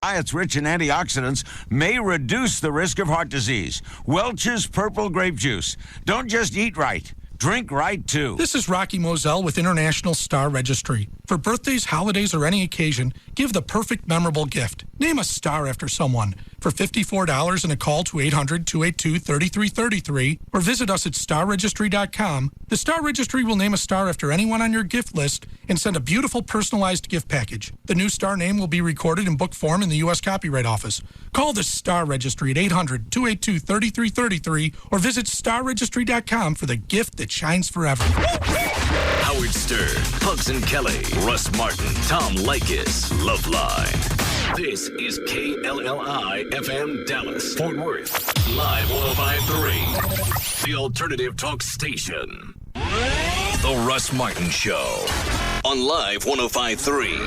Diets rich in antioxidants may reduce the risk of heart disease. Welch's Purple Grape Juice. Don't just eat right. Drink right, too. This is Rocky Moselle with International Star Registry. For birthdays, holidays, or any occasion, give the perfect memorable gift. Name a star after someone. For $54 and a call to 800-282-3333 or visit us at starregistry.com. The Star Registry will name a star after anyone on your gift list and send a beautiful personalized gift package. The new star name will be recorded in book form in the U.S. Copyright Office. Call the Star Registry at 800-282-3333 or visit starregistry.com for the gift that shines forever. Howard Stern, Pugs and Kelly, Russ Martin, Tom Leykis, Loveline. This is KLLI FM Dallas, Fort Worth, Live 105.3, the alternative talk station. The Russ Martin Show on Live 105.3. You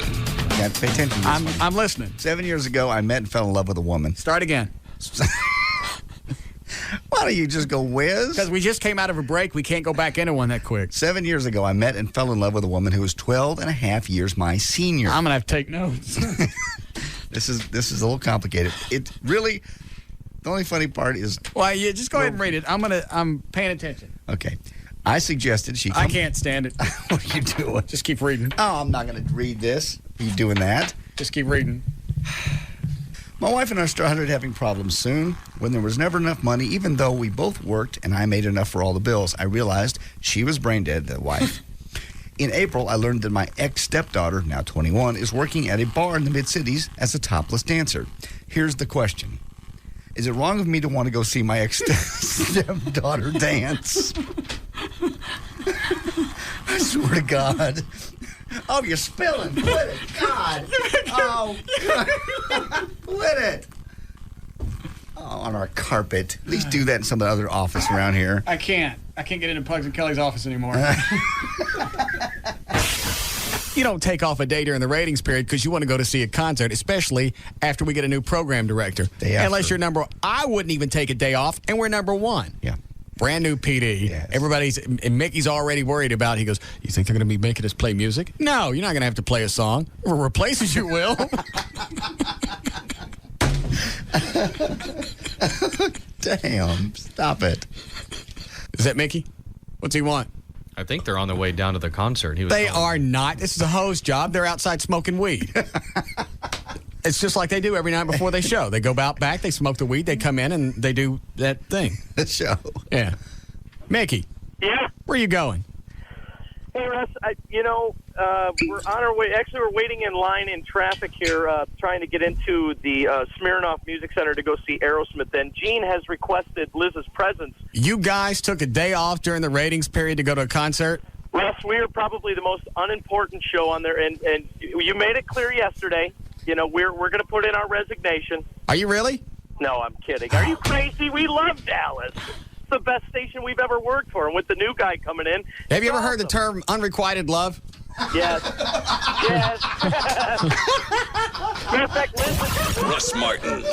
got to pay attention to this. I'm listening. 7 years ago, I met and fell in love with a woman. Start again. Why don't you just go whiz? Because we just came out of a break. We can't go back into one that quick. 7 years ago, I met and fell in love with a woman who was 12 and a half years my senior. I'm going to have to take notes. This is a little complicated. It really, the only funny part is... Well, yeah, just go ahead and read it. I'm paying attention. Okay. I suggested she... I can't stand it. What are you doing? Just keep reading. Oh, I'm not going to read this. Are you doing that? Just keep reading. My wife and I started having problems soon. When there was never enough money, even though we both worked and I made enough for all the bills, I realized she was brain dead, the wife. In April, I learned that my ex-stepdaughter, now 21, is working at a bar in the mid-cities as a topless dancer. Here's the question. Is it wrong of me to want to go see my ex-stepdaughter dance? I swear to God. Oh, you're spilling. Quit it. God. Oh, God. Quit it. Oh, on our carpet. At least do that in some other office around here. I can't get into Pugs and Kelly's office anymore. You don't take off a day during the ratings period because you want to go to see a concert, especially after we get a new program director. Unless you're I wouldn't even take a day off, and we're number one. Yeah. Brand new PD. Yes. And Mickey's already worried about it. He goes, you think they're going to be making us play music? No, you're not going to have to play a song. Or replaces you will. Damn, stop it. Is that Mickey? What's he want? I think they're on their way down to the concert. They are not. This is a host job. They're outside smoking weed. It's just like they do every night before they show. They go out back, they smoke the weed, they come in, and they do that thing. The show. Yeah. Mickey. Yeah? Where are you going? Hey, Russ, we're on our way. Actually, we're waiting in line in traffic here, trying to get into the Smirnoff Music Center to go see Aerosmith. And Gene has requested Liz's presence. You guys took a day off during the ratings period to go to a concert? Russ, we are probably the most unimportant show on there, and you made it clear yesterday. You know, we're going to put in our resignation. Are you really? No, I'm kidding. Are you crazy? We love Dallas. It's the best station we've ever worked for. And with the new guy coming in. Have you ever heard the term unrequited love? Yes. Yes. Matter of fact, listen. Russ Martin.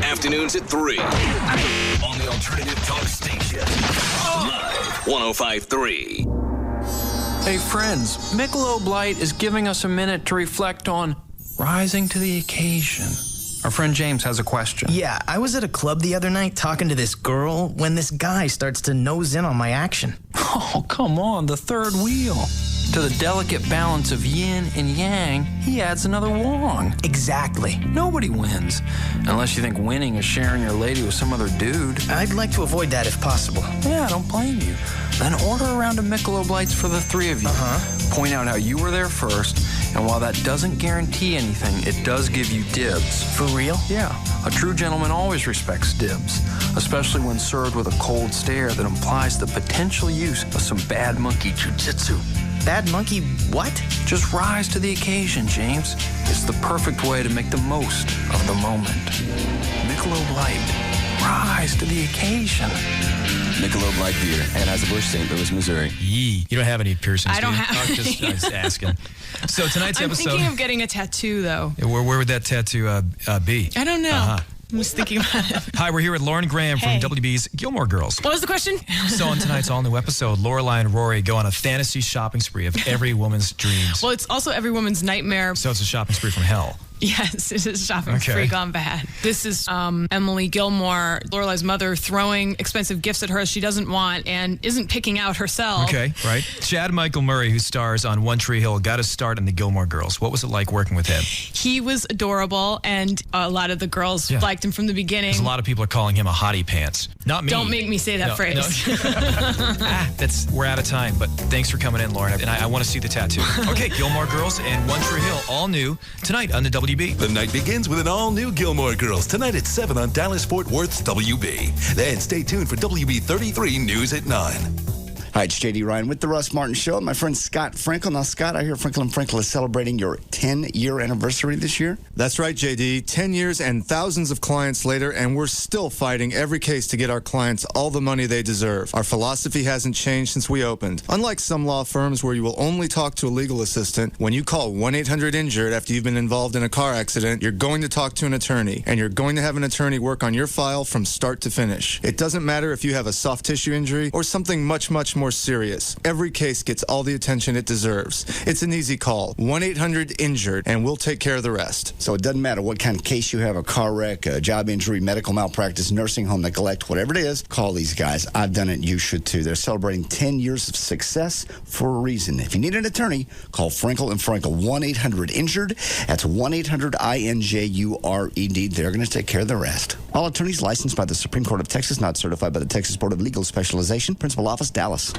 Afternoons at 3 on the alternative talk station. Live 105.3. Hey friends, Michelob Light is giving us a minute to reflect on rising to the occasion. Our friend James has a question. Yeah, I was at a club the other night talking to this girl when this guy starts to nose in on my action. Oh, come on, the third wheel. To the delicate balance of yin and yang, he adds another wong. Exactly. Nobody wins, unless you think winning is sharing your lady with some other dude. I'd like to avoid that if possible. Yeah, I don't blame you. Then order a round of Michelob Lights for the three of you. Point out how you were there first, and while that doesn't guarantee anything, it does give you dibs. For real? Yeah. A true gentleman always respects dibs, especially when served with a cold stare that implies the potential use of some bad monkey jujitsu. Bad monkey what? Just rise to the occasion, James. It's the perfect way to make the most of the moment. Michelob Light. Rise to the occasion. Michelob Light Beer, Anheuser-Busch, St. Louis, Missouri. Yee. You don't have any piercings, I don't do you? have I was just asking. So tonight's episode... I'm thinking of getting a tattoo, though. Where would that tattoo be? I don't know. I was thinking about it. Hi, we're here with Lauren Graham from WB's Gilmore Girls. What was the question? So on tonight's all-new episode, Lorelai and Rory go on a fantasy shopping spree of every woman's dreams. Well, it's also every woman's nightmare. So it's a shopping spree from hell. Yes, it is shopping spree gone bad. This is Emily Gilmore, Lorelai's mother, throwing expensive gifts at her she doesn't want and isn't picking out herself. Okay, right. Chad Michael Murray, who stars on One Tree Hill, got his start in the Gilmore Girls. What was it like working with him? He was adorable, and a lot of the girls liked him from the beginning. Because a lot of people are calling him a hottie pants. Not me. Don't make me say that phrase. No. We're out of time, but thanks for coming in, Lauren. And I want to see the tattoo. Okay, Gilmore Girls and One Tree Hill, all new tonight on the WB. The night begins with an all-new Gilmore Girls tonight at 7 on Dallas-Fort Worth's WB. Then stay tuned for WB 33 News at 9. Hi, it's J.D. Ryan with the Russ Martin Show. My friend Scott Frankel. Now, Scott, I hear Frankel & Frankel is celebrating your 10-year anniversary this year. That's right, J.D. 10 years and thousands of clients later, and we're still fighting every case to get our clients all the money they deserve. Our philosophy hasn't changed since we opened. Unlike some law firms where you will only talk to a legal assistant, when you call 1-800-INJURED after you've been involved in a car accident, you're going to talk to an attorney, and you're going to have an attorney work on your file from start to finish. It doesn't matter if you have a soft tissue injury or something much, much more serious. Every case gets all the attention it deserves. It's an easy call. 1-800-INJURED, and we'll take care of the rest. So it doesn't matter what kind of case you have, a car wreck, a job injury, medical malpractice, nursing home neglect, whatever it is, call these guys. I've done it. You should too. They're celebrating 10 years of success for a reason. If you need an attorney, call Frankel & Frankel. 1-800-INJURED. That's 1-800-INJURED. They're going to take care of the rest. All attorneys licensed by the Supreme Court of Texas, not certified by the Texas Board of Legal Specialization. Principal Office, Dallas.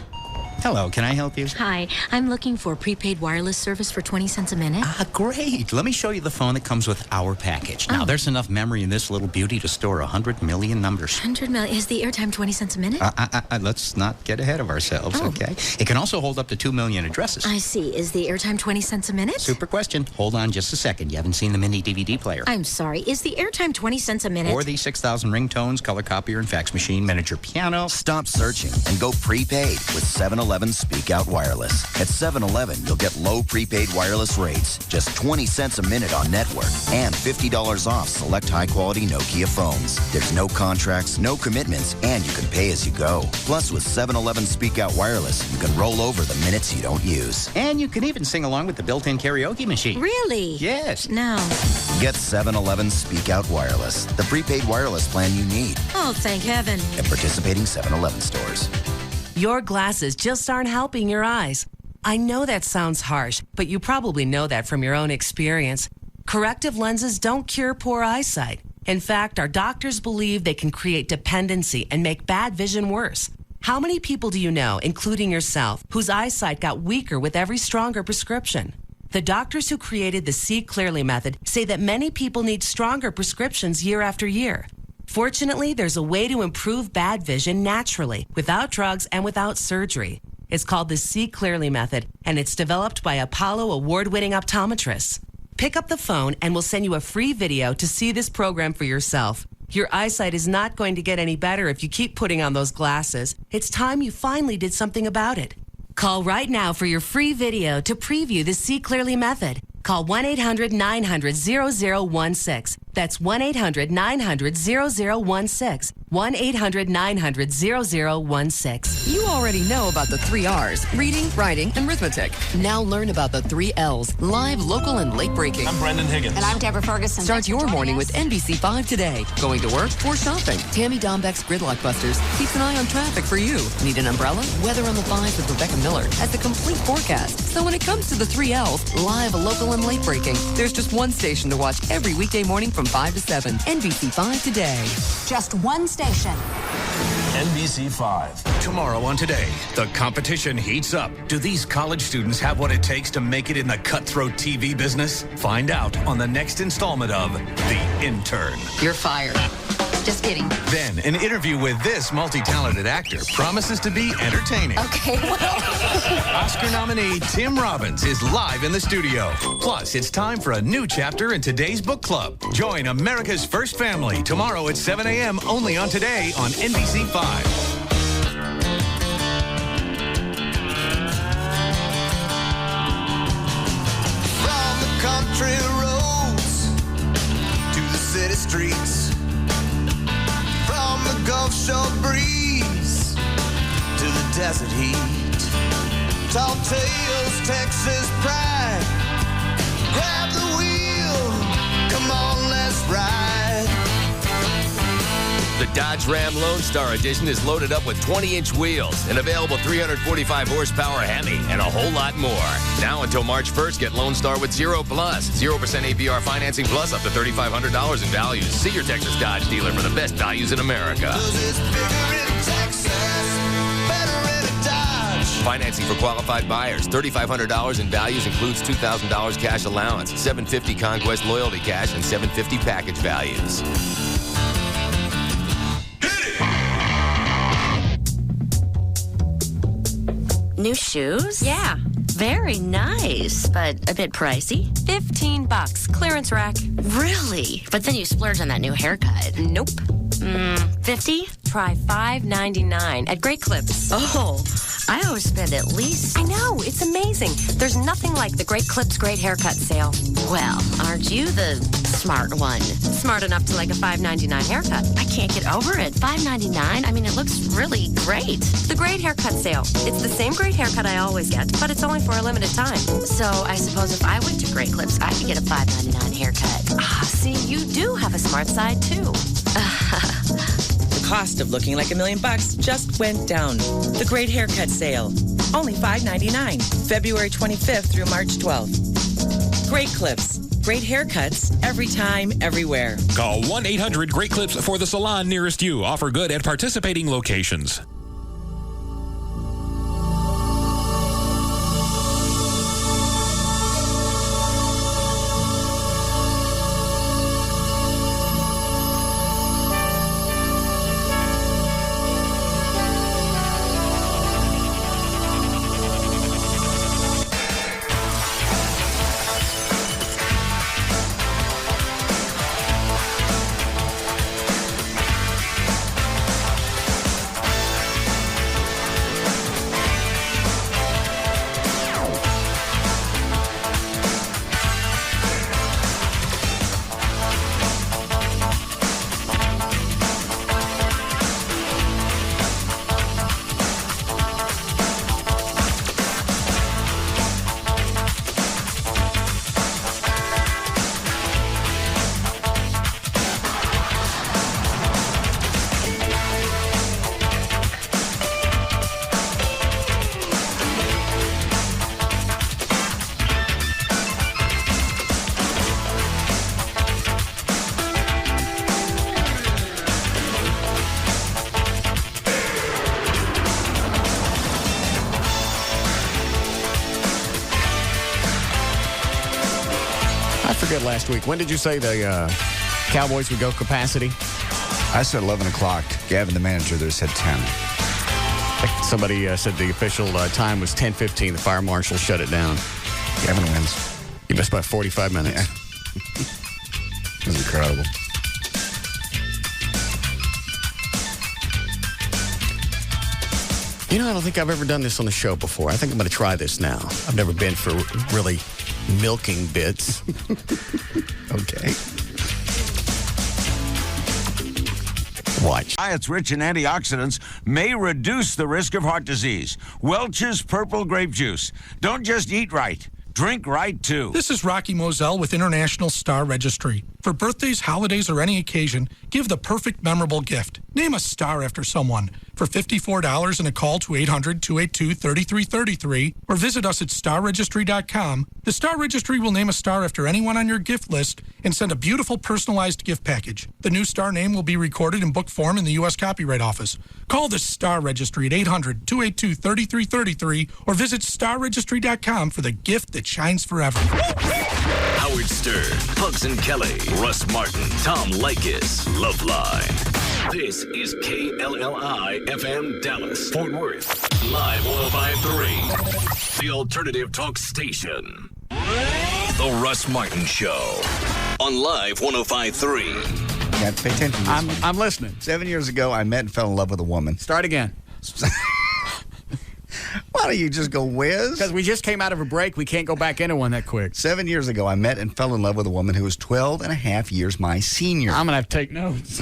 Hello, can I help you? Hi, I'm looking for prepaid wireless service for 20 cents a minute. Great. Let me show you the phone that comes with our package. Now, there's enough memory in this little beauty to store 100 million numbers. 100 million? Is the airtime 20 cents a minute? Let's not get ahead of ourselves, okay? It can also hold up to 2 million addresses. I see. Is the airtime 20 cents a minute? Super question. Hold on just a second. You haven't seen the mini DVD player. I'm sorry. Is the airtime 20 cents a minute? Or the 6,000 ringtones, color copier, and fax machine, miniature piano. Stop searching and go prepaid with 7-Eleven Speak Out Wireless. At 7-Eleven, you'll get low prepaid wireless rates, just 20 cents a minute on network, and $50 off select high-quality Nokia phones. There's no contracts, no commitments, and you can pay as you go. Plus, with 7-Eleven Speak Out Wireless, you can roll over the minutes you don't use. And you can even sing along with the built-in karaoke machine. Really? Yes. No. Get 7-Eleven Speak Out Wireless, the prepaid wireless plan you need. Oh, thank heaven. At participating 7-Eleven stores. Your glasses just aren't helping your eyes. I know that sounds harsh, but you probably know that from your own experience. Corrective lenses don't cure poor eyesight. In fact, our doctors believe they can create dependency and make bad vision worse. How many people do you know, including yourself, whose eyesight got weaker with every stronger prescription? The doctors who created the See Clearly method say that many people need stronger prescriptions year after year. Fortunately, there's a way to improve bad vision naturally, without drugs and without surgery. It's called the See Clearly method, and it's developed by Apollo award-winning optometrists. Pick up the phone and we'll send you a free video to see this program for yourself. Your eyesight is not going to get any better if you keep putting on those glasses. It's time you finally did something about it. Call right now for your free video to preview the See Clearly method. Call 1-800-900-0016. That's 1-800-900-0016. 1-800-900-0016. You already know about the 3 R's, reading, writing, and arithmetic. Now learn about the 3 L's, live, local, and late breaking. I'm Brendan Higgins. And I'm Deborah Ferguson. Start your morning with NBC5 today. Going to work or shopping. Tammy Dombeck's Gridlock Busters keeps an eye on traffic for you. Need an umbrella? Weather on the 5s with Rebecca Miller has the complete forecast. So when it comes to the 3 L's, live, local, and late breaking, there's just one station to watch every weekday morning from 5 to 7. NBC5 today. Just one station. NBC5. Tomorrow on Today, the competition heats up. Do these college students have what it takes to make it in the cutthroat TV business? Find out on the next installment of The Intern. You're fired. Just kidding. Then, an interview with this multi-talented actor promises to be entertaining. Okay, well. Oscar nominee Tim Robbins is live in the studio. Plus, it's time for a new chapter in today's book club. Join America's First Family tomorrow at 7 a.m. only on Today on NBC5. From the country roads to the city streets, from the Gulf Shore breeze to the desert heat, tall tales, Texas pride, grab the wheel, The Dodge Ram Lone Star Edition is loaded up with 20-inch wheels, an available 345 horsepower Hemi, and a whole lot more. Now until March 1st, get Lone Star with 0+, 0% APR financing plus up to $3,500 in values. See your Texas Dodge dealer for the best values in America. Financing for qualified buyers. $3,500 in values includes $2,000 cash allowance, $750 Conquest loyalty cash, and $750 package values. New shoes? Yeah. Very nice, but a bit pricey. $15. Clearance rack. Really? But then you splurge on that new haircut. Nope. $50? Try $5.99 at Great Clips. Oh, I always spend at least... I know, it's amazing. There's nothing like the Great Clips Great Haircut sale. Well, aren't you the smart one? Smart enough to like a $5.99 haircut. I can't get over it. $5.99? I mean, it looks really great. The Great Haircut sale. It's the same great haircut I always get, but it's only for a limited time. So I suppose if I went to Great Clips, I could get a $5.99 haircut. Ah, see, you do have a smart side, too. The cost of looking like $1 million just went down. The Great Haircut Sale. Only $5.99. February 25th through March 12th. Great Clips. Great haircuts every time, everywhere. Call 1-800-GREAT-CLIPS for the salon nearest you. Offer good at participating locations. Last week. When did you say the Cowboys would go capacity? I said 11 o'clock. Gavin, the manager there, said 10. Somebody said the official time was 10:15. The fire marshal shut it down. Gavin wins. You missed by 45 minutes. Yeah. It was incredible. You know, I don't think I've ever done this on the show before. I think I'm going to try this now. I've never been for really milking bits. Okay. Watch. Diets rich in antioxidants may reduce the risk of heart disease. Welch's Purple Grape Juice. Don't just eat right. Drink right, too. This is Rocky Moselle with International Star Registry. For birthdays, holidays, or any occasion, give the perfect memorable gift. Name a star after someone. For $54 and a call to 800-282-3333 or visit us at starregistry.com, the Star Registry will name a star after anyone on your gift list and send a beautiful personalized gift package. The new star name will be recorded in book form in the U.S. Copyright Office. Call the Star Registry at 800-282-3333 or visit starregistry.com for the gift that shines forever. Howard Stern, Pugs and Kelly, Russ Martin, Tom Leykis, Loveline. This is KLLI FM Dallas, Fort Worth. Live 105.3. The alternative talk station. The Russ Martin Show. On Live 105.3. Yeah, pay attention. I'm listening. 7 years ago, I met and fell in love with a woman. Start again. Why don't you just go whiz? Because we just came out of a break. We can't go back into one that quick. 7 years ago, I met and fell in love with a woman who was 12 and a half years my senior. I'm going to have to take notes.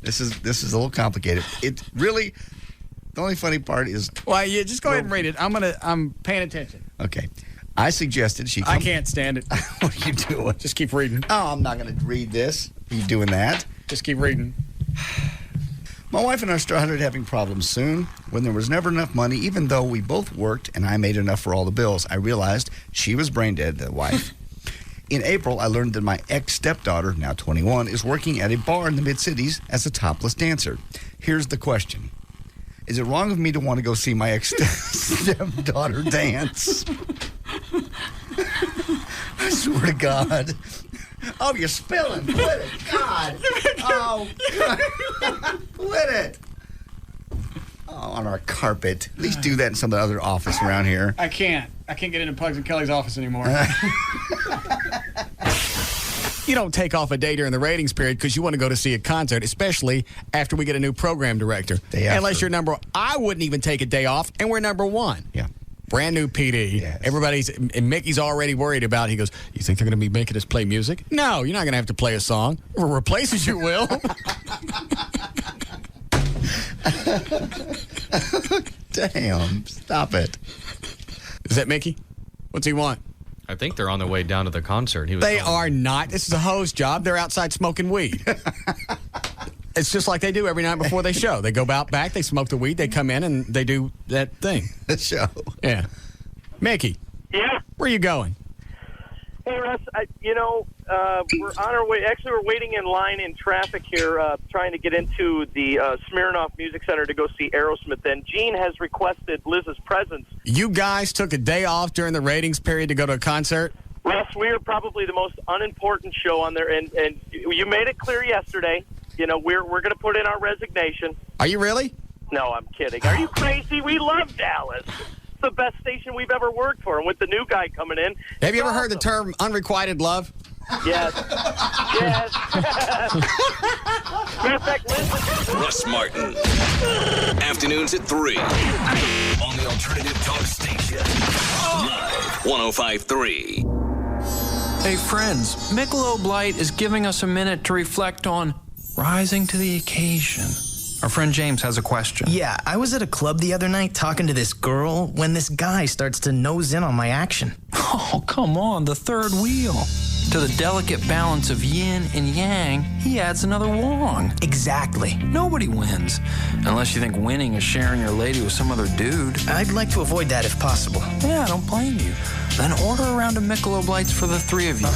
This is a little complicated. It really, the only funny part is... Well, yeah, just go ahead and read it. I'm paying attention. Okay. I suggested she... I can't stand it. What are you doing? Just keep reading. Oh, I'm not going to read this. Are you doing that? Just keep reading. My wife and I started having problems soon. When there was never enough money, even though we both worked and I made enough for all the bills, I realized she was brain dead, the wife. In April, I learned that my ex-stepdaughter, now 21, is working at a bar in the mid-cities as a topless dancer. Here's the question. Is it wrong of me to want to go see my ex-stepdaughter dance? I swear to God. Oh, you're spilling. Quit it. God. Oh, God. Quit it. Oh, on our carpet. At least do that in some other office around here. I can't get into Pugs and Kelly's office anymore. You don't take off a day during the ratings period because you want to go to see a concert, especially after we get a new program director. Unless you're I wouldn't even take a day off, and we're number one. Yeah. Brand new PD. Yes. And Mickey's already worried about. He goes, "You think they're going to be making us play music?" No, you're not going to have to play a song. For replaces you will. Damn! Stop it. Is that Mickey? What's he want? I think they're on their way down to the concert. They are not. This is a host job. They're outside smoking weed. It's just like they do every night before they show. They go out back, they smoke the weed, they come in, and they do that thing. The show. Yeah. Mickey. Yeah? Where are you going? Hey, Russ, we're on our way. Actually, we're waiting in line in traffic here, trying to get into the Smirnoff Music Center to go see Aerosmith. And Gene has requested Liz's presence. You guys took a day off during the ratings period to go to a concert? Russ, we are probably the most unimportant show on there, and you made it clear yesterday. You know, we're going to put in our resignation. Are you really? No, I'm kidding. Are you crazy? We love Dallas. It's the best station we've ever worked for, and with the new guy coming in. Have you ever heard the term unrequited love? Yes. Yes. Matter of fact, Russ Martin. Afternoons at 3 on the Alternative Talk Station. Live 105.3. Hey friends, Michelob Light is giving us a minute to reflect on rising to the occasion. Our friend James has a question. Yeah, I was at a club the other night talking to this girl when this guy starts to nose in on my action. Oh, come on, the third wheel. To the delicate balance of yin and yang, he adds another wong. Exactly. Nobody wins. Unless you think winning is sharing your lady with some other dude. I'd like to avoid that if possible. Yeah, I don't blame you. Then order a round of Michelob Lights for the three of you.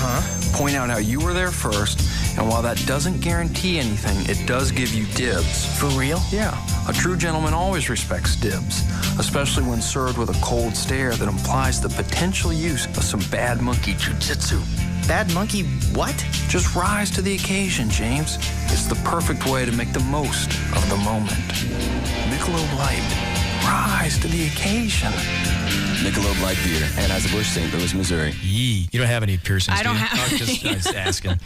Point out how you were there first, and while that doesn't guarantee anything, it does give you dibs. For real? Yeah. A true gentleman always respects dibs, especially when served with a cold stare that implies the potential use of some bad monkey jujitsu. Bad monkey what? Just rise to the occasion, James. It's the perfect way to make the most of the moment. Michelob Light. Rise to the occasion. Michelob Light Beer, Anheuser-Busch, St. Louis, Missouri. Yee. You don't have any piercings, I don't do you? have I was just asking.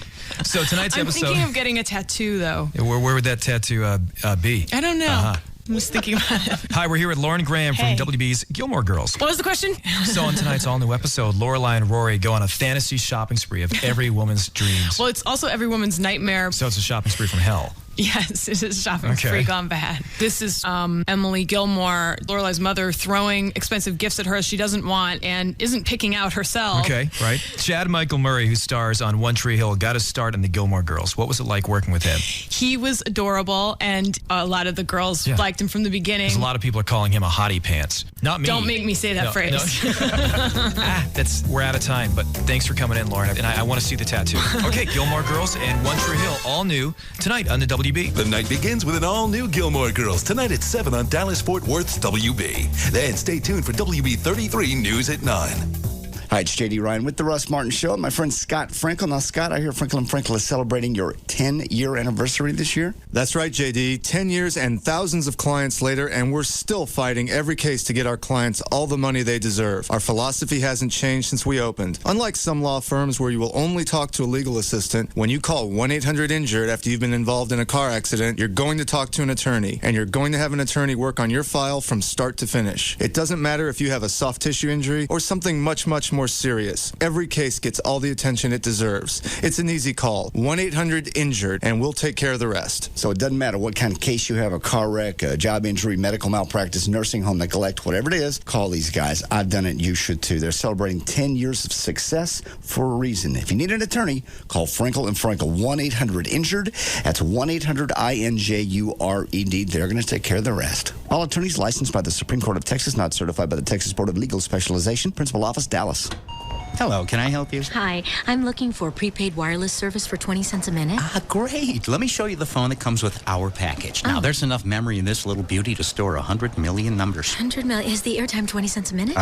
So tonight's I'm episode... thinking of getting a tattoo, though. Where would that tattoo be? I don't know. I was thinking about it. Hi, we're here with Lauren Graham from WB's Gilmore Girls. What was the question? So on tonight's all-new episode, Lorelai and Rory go on a fantasy shopping spree of every woman's dreams. Well, it's also every woman's nightmare. So it's a shopping spree from hell. Yes, it is shopping spree gone bad. This is Emily Gilmore, Lorelai's mother, throwing expensive gifts at her she doesn't want and isn't picking out herself. Okay, right. Chad Michael Murray, who stars on One Tree Hill, got his start in the Gilmore Girls. What was it like working with him? He was adorable, and a lot of the girls liked him from the beginning. Because a lot of people are calling him a hottie pants. Not me. Don't make me say that phrase. We're out of time, but thanks for coming in, Lauren. And I want to see the tattoo. Okay, Gilmore Girls and One Tree Hill, all new tonight on the WB. The night begins with an all-new Gilmore Girls tonight at 7 on Dallas-Fort Worth's WB. Then stay tuned for WB 33 News at 9. Hi, it's J.D. Ryan with the Russ Martin Show. My friend Scott Frankel. Now, Scott, I hear Frankel & Frankel is celebrating your 10-year anniversary this year. That's right, JD. 10 years and thousands of clients later, and we're still fighting every case to get our clients all the money they deserve. Our philosophy hasn't changed since we opened. Unlike some law firms where you will only talk to a legal assistant, when you call 1-800-INJURED after you've been involved in a car accident, you're going to talk to an attorney, and you're going to have an attorney work on your file from start to finish. It doesn't matter if you have a soft tissue injury or something much, much more more serious. Every case gets all the attention it deserves. It's an easy call. 1-800-INJURED, and we'll take care of the rest. So it doesn't matter what kind of case you have, a car wreck, a job injury, medical malpractice, nursing home neglect, whatever it is, call these guys. I've done it, you should too. They're celebrating 10 years of success for a reason. If you need an attorney, call Frankel and Frankel. 1-800-INJURED. That's 1-800-INJURED. They're going to take care of the rest. All attorneys licensed by the Supreme Court of Texas, not certified by the Texas Board of Legal Specialization. Principal Office, Dallas. Hello, can I help you? Hi, I'm looking for prepaid wireless service for 20 cents a minute. Great. Let me show you the phone that comes with our package. Now, there's enough memory in this little beauty to store 100 million numbers. 100 million. Is the airtime 20 cents a minute?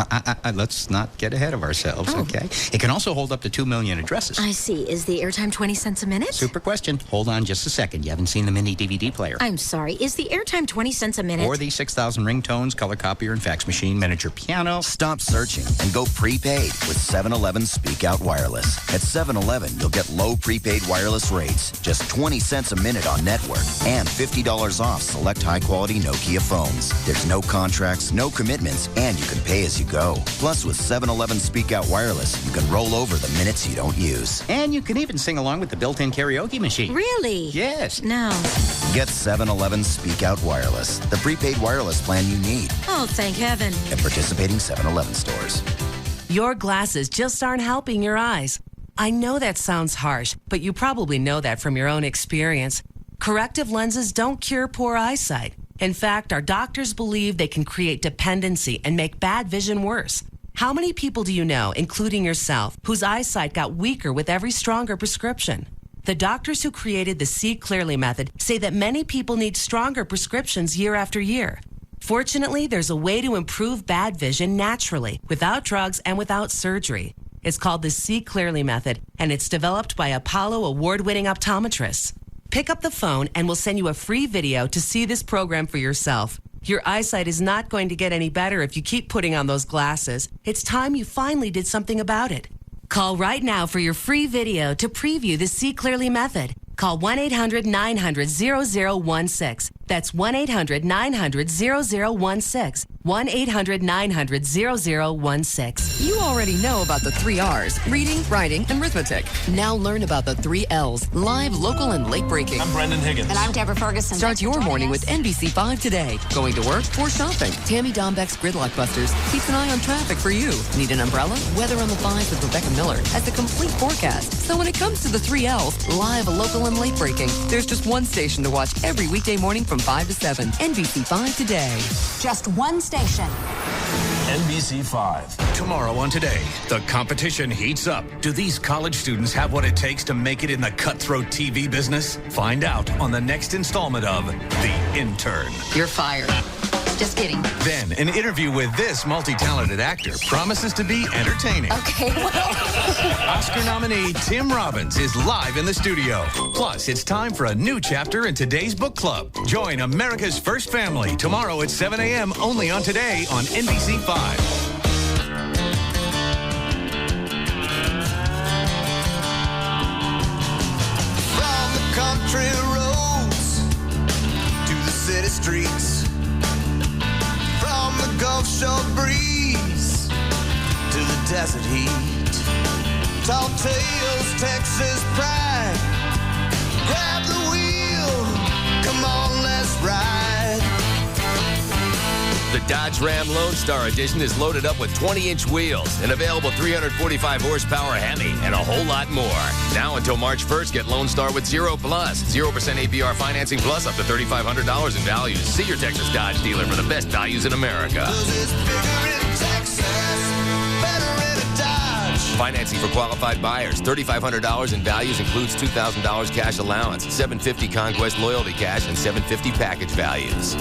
Let's not get ahead of ourselves, okay? It can also hold up to 2 million addresses. I see. Is the airtime 20 cents a minute? Super question. Hold on just a second. You haven't seen the mini DVD player. I'm sorry. Is the airtime 20 cents a minute? Or the 6,000 ringtones, color copier, and fax machine, miniature piano. Stop searching and go prepaid with 7-Eleven Speak Out Wireless. At 7-Eleven, you'll get low prepaid wireless rates, just 20 cents a minute on network, and $50 off select high-quality Nokia phones. There's no contracts, no commitments, and you can pay as you go. Plus, with 7-Eleven Speak Out Wireless, you can roll over the minutes you don't use. And you can even sing along with the built-in karaoke machine. Really? Yes. No. Get 7-Eleven Speak Out Wireless, the prepaid wireless plan you need. Oh, thank heaven. At participating 7-Eleven stores. Your glasses just aren't helping your eyes. I know that sounds harsh, but you probably know that from your own experience. Corrective lenses don't cure poor eyesight. In fact, our doctors believe they can create dependency and make bad vision worse. How many people do you know, including yourself, whose eyesight got weaker with every stronger prescription? The doctors who created the See Clearly method say that many people need stronger prescriptions year after year. Fortunately, there's a way to improve bad vision naturally, without drugs and without surgery. It's called the See Clearly method, and it's developed by Apollo award-winning optometrists. Pick up the phone and we'll send you a free video to see this program for yourself. Your eyesight is not going to get any better if you keep putting on those glasses. It's time you finally did something about it. Call right now for your free video to preview the See Clearly method. Call 1-800-900-0016. That's 1-800-900-0016. 1-800-900-0016. You already know about the 3 R's, reading, writing, and arithmetic. Now learn about the 3 L's, live, local, and late breaking. I'm Brendan Higgins. And I'm Deborah Ferguson. Start your morning with NBC5 today. Going to work or shopping. Tammy Dombeck's Gridlock Busters keeps an eye on traffic for you. Need an umbrella? Weather on the 5s with Rebecca Miller has the complete forecast. So when it comes to the 3 L's, live, local, and late breaking, there's just one station to watch every weekday morning from 5 to 7. NBC5 today. Just one station. NBC5. Tomorrow on Today, the competition heats up. Do these college students have what it takes to make it in the cutthroat TV business? Find out on the next installment of The Intern. You're fired. Just kidding. Then, an interview with this multi-talented actor promises to be entertaining. Okay, well. Oscar nominee Tim Robbins is live in the studio. Plus, it's time for a new chapter in today's book club. Join America's First Family tomorrow at 7 a.m. only on Today on NBC5. From the country roads to the city streets, from the Gulf Shore breeze to the desert heat, tall tales, Texas pride, grab the wheel, come on, let's ride. The Dodge Ram Lone Star Edition is loaded up with 20-inch wheels, an available 345 horsepower Hemi, and a whole lot more. Now until March 1st, get Lone Star with 0+, 0% APR financing plus up to $3,500 in values. See your Texas Dodge dealer for the best values in America. Financing for qualified buyers. $3,500 in values includes $2,000 cash allowance, $750 Conquest loyalty cash, and $750 package values.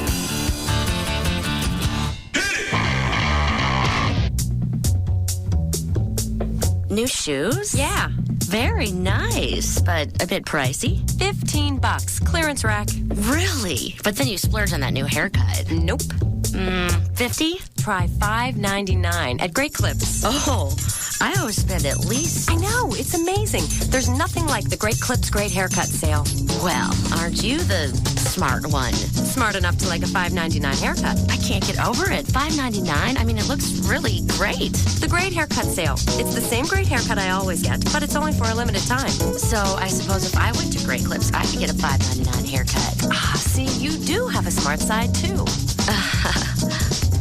New shoes? Yeah. Very nice, but a bit pricey. $15. Clearance rack. Really? But then you splurge on that new haircut. Nope. $50? Try $5.99 at Great Clips. Oh, I always spend at least... I know, it's amazing. There's nothing like the Great Clips Great Haircut sale. Well, aren't you the smart one? Smart enough to like a $5.99 haircut. I can't get over it. $5.99? I mean, it looks really great. The Great Haircut sale. It's the same great haircut I always get, but it's only for a limited time. So I suppose if I went to Great Clips, I could get a $5.99 haircut. Ah, see, you do have a smart side, too.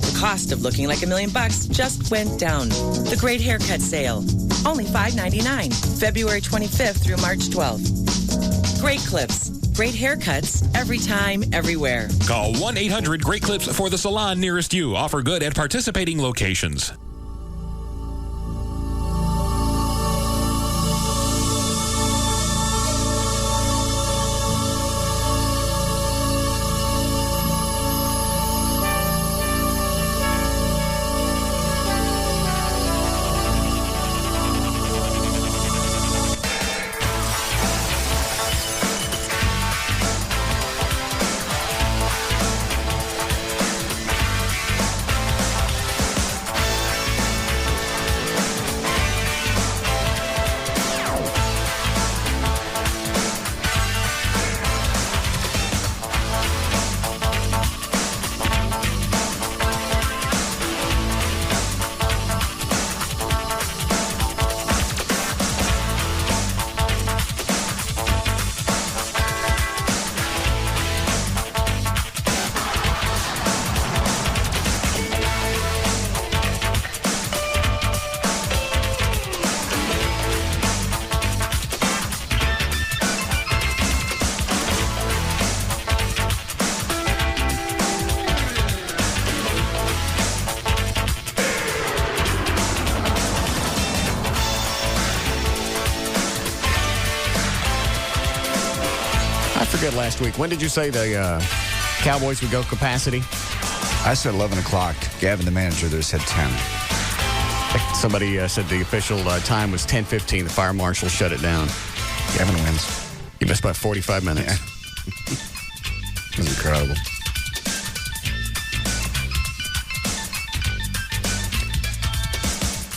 The cost of looking like $1 million just went down. The Great Haircut Sale. Only $5.99. February 25th through March 12th. Great Clips. Great haircuts every time, everywhere. Call 1-800-GREAT-CLIPS for the salon nearest you. Offer good at participating locations. Last week. When did you say the Cowboys would go capacity? I said 11 o'clock. Gavin, the manager there, said 10. Somebody said the official time was 10:15. The fire marshal shut it down. Gavin wins. You missed by 45 minutes. Yeah. It was incredible.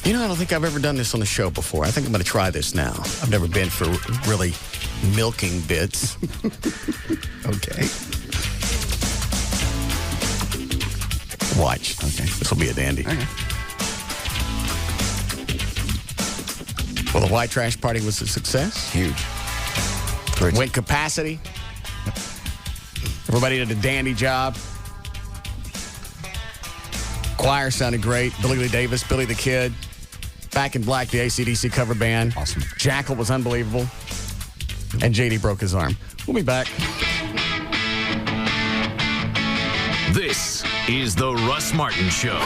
You know, I don't think I've ever done this on the show before. I think I'm going to try this now. I've never been for really milking bits. Okay. Watch. Okay. This will be a dandy. Okay. Well, the white trash party was a success. Huge. Great. Went capacity. Everybody did a dandy job. Choir sounded great. Billy Lee Davis, Billy the Kid. Back in Black, the AC/DC cover band. Awesome. Jackal was unbelievable. And JD broke his arm. We'll be back. This is the Russ Martin Show.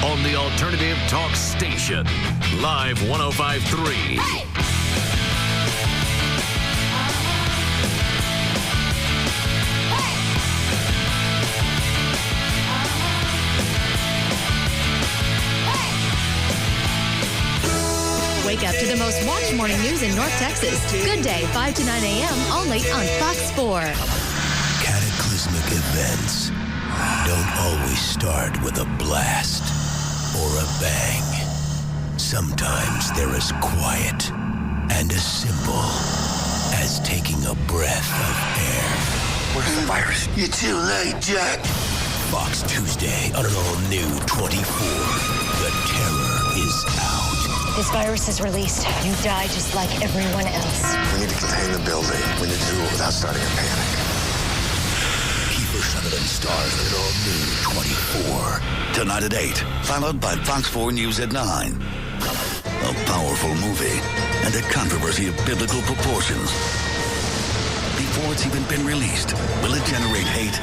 On the Alternative Talk Station. Live 105.3. Wake up to the most watched morning news in North Texas. Good Day, 5 to 9 a.m. only on Fox 4. Cataclysmic events don't always start with a blast or a bang. Sometimes they're as quiet and as simple as taking a breath of air. Where's the virus? You're too late, Jack. Fox Tuesday on an all-new 24. The terror is out. This virus is released. You die just like everyone else. We need to contain the building. We need to do it without starting a panic. Kiefer Sutherland stars in an all-new 24. Tonight at 8, followed by Fox 4 News at 9. A powerful movie and a controversy of biblical proportions. Before it's even been released, will it generate hate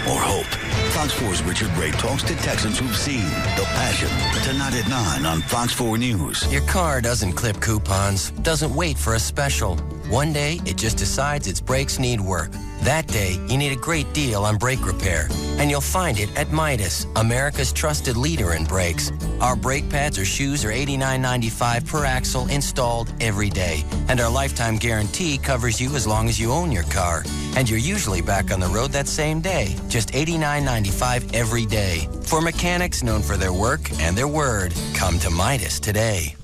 or hope? Fox 4's Richard Ray talks to Texans who've seen The Passion. Tonight at 9 on Fox 4 News. Your car doesn't clip coupons, doesn't wait for a special. One day, it just decides its brakes need work. That day, you need a great deal on brake repair. And you'll find it at Midas, America's trusted leader in brakes. Our brake pads or shoes are $89.95 per axle installed every day. And our lifetime guarantee covers you as long as you own your car. And you're usually back on the road that same day. Just $89.95 every day. For mechanics known for their work and their word, come to Midas today.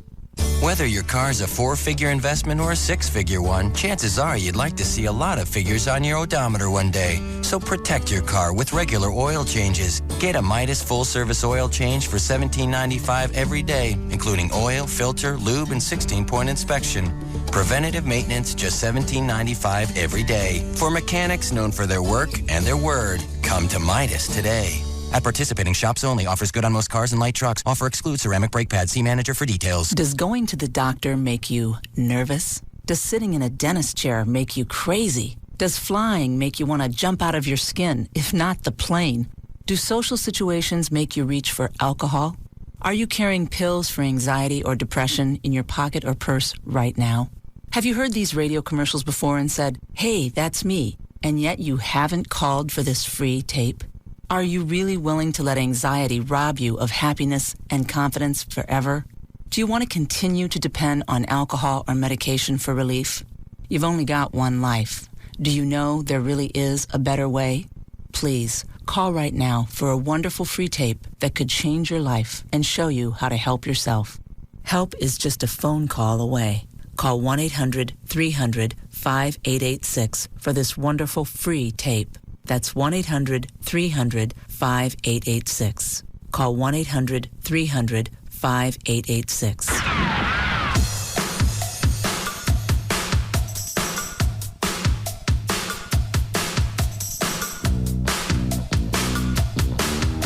Whether your car's a 4-figure investment or a 6-figure one, chances are you'd like to see a lot of figures on your odometer one day. So protect your car with regular oil changes. Get a Midas full-service oil change for $17.95 every day, including oil, filter, lube, and 16-point inspection. Preventative maintenance, just $17.95 every day. For mechanics known for their work and their word, come to Midas today. At participating shops only. Offers good on most cars and light trucks. Offer excludes ceramic brake pads. See manager for details. Does going to the doctor make you nervous? Does sitting in a dentist chair make you crazy? Does flying make you want to jump out of your skin, if not the plane? Do social situations make you reach for alcohol? Are you carrying pills for anxiety or depression in your pocket or purse right now? Have you heard these radio commercials before and said, "Hey, that's me," and yet you haven't called for this free tape? Are you really willing to let anxiety rob you of happiness and confidence forever? Do you want to continue to depend on alcohol or medication for relief? You've only got one life. Do you know there really is a better way? Please, call right now for a wonderful free tape that could change your life and show you how to help yourself. Help is just a phone call away. Call 1-800-300-5886 for this wonderful free tape. That's 1-800-300-5886. Call 1-800-300-5886.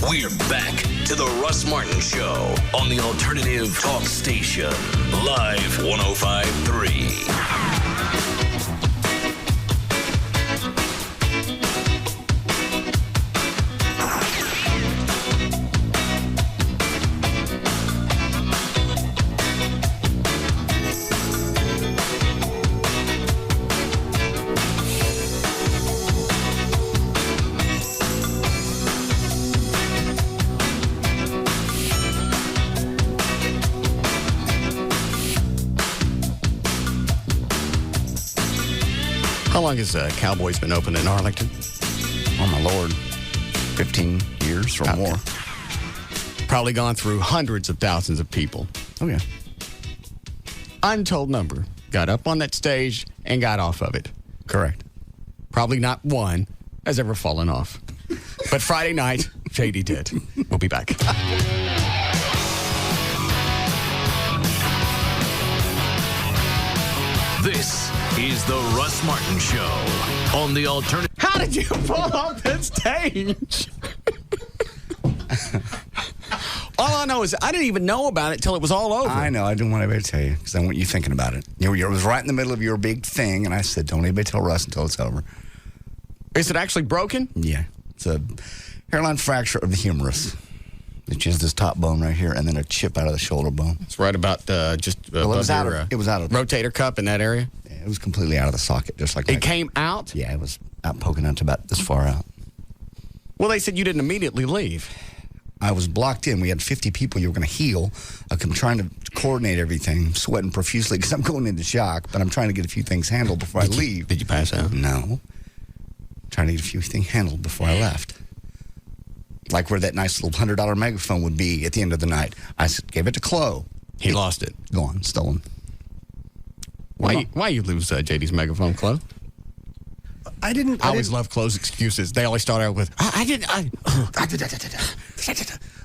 We're back to the Russ Martin Show on the Alternative Talk Station. Live 105.3. How long has Cowboys been open in Arlington? Oh, my Lord. 15 years or more. Probably gone through hundreds of thousands of people. Oh, yeah. Untold number got up on that stage and got off of it. Correct. Probably not one has ever fallen off. But Friday night, JD did. We'll be back. This is the Russ Martin Show on the Alternative. How did you fall off that stage? All I know is I didn't even know about it till it was all over. I know. I didn't want anybody to tell you because I want you thinking about it. It was right in the middle of your big thing, and I said, don't anybody tell Russ until it's over. Is it actually broken? Yeah. It's a hairline fracture of the humerus, which is this top bone right here, and then a chip out of the shoulder bone. It's right about just well, above it was out of rotator cuff in that area? Yeah, it was completely out of the socket, just like that. It came out? Yeah, it was out poking out to about this far out. Well, they said you didn't immediately leave. I was blocked in. We had 50 people you were going to heal. I'm trying to coordinate everything, sweating profusely because I'm going into shock, but I'm trying to get a few things handled before I leave. Did you pass out? No. Trying to get a few things handled before I left. Like where that nice little $100 megaphone would be at the end of the night. I gave it to Chloe. He lost it. Gone. Stolen. Why you lose JD's megaphone, Chloe? I always love Chloe's excuses. They always start out with, I didn't.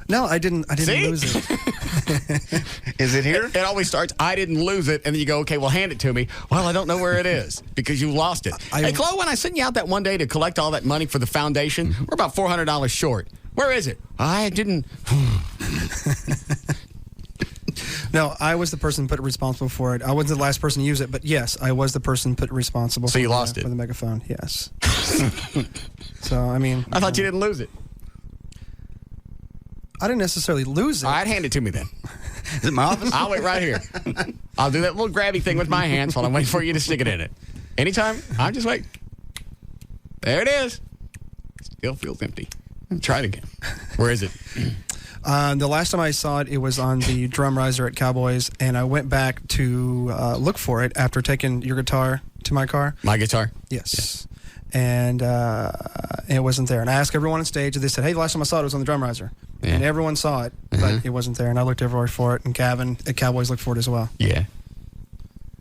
No, I didn't lose it. Is it here? It always starts, I didn't lose it, and then you go, okay, well, hand it to me. Well, I don't know where it is because you lost it. Hey, Chloe, when I sent you out that one day to collect all that money for the foundation, we're about $400 short. Where is it? I didn't. No, I was the person put responsible for it. I wasn't the last person to use it, but yes, I was the person put responsible so you lost it. For the megaphone, yes. So, I mean. I thought you didn't lose it. I didn't necessarily lose it. All right, hand it to me then. Is it my office? I'll wait right here. I'll do that little grabby thing with my hands while I'm waiting for you to stick it in it. Anytime, I'll just wait. There it is. Still feels empty. Try it again. Where is it? The last time I saw it, it was on the drum riser at Cowboys, and I went back to look for it after taking your guitar to my car. My guitar? Yes. And it wasn't there. And I asked everyone on stage, and they said, hey, the last time I saw it was on the drum riser. Yeah. And everyone saw it, but it wasn't there. And I looked everywhere for it, and Gavin at Cowboys looked for it as well. Yeah.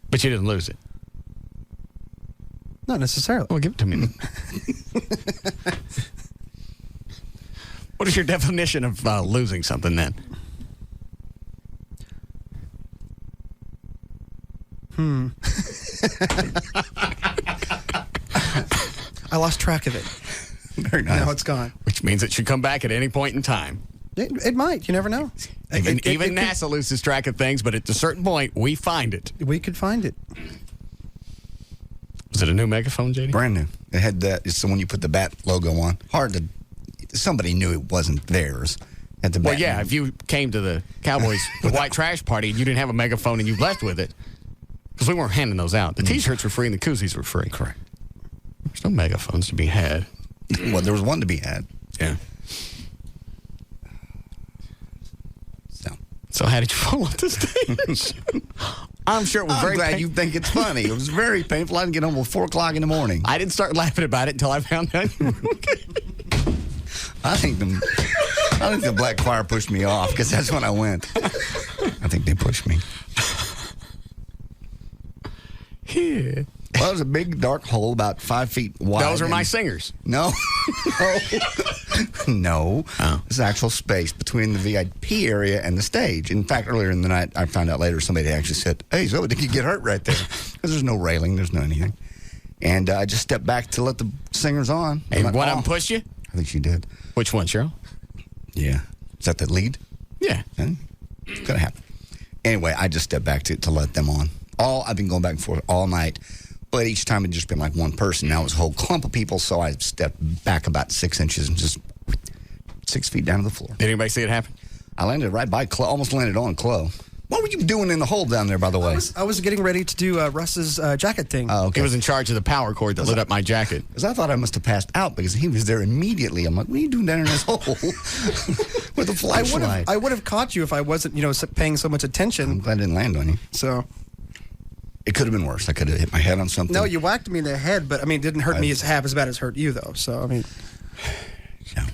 But you didn't lose it. Not necessarily. Well, give it to me. What is your definition of losing something then? I lost track of it. Very nice. Now it's gone. Which means it should come back at any point in time. It might. You never know. Even NASA loses track of things, but at a certain point, we find it. We could find it. Was it a new megaphone, JD? Brand new. It had that. It's the one you put the bat logo on. Hard to. Somebody knew it wasn't theirs. At the Well, bat. yeah. If you came to the Cowboys the white trash party and you didn't have a megaphone and you left with it, because we weren't handing those out. The T-shirts were free and the koozies were free. Correct. There's no megaphones to be had. Well, there was one to be had. Yeah. So how did you fall off the stage? I'm sure it was very glad you think it's funny. It was very painful. I didn't get home till 4 o'clock in the morning. I didn't start laughing about it until I found out you were okay. I think the black choir pushed me off because that's when I went. I think they pushed me. Yeah. Well, it was a big dark hole about 5 feet wide. Those are my singers. No. No. Oh. It's actual space between the VIP area and the stage. In fact, earlier in the night, I found out later somebody actually said, hey, Zoe, did you get hurt right there? Because there's no railing. There's no anything. And I just stepped back to let the singers on. And one of them pushed you? I think she did. Which one, Cheryl? Yeah. Is that the lead? Yeah. It's going to happen. Anyway, I just stepped back to let them on. I've been going back and forth all night. But each time it'd just been like one person. Now it was a whole clump of people, so I stepped back about 6 inches and just 6 feet down to the floor. Did anybody see it happen? I landed right by Chloe, almost landed on Chloe. What were you doing in the hole down there, by the way? I was getting ready to do Russ's jacket thing. Oh, okay. He was in charge of the power cord that lit up my jacket. Because I thought I must have passed out because he was there immediately. I'm like, what are you doing down in this hole with a flashlight? I would have caught you if I wasn't, paying so much attention. I'm glad I didn't land on you. So... It could have been worse. I could have hit my head on something. No, you whacked me in the head, but, it didn't hurt me half as bad as hurt you, though. So, Yeah.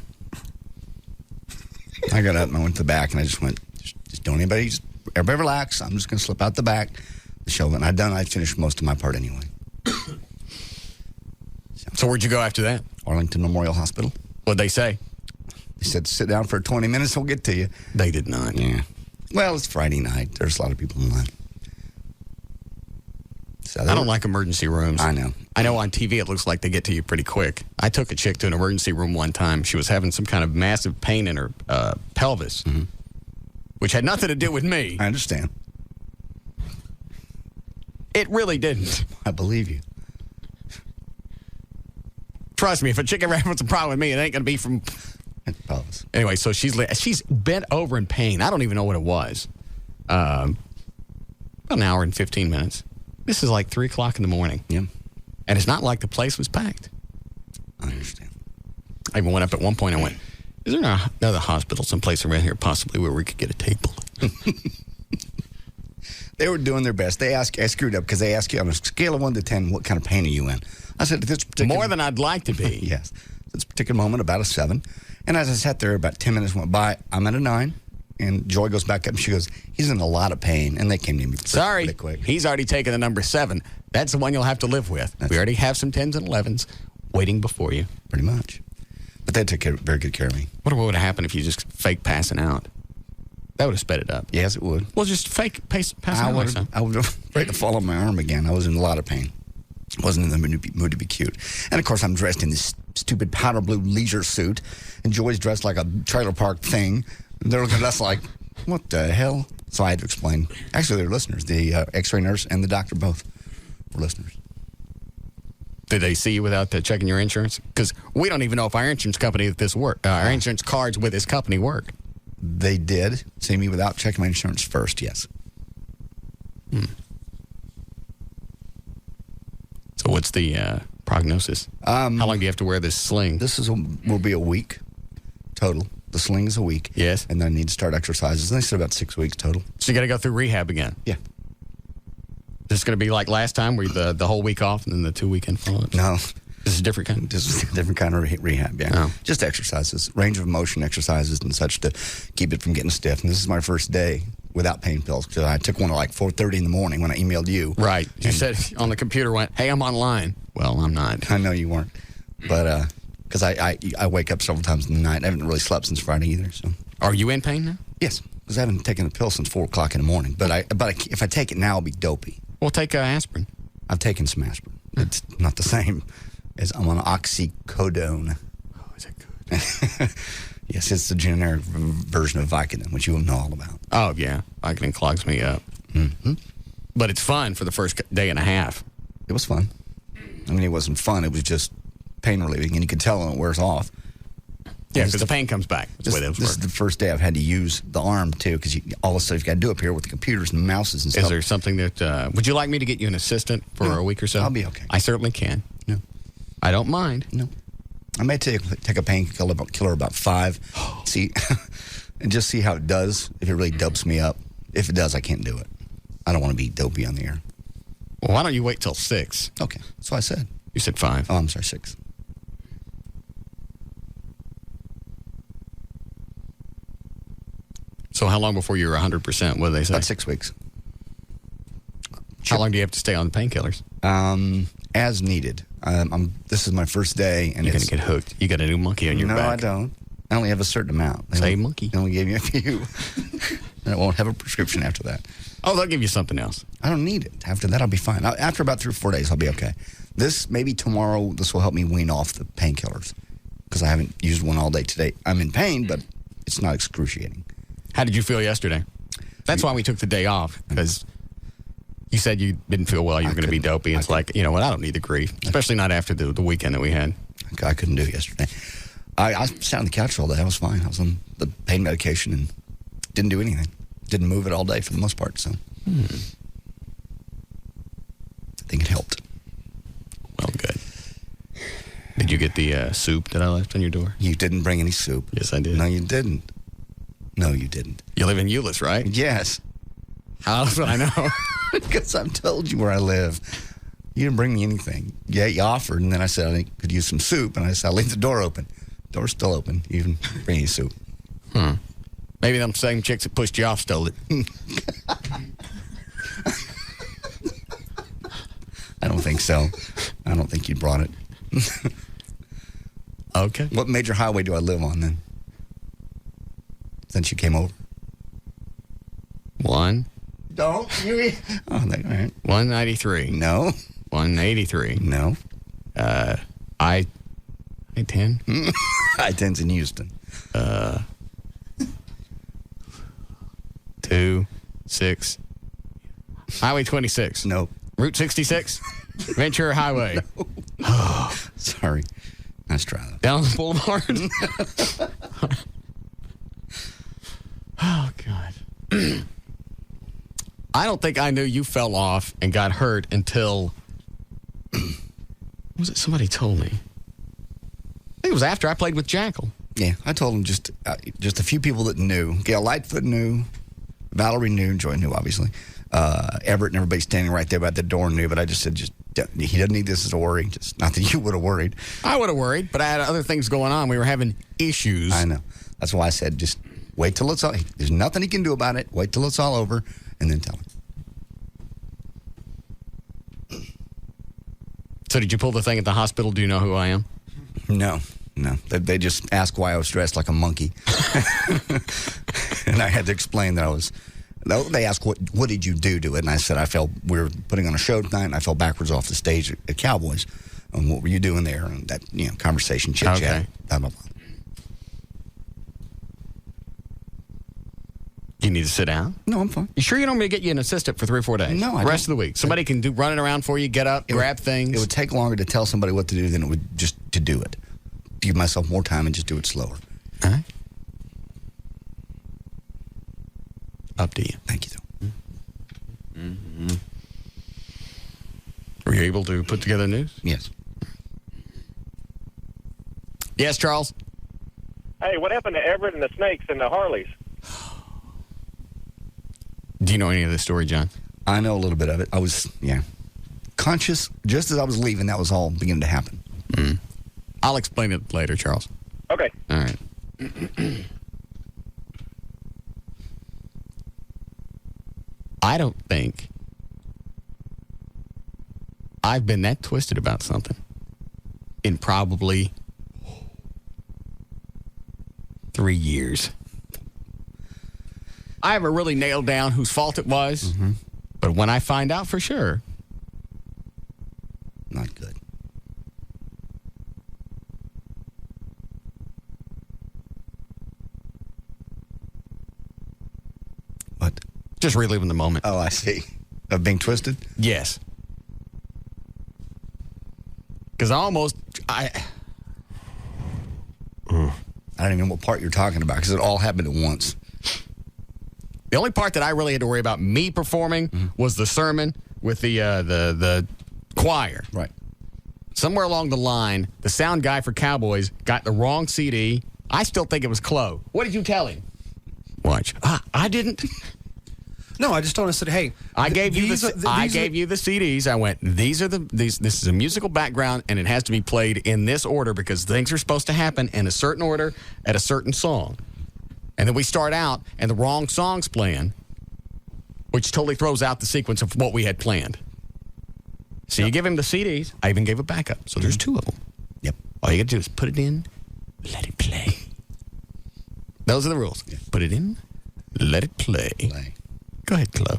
I got up and I went to the back, and I just went, just don't everybody relax. I'm just going to slip out the back. The show, and I finished most of my part anyway. So where'd you go after that? Arlington Memorial Hospital. What'd they say? They said, sit down for 20 minutes, we'll get to you. They did not. Yeah. Well, it's Friday night. There's a lot of people in line. I don't like emergency rooms. I know. I know on TV it looks like they get to you pretty quick. I took a chick to an emergency room one time. She was having some kind of massive pain in her pelvis, which had nothing to do with me. I understand. It really didn't. I believe you. Trust me, if a chick ever has a problem with me, it ain't going to be from... pelvis. Anyway, so she's bent over in pain. I don't even know what it was. About an hour and 15 minutes. This is like 3 o'clock in the morning. Yeah. And it's not like the place was packed. I understand. I even went up at one point and went, is there another hospital someplace around here possibly where we could get a table? They were doing their best. I screwed up because they asked you on a scale of 1 to 10, what kind of pain are you in? I said, at this particular... More than I'd like to be. Yes. At this particular moment, about a 7. And as I sat there, about 10 minutes went by, I'm at a 9. And Joy goes back up and she goes, he's in a lot of pain. And they came to me Sorry, pretty quick. He's already taken the number 7. That's the one you'll have to live with. We already have some 10s and 11s waiting before you. Pretty much. But they took very good care of me. What would have happened if you just fake passing out? That would have sped it up. Yes, it would. Well, just fake passing out. I would have afraid to fall on my arm again. I was in a lot of pain. Wasn't in the mood to be cute. And, of course, I'm dressed in this stupid powder blue leisure suit. And Joy's dressed like a trailer park thing. And they're looking at us like, what the hell? So I had to explain. Actually, they're listeners. The x-ray nurse and the doctor both were listeners. Did they see you without checking your insurance? Because we don't even know if our insurance company our insurance cards with this company work. They did see me without checking my insurance first, yes. So what's the prognosis? How long do you have to wear this sling? This will be a week total. The sling is a week. Yes. And then I need to start exercises. And they said about 6 weeks total. So you got to go through rehab again? Yeah. This is going to be like last time where the whole week off and then the 2 weekend follow-ups? No. This is a different kind? This is a different kind of rehab, yeah. Oh. Just exercises, range of motion exercises and such to keep it from getting stiff. And this is my first day without pain pills because I took one at like 4:30 in the morning when I emailed you. Right. You said on the computer, went, hey, I'm online. Well, I'm not. I know you weren't. But because I wake up several times in the night. I haven't really slept since Friday either. So. Are you in pain now? Yes, because I haven't taken a pill since 4 o'clock in the morning. But if I take it now, I'll be dopey. Well, take aspirin. I've taken some aspirin. It's not the same as I'm on oxycodone. Oh, is it good? Yes, it's the generic version of Vicodin, which you will know all about. Oh, yeah. Vicodin clogs me up. Mm-hmm. But it's fun for the first day and a half. It was fun. I mean, it wasn't fun. It was just pain relieving, and you could tell when it wears off. Yeah, because the pain comes back. That's the way those this work. is the first day I've had to use the arm, too, because all the stuff you've got to do up here with the computers and mouses and stuff. Is there something that... would you like me to get you an assistant for a week or so? I'll be okay. I certainly can. No. I don't mind. No. I may take a painkiller about 5, see, and just see how it does, if it really dopes me up. If it does, I can't do it. I don't want to be dopey on the air. Well, why don't you wait till 6? Okay, that's what I said. You said 5. Oh, I'm sorry, 6. So how long before you're 100%? What do they say? About 6 weeks. How long do you have to stay on the painkillers? As needed. This is my first day, and you're going to get hooked. You got a new monkey on your back. No, I don't. I only have a certain amount. Say monkey. They only gave me a few. I won't have a prescription after that. Oh, they'll give you something else. I don't need it. After that, I'll be fine. After about 3 or 4 days, I'll be okay. Maybe tomorrow, this will help me wean off the painkillers because I haven't used one all day today. I'm in pain, but it's not excruciating. How did you feel yesterday? That's why we took the day off, because you said you didn't feel well. You were going to be dopey. It's like, you know what? I don't need the grief, especially not after the weekend that we had. I couldn't do it yesterday. I sat on the couch all day. I was fine. I was on the pain medication and didn't do anything. Didn't move it all day for the most part. So I think it helped. Well, good. Did you get the soup that I left on your door? You didn't bring any soup. Yes, I did. No, you didn't. No, you didn't. You live in Euless, right? Yes. How else would I know? Because I've told you where I live. You didn't bring me anything. Yeah, you offered, and then I said I could use some soup, and I said I'll leave the door open. Door's still open. You didn't bring any soup. Maybe them same chicks that pushed you off stole it. I don't think so. I don't think you brought it. Okay. What major highway do I live on then? Since you came over? 1. Don't. Oh, all right. 193. No. 183. No. I-10. I-10's in Houston. 2, 6. Highway 26. No. Route 66. Ventura Highway. No. Sorry. Let's try that. Down the boulevard. Oh, God. I don't think I knew you fell off and got hurt until... was it somebody told me? I think it was after I played with Jackal. Yeah, I told him just a few people that knew. Gail Lightfoot knew. Valerie knew. Joy knew, obviously. Everett and everybody standing right there by the door knew, but I just said, he doesn't need this as a worry. Just not that you would have worried. I would have worried, but I had other things going on. We were having issues. I know. That's why I said, just wait till it's all... There's nothing he can do about it. Wait till it's all over, and then tell him. So did you pull the thing at the hospital? Do you know who I am? No. They just asked why I was dressed like a monkey. And I had to explain that I was... They asked, what did you do to it? And I said, we were putting on a show tonight, and I fell backwards off the stage at Cowboys. And what were you doing there? And that, conversation, chit-chat, okay. Blah, blah, blah. You need to sit down? No, I'm fine. You sure you don't want me to get you an assistant for 3 or 4 days? No, I don't. Rest of the week. Somebody can do running around for you, get up, grab things. It would take longer to tell somebody what to do than it would just to do it. To give myself more time and just do it slower. All right. up to you. Thank you, though. Mm-hmm. Were you able to put together news? Yes. Yes, Charles? Hey, what happened to Everett and the Snakes and the Harleys? Do you know any of this story, John? I know a little bit of it. I was, conscious just as I was leaving. That was all beginning to happen. Mm. I'll explain it later, Charles. Okay. All right. I don't think I've been that twisted about something in probably 3 years. I haven't really nailed down whose fault it was, but when I find out for sure, not good. What? Just reliving the moment. Oh, I see. Of being twisted? Yes. Because I don't even know what part you're talking about because it all happened at once. The only part that I really had to worry about me performing was the sermon with the choir. Right. Somewhere along the line, the sound guy for Cowboys got the wrong CD. I still think it was Chloe. What did you tell him? Watch. I didn't. No, I just told him, I said, hey. I gave you the CDs. I went, this is a musical background, and it has to be played in this order because things are supposed to happen in a certain order at a certain song. And then we start out, and the wrong song's playing, which totally throws out the sequence of what we had planned. So you give him the CDs. I even gave a backup. So there's 2 of them. Yep. All you got to do is put it in, let it play. Those are the rules. Yeah. Put it in, let it play. Go ahead, Chloe.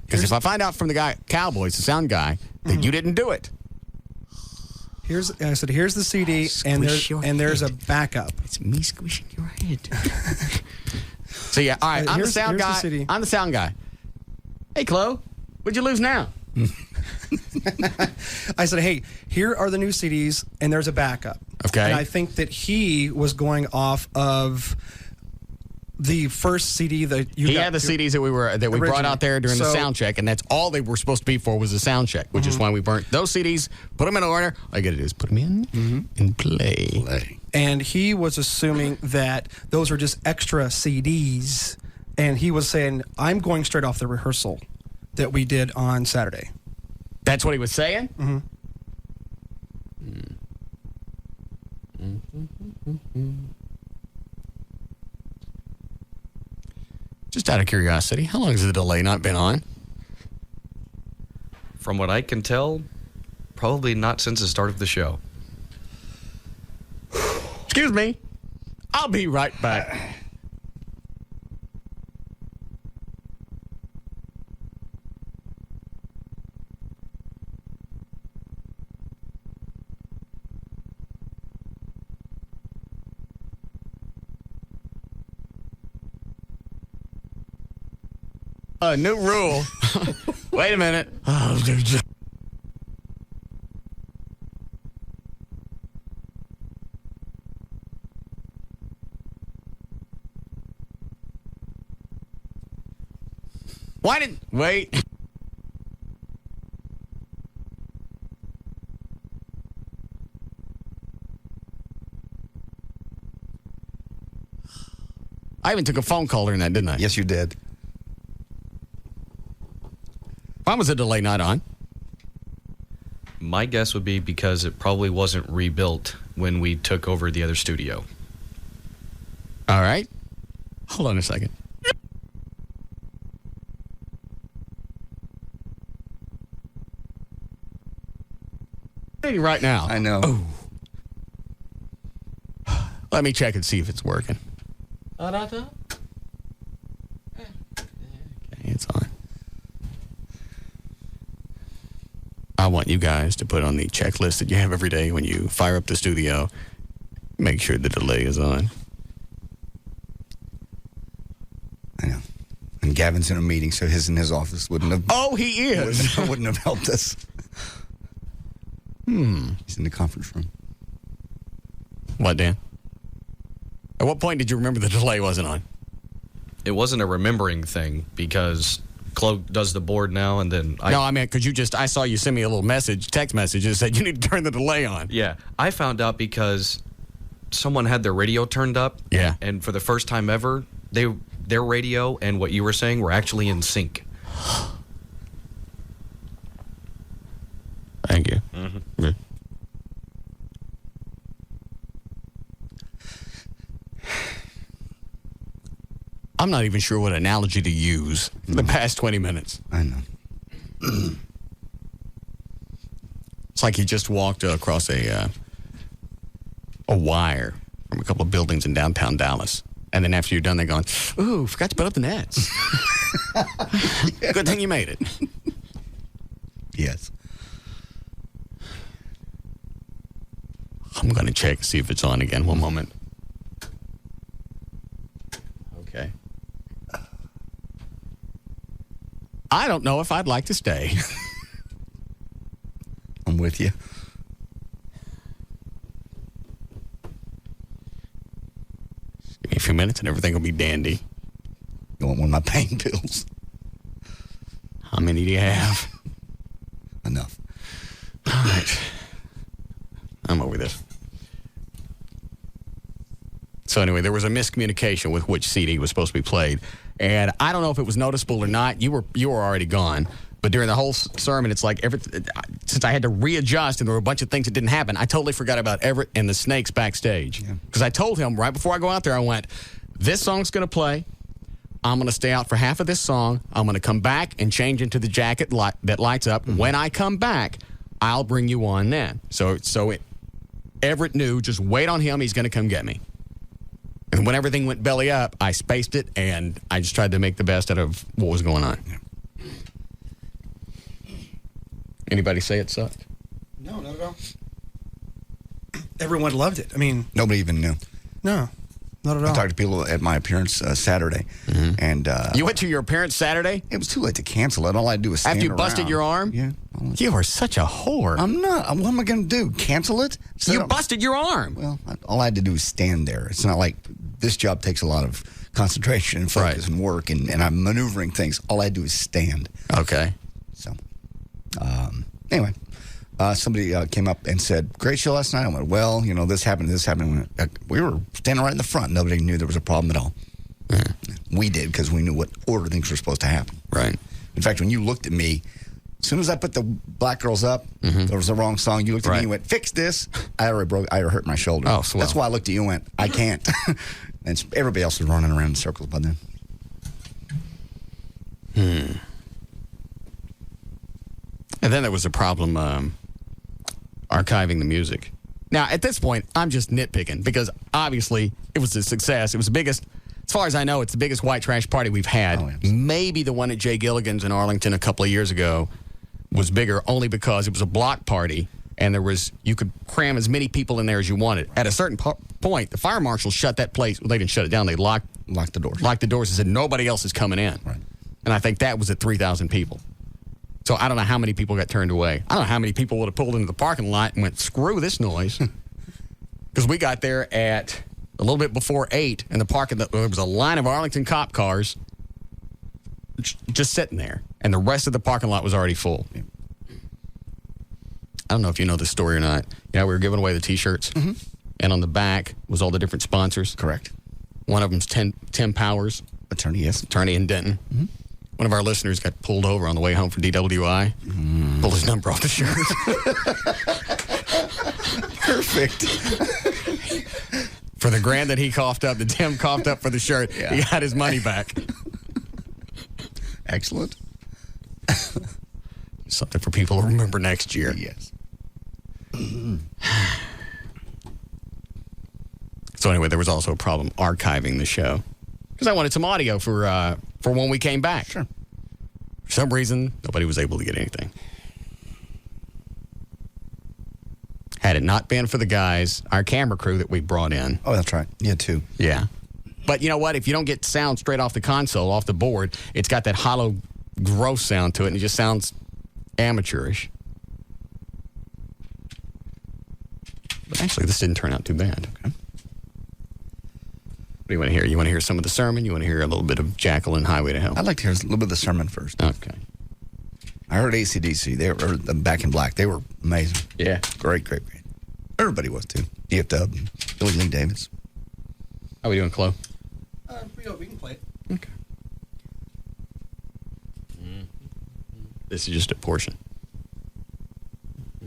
Because if I find out from the guy, Cowboys, the sound guy, that you didn't do it. I said, here's the CD, and there's a backup. It's me squishing your head. So, yeah, all right, I'm the sound guy. I'm the sound guy. Hey, Chloe, what'd you lose now? I said, hey, here are the new CDs, and there's a backup. Okay. And I think that he was going off of the first CD that you got. He had the CDs that we brought out there during the sound check, and that's all they were supposed to be for was a sound check, which is why we burnt those CDs, put them in order. All you got to do is put them in and play. And he was assuming that those are just extra CDs, and he was saying, I'm going straight off the rehearsal that we did on Saturday. That's what he was saying? Just out of curiosity, how long has the delay not been on? From what I can tell, probably not since the start of the show. Excuse me. I'll be right back. New rule. Wait a minute. Why didn't... Wait. I even took a phone call during that, didn't I? Yes, you did. Why was the delay not on? My guess would be because it probably wasn't rebuilt when we took over the other studio. All right. Hold on a second. Right now. I know. Oh. Let me check and see if it's working. Okay, it's on. I want you guys to put on the checklist that you have every day when you fire up the studio. Make sure the delay is on. I know. And Gavin's in a meeting, so his in his office wouldn't have... Oh, he is! Wouldn't have helped us. He's in the conference room. What, Dan? At what point did you remember the delay wasn't on? It wasn't a remembering thing because Chloe does the board now, and then No, I meant because I saw you send me a little text message that said you need to turn the delay on. Yeah, I found out because someone had their radio turned up. Yeah. And for the first time ever, their radio and what you were saying were actually in sync. Thank you. Mm-hmm. Yeah. I'm not even sure what analogy to use for the past 20 minutes. I know. It's like you just walked across a wire from a couple of buildings in downtown Dallas. And then after you're done, they're going, ooh, forgot to put up the nets. Good thing you made it. Yes. I'm going to check and see if it's on again. One moment. Okay. I don't know if I'd like to stay. I'm with you. Give me a few minutes and everything will be dandy. You want one of my pain pills? How many do you have? Enough. All right. I'm over this. So anyway, there was a miscommunication with which CD was supposed to be played. And I don't know if it was noticeable or not. You were already gone. But during the whole sermon, it's like since I had to readjust and there were a bunch of things that didn't happen, I totally forgot about Everett and the Snakes backstage. Because I told him right before I go out there, I went, this song's going to play. I'm going to stay out for half of this song. I'm going to come back and change into the jacket that lights up. Mm-hmm. When I come back, I'll bring you on then. So Everett knew, just wait on him. He's going to come get me. And when everything went belly up, I spaced it, and I just tried to make the best out of what was going on. Anybody say it sucked? No, not at all. Everyone loved it. I mean, nobody even knew. No, not at all. I talked to people at my appearance Saturday, and you went to your appearance Saturday? It was too late to cancel it. All I had to do was stand after you busted around. your arm. Yeah, you are such a whore. I'm not. What am I going to do? Cancel it? You busted your arm. Well, all I had to do was stand there. It's not like this job takes a lot of concentration and focus and work, and I'm maneuvering things. All I had to do is stand. Okay. So, anyway, somebody came up and said, great show last night. I went, well, this happened. We were standing right in the front. Nobody knew there was a problem at all. Yeah. We did because we knew what order things were supposed to happen. Right. In fact, when you looked at me, as soon as I put the Black Girls up, there was the wrong song. You looked at me and went, fix this. I already hurt my shoulder. Oh, swell. That's why I looked at you and went, I can't. And everybody else was running around in circles by then. And then there was a problem archiving the music. Now, at this point, I'm just nitpicking because obviously it was a success. It was the biggest, as far as I know, it's the biggest white trash party we've had. Maybe the one at Jay Gilligan's in Arlington a couple of years ago was bigger only because it was a block party and you could cram as many people in there as you wanted. At a certain point, the fire marshal shut that place. Well, they didn't shut it down. They locked the doors. Locked the doors and said nobody else is coming in. Right. And I think that was at 3,000 people. So I don't know how many people got turned away. I don't know how many people would have pulled into the parking lot and went, screw this noise. Because we got there at a little bit before 8, and there was a line of Arlington cop cars just sitting there. And the rest of the parking lot was already full. I don't know if you know this story or not. We were giving away the T-shirts. Mm-hmm. And on the back was all the different sponsors. Correct. One of them's Tim Powers. Attorney, yes. Attorney in Denton. Mm-hmm. One of our listeners got pulled over on the way home from DWI. Pulled his number off the shirt. Perfect. For the $1,000 that he coughed up, that Tim coughed up for the shirt, he got his money back. Excellent. Something for people to remember next year. Yes. So anyway, there was also a problem archiving the show. Because I wanted some audio for when we came back. Sure. For some reason, nobody was able to get anything. Had it not been for the guys, our camera crew that we brought in. Oh, that's right. Yeah, too. Yeah. But you know what? If you don't get sound straight off the console, off the board, it's got that hollow, gross sound to it, and it just sounds amateurish. But actually, this didn't turn out too bad. Okay. do you want to hear? You want to hear some of the sermon? You want to hear a little bit of Jackal and Highway to Hell? I'd like to hear a little bit of the sermon first. Okay. I heard AC/DC. They were Back in Black. They were amazing. Yeah. Great. Everybody was, too. DF Dub, Billy Lee Davis. How we doing, Chloe? We can play it. Okay. This is just a portion. I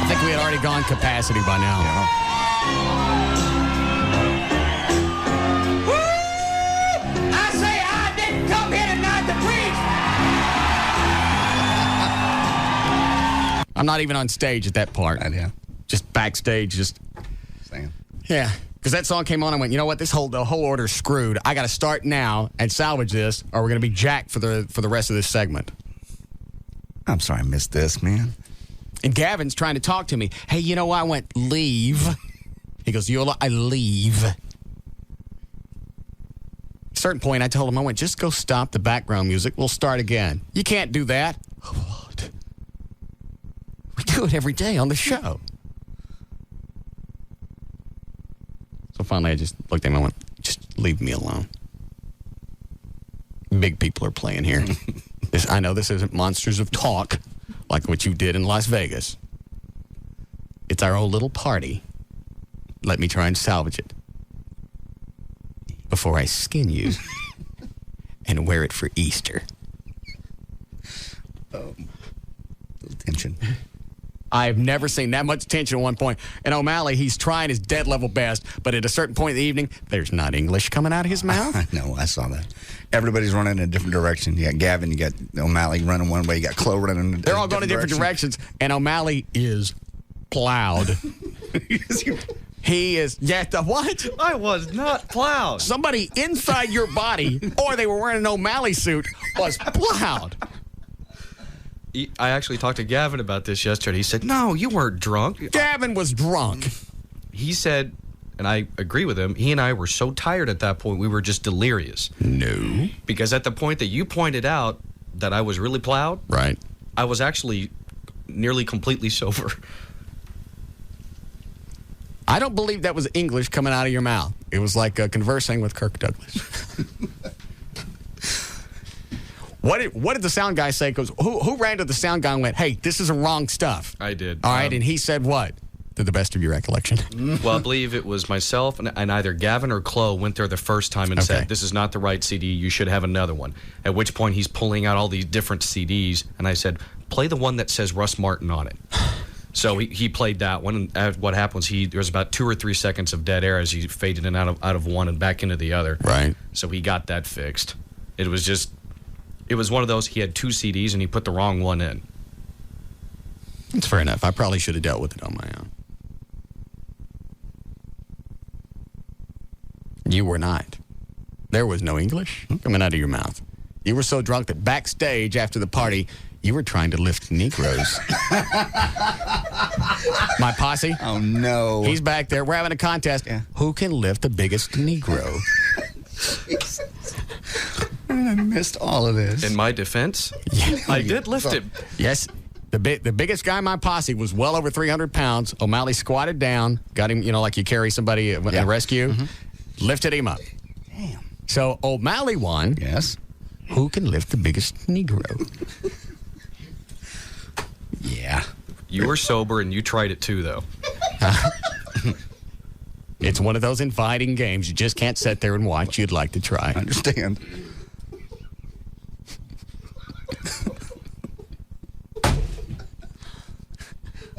think we had already gone capacity by now. I say I didn't come here tonight to preach. I'm not even on stage at that part. Yeah. Just backstage, just saying. Yeah, because that song came on and went, you know what, the whole order's screwed. I got to start now and salvage this, or we're going to be jacked for the rest of this segment. I'm sorry I missed this, man. And Gavin's trying to talk to me. Hey, you know, I went, leave. He goes, Yola, I leave. At a certain point, I told him, I went, just go stop the background music. We'll start again. You can't do that. What? We do it every day on the show. So finally, I just looked at him and went, just leave me alone. Big people are playing here. I know this isn't Monsters of Talk, like what you did in Las Vegas. It's our old little party. Let me try and salvage it before I skin you and wear it for Easter. Little tension. I've never seen that much tension at one point. And O'Malley, he's trying his dead level best, but at a certain point in the evening, there's not English coming out of his mouth. I know, I saw that. Everybody's running in a different direction. You got Gavin, you got O'Malley running one way, you got Chloe running in a different direction. They're all going in different directions, and O'Malley is plowed. He is, what? I was not plowed. Somebody inside your body, or they were wearing an O'Malley suit, was plowed. I actually talked to Gavin about this yesterday. He said, no, you weren't drunk. Gavin was drunk. He said, and I agree with him, he and I were so tired at that point, we were just delirious. No. Because at the point that you pointed out that I was really plowed, right, I was actually nearly completely sober. I don't believe that was English coming out of your mouth. It was like conversing with Kirk Douglas. What did the sound guy say? Goes, who ran to the sound guy and went, hey, this is the wrong stuff? I did. All right, and he said what? To the best of your recollection. Well, I believe it was myself and either Gavin or Chloe went there the first time and said, this is not the right CD, you should have another one. At which point he's pulling out all these different CDs, and I said, play the one that says Russ Martin on it. So he played that one, and what happened was there was about 2 or 3 seconds of dead air as he faded in out of one and back into the other. Right. So he got that fixed. It was one of those, he had 2 CDs and he put the wrong one in. That's fair enough. I probably should have dealt with it on my own. You were not. There was no English coming out of your mouth. You were so drunk that backstage after the party, you were trying to lift Negroes. My posse. Oh, no. He's back there. We're having a contest. Yeah. Who can lift the biggest Negro? I missed all of this. In my defense, I did lift him. Yes. The biggest guy in my posse was well over 300 pounds. O'Malley squatted down, got him, like you carry somebody at a rescue, lifted him up. Damn. So O'Malley won. Yes. Who can lift the biggest Negro? Yeah. You were sober and you tried it too, though. It's one of those inviting games. You just can't sit there and watch. You'd like to try. I understand.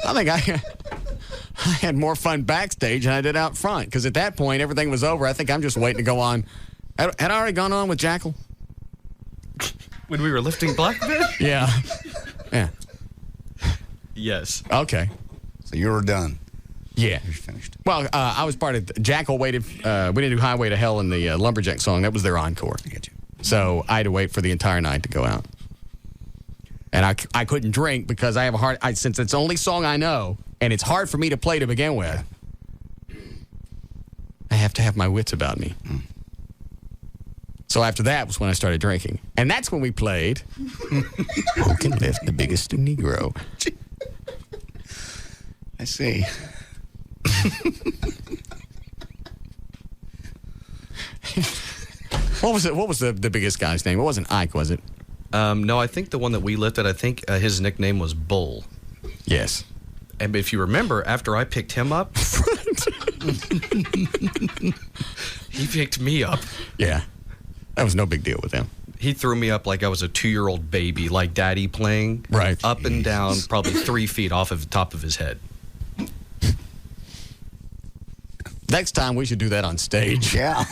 I think I had more fun backstage than I did out front, because at that point, everything was over. I think I'm just waiting to go on. Had I already gone on with Jackal? When we were lifting Blackman? Yeah. Yeah. Yes. Okay. So you were done. Yeah. You're finished. Well, I was part of Jackal waited. We didn't do Highway to Hell in the Lumberjack song. That was their encore. I get you. So I had to wait for the entire night to go out. And I couldn't drink because I have a hard... since it's the only song I know, and it's hard for me to play to begin with, I have to have my wits about me. So after that was when I started drinking. And that's when we played Who Can Lift the Biggest Negro? I see. What was it? What was the biggest guy's name? It wasn't Ike, was it? No, I think the one that we lifted, I think his nickname was Bull. Yes. And if you remember, after I picked him up, he picked me up. Yeah. That was no big deal with him. He threw me up like I was a 2-year-old baby, like daddy playing. Right. Up and down, probably 3 feet off of the top of his head. Next time we should do that on stage. Yeah.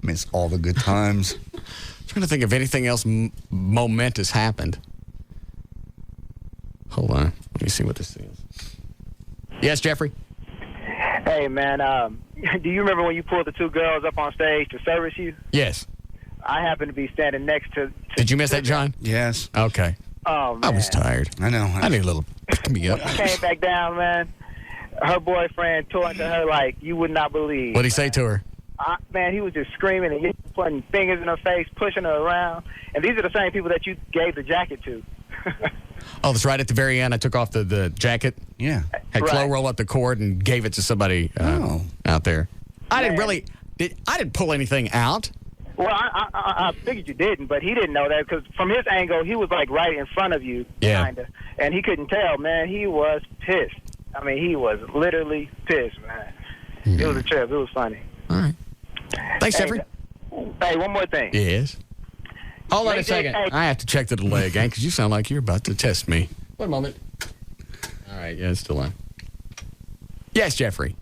Miss all the good times. Trying to think if anything else momentous happened. Hold on. Let me see what this is. Yes, Jeffrey? Hey, man, do you remember when you pulled the 2 girls up on stage to service you? Yes. I happened to be standing next to Did you miss that, John? Yes. Okay. Oh, man. I was tired. I know. I need a little pick me up. Came back down, man. Her boyfriend tore into her like you would not believe. What'd he say to her? Man, he was just screaming and putting fingers in her face, pushing her around. And these are the same people that you gave the jacket to. Oh, that's right at the very end. I took off the jacket. Yeah. Had Chloe roll up the cord and gave it to somebody out there. I didn't pull anything out. Well, I figured you didn't, but he didn't know that because from his angle, he was like right in front of you, kind of. And he couldn't tell, man. He was pissed. I mean, he was literally pissed, man. Mm-hmm. It was a trip. It was funny. All right. Thanks, Jeffrey. Hey, one more thing. Yes. Hold on a second. I have to check the delay again because you sound like you're about to test me. One moment. All right. Yeah, it's still on. Yes, Jeffrey.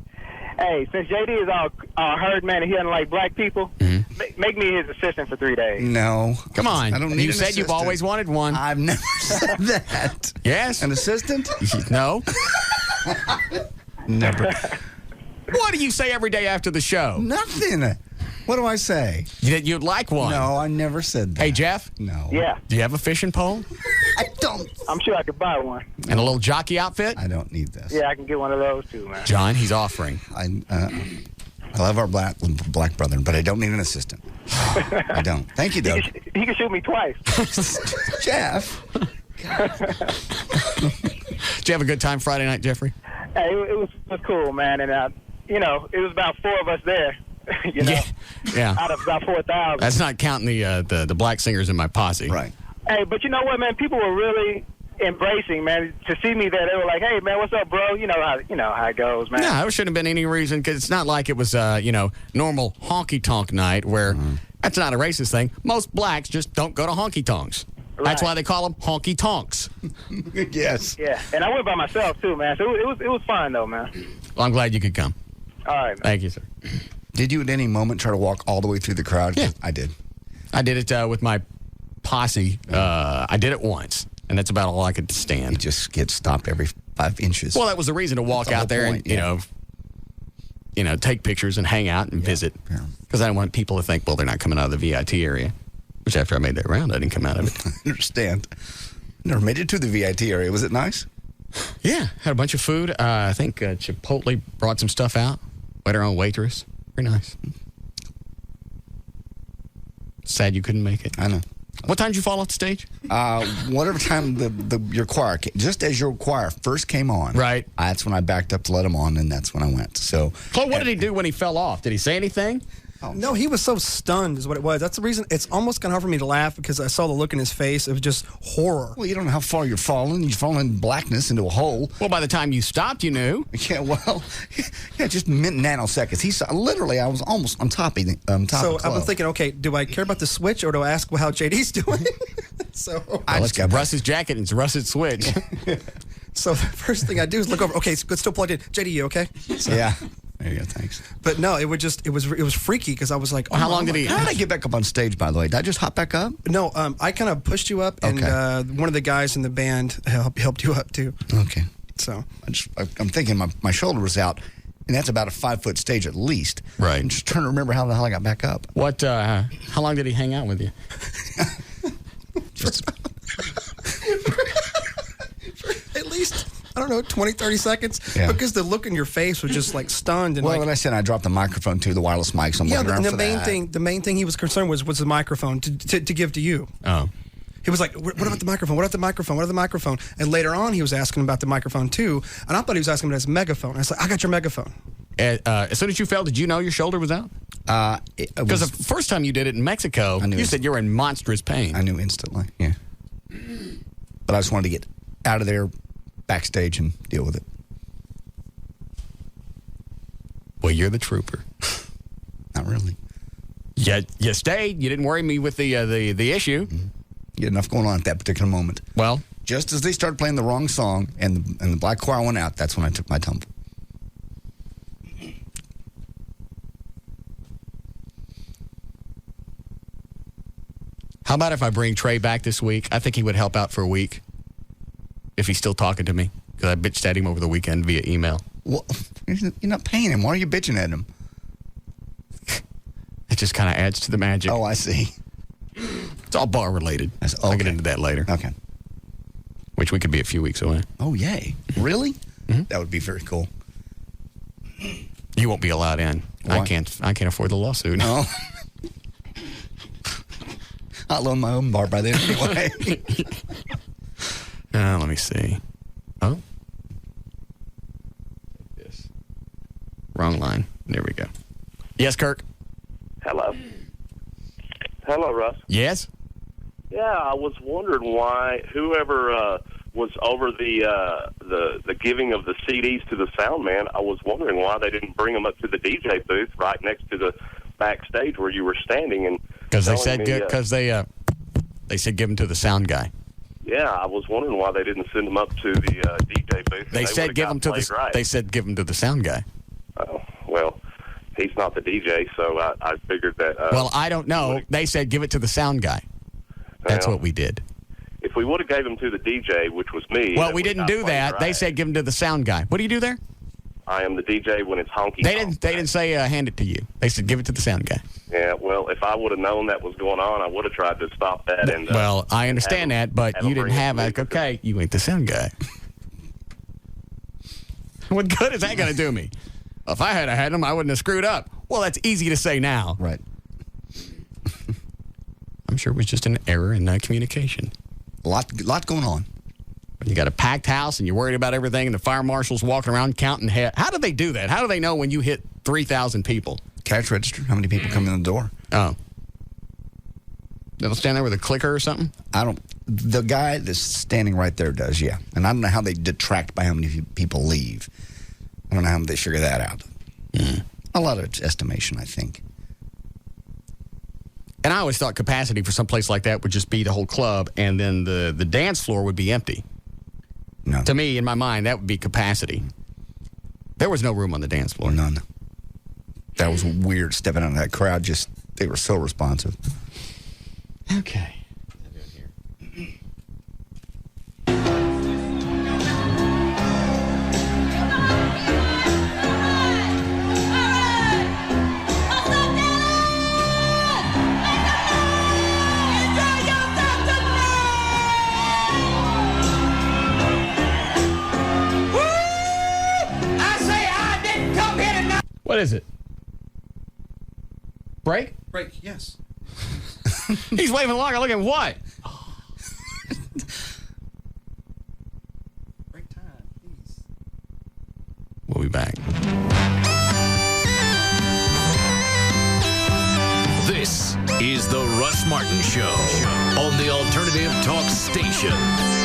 Hey, since JD is all herd man and he doesn't like black people, make me his assistant for 3 days. No. Come on. I don't need You an said assistant. you've always wanted one. I've never said that. Yes? An assistant? No. Never. What do you say every day after the show? Nothing. What do I say? You'd like one. No, I never said that. Hey, Jeff? No. Yeah. Do you have a fishing pole? I don't. I'm sure I could buy one. And a little jockey outfit? I don't need this. Yeah, I can get one of those too, man. John, he's offering. I love our black brethren, but I don't need an assistant. I don't. Thank you, though. He can shoot me twice. Jeff. Did you have a good time Friday night, Jeffrey? Hey, it was cool, man. And, it was about 4 of us there. Yeah. Out of about 4,000. That's not counting the black singers in my posse. Right. Hey, but you know what, man? People were really embracing, man. To see me there, they were like, "Hey, man, what's up, bro?" You know how it goes, man. No, there shouldn't have been any reason because it's not like it was normal honky tonk night where that's not a racist thing. Most blacks just don't go to honky tonks. Right. That's why they call them honky tonks. Yes. Yeah, and I went by myself too, man. So it was fun though, man. Well, I'm glad you could come. All right, man. Thank you, sir. Did you at any moment try to walk all the way through the crowd? Yeah. I did. I did it with my posse. I did it once, and that's about all I could stand. You just get stopped every 5 inches. Well, that was the reason to walk out there and, take pictures and hang out and visit. Because I didn't want people to think, well, they're not coming out of the VIT area. Which after I made that round, I didn't come out of it. I understand. Never made it to the VIT area. Was it nice? Yeah. Had a bunch of food. I think Chipotle brought some stuff out. Waited on waitress. Very nice. Sad you couldn't make it. I know. What time did you fall off the stage? Whatever time your choir came, just as your choir first came on. Right. That's when I backed up to let him on, and that's when I went. So, Chloe, what did he do when he fell off? Did he say anything? No, he was so stunned is what it was. That's the reason it's almost kind of hard for me to laugh because I saw the look in his face. It was just horror. Well, you don't know how far you're falling. You're falling in blackness into a hole. Well, by the time you stopped, you knew. Yeah, well, just nanoseconds. He saw, literally, I was almost on top of So I was thinking, okay, do I care about the switch or do I ask how JD's doing? I just got Russ's jacket and it's Russ's switch. So the first thing I do is look over. Okay, it's still plugged in. JD, you okay? So, yeah. There you go, thanks. But no, it was freaky because I was like, how long did he? How did I get back up on stage? By the way, did I just hop back up? No, I kind of pushed you up, and one of the guys in the band helped you up too. Okay. So I'm thinking my shoulder was out, and that's about a 5-foot stage at least. Right. I'm just trying to remember how the hell I got back up. What? How long did he hang out with you? At least, I don't know, 20, 30 seconds? Yeah. Because the look in your face was just like stunned. And well, when I said I dropped the microphone too, the wireless mic, so I'm looking around the for main that. the main thing he was concerned was the microphone to give to you. Oh. He was like, what about the microphone? What about the microphone? What about the microphone? And later on, he was asking about the microphone too. And I thought he was asking about his megaphone. I was like, I got your megaphone. As soon as you fell, did you know your shoulder was out? Because the first time you did it in Mexico, you said you were in monstrous pain. I knew instantly, yeah. But I just wanted to get out of there backstage and deal with it. Well, you're the trooper. Not really. Yeah, you stayed. You didn't worry me with the issue. Mm-hmm. You had enough going on at that particular moment. Well, just as they started playing the wrong song and the black choir went out, that's when I took my tumble. How about if I bring Trey back this week? I think he would help out for a week if he's still talking to me, because I bitched at him over the weekend via email. Well, you're not paying him. Why are you bitching at him? It just kind of adds to the magic. Oh, I see. It's all bar related. I'll get into that later. Okay. Which we could be a few weeks away. Oh, yay. Really? Mm-hmm. That would be very cool. You won't be allowed in. Why? I can't afford the lawsuit. No. I'll own my own bar by then anyway. Let me see. Oh. Yes. Wrong line. There we go. Yes, Kirk? Hello. Hello, Russ. Yes? Yeah, I was wondering why whoever was over the giving of the CDs to the sound man, I was wondering why they didn't bring them up to the DJ booth right next to the backstage where you were standing. And because they said they said give them to the sound guy. Yeah, I was wondering why they didn't send them up to the DJ booth. They said give them to the. Right. They said give them to the sound guy. Oh well, he's not the DJ, so I figured that. Well, I don't know. They said give it to the sound guy. That's what we did. If we would have gave him to the DJ, which was me. Well, we didn't do that. They said give him to the sound guy. What do you do there? I am the DJ when it's honky. They didn't say hand it to you. They said give it to the sound guy. Yeah, well, if I would have known that was going on, I would have tried to stop that. And well, I understand that, but you didn't have it. Okay, you ain't the sound guy. What good is that going to do me? If I had had him, I wouldn't have screwed up. Well, that's easy to say now. Right. I'm sure it was just an error in communication. A lot going on. You got a packed house and you're worried about everything, and the fire marshal's walking around counting head. How do they do that? How do they know when you hit 3,000 people? Cash register. How many people come in the door? Oh. They'll stand there with a clicker or something? The guy that's standing right there does, yeah. And I don't know how they detract by how many people leave. I don't know how they figure that out. A lot of estimation, I think. And I always thought capacity for some place like that would just be the whole club, and then the dance floor would be empty. No. To me, in my mind, that would be capacity. There was no room on the dance floor. None. That was weird, stepping out of that crowd. They were so responsive. Okay. What is it? Break? Break, yes. He's waving along. I look at what? Break time, please. We'll be back. This is the Russ Martin Show on the Alternative Talk Station.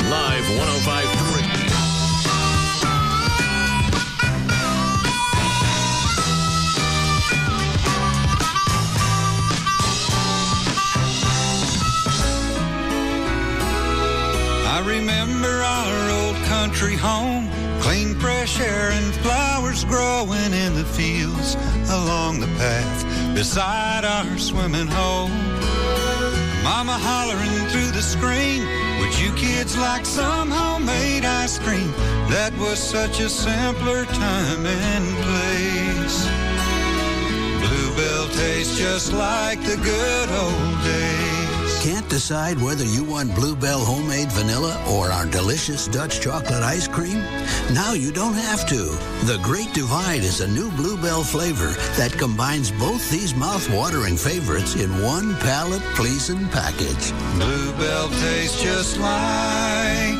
Live 105.3. I remember our old country home, clean fresh air and flowers growing in the fields along the path beside our swimming hole. Mama hollering through the screen, would you kids like some homemade ice cream? That was such a simpler time and place. Bluebell tastes just like the good old days. Can't decide whether you want Bluebell homemade vanilla or our delicious Dutch chocolate ice cream? Now you don't have to. The Great Divide is a new Bluebell flavor that combines both these mouth-watering favorites in one palate-pleasing package. Bluebell tastes just like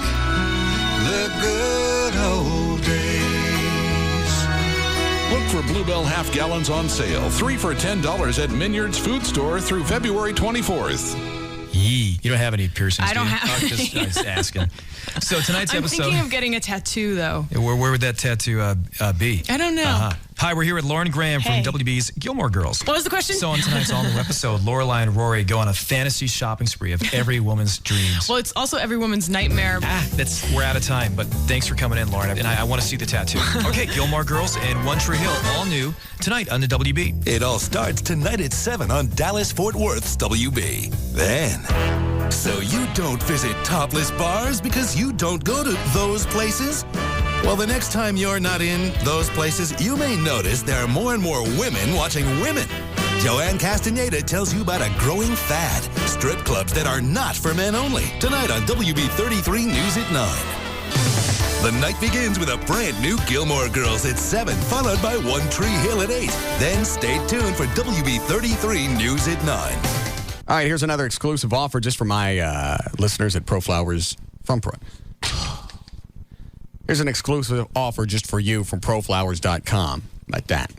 the good old days. Look for Bluebell half gallons on sale. 3 for $10 at Minyard's Food Store through February 24th. Yee. You don't have any piercings, I don't do you? have any. I was asking. So tonight's I'm episode... thinking of getting a tattoo, though. Where would that tattoo be? I don't know. Hi, we're here with Lauren Graham Hey. from WB's Gilmore Girls. What was the question? So on tonight's all-new episode, Lorelai and Rory go on a fantasy shopping spree of every woman's dreams. Well, it's also every woman's nightmare. We're out of time, but thanks for coming in, Lauren, and I want to see the tattoo. Okay, Gilmore Girls and One Tree Hill, all new tonight on the WB. It all starts tonight at 7 on Dallas-Fort Worth's WB. Then, so you don't visit topless bars because you don't go to those places? Well, the next time you're not in those places, you may notice there are more and more women watching women. Joanne Castaneda tells you about a growing fad, strip clubs that are not for men only. Tonight on WB33 News at 9. The night begins with a brand new Gilmore Girls at 7, followed by One Tree Hill at 8. Then stay tuned for WB33 News at 9. All right, here's another exclusive offer just for my listeners at ProFlowers from Pro. Here's an exclusive offer just for you from proflowers.com, like that.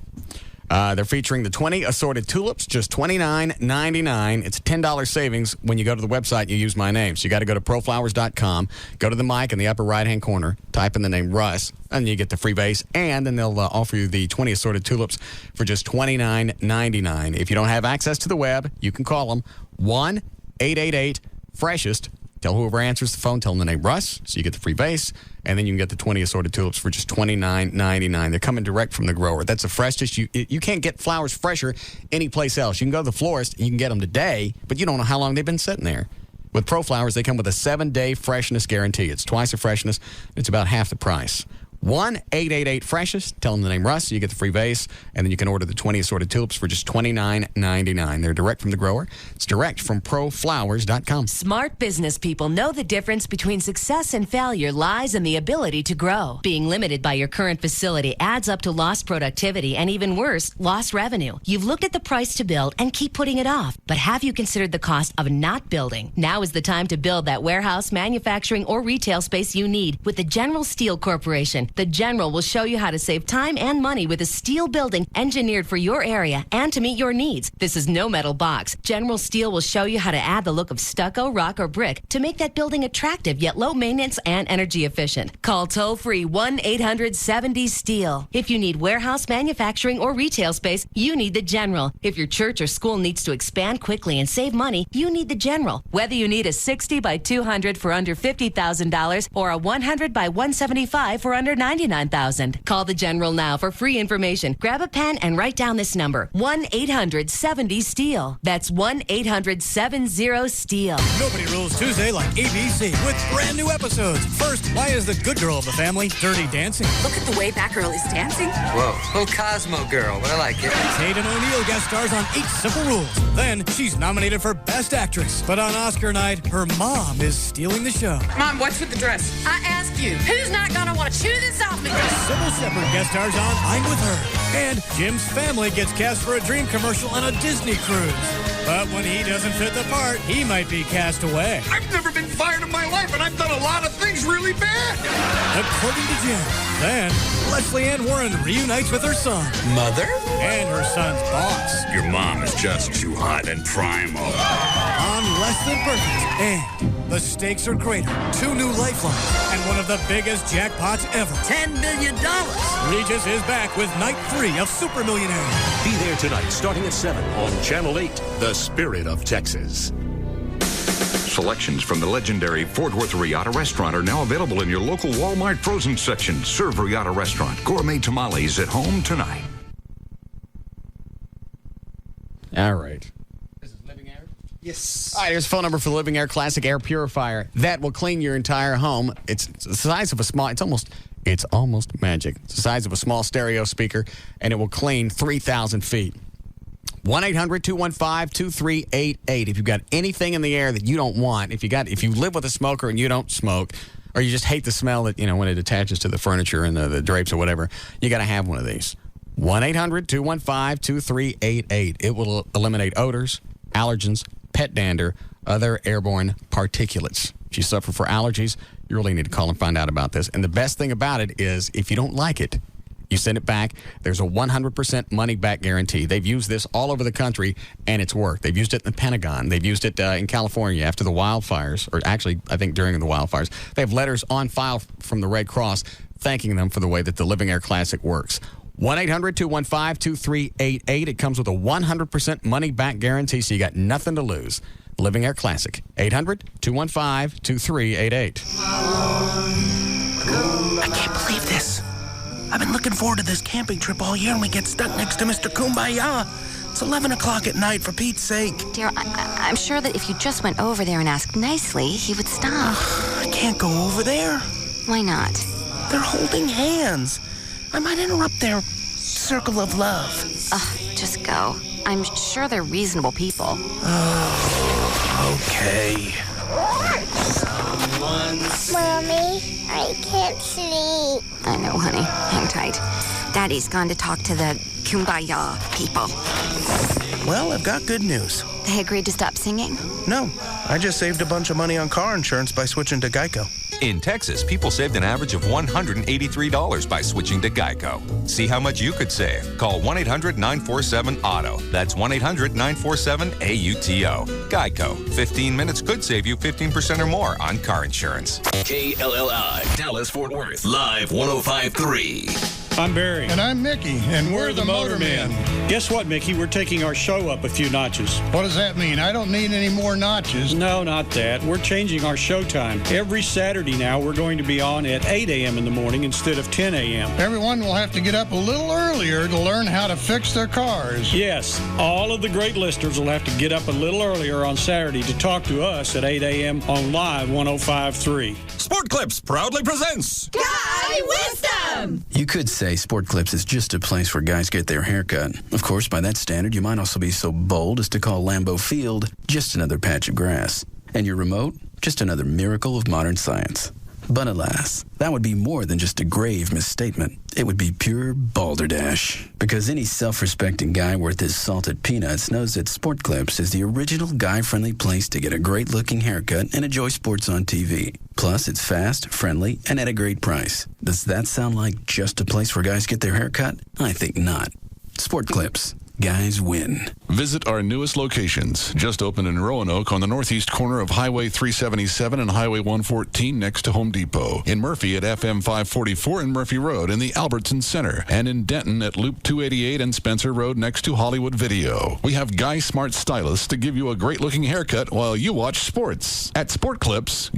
They're featuring the 20 assorted tulips, just $29.99. It's a $10 savings when you go to the website and you use my name. So you got to go to proflowers.com, go to the mic in the upper right-hand corner, type in the name Russ, and you get the free vase, and then they'll offer you the 20 assorted tulips for just $29.99. If you don't have access to the web, you can call them 1-888-FRESHEST. Tell whoever answers the phone, tell them the name Russ, so you get the free vase, and then you can get the 20 assorted tulips for just $29.99. They're coming direct from the grower. That's the freshest. You can't get flowers fresher anyplace else. You can go to the florist, and you can get them today, but you don't know how long they've been sitting there. With ProFlowers, they come with a 7-day freshness guarantee. It's twice the freshness. It's about half the price. 1-888-FRESHEST. Tell them the name Russ. You get the free vase, and then you can order the 20 assorted tulips for just $29.99. They're direct from the grower. It's direct from proflowers.com. Smart business people know the difference between success and failure lies in the ability to grow. Being limited by your current facility adds up to lost productivity and, even worse, lost revenue. You've looked at the price to build and keep putting it off. But have you considered the cost of not building? Now is the time to build that warehouse, manufacturing, or retail space you need with the General Steel Corporation. The General will show you how to save time and money with a steel building engineered for your area and to meet your needs. This is no metal box. General Steel will show you how to add the look of stucco, rock, or brick to make that building attractive yet low maintenance and energy efficient. Call toll-free 1-800-70-STEEL. If you need warehouse, manufacturing, or retail space, you need the General. If your church or school needs to expand quickly and save money, you need the General. Whether you need a 60 by 200 for under $50,000 or a 100 by 175 for under $99,000. Call the General now for free information. Grab a pen and write down this number: 1-800-70-STEEL. That's 1-800-70-STEEL. Nobody Rules Tuesday like ABC with brand new episodes. First, why is the good girl of the family Dirty Dancing? Look at the way Batgirl is dancing. Whoa, little Cosmo girl, but I like it. Hayden O'Neill guest stars on 8 Simple Rules. Then she's nominated for Best Actress. But on Oscar night, her mom is stealing the show. Mom, what's with the dress? I ask you, who's not gonna want to chew this off me? Sybil Shepherd guest stars on I'm With Her. And Jim's family gets cast for a Dream commercial on a Disney cruise. But when he doesn't fit the part, he might be cast away. I've never been fired in my life, and I've done a lot of things really bad. According to Jim. Then, Leslie Ann Warren reunites with her son. Mother? And her son's boss. Your mom is just too hot and primal. On Less Than Perfect. And the stakes are greater. 2 new lifelines. And one of the biggest jackpots ever. $10 million. Regis is back with night 3 of Super Millionaire. Be there tonight, starting at 7 on Channel 8, The Spirit of Texas. Selections from the legendary Fort Worth Riata Restaurant are now available in your local Walmart frozen section. Serve Riata Restaurant. Gourmet tamales at home tonight. All right. Yes. All right, here's a phone number for the Living Air Classic Air Purifier that will clean your entire home. It's the size of a small, it's almost magic. It's the size of a small stereo speaker, and it will clean 3,000 feet. 1-800-215-2388. If you've got anything in the air that you don't want, if you live with a smoker and you don't smoke, or you just hate the smell that, when it attaches to the furniture and the drapes or whatever, you got to have one of these. 1-800-215-2388. It will eliminate odors, allergens, pet dander, other airborne particulates. If you suffer from allergies, you really need to call and find out about this. And the best thing about it is if you don't like it, you send it back. There's a 100% money-back guarantee. They've used this all over the country, and it's worked. They've used it in the Pentagon. They've used it in California after the wildfires, or actually, I think during the wildfires. They have letters on file from the Red Cross thanking them for the way that the Living Air Classic works. 1-800-215-2388. It comes with a 100% money-back guarantee, so you got nothing to lose. Living Air Classic. 800-215-2388. I can't believe this. I've been looking forward to this camping trip all year, and we get stuck next to Mr. Kumbaya. It's 11 o'clock at night, for Pete's sake. Dear, I'm sure that if you just went over there and asked nicely, he would stop. I can't go over there. Why not? They're holding hands. I might interrupt their circle of love. Just go. I'm sure they're reasonable people. Oh, okay. Mommy, I can't sleep. I know, honey. Hang tight. Daddy's gone to talk to the Kumbaya people. Well, I've got good news. They agreed to stop singing? No, I just saved a bunch of money on car insurance by switching to Geico. In Texas, people saved an average of $183 by switching to Geico. See how much you could save. Call 1-800-947-AUTO. That's 1-800-947-AUTO. Geico. 15 minutes could save you 15% or more on car insurance. KLLI, Dallas-Fort Worth, Live 105.3. I'm Barry. And I'm Mickey, and we're the Motormen. Guess what, Mickey? We're taking our show up a few notches. What does that mean? I don't need any more notches. No, not that. We're changing our show time. Every Saturday now, we're going to be on at 8 a.m. in the morning instead of 10 a.m. Everyone will have to get up a little earlier to learn how to fix their cars. Yes, all of the great listeners will have to get up a little earlier on Saturday to talk to us at 8 a.m. on Live 105.3. Sport Clips proudly presents Guy Wisdom! You could say Sport Clips is just a place where guys get their hair cut. Of course, by that standard, you might also be so bold as to call Lambeau Field just another patch of grass. And your remote, just another miracle of modern science. But alas, that would be more than just a grave misstatement. It would be pure balderdash. Because any self-respecting guy worth his salted peanuts knows that Sport Clips is the original guy-friendly place to get a great-looking haircut and enjoy sports on TV. Plus, it's fast, friendly, and at a great price. Does that sound like just a place where guys get their hair cut? I think not. Sport Clips. Guys win. Visit our newest locations. Just opened in Roanoke on the northeast corner of Highway 377 and Highway 114 next to Home Depot. In Murphy at FM 544 and Murphy Road in the Albertson Center. And in Denton at Loop 288 and Spencer Road next to Hollywood Video. We have Guy Smart Stylists to give you a great-looking haircut while you watch sports. At Sport Clips,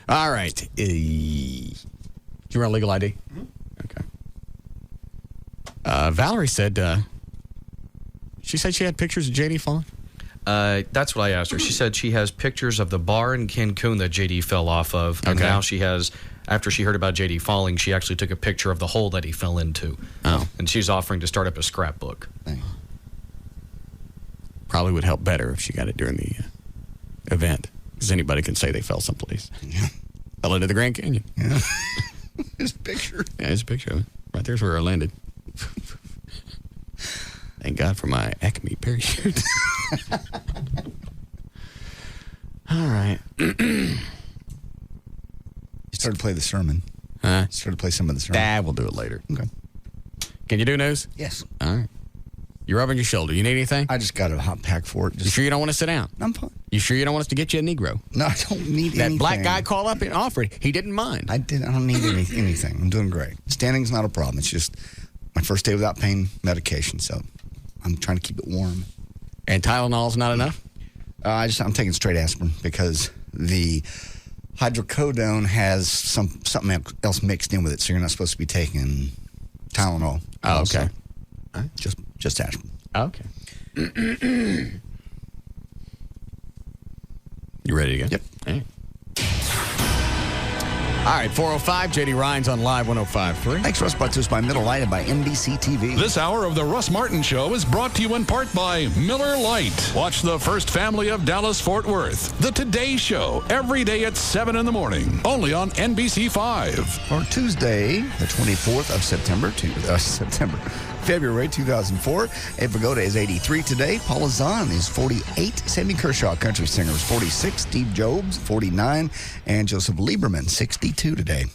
All right. Do you run legal ID? Mm-hmm. Okay. Valerie said, she said she had pictures of JD falling? That's what I asked her. She said she has pictures of the bar in Cancun that JD fell off of. And now she has, after she heard about JD falling, she actually took a picture of the hole that he fell into. Oh. And she's offering to start up a scrapbook. Probably would help better if she got it during the event. Because anybody can say they fell someplace. Yeah. Fell into the Grand Canyon. Yeah. His picture. Yeah, his picture of it. Right there's where I landed. Thank God for my Acme parachute. All right. You started to play the sermon. Huh? Started to play some of the sermon. We'll do it later. Okay. Can you do news? Yes. All right. You're rubbing your shoulder. You need anything? I just got a hot pack for it. You sure you don't want to sit down? I'm fine. You sure you don't want us to get you a Negro? No, I don't need that anything. Black guy called up and offered. He didn't mind. I don't need anything. I'm doing great. Standing's not a problem. It's just my first day without pain medication, so I'm trying to keep it warm. And Tylenol's not enough? I'm taking straight aspirin because the hydrocodone has something else mixed in with it, so you're not supposed to be taking Tylenol. Oh, okay. Just aspirin. Okay. You ready to go? Yep. Hey. All right, 405, J.D. Ryan's on Live 105.3. Thanks, Russ. Brought to us by Miller Lite and by NBC TV. This hour of the Russ Martin Show is brought to you in part by Miller Lite. Watch the first family of Dallas-Fort Worth, The Today Show, every day at 7 in the morning, only on NBC 5. On Tuesday, the 24th of February 2004. Ed Vigoda is 83 today. Paula Zahn is 48. Sammy Kershaw, country singer, is 46. Steve Jobs, 49. And Joseph Lieberman, 62 today.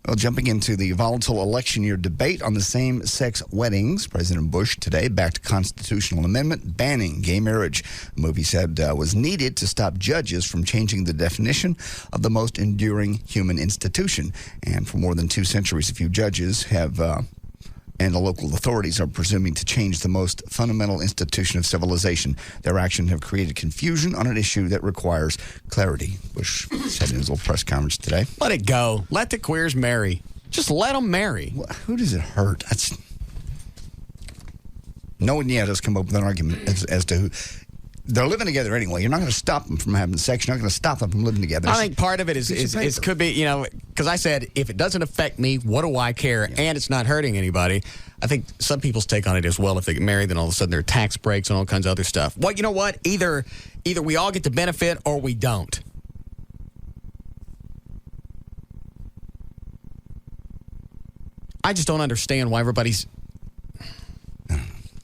Well, jumping into the volatile election year debate on the same-sex weddings, President Bush today backed a constitutional amendment banning gay marriage. A move he said was needed to stop judges from changing the definition of the most enduring human institution. And for more than 2 centuries, a few judges have... and the local authorities are presuming to change the most fundamental institution of civilization. Their actions have created confusion on an issue that requires clarity, Bush said in his little press conference today. Let it go. Let the queers marry. Just let them marry. Well, who does it hurt? No one yet has come up with an argument as to who. They're living together anyway. You're not going to stop them from having sex. You're not going to stop them from living together. I think part of it is could be, because I said, if it doesn't affect me, what do I care? Yeah. And it's not hurting anybody. I think some people's take on it as well. If they get married, then all of a sudden there are tax breaks and all kinds of other stuff. Well, you know what? Either we all get the benefit or we don't. I just don't understand why everybody's...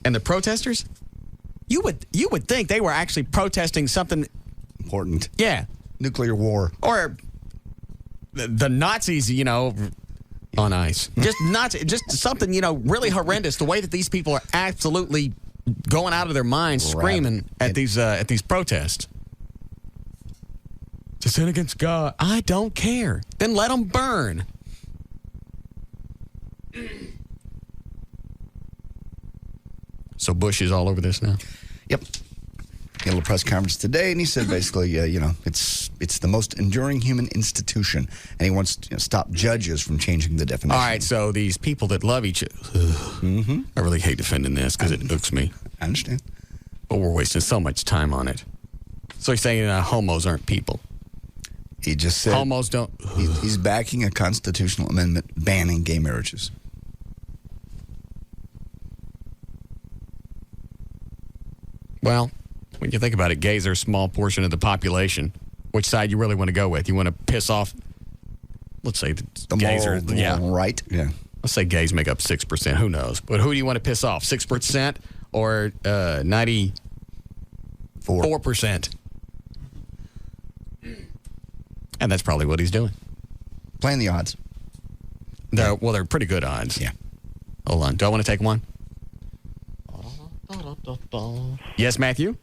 And the protesters? You would think they were actually protesting something important. Yeah. Nuclear war. Or the Nazis, on ice. Just something, really horrendous. The way that these people are absolutely going out of their minds, screaming at these protests. To sin against God. I don't care. Then let them burn. So Bush is all over this now? Yep. He had a little press conference today, and he said basically, it's the most enduring human institution, and he wants to stop judges from changing the definition. All right, so these people that love each other, I really hate defending this because it hooks me. I understand. But we're wasting so much time on it. So he's saying homos aren't people. He just said homos don't. He's backing a constitutional amendment banning gay marriages. Well, when you think about it, gays are a small portion of the population. Which side you really want to go with? You want to piss off, let's say, the gays moral, right? Yeah. Let's say gays make up 6%. Who knows? But who do you want to piss off? 6% or 94%? And that's probably what he's doing. Playing the odds. They're pretty good odds. Yeah. Hold on. Do I want to take one? Yes, Matthew?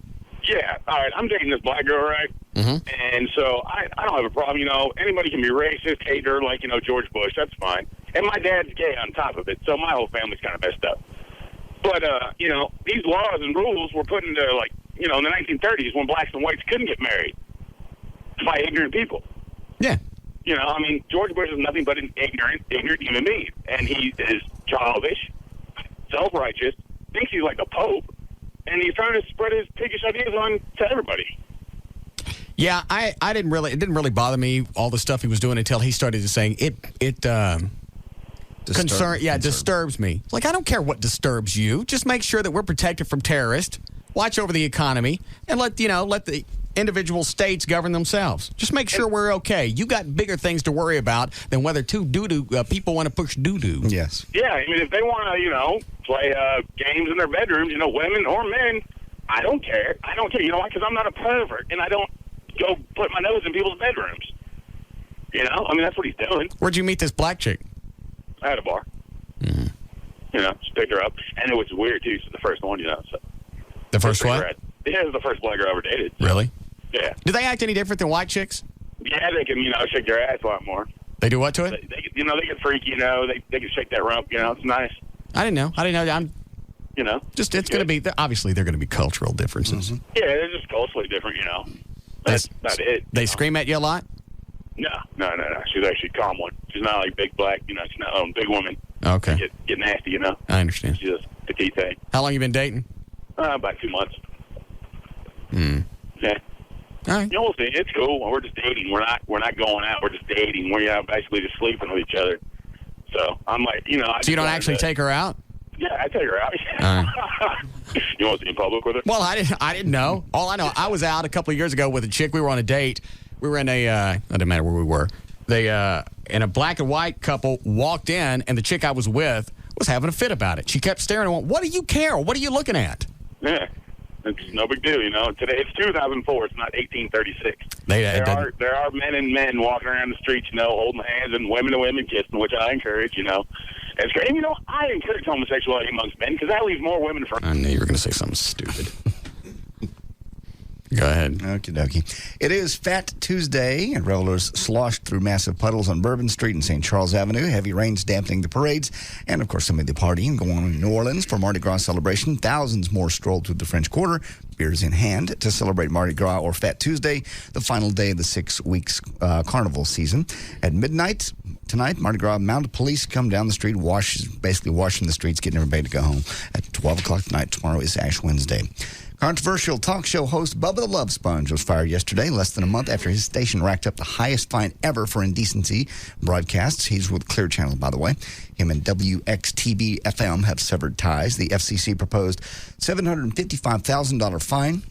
Yeah. All right. I'm dating this black girl, right? Mm-hmm. And so I don't have a problem. Anybody can be racist, hate her, like, George Bush. That's fine. And my dad's gay on top of it, so my whole family's kind of messed up. But, these laws and rules were put into, in the 1930s when blacks and whites couldn't get married by ignorant people. Yeah. George Bush is nothing but an ignorant human being. And he is childish, self-righteous, thinks he's like a pope, and he's trying to spread his piggish ideas on to everybody. Yeah, it didn't really bother me, all the stuff he was doing, until he started to saying disturbs me. Like, I don't care what disturbs you. Just make sure that we're protected from terrorists, watch over the economy, and let the individual states govern themselves. Just make sure we're okay. You got bigger things to worry about than whether two people want to push doo-doo. Yes. Yeah, if they want to, play games in their bedrooms, women or men, I don't care. I don't care. You know why? Because I'm not a pervert, and I don't go put my nose in people's bedrooms. That's what he's doing. Where'd you meet this black chick? At a bar. Mm-hmm. Just picked her up. And it was weird, too. She's the first one, so. The first what? Yeah, it was the first black girl I ever dated. Really? Yeah. Do they act any different than white chicks? Yeah, they can, shake their ass a lot more. They do what to it? They get freaky, they can shake that rump, it's nice. I didn't know. I'm, just, it's going to be, obviously, they're going to be cultural differences. Mm-hmm. Yeah, they're just culturally different, That's not it. They scream at you a lot? No. She's actually a calm one. She's not like big black, she's not big woman. Okay. Get nasty, I understand. She's just petite thing. How long you been dating? About 2 months. Yeah. All right. We'll see. It's cool. We're just dating. We're not going out. We're just dating. We're basically just sleeping with each other. So I'm like, So you don't actually take her out? Yeah, I take her out. You want to see in public with her? Well, I didn't know. All I know, I was out a couple of years ago with a chick. We were on a date. We were in a, it doesn't matter where we were. And a black and white couple walked in, and the chick I was with was having a fit about it. She kept staring and went, "What do you care? What are you looking at?" Yeah. It's no big deal, Today it's 2004. It's not 1836. There are men and men walking around the streets, holding hands, and women to women kissing, which I encourage. It's great. And, I encourage homosexuality amongst men because that leaves more women for. I knew you were going to say something stupid. Go ahead. Okie dokie. It is Fat Tuesday, and revelers sloshed through massive puddles on Bourbon Street and St. Charles Avenue. Heavy rains dampening the parades, and of course, some of the partying going on in New Orleans for Mardi Gras celebration. Thousands more strolled through the French Quarter, beers in hand, to celebrate Mardi Gras or Fat Tuesday, the final day of the 6 weeks carnival season. At midnight tonight, Mardi Gras mounted police come down the street, basically washing the streets, getting everybody to go home. At 12 o'clock tonight, tomorrow is Ash Wednesday. Controversial talk show host Bubba the Love Sponge was fired yesterday, less than a month after his station racked up the highest fine ever for indecency broadcasts. He's with Clear Channel, by the way. Him and WXTV-FM have severed ties. The FCC proposed $755,000 fine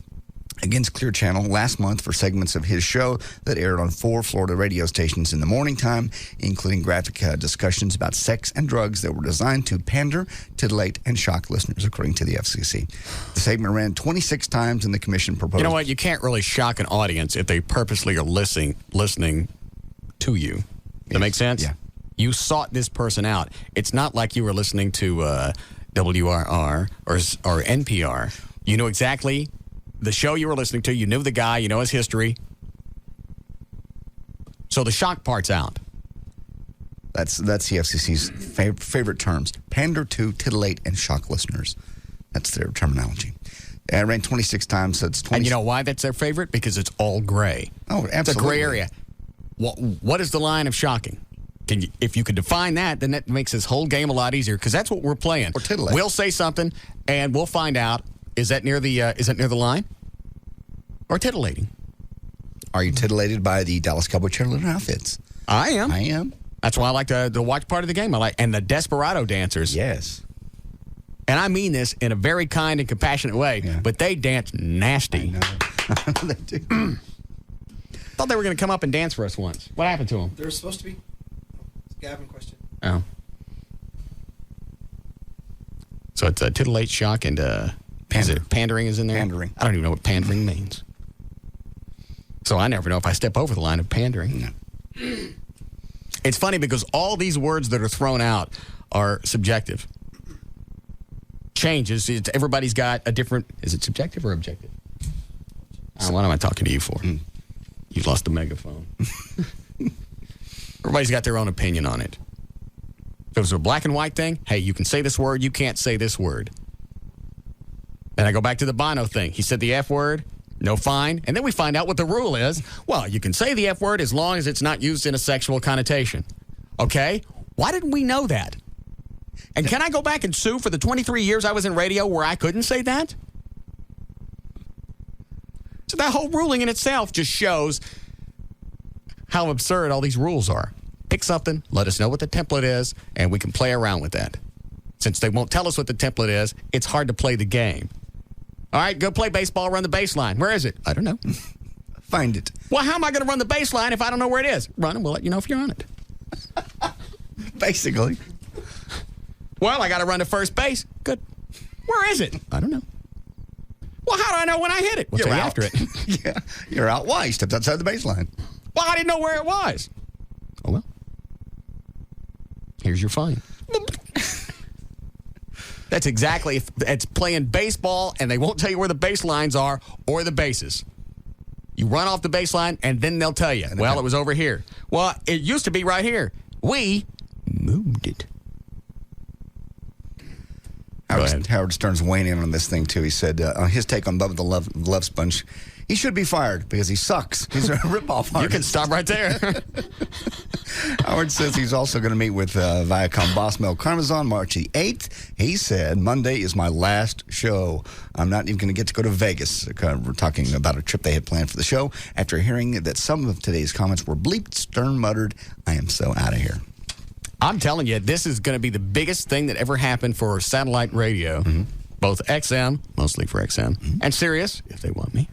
against Clear Channel last month for segments of his show that aired on 4 Florida radio stations in the morning time, including graphic discussions about sex and drugs that were designed to pander, titillate, and shock listeners, according to the FCC. The segment ran 26 times, and the commission proposed... You know what? You can't really shock an audience if they purposely are listening to you. Does that make sense? Yeah. You sought this person out. It's not like you were listening to WRR or NPR. You know exactly... the show you were listening to, you knew the guy, you know his history. So the shock part's out. That's the FCC's favorite terms. Pander to, titillate, and shock listeners. That's their terminology. It ran 26 times, so it's 20. And you know why that's their favorite? Because it's all gray. Oh, absolutely. It's a gray area. What is the line of shocking? If you could define that, then that makes this whole game a lot easier, because that's what we're playing. Or titillate. We'll say something, and we'll find out, is that near the line? Or titillating? Are you titillated by the Dallas Cowboy cheerleader outfits? I am. That's why I like to watch part of the game. And the Desperado dancers. Yes. And I mean this in a very kind and compassionate way, but they dance nasty. I know. They do. Thought they were going to come up and dance for us once. What happened to them? They're supposed to be. It's a Gavin question. Oh. So it's titillate, shock, and pandering is in there? Pandering. I don't even know what pandering means. So I never know if I step over the line of pandering. No. It's funny because all these words that are thrown out are subjective. Changes. Everybody's got a different... Is it subjective or objective? What am I talking to you for? You lost the megaphone. Everybody's got their own opinion on it. If it was a black and white thing, hey, you can say this word, you can't say this word. And I go back to the Bono thing. He said the F word, no fine. And then we find out what the rule is. Well, you can say the F word as long as it's not used in a sexual connotation. Okay? Why didn't we know that? And can I go back and sue for the 23 years I was in radio where I couldn't say that? So that whole ruling in itself just shows how absurd all these rules are. Pick something, let us know what the template is, and we can play around with that. Since they won't tell us what the template is, it's hard to play the game. All right, go play baseball, run the baseline. Where is it? I don't know. Find it. Well, how am I going to run the baseline if I don't know where it is? Run, and we'll let you know if you're on it. Basically. Well, I got to run to first base. Good. Where is it? I don't know. Well, how do I know when I hit it? We'll tell you after it. Yeah, you're out wide. You stepped outside the baseline. Well, I didn't know where it was. Oh, well. Here's your fine. That's exactly, it's playing baseball, and they won't tell you where the baselines are or the bases. You run off the baseline, and then they'll tell you, well, it was over here. Well, it used to be right here. We moved it. Howard Stern's weighing in on this thing, too. He said, on his take on Bubba the Love Sponge, he should be fired because he sucks. He's a ripoff artist. You can stop right there. Howard says he's also going to meet with Viacom boss Mel Karmazon March the 8th. He said, Monday is my last show. I'm not even going to get to go to Vegas. We're talking about a trip they had planned for the show. After hearing that some of today's comments were bleeped, Stern muttered, I am so out of here. I'm telling you, this is going to be the biggest thing that ever happened for satellite radio. Mm-hmm. Both XM, mostly for XM, and Sirius, if they want me.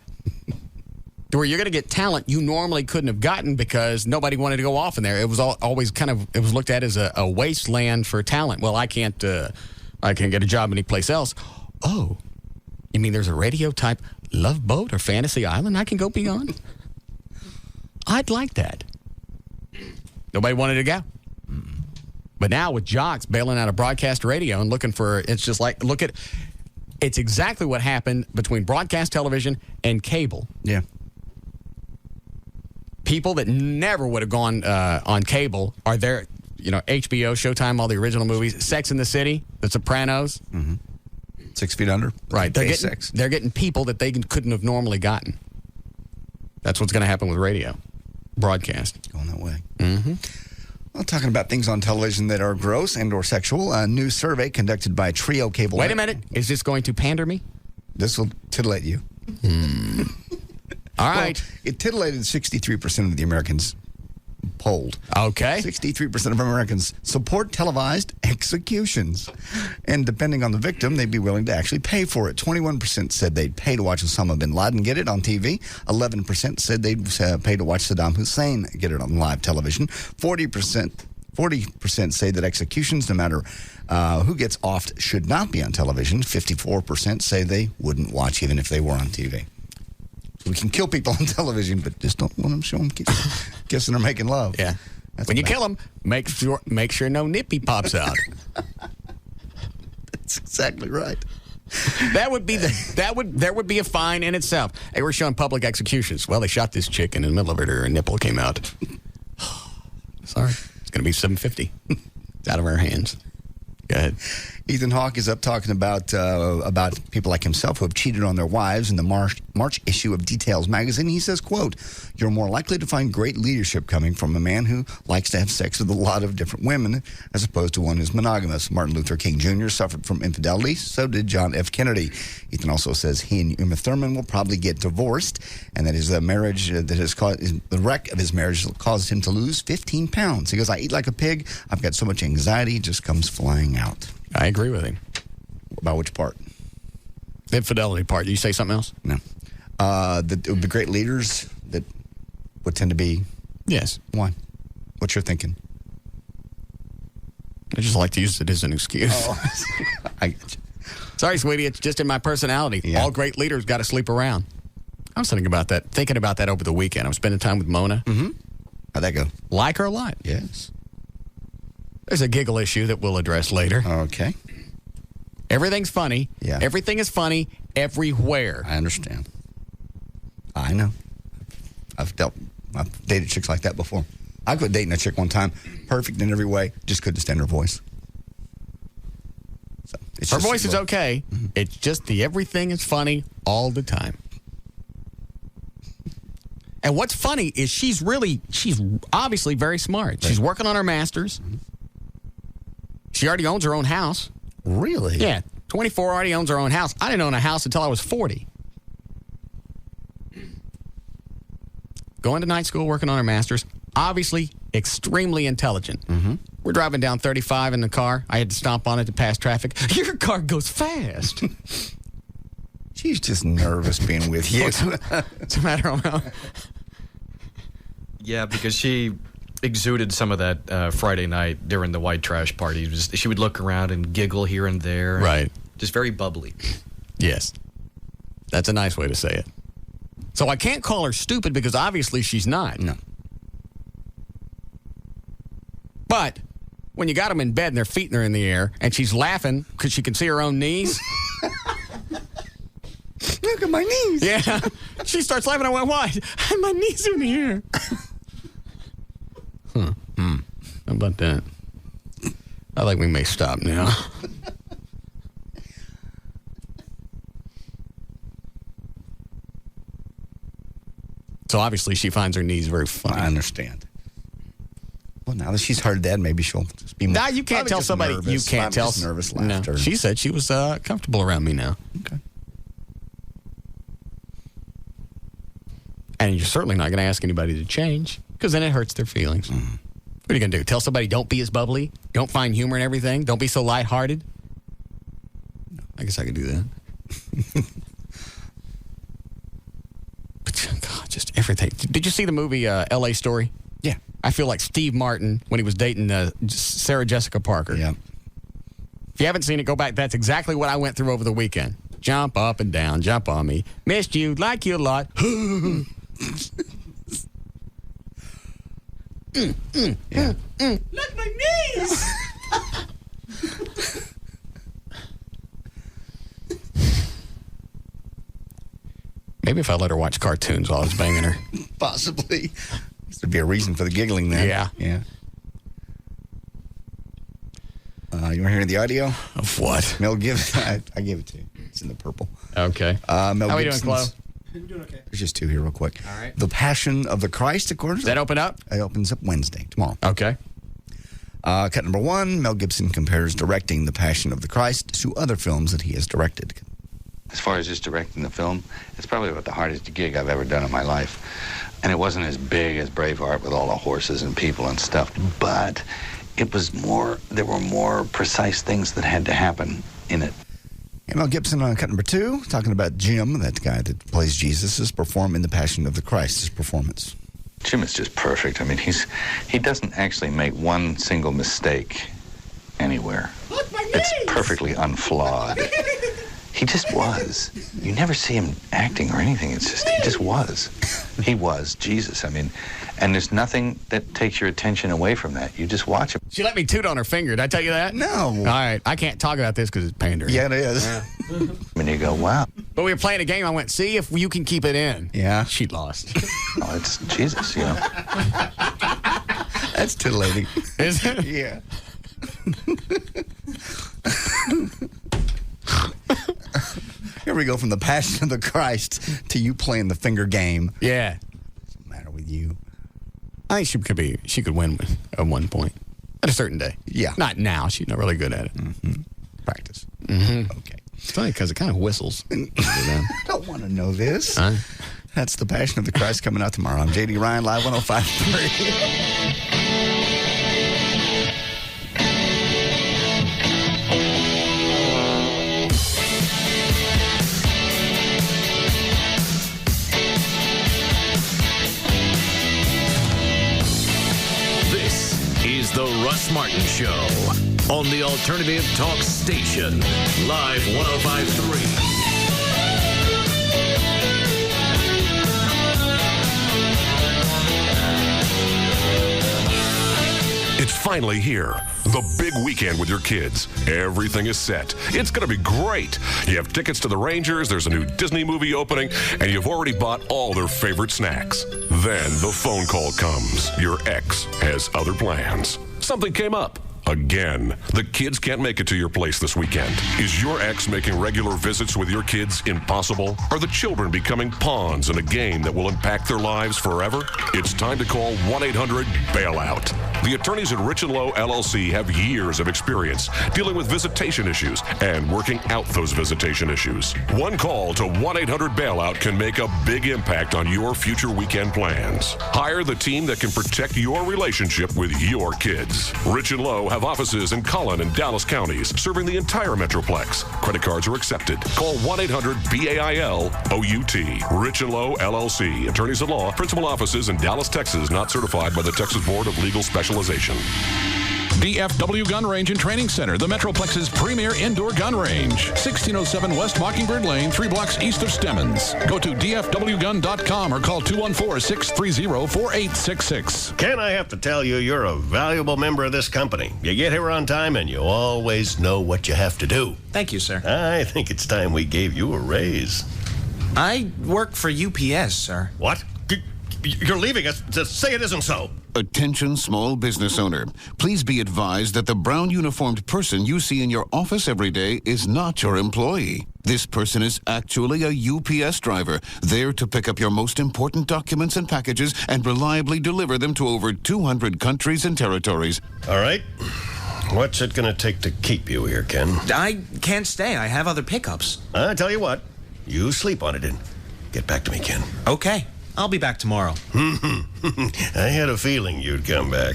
Where you're going to get talent you normally couldn't have gotten because nobody wanted to go off in there. It was always it was looked at as a wasteland for talent. Well, I can't get a job anyplace else. Oh, you mean there's a radio type Love Boat or Fantasy Island I can go be on? I'd like that. Nobody wanted to go. But now with jocks bailing out of broadcast radio and looking for, it's just like, it's exactly what happened between broadcast television and cable. Yeah. People that never would have gone on cable are there, HBO, Showtime, all the original movies, Sex and the City, The Sopranos. Mm-hmm. 6 Feet Under. Right. They're getting people that they couldn't have normally gotten. That's what's going to happen with radio. Broadcast. Going that way. Mm-hmm. Well, talking about things on television that are gross and or sexual, a new survey conducted by Trio Cable. Wait a minute. Is this going to pander me? This will titillate you. All right. Well, it titillated 63% of the Americans polled. Okay. 63% of Americans support televised executions. And depending on the victim, they'd be willing to actually pay for it. 21% said they'd pay to watch Osama bin Laden get it on TV. 11% said they'd pay to watch Saddam Hussein get it on live television. 40% say that executions, no matter who gets offed, should not be on television. 54% say they wouldn't watch even if they were on TV. We can kill people on television, but just don't want them show them kissing or making love. Yeah. When you kill them, make sure no nippy pops out. That's exactly right. There would be a fine in itself. Hey, we're showing public executions. Well, they shot this chick and in the middle of it, her nipple came out. Sorry, it's going to be $750. It's out of our hands. Go ahead. Ethan Hawke is up talking about people like himself who have cheated on their wives in the March issue of Details magazine. He says, quote, "You're more likely to find great leadership coming from a man who likes to have sex with a lot of different women as opposed to one who's monogamous. Martin Luther King Jr. suffered from infidelity. So did John F. Kennedy." Ethan also says he and Uma Thurman will probably get divorced, and that his marriage the wreck of his marriage caused him to lose 15 pounds. He goes, "I eat like a pig. I've got so much anxiety, it just comes flying out." I agree with him. About which part? The infidelity part. Did you say something else? No. The great leaders that would tend to be... Yes. Why? What's your thinking? I just like to use it as an excuse. Oh. I get you. Sorry, sweetie. It's just in my personality. Yeah. All great leaders got to sleep around. I was thinking about that over the weekend. I was spending time with Mona. Mm-hmm. How'd that go? Like her a lot. Yes. There's a giggle issue that we'll address later. Okay. Everything's funny. Yeah. Everything is funny everywhere. I understand. I know. I've dated chicks like that before. I quit dating a chick one time, perfect in every way, just couldn't stand her voice. So her voice is okay. Mm-hmm. It's just everything is funny all the time. And what's funny is she's obviously very smart. Right. She's working on her master's. Mm-hmm. She already owns her own house. Really? Yeah. 24 already owns her own house. I didn't own a house until I was 40. Going to night school, working on her master's. Obviously, extremely intelligent. Mm-hmm. We're driving down 35 in the car. I had to stomp on it to pass traffic. Your car goes fast. She's just nervous being with you. What's the matter? Yeah, because she exuded some of that Friday night during the white trash party. She would look around and giggle here and there. Right. Just very bubbly. Yes. That's a nice way to say it. So I can't call her stupid because obviously she's not. No. But when you got them in bed and their feet are in the air and she's laughing because she can see her own knees. Look at my knees. Yeah. She starts laughing. I went, why? My knees in here. How about that? I think we may stop now. So obviously she finds her knees very funny. I understand. Well, now that she's heard that, maybe she'll just be more. Now you can't tell somebody. Nervous. You can't tell. Just nervous laughter. No. She said she was comfortable around me now. Okay. And you're certainly not going to ask anybody to change because then it hurts their feelings. What are you going to do? Tell somebody don't be as bubbly? Don't find humor in everything? Don't be so lighthearted? I guess I could do that. But, God, just everything. Did you see the movie L.A. Story? Yeah. I feel like Steve Martin when he was dating Sarah Jessica Parker. Yeah. If you haven't seen it, go back. That's exactly what I went through over the weekend. Jump up and down. Jump on me. Missed you. Like you a lot. Yeah. Look, my knees! Maybe if I let her watch cartoons while I was banging her. Possibly. There'd be a reason for the giggling then. Yeah. Yeah. You want to hear the audio? Of what? Mel Gibson. I gave it to you. It's in the purple. Okay. Mel How are we doing, Gibson's- Chloe? I'm doing okay. There's just two here real quick. All right. The Passion of the Christ, of course. Does that open up? It opens up Wednesday, tomorrow. Okay. Cut number 1, Mel Gibson compares directing The Passion of the Christ to other films that he has directed. As far as just directing the film, it's probably about the hardest gig I've ever done in my life. And it wasn't as big as Braveheart with all the horses and people and stuff, but it was more, there were more precise things that had to happen in it. And Mel Gibson on cut number 2, talking about Jim, that guy that plays Jesus, is performed in The Passion of the Christ, his performance. Jim is just perfect. I mean, he doesn't actually make one single mistake anywhere. Look, my knees! It's perfectly unflawed. He just was. You never see him acting or anything. It's just, he just was. He was Jesus. I mean, and there's nothing that takes your attention away from that. You just watch him. She let me toot on her finger. Did I tell you that? No. All right. I can't talk about this because it's pandering. Yeah, it is. Yeah. And you go, wow. But we were playing a game. I went, see if you can keep it in. Yeah. She lost. Oh, it's Jesus, you know. That's titillating. Is it? Yeah. Here we go from The Passion of the Christ to you playing the finger game. Yeah. What's the matter with you? I think she could win at one point. At a certain day. Yeah. Not now. She's not really good at it. Mm-hmm. Practice. Mm-hmm. Okay. It's funny because it kind of whistles. I don't want to know this. Huh? That's The Passion of the Christ coming out tomorrow. I'm J.D. Ryan, Live 105.3. The Russ Martin Show on the Alternative Talk Station, Live 105.3. It's finally here. The big weekend with your kids. Everything is set. It's going to be great. You have tickets to the Rangers, there's a new Disney movie opening, and you've already bought all their favorite snacks. Then the phone call comes. Your ex has other plans. Something came up. Again. The kids can't make it to your place this weekend. Is your ex making regular visits with your kids impossible? Are the children becoming pawns in a game that will impact their lives forever? It's time to call 1-800-BAILOUT. The attorneys at Rich & Lowe LLC have years of experience dealing with visitation issues and working out those visitation issues. One call to 1-800-BAILOUT can make a big impact on your future weekend plans. Hire the team that can protect your relationship with your kids. Rich & Lowe have offices in Collin and Dallas counties, serving the entire Metroplex. Credit cards are accepted. Call 1-800-BAILOUT. Rich & Lowe LLC. Attorneys at law. Principal offices in Dallas, Texas. Not certified by the Texas Board of Legal Specialization. DFW Gun Range and Training Center, the Metroplex's premier indoor gun range. 1607 West Mockingbird Lane, 3 blocks east of Stemmons. Go to dfwgun.com or call 214-630-4866. Ken, I have to tell you, you're a valuable member of this company. You get here on time and you always know what you have to do. Thank you, sir. I think it's time we gave you a raise. I work for UPS, sir. What? You're leaving us? Just say it isn't so. Attention small business owner. Please be advised that the brown uniformed person you see in your office every day is not your employee. This person is actually a UPS driver, there to pick up your most important documents and packages and reliably deliver them to over 200 countries and territories. All right. What's it going to take to keep you here, Ken? I can't stay. I have other pickups. I tell you what, you sleep on it and get back to me, Ken. Okay. I'll be back tomorrow. I had a feeling you'd come back.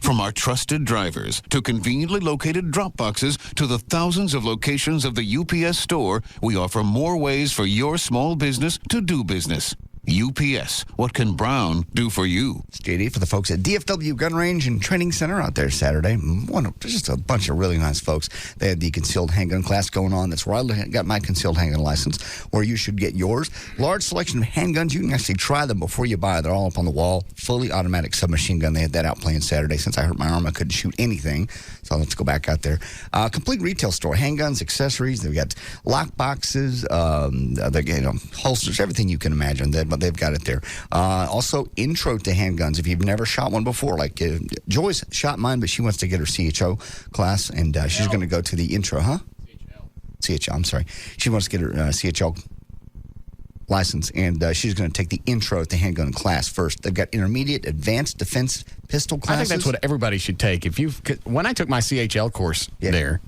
From our trusted drivers to conveniently located drop boxes to the thousands of locations of the UPS store, we offer more ways for your small business to do business. UPS, what can Brown do for you? It's JD for the folks at DFW Gun Range and Training Center out there Saturday. Just a bunch of really nice folks. They had the concealed handgun class going on. That's where I got my concealed handgun license, where you should get yours. Large selection of handguns. You can actually try them before you buy. They're all up on the wall. Fully automatic submachine gun. They had that out playing Saturday. Since I hurt my arm, I couldn't shoot anything. So let's go back out there. Complete retail store. Handguns, accessories. They've got lock boxes, holsters, everything you can imagine. But they've got it there. Also, intro to handguns. If you've never shot one before, like Joyce shot mine, but she wants to get her CHO class, and she's going to go to the intro, CHL, I'm sorry. She wants to get her CHL license, and she's going to take the intro to handgun class first. They've got intermediate, advanced defense pistol classes. I think that's what everybody should take. When I took my CHL course there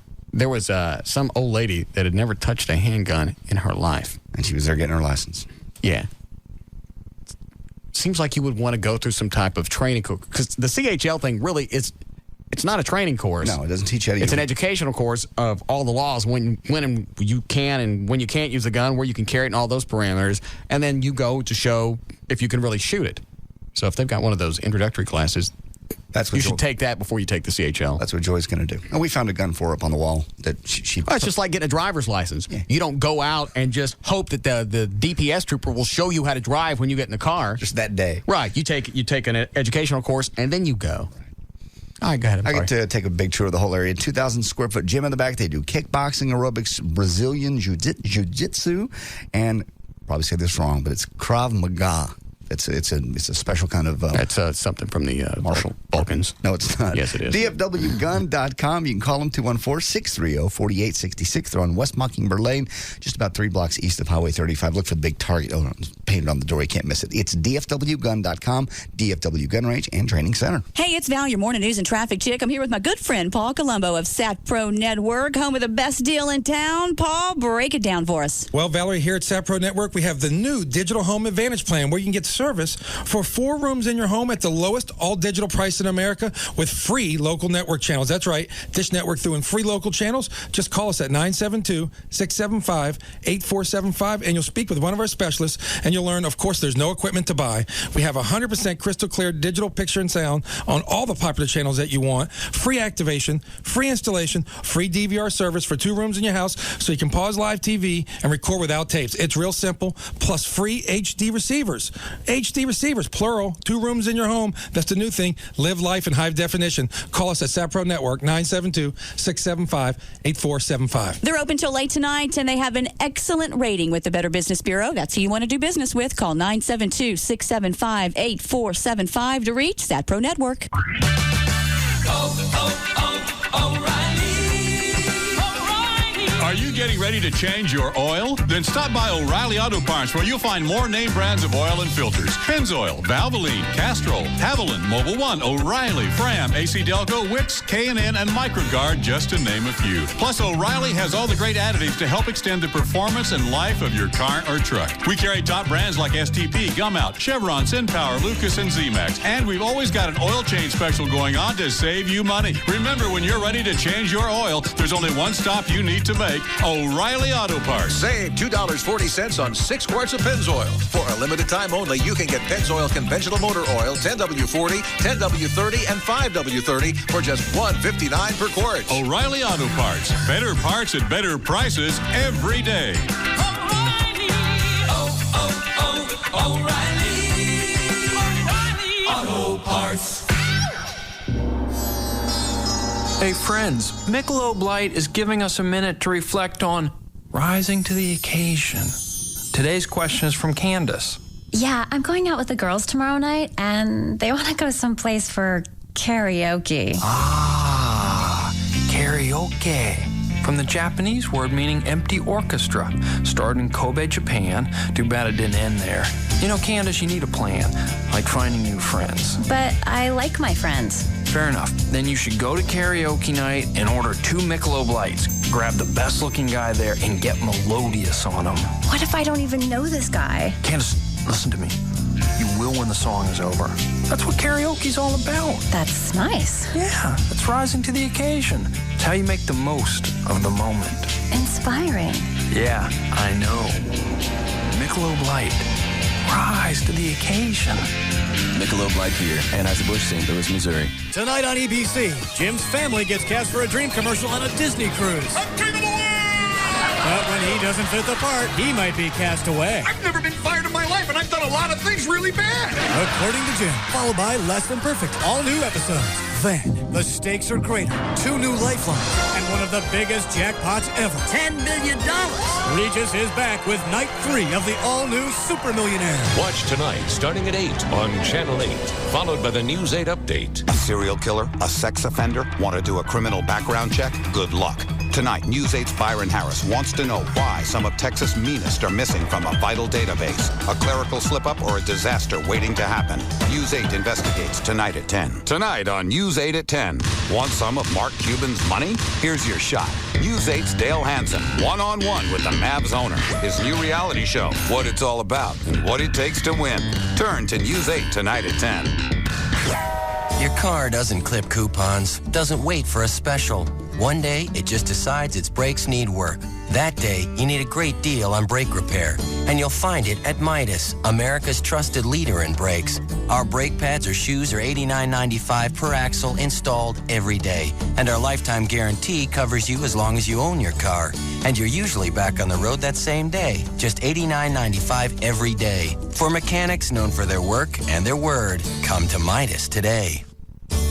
was some old lady that had never touched a handgun in her life. And she was there getting her license. Yeah. Seems like you would want to go through some type of training course, because the CHL thing really is, it's not a training course. No, it doesn't teach you how to use it. It's an educational course of all the laws, when you can and when you can't use a gun, where you can carry it and all those parameters, and then you go to show if you can really shoot it. So if they've got one of those introductory classes, you should take that before you take the CHL. That's what Joy's going to do. And we found a gun for her up on the wall that she it's just like getting a driver's license. Yeah. You don't go out and just hope that the DPS trooper will show you how to drive when you get in the car. Just that day. Right. You take an educational course, and then you go. All right, go ahead. I get to take a big tour of the whole area. 2,000 square foot gym in the back. They do kickboxing, aerobics, Brazilian jiu-jitsu, and probably say this wrong, but it's Krav Maga. It's a special kind of... That's something from the Marshall Balkans. No, it's not. Yes, it is. DFWgun.com. You can call them 214-630-4866. They're on West Mockingbird Lane, just about 3 blocks east of Highway 35. Look for the big target painted on the door. You can't miss it. It's DFWgun.com, DFW Gun Range and Training Center. Hey, it's Val, your morning news and traffic chick. I'm here with my good friend, Paul Colombo of SatPro Network, home of the best deal in town. Paul, break it down for us. Well, Valerie, here at SatPro Network, we have the new Digital Home Advantage Plan, where you can get service for 4 rooms in your home at the lowest all-digital price in America with free local network channels. That's right. Dish Network through and free local channels. Just call us at 972-675-8475, and you'll speak with one of our specialists, and you'll learn, of course, there's no equipment to buy. We have 100% crystal clear digital picture and sound on all the popular channels that you want. Free activation, free installation, free DVR service for 2 rooms in your house so you can pause live TV and record without tapes. It's real simple, plus free HD receivers. HD receivers, plural, 2 rooms in your home. That's the new thing. Live life in high definition. Call us at SatPro Network, 972-675-8475. They're open till late tonight, and they have an excellent rating with the Better Business Bureau. That's who you want to do business with. Call 972-675-8475 to reach SatPro Network. Are you getting ready to change your oil? Then stop by O'Reilly Auto Parts, where you'll find more name brands of oil and filters. Pennzoil, Valvoline, Castrol, Haviland, Mobil 1, O'Reilly, Fram, AC Delco, Wix, K&N, and Microgard, just to name a few. Plus, O'Reilly has all the great additives to help extend the performance and life of your car or truck. We carry top brands like STP, Gumout, Chevron, SunPower, Lucas, and Z-Max. And we've always got an oil change special going on to save you money. Remember, when you're ready to change your oil, there's only one stop you need to make: O'Reilly Auto Parts. Save $2.40 on 6 quarts of Pennzoil. For a limited time only, you can get Pennzoil Conventional Motor Oil, 10W40, 10W30, and 5W30 for just $1.59 per quart. O'Reilly Auto Parts. Better parts at better prices every day. O'Reilly. O'Reilly Auto Parts. Hey friends, Michelob Light is giving us a minute to reflect on rising to the occasion. Today's question is from Candace. Yeah, I'm going out with the girls tomorrow night, and they want to go someplace for karaoke. Ah, karaoke. From the Japanese word meaning empty orchestra. Started in Kobe, Japan. Too bad it didn't end there. You know, Candace, you need a plan, like finding new friends. But I like my friends. Fair enough. Then you should go to karaoke night and order 2 Michelob Lights. Grab the best-looking guy there and get melodious on him. What if I don't even know this guy? Candace, listen to me. You will when the song is over. That's what karaoke's all about. That's nice. Yeah, it's rising to the occasion. It's how you make the most of the moment. Inspiring. Yeah, I know. Michelob Light. Rise to the occasion. Michelob Light Beer, Anheuser-Busch, St. Louis, Missouri. Tonight on EBC, Jim's family gets cast for a dream commercial on a Disney cruise. I'm king of the world! But when he doesn't fit the part, he might be cast away. I've never been fired in my life, and I've done a lot of things really bad. According to Jim, followed by Less Than Perfect, all new episodes. Then, the stakes are greater. 2 new lifelines, and one of the biggest jackpots ever. $10 million! Regis is back with night 3 of the all-new Super Millionaire. Watch tonight, starting at 8 on Channel 8, followed by the News 8 update. A serial killer? A sex offender? Want to do a criminal background check? Good luck. Tonight, News 8's Byron Harris wants to know why some of Texas' meanest are missing from a vital database. A clerical slip-up or a disaster waiting to happen. News 8 investigates tonight at 10. Tonight on News 8 at 10. Want some of Mark Cuban's money? Here's your shot. News 8's Dale Hansen, one-on-one with the Mavs owner. His new reality show, What It's All About and What It Takes to Win. Turn to News 8 tonight at 10. Your car doesn't clip coupons, doesn't wait for a special. One day, it just decides its brakes need work. That day, you need a great deal on brake repair. And you'll find it at Midas, America's trusted leader in brakes. Our brake pads or shoes are $89.95 per axle installed every day. And our lifetime guarantee covers you as long as you own your car. And you're usually back on the road that same day. Just $89.95 every day. For mechanics known for their work and their word, come to Midas today.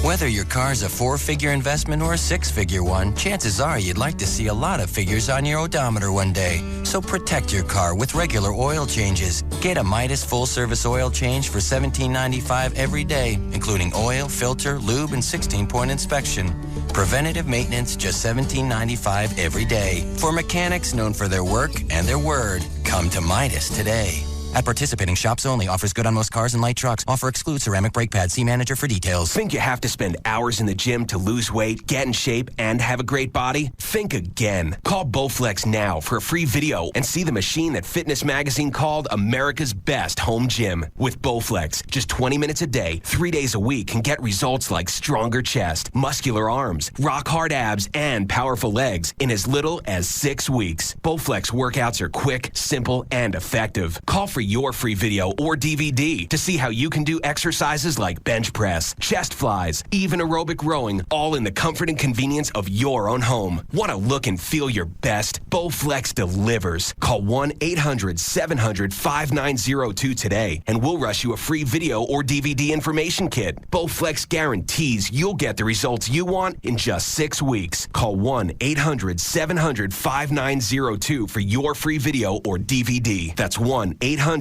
Whether your car's a 4-figure investment or a 6-figure one, chances are you'd like to see a lot of figures on your odometer one day. So protect your car with regular oil changes. Get a Midas full-service oil change for $17.95 every day, including oil, filter, lube, and 16-point inspection. Preventative maintenance, just $17.95 every day. For mechanics known for their work and their word, come to Midas today. At participating shops only. Offers good on most cars and light trucks. Offer excludes ceramic brake pads. See manager for details. Think you have to spend hours in the gym to lose weight, get in shape, and have a great body? Think again. Call Bowflex now for a free video and see the machine that Fitness Magazine called America's best home gym. With Bowflex, just 20 minutes a day, 3 days a week can get results like stronger chest, muscular arms, rock-hard abs, and powerful legs in as little as 6 weeks. Bowflex workouts are quick, simple, and effective. Call for your free video or DVD to see how you can do exercises like bench press, chest flies, even aerobic rowing, all in the comfort and convenience of your own home. Want to look and feel your best? Bowflex delivers. Call 1-800-700-5902 today and we'll rush you a free video or DVD information kit. Bowflex guarantees you'll get the results you want in just 6 weeks. Call 1-800-700-5902 for your free video or DVD. That's 1-800-700-5902.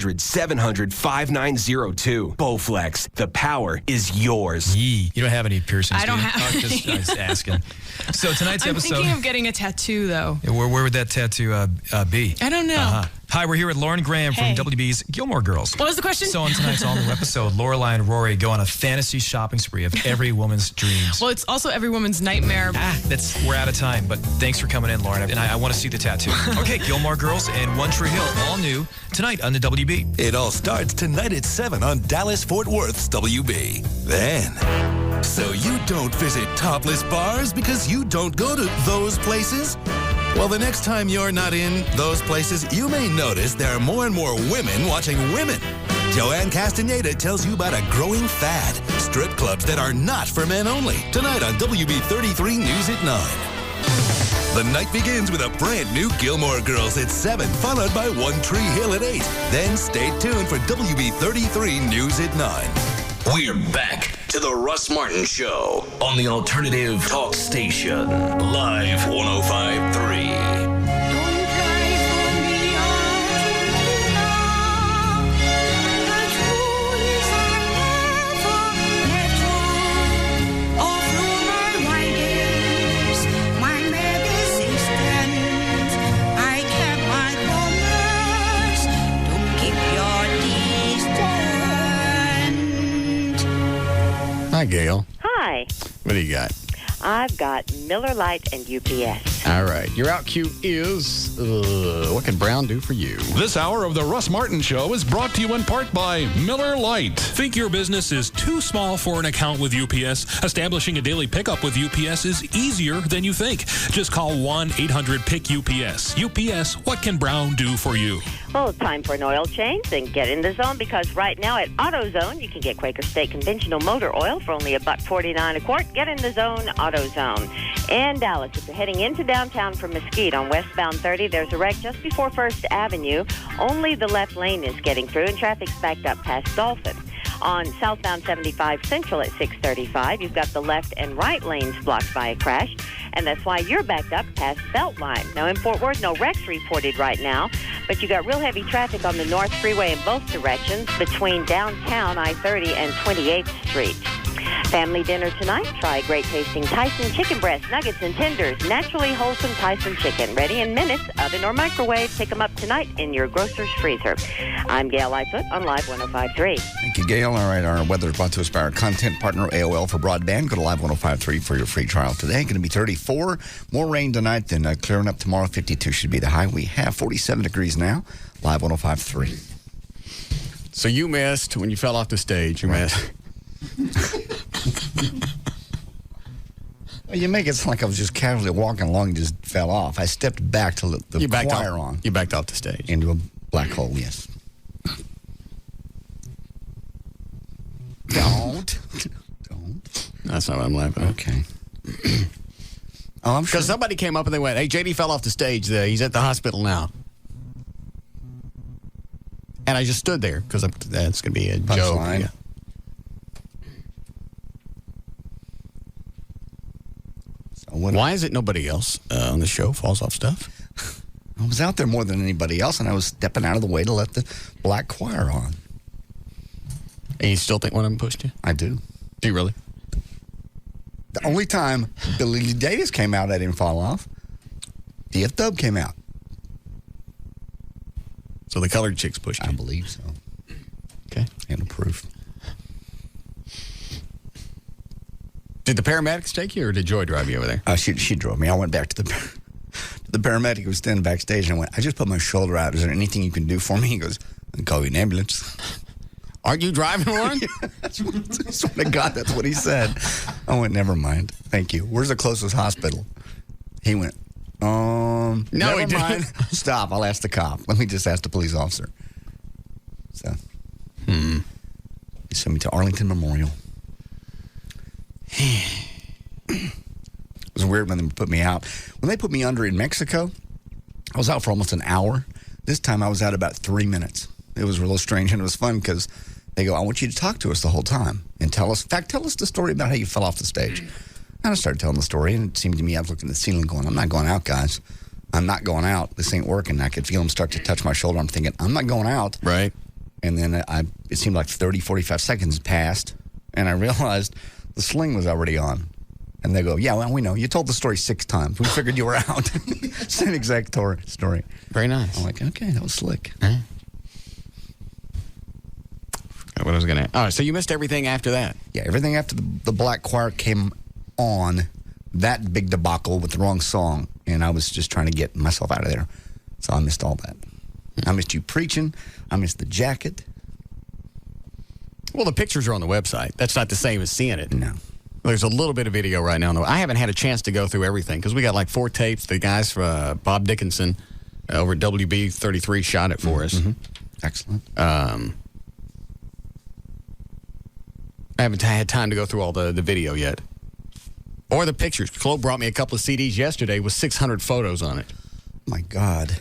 Bowflex. The power is yours. You don't have any piercings, I don't do you? have I was asking. So tonight's I'm episode. thinking of getting a tattoo, though. Where would that tattoo be? I don't know. Hi, we're here with Lauren Graham Hey. from WB's Gilmore Girls. What was the question? So on tonight's all-new episode, Lorelai and Rory go on a fantasy shopping spree of every woman's dreams. Well, it's also every woman's nightmare. We're out of time, but thanks for coming in, Lauren, and I want to see the tattoo. Okay, Gilmore Girls and One Tree Hill, all new tonight on the WB. It all starts tonight at 7 on Dallas-Fort Worth's WB. Then, so you don't visit topless bars because you don't go to those places? Well, the next time you're not in those places, you may notice there are more and more women watching women. Joanne Castaneda tells you about a growing fad, strip clubs that are not for men only. Tonight on WB33 News at 9. The night begins with a brand new Gilmore Girls at 7, followed by One Tree Hill at 8. Then stay tuned for WB33 News at 9. We're back to the Russ Martin Show on the Alternative Talk Station, Live 105.3. Hi, Gail. Hi. What do you got? I've got Miller Lite and UPS. All right. Your out cue is, what can Brown do for you? This hour of the Russ Martin Show is brought to you in part by Miller Lite. Think your business is too small for an account with UPS? Establishing a daily pickup with UPS is easier than you think. Just call 1-800-PICK-UPS. UPS, what can Brown do for you? Well, it's time for an oil change. Then get in the zone, because right now at AutoZone, you can get Quaker State conventional motor oil for only $1.49 a quart. Get in the zone, AutoZone. And Dallas, if you're heading into downtown from Mesquite on westbound 30, there's a wreck just before 1st Avenue. Only the left lane is getting through, and traffic's backed up past Dolphin. On southbound 75 Central at 635, you've got the left and right lanes blocked by a crash, and that's why you're backed up past Beltline. Now, in Fort Worth, no wrecks reported right now, but you got real heavy traffic on the North Freeway in both directions between downtown I-30 and 28th Street. Family dinner tonight. Try great tasting Tyson chicken breast, nuggets, and tenders. Naturally wholesome Tyson chicken. Ready in minutes, oven or microwave. Pick them up tonight in your grocer's freezer. I'm Gail Lightfoot on Live 105.3. Thank you, Gail. All right, our weather is brought to us by our content partner, AOL for broadband. Go to Live 105.3 for your free trial today. Going to be 34. More rain tonight, then clearing up tomorrow. 52 should be the high. We have 47 degrees now. Live 105.3. So you missed when you fell off the stage. You missed. Well, you make it sound like I was just casually walking along and just fell off. I stepped back to let the choir on. You backed off the stage. Into a black hole, yes. Don't. That's not what I'm laughing at. Okay. Oh, I'm sure. Because somebody came up and they went, hey, JD fell off the stage. He's at the hospital now. And I just stood there because that's going to be a joke. Yeah. Why is it nobody else on the show falls off stuff? I was out there more than anybody else, and I was stepping out of the way to let the black choir on. And you still think one of them pushed you? I do. Do you really? The only time Billy Davis came out, I didn't fall off. DF Dub came out. So the colored chicks pushed you? I believe so. Okay. And no proof. Did the paramedics take you, or did Joy drive you over there? She drove me. I went back to the paramedic who was standing backstage, and I went, I just put my shoulder out. Is there anything you can do for me? He goes, I'll call you an ambulance. Aren't you driving one? I swear to God, that's what he said. I went, never mind. Thank you. Where's the closest hospital? He went, no, never he mind. didn't. Stop. I'll ask the cop. Let me just ask the police officer. So, he sent me to Arlington Memorial. It was weird when they put me out. When they put me under in Mexico, I was out for almost an hour. This time I was out about 3 minutes. It was real strange, and it was fun because they go, I want you to talk to us the whole time and tell us the story about how you fell off the stage. And I started telling the story, and it seemed to me I was looking at the ceiling going, I'm not going out, guys. I'm not going out. This ain't working. I could feel them start to touch my shoulder. I'm thinking, I'm not going out. Right. And then it seemed like 30, 45 seconds passed, and I realized the sling was already on. And they go, yeah, well, we know. You told the story 6 times. We figured you were out. Same exact story. Very nice. I'm like, okay, that was slick. What I was going to... All right, so you missed everything after that? Yeah, everything after the Black Choir came on, that big debacle with the wrong song, and I was just trying to get myself out of there. So I missed all that. I missed you preaching. I missed the jacket. Well, the pictures are on the website. That's not the same as seeing it. No. There's a little bit of video right now. I haven't had a chance to go through everything because we got like 4 tapes. The guys from Bob Dickinson over at WB33 shot it for us. Mm-hmm. Excellent. I haven't had time to go through all the video yet. Or the pictures. Chloe brought me a couple of CDs yesterday with 600 photos on it. My God.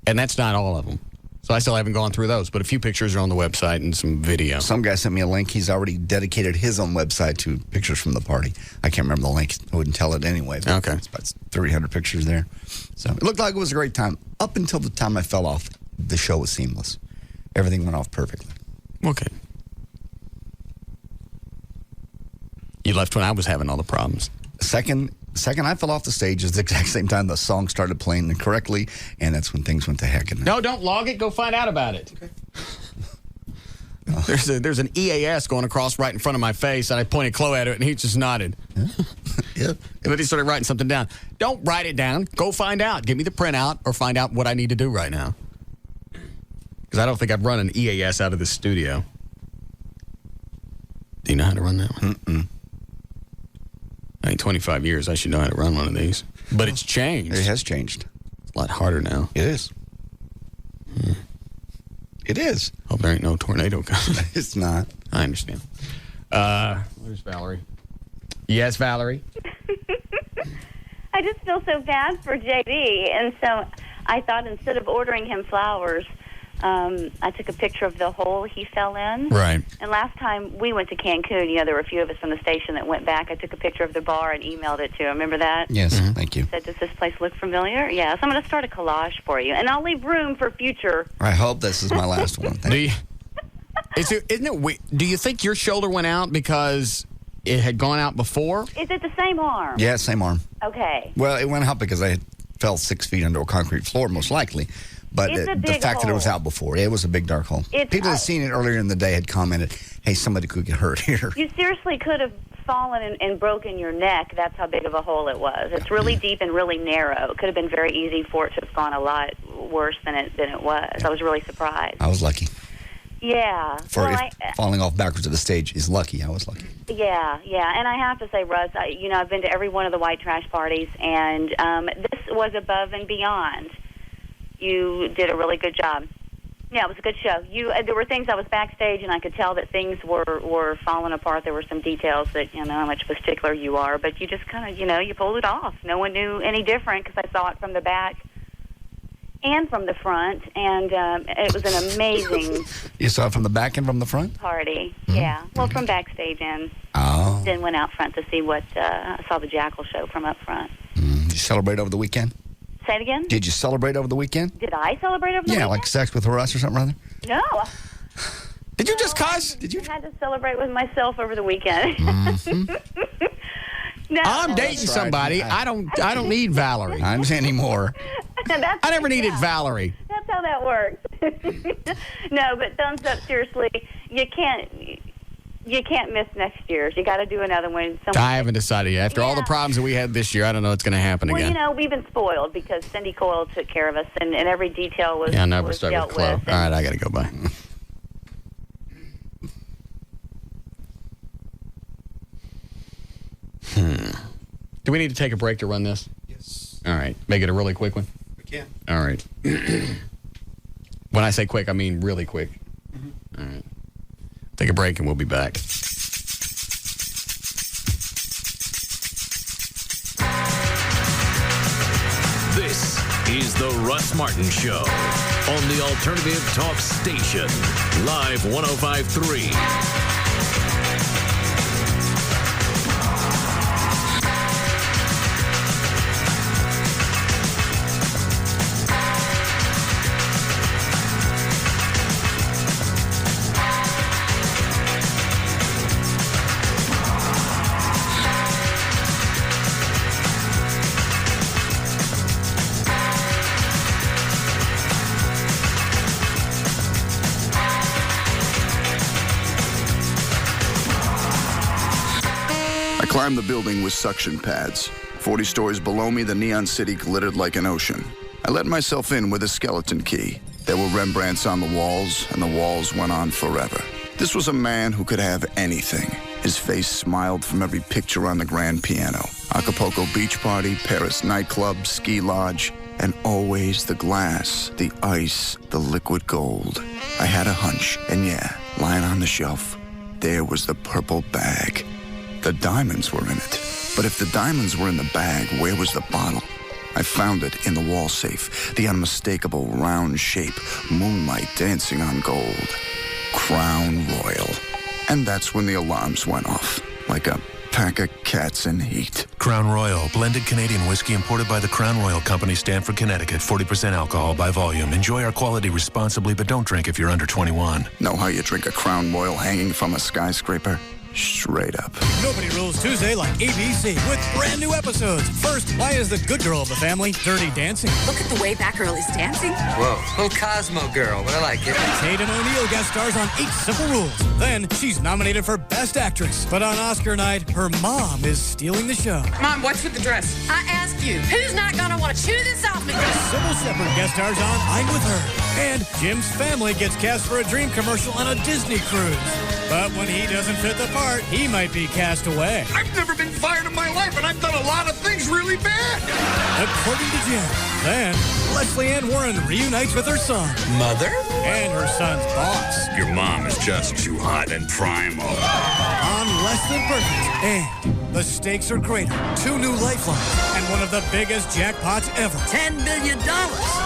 And that's not all of them. So I still haven't gone through those, but a few pictures are on the website and some video. Some guy sent me a link. He's already dedicated his own website to pictures from the party. I can't remember the link. I wouldn't tell it anyway. Okay. It's about 300 pictures there. So it looked like it was a great time. Up until the time I fell off, the show was seamless. Everything went off perfectly. Okay. You left when I was having all the problems. Second I fell off the stage is the exact same time the song started playing incorrectly, and that's when things went to heck. No, don't log it. Go find out about it. Okay. There's an EAS going across right in front of my face, and I pointed Chloe at it, and he just nodded. Yeah. And then he started writing something down. Don't write it down. Go find out. Give me the printout or find out what I need to do right now. Because I don't think I've run an EAS out of this studio. Do you know how to run that one? Mm-mm. I mean, 25 years, I should know how to run one of these. But it's changed. It has changed. It's a lot harder now. It is. It is. Hope there ain't no tornado coming. It's not. I understand. Where's Valerie? Yes, Valerie? I just feel so bad for JD, and so I thought instead of ordering him flowers, I took a picture of the hole he fell in. Right. And last time we went to Cancun, there were a few of us from the station that went back. I took a picture of the bar and emailed it to him. Remember that? Yes, thank you. Said, does this place look familiar? Yeah, so I'm going to start a collage for you, and I'll leave room for future. I hope this is my last one. Isn't it? Do you think your shoulder went out because it had gone out before? Is it the same arm? Yeah, same arm. Okay. Well, it went out because I fell 6 feet under a concrete floor, most likely. But It's a the big fact that it was hole. out before, it was a big dark hole. People that had seen it earlier in the day had commented, hey, somebody could get hurt here. You seriously could have fallen and broken your neck. That's how big of a hole it was. It's really deep and really narrow. It could have been very easy for it to have gone a lot worse than it was. I was really surprised. I was lucky. Yeah. Falling off backwards of the stage is lucky. I was lucky. Yeah. And I have to say, Russ, I've been to every one of the white trash parties, and this was above and beyond. You did a really good job. Yeah, it was a good show. There were things I was backstage, and I could tell that things were falling apart. There were some details that, how much of a stickler you are, but you just kind of, you pulled it off. No one knew any different because I saw it from the back and from the front, and it was an amazing You saw it from the back and from the front? party. Yeah. Well, from backstage and Oh. then went out front to see I saw the Jackal show from up front. Did you celebrate over the weekend? Say it again? Did you celebrate over the weekend? Did I celebrate over the Yeah, weekend? like sex with Russ or something or other? No. Did you just cuss? Did you? I had to celebrate with myself over the weekend. No. I'm dating somebody. I don't need Valerie. I'm saying anymore. I never needed Valerie. That's how that works. No, but thumbs up. Seriously, you can't miss next year's. You got to do another one. I haven't decided yet. After all the problems that we had this year, I don't know what's going to happen again. Well, we've been spoiled because Cindy Coyle took care of us, and every detail was Yeah, I never was started dealt with Chloe. with. All right, I got to go by. Do we need to take a break to run this? Yes. All right. Make it a really quick one? We can. All right. When I say quick, I mean really quick. All right. Take a break and we'll be back. This is the Russ Martin Show on the Alternative Talk Station, Live 105.3. I climbed the building with suction pads. 40 stories below me, the neon city glittered like an ocean. I let myself in with a skeleton key. There were Rembrandts on the walls, and the walls went on forever. This was a man who could have anything. His face smiled from every picture on the grand piano. Acapulco beach party, Paris nightclub, ski lodge, and always the glass, the ice, the liquid gold. I had a hunch, and yeah, lying on the shelf, there was the purple bag. The diamonds were in it. But if the diamonds were in the bag, where was the bottle? I found it in the wall safe, the unmistakable round shape, moonlight dancing on gold. Crown Royal. And that's when the alarms went off, like a pack of cats in heat. Crown Royal, blended Canadian whiskey imported by the Crown Royal Company, Stamford, Connecticut. 40% alcohol by volume. Enjoy our quality responsibly, but don't drink if you're under 21. Know how you drink a Crown Royal hanging from a skyscraper? straight up. Nobody Rules Tuesday like ABC with brand new episodes. First, why is the good girl of the family Dirty Dancing? Look at the way that girl is dancing. Whoa, little Cosmo girl, but I like it. Hayden O'Neill guest stars on 8 Simple Rules. Then, she's nominated for Best Actress. But on Oscar night, her mom is stealing the show. Mom, what's with the dress? I ask you, who's not gonna want to chew this off me? Sybil Shepherd guest stars on I'm With Her. And Jim's family gets cast for a dream commercial on a Disney cruise. But when he doesn't fit the part, he might be cast away. I've never been fired in my life, and I've done a lot of things really bad. According to Jim. Then, Leslie Ann Warren reunites with her son. Mother? And her son's boss. Your mom is just too hot and primal. On Less Than Perfect. And the stakes are greater. 2 new lifelines. And one of the biggest jackpots ever. $10 million.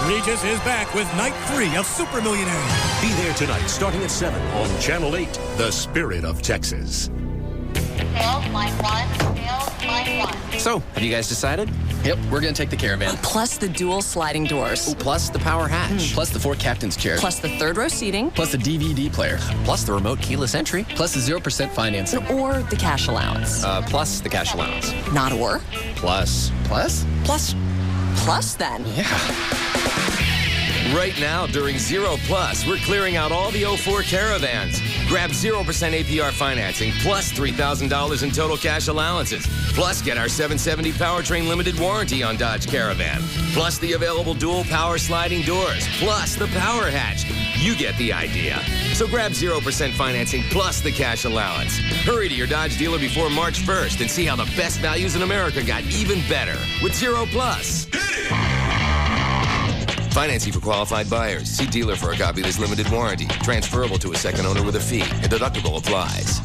Regis is back with night 3 of Super Millionaire. Be there tonight, starting at 7 on Channel 8, The Spirit of Texas. Sales, line 1. Sales, line 1. So, have you guys decided? Yep, we're going to take the Caravan. Plus the dual sliding doors. Ooh, plus the power hatch. Plus the 4 captain's chairs. Plus the 3rd row seating. Plus the DVD player. Plus the remote keyless entry. Plus the 0% financing. Or the cash allowance. Plus the cash allowance. Not or. Plus. Plus? Plus. Plus then. Yeah. Right now, during Zero Plus, we're clearing out all the 04 Caravans. Grab 0% APR financing, plus $3,000 in total cash allowances. Plus, get our 770 powertrain limited warranty on Dodge Caravan. Plus, the available dual power sliding doors. Plus, the power hatch. You get the idea. So grab 0% financing plus the cash allowance. Hurry to your Dodge dealer before March 1st and see how the best values in America got even better with Zero Plus. Financing for qualified buyers. See dealer for a copy of this limited warranty. Transferable to a second owner with a fee. A deductible applies.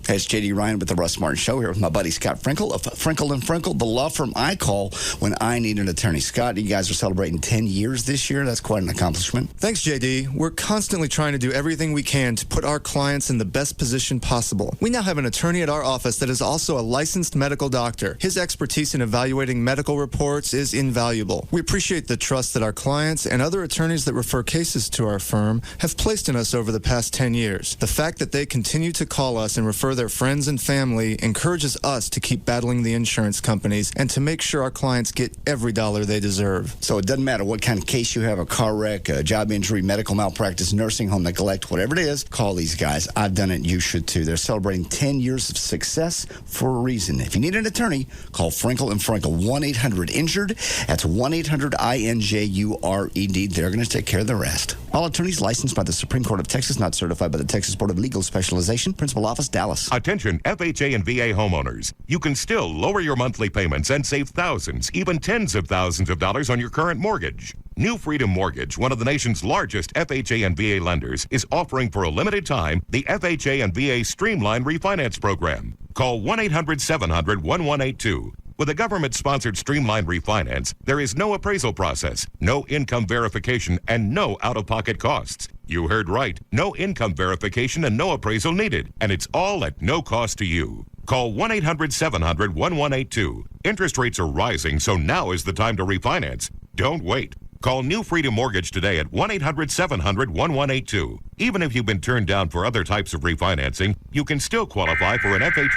Hey, it's J.D. Ryan with the Russ Martin Show here with my buddy Scott Frinkle of Frinkle & Frinkle, the law firm I call when I need an attorney. Scott, you guys are celebrating 10 years this year. That's quite an accomplishment. Thanks, J.D. We're constantly trying to do everything we can to put our clients in the best position possible. We now have an attorney at our office that is also a licensed medical doctor. His expertise in evaluating medical reports is invaluable. We appreciate the trust that our clients and other attorneys that refer cases to our firm have placed in us over the past 10 years. The fact that they continue to call us and refer their friends and family encourages us to keep battling the insurance companies and to make sure our clients get every dollar they deserve. So it doesn't matter what kind of case you have, a car wreck, a job injury, medical malpractice, nursing home neglect, whatever it is, call these guys. I've done it. You should too. They're celebrating 10 years of success for a reason. If you need an attorney, call Frinkle & Frinkle, 1-800-INJURED. That's 1-800-INJURED. They're going to take care of the rest. All attorneys licensed by the Supreme Court of Texas, not certified by the Texas Board of Legal Specialization. Principal Office, Dallas. Attention FHA and VA homeowners. You can still lower your monthly payments and save thousands, even tens of thousands of dollars on your current mortgage. New Freedom Mortgage, one of the nation's largest FHA and VA lenders, is offering for a limited time the FHA and VA Streamline Refinance Program. Call 1-800-700-1182. With a government-sponsored Streamline Refinance, there is no appraisal process, no income verification, and no out-of-pocket costs. You heard right. No income verification and no appraisal needed. And it's all at no cost to you. Call 1-800-700-1182. Interest rates are rising, so now is the time to refinance. Don't wait. Call New Freedom Mortgage today at 1-800-700-1182. Even if you've been turned down for other types of refinancing, you can still qualify for an FHA.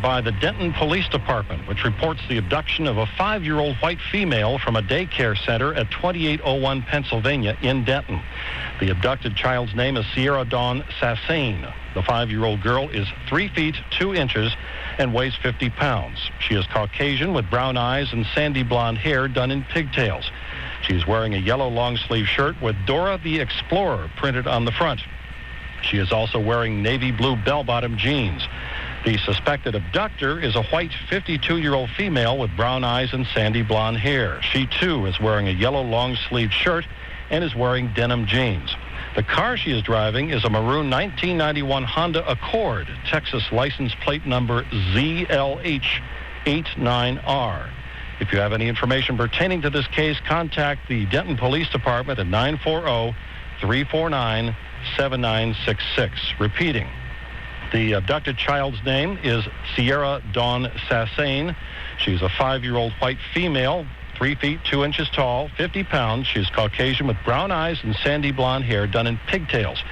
By the Denton Police Department, which reports the abduction of a 5-year-old white female from a daycare center at 2801 Pennsylvania in Denton. The abducted child's name is Sierra Dawn Sassane. The 5-year-old girl is 3 feet 2 inches and weighs 50 pounds. She is Caucasian with brown eyes and sandy blonde hair done in pigtails. She is wearing a yellow long-sleeve shirt with Dora the Explorer printed on the front. She is also wearing navy blue bell-bottom jeans. The suspected abductor is a white 52-year-old female with brown eyes and sandy blonde hair. She, too, is wearing a yellow long-sleeved shirt and is wearing denim jeans. The car she is driving is a maroon 1991 Honda Accord, Texas license plate number ZLH89R. If you have any information pertaining to this case, contact the Denton Police Department at 940-349-7966. Repeating, The abducted child's name is Sierra Dawn Sassane. She's a 5-year-old white female, 3 feet 2 inches tall, 50 pounds. She's Caucasian with brown eyes and sandy blonde hair done in pigtails.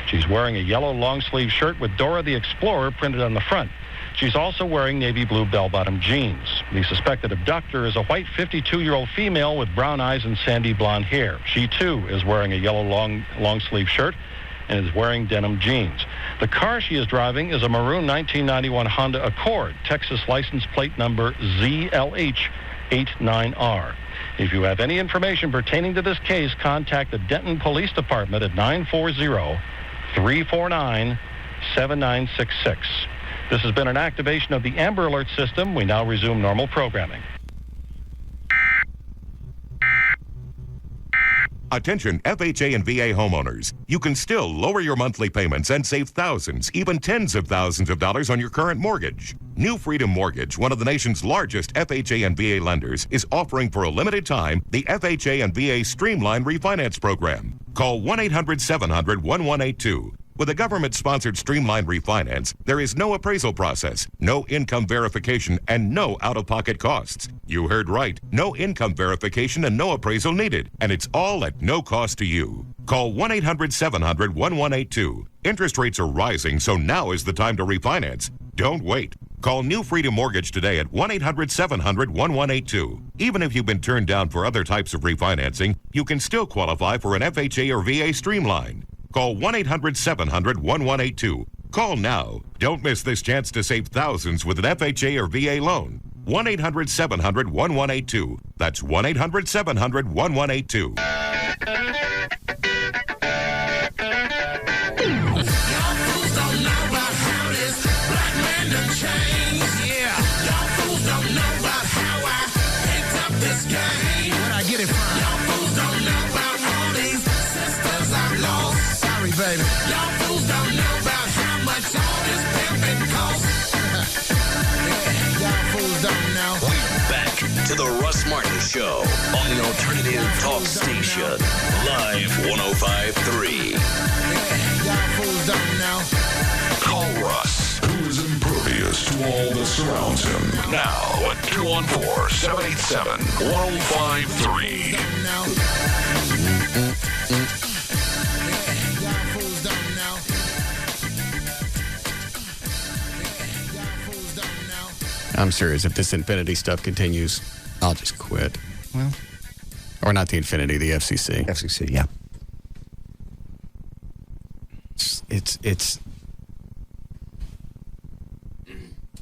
She's wearing a yellow long-sleeve shirt with Dora the Explorer printed on the front. She's also wearing navy blue bell-bottom jeans. The suspected abductor is a white 52-year-old female with brown eyes and sandy blonde hair. She, too, is wearing a yellow long-sleeve shirt and is wearing denim jeans. The car she is driving is a maroon 1991 Honda Accord, Texas license plate number ZLH89R. If you have any information pertaining to this case, contact the Denton Police Department at 940-349-7966. This has been an activation of the Amber Alert system. We now resume normal programming. Attention FHA and VA homeowners. You can still lower your monthly payments and save thousands, even tens of thousands of dollars on your current mortgage. New Freedom Mortgage, one of the nation's largest FHA and VA lenders, is offering for a limited time the FHA and VA Streamline Refinance Program. Call 1-800-700-1182. With a government-sponsored Streamline Refinance, there is no appraisal process, no income verification, and no out-of-pocket costs. You heard right. No income verification and no appraisal needed. And it's all at no cost to you. Call 1-800-700-1182. Interest rates are rising, so now is the time to refinance. Don't wait. Call New Freedom Mortgage today at 1-800-700-1182. Even if you've been turned down for other types of refinancing, you can still qualify for an FHA or VA Streamline. Call 1-800-700-1182. Call now. Don't miss this chance to save thousands with an FHA or VA loan. 1-800-700-1182. That's 1-800-700-1182. Baby. Y'all fools don't know about how much all this pimping costs. Y'all fools don't know. We're back to the Russ Martin Show on the Alternative Talk Station. Live 105.3. Y'all fools don't know. Call Russ, who is impervious to all that surrounds him. Now at 214-787-1053. I'm serious. If this Infinity stuff continues, I'll just quit. Well, or not the Infinity, the FCC. FCC, yeah. It's.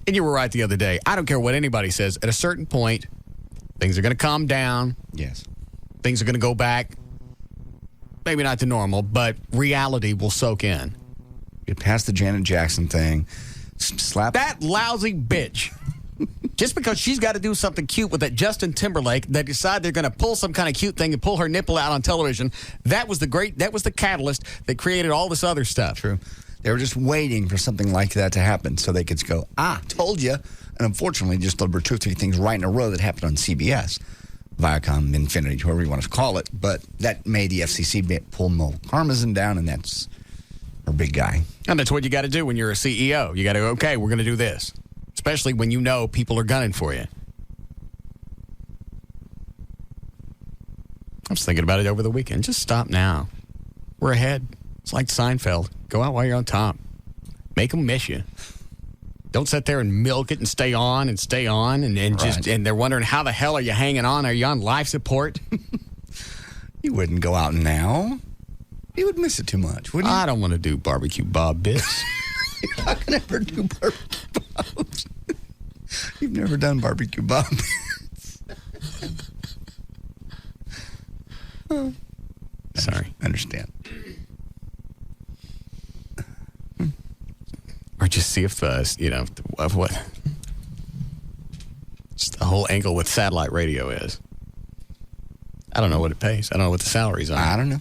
And you were right the other day. I don't care what anybody says. At a certain point, things are going to calm down. Yes. Things are going to go back. Maybe not to normal, but reality will soak in. Get past the Janet Jackson thing. Slap that lousy bitch. Just because she's got to do something cute with that Justin Timberlake, they decide they're going to pull some kind of cute thing and pull her nipple out on television. That was the catalyst that created all this other stuff. True. They were just waiting for something like that to happen so they could go, told you. And unfortunately, just there were 2 or 3 things right in a row that happened on CBS. Viacom, Infinity, whoever you want to call it. But that made the FCC pull Mo Karmazin down, and that's our big guy. And that's what you got to do when you're a CEO. You got to go, okay, we're going to do this. Especially when you know people are gunning for you. I was thinking about it over the weekend. Just stop now. We're ahead. It's like Seinfeld. Go out while you're on top. Make them miss you. Don't sit there and milk it and stay on and just and they're wondering how the hell are you hanging on? Are you on life support? You wouldn't go out now. You would miss it too much, wouldn't you? I don't want to do barbecue Bob bits. You're not going to ever do barbecue Bobs. You've never done barbecue Bob bits. Sorry. Understand. Or just see if, of what just the whole angle with satellite radio is. I don't know what it pays. I don't know what the salaries are. I don't know.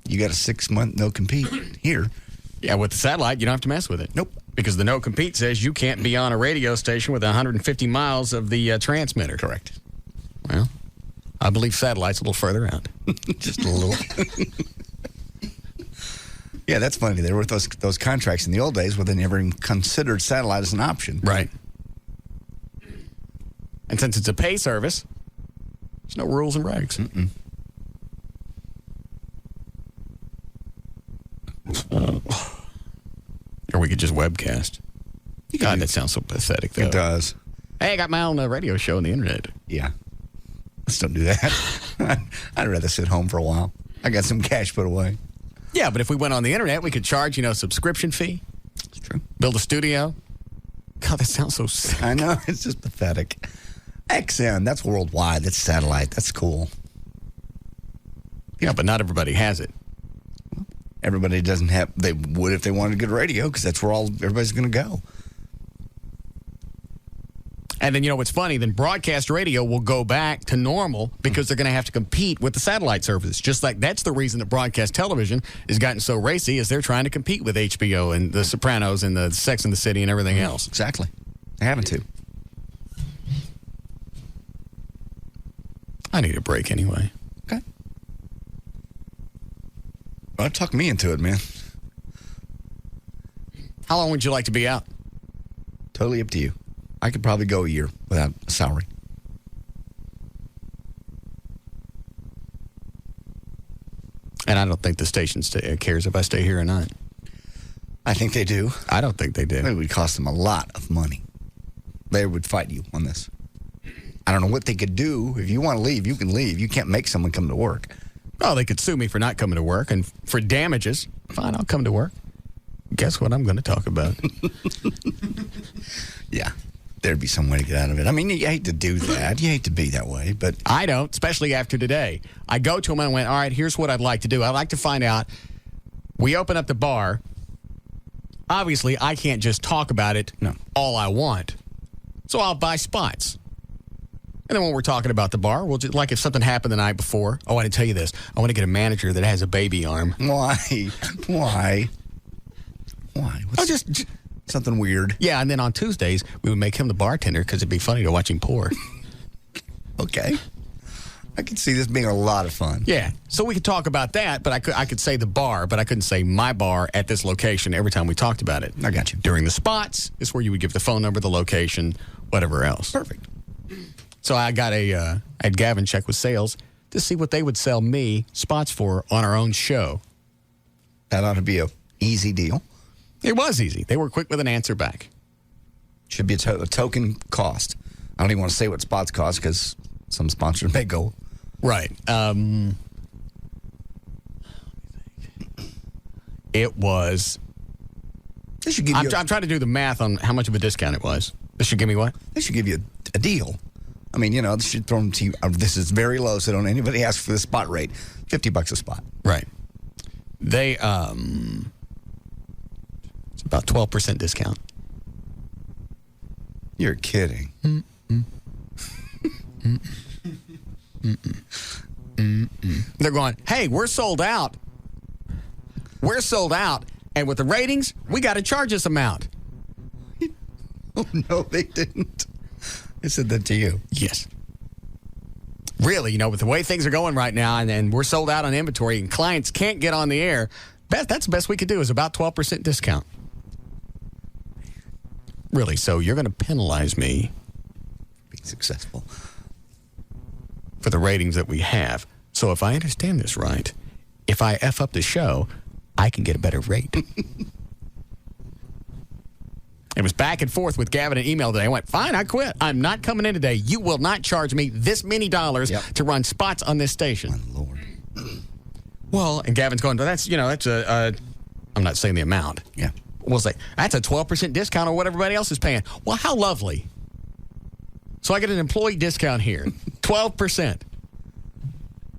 You got a 6-month no compete here. Yeah, with the satellite, you don't have to mess with it. Nope. Because the no compete says you can't be on a radio station with 150 miles of the transmitter. Correct. Well, I believe satellite's a little further out. Just a little. Yeah, that's funny. There were those contracts in the old days where they never even considered satellite as an option. Right. And since it's a pay service, there's no rules and regs. Mm-mm. Or we could just webcast. God, that sounds so pathetic, though. It does. Hey, I got my own radio show on the internet. Yeah. Let's don't do that. I'd rather sit home for a while. I got some cash put away. Yeah, but if we went on the internet, we could charge, a subscription fee. That's true. Build a studio. God, that sounds so sick. I know. It's just pathetic. XM, that's worldwide. That's satellite. That's cool. Yeah, but not everybody has it. Everybody doesn't have. They would if they wanted good radio because that's where everybody's going to go. And then, what's funny, then broadcast radio will go back to normal because they're going to have to compete with the satellite services. Just like that's the reason that broadcast television has gotten so racy is they're trying to compete with HBO and The Sopranos and the Sex and the City and everything else. Exactly. They're having to. I need a break anyway. Okay. Well, talk me into it, man. How long would you like to be out? Totally up to you. I could probably go a year without a salary. And I don't think the station cares if I stay here or not. I think they do. I don't think they do. It would cost them a lot of money. They would fight you on this. I don't know what they could do. If you want to leave, you can leave. You can't make someone come to work. Oh, they could sue me for not coming to work and for damages. Fine, I'll come to work. Guess what I'm going to talk about? Yeah. There'd be some way to get out of it. I mean, you hate to do that. You hate to be that way, but... I don't, especially after today. I go to him and I went, all right, here's what I'd like to do. I'd like to find out. We open up the bar. Obviously, I can't just talk about it all I want. So I'll buy spots. And then when we're talking about the bar, we'll just, like if something happened the night before. Oh, I didn't tell you this. I want to get a manager that has a baby arm. Why? Why? Just something weird. Yeah, and then on Tuesdays, we would make him the bartender because it'd be funny to watch him pour. Okay. I could see this being a lot of fun. Yeah, so we could talk about that, but I could say the bar, but I couldn't say my bar at this location every time we talked about it. I got you. During the spots is where you would give the phone number, the location, whatever else. Perfect. So I had Gavin check with sales to see what they would sell me spots for on our own show. That ought to be a easy deal. It was easy. They were quick with an answer back. Should be a token cost. I don't even want to say what spots cost because some sponsors may go. Right. It was... They should give you I'm trying to do the math on how much of a discount it was. This should give me what? They should give you a deal. I mean, they should throw them to you. This is very low, so don't anybody ask for the spot rate. $50 a spot. Right. They, it's about 12% discount. You're kidding. They're going, hey, we're sold out. We're sold out. And with the ratings, we got to charge this amount. Oh, no, they didn't. They said that to you. Yes. Really, with the way things are going right now, and we're sold out on inventory, and clients can't get on the air, that's the best we could do is about 12% discount. Really, so you're going to penalize me. Being successful. For the ratings that we have. So if I understand this right, if I F up the show, I can get a better rate. It was back and forth with Gavin and email today. I went, fine, I quit. I'm not coming in today. You will not charge me this many dollars to run spots on this station. My Lord. Well, and Gavin's going, that's I'm not saying the amount. Yeah. We'll say, that's a 12% discount on what everybody else is paying. Well, how lovely. So I get an employee discount here. 12%.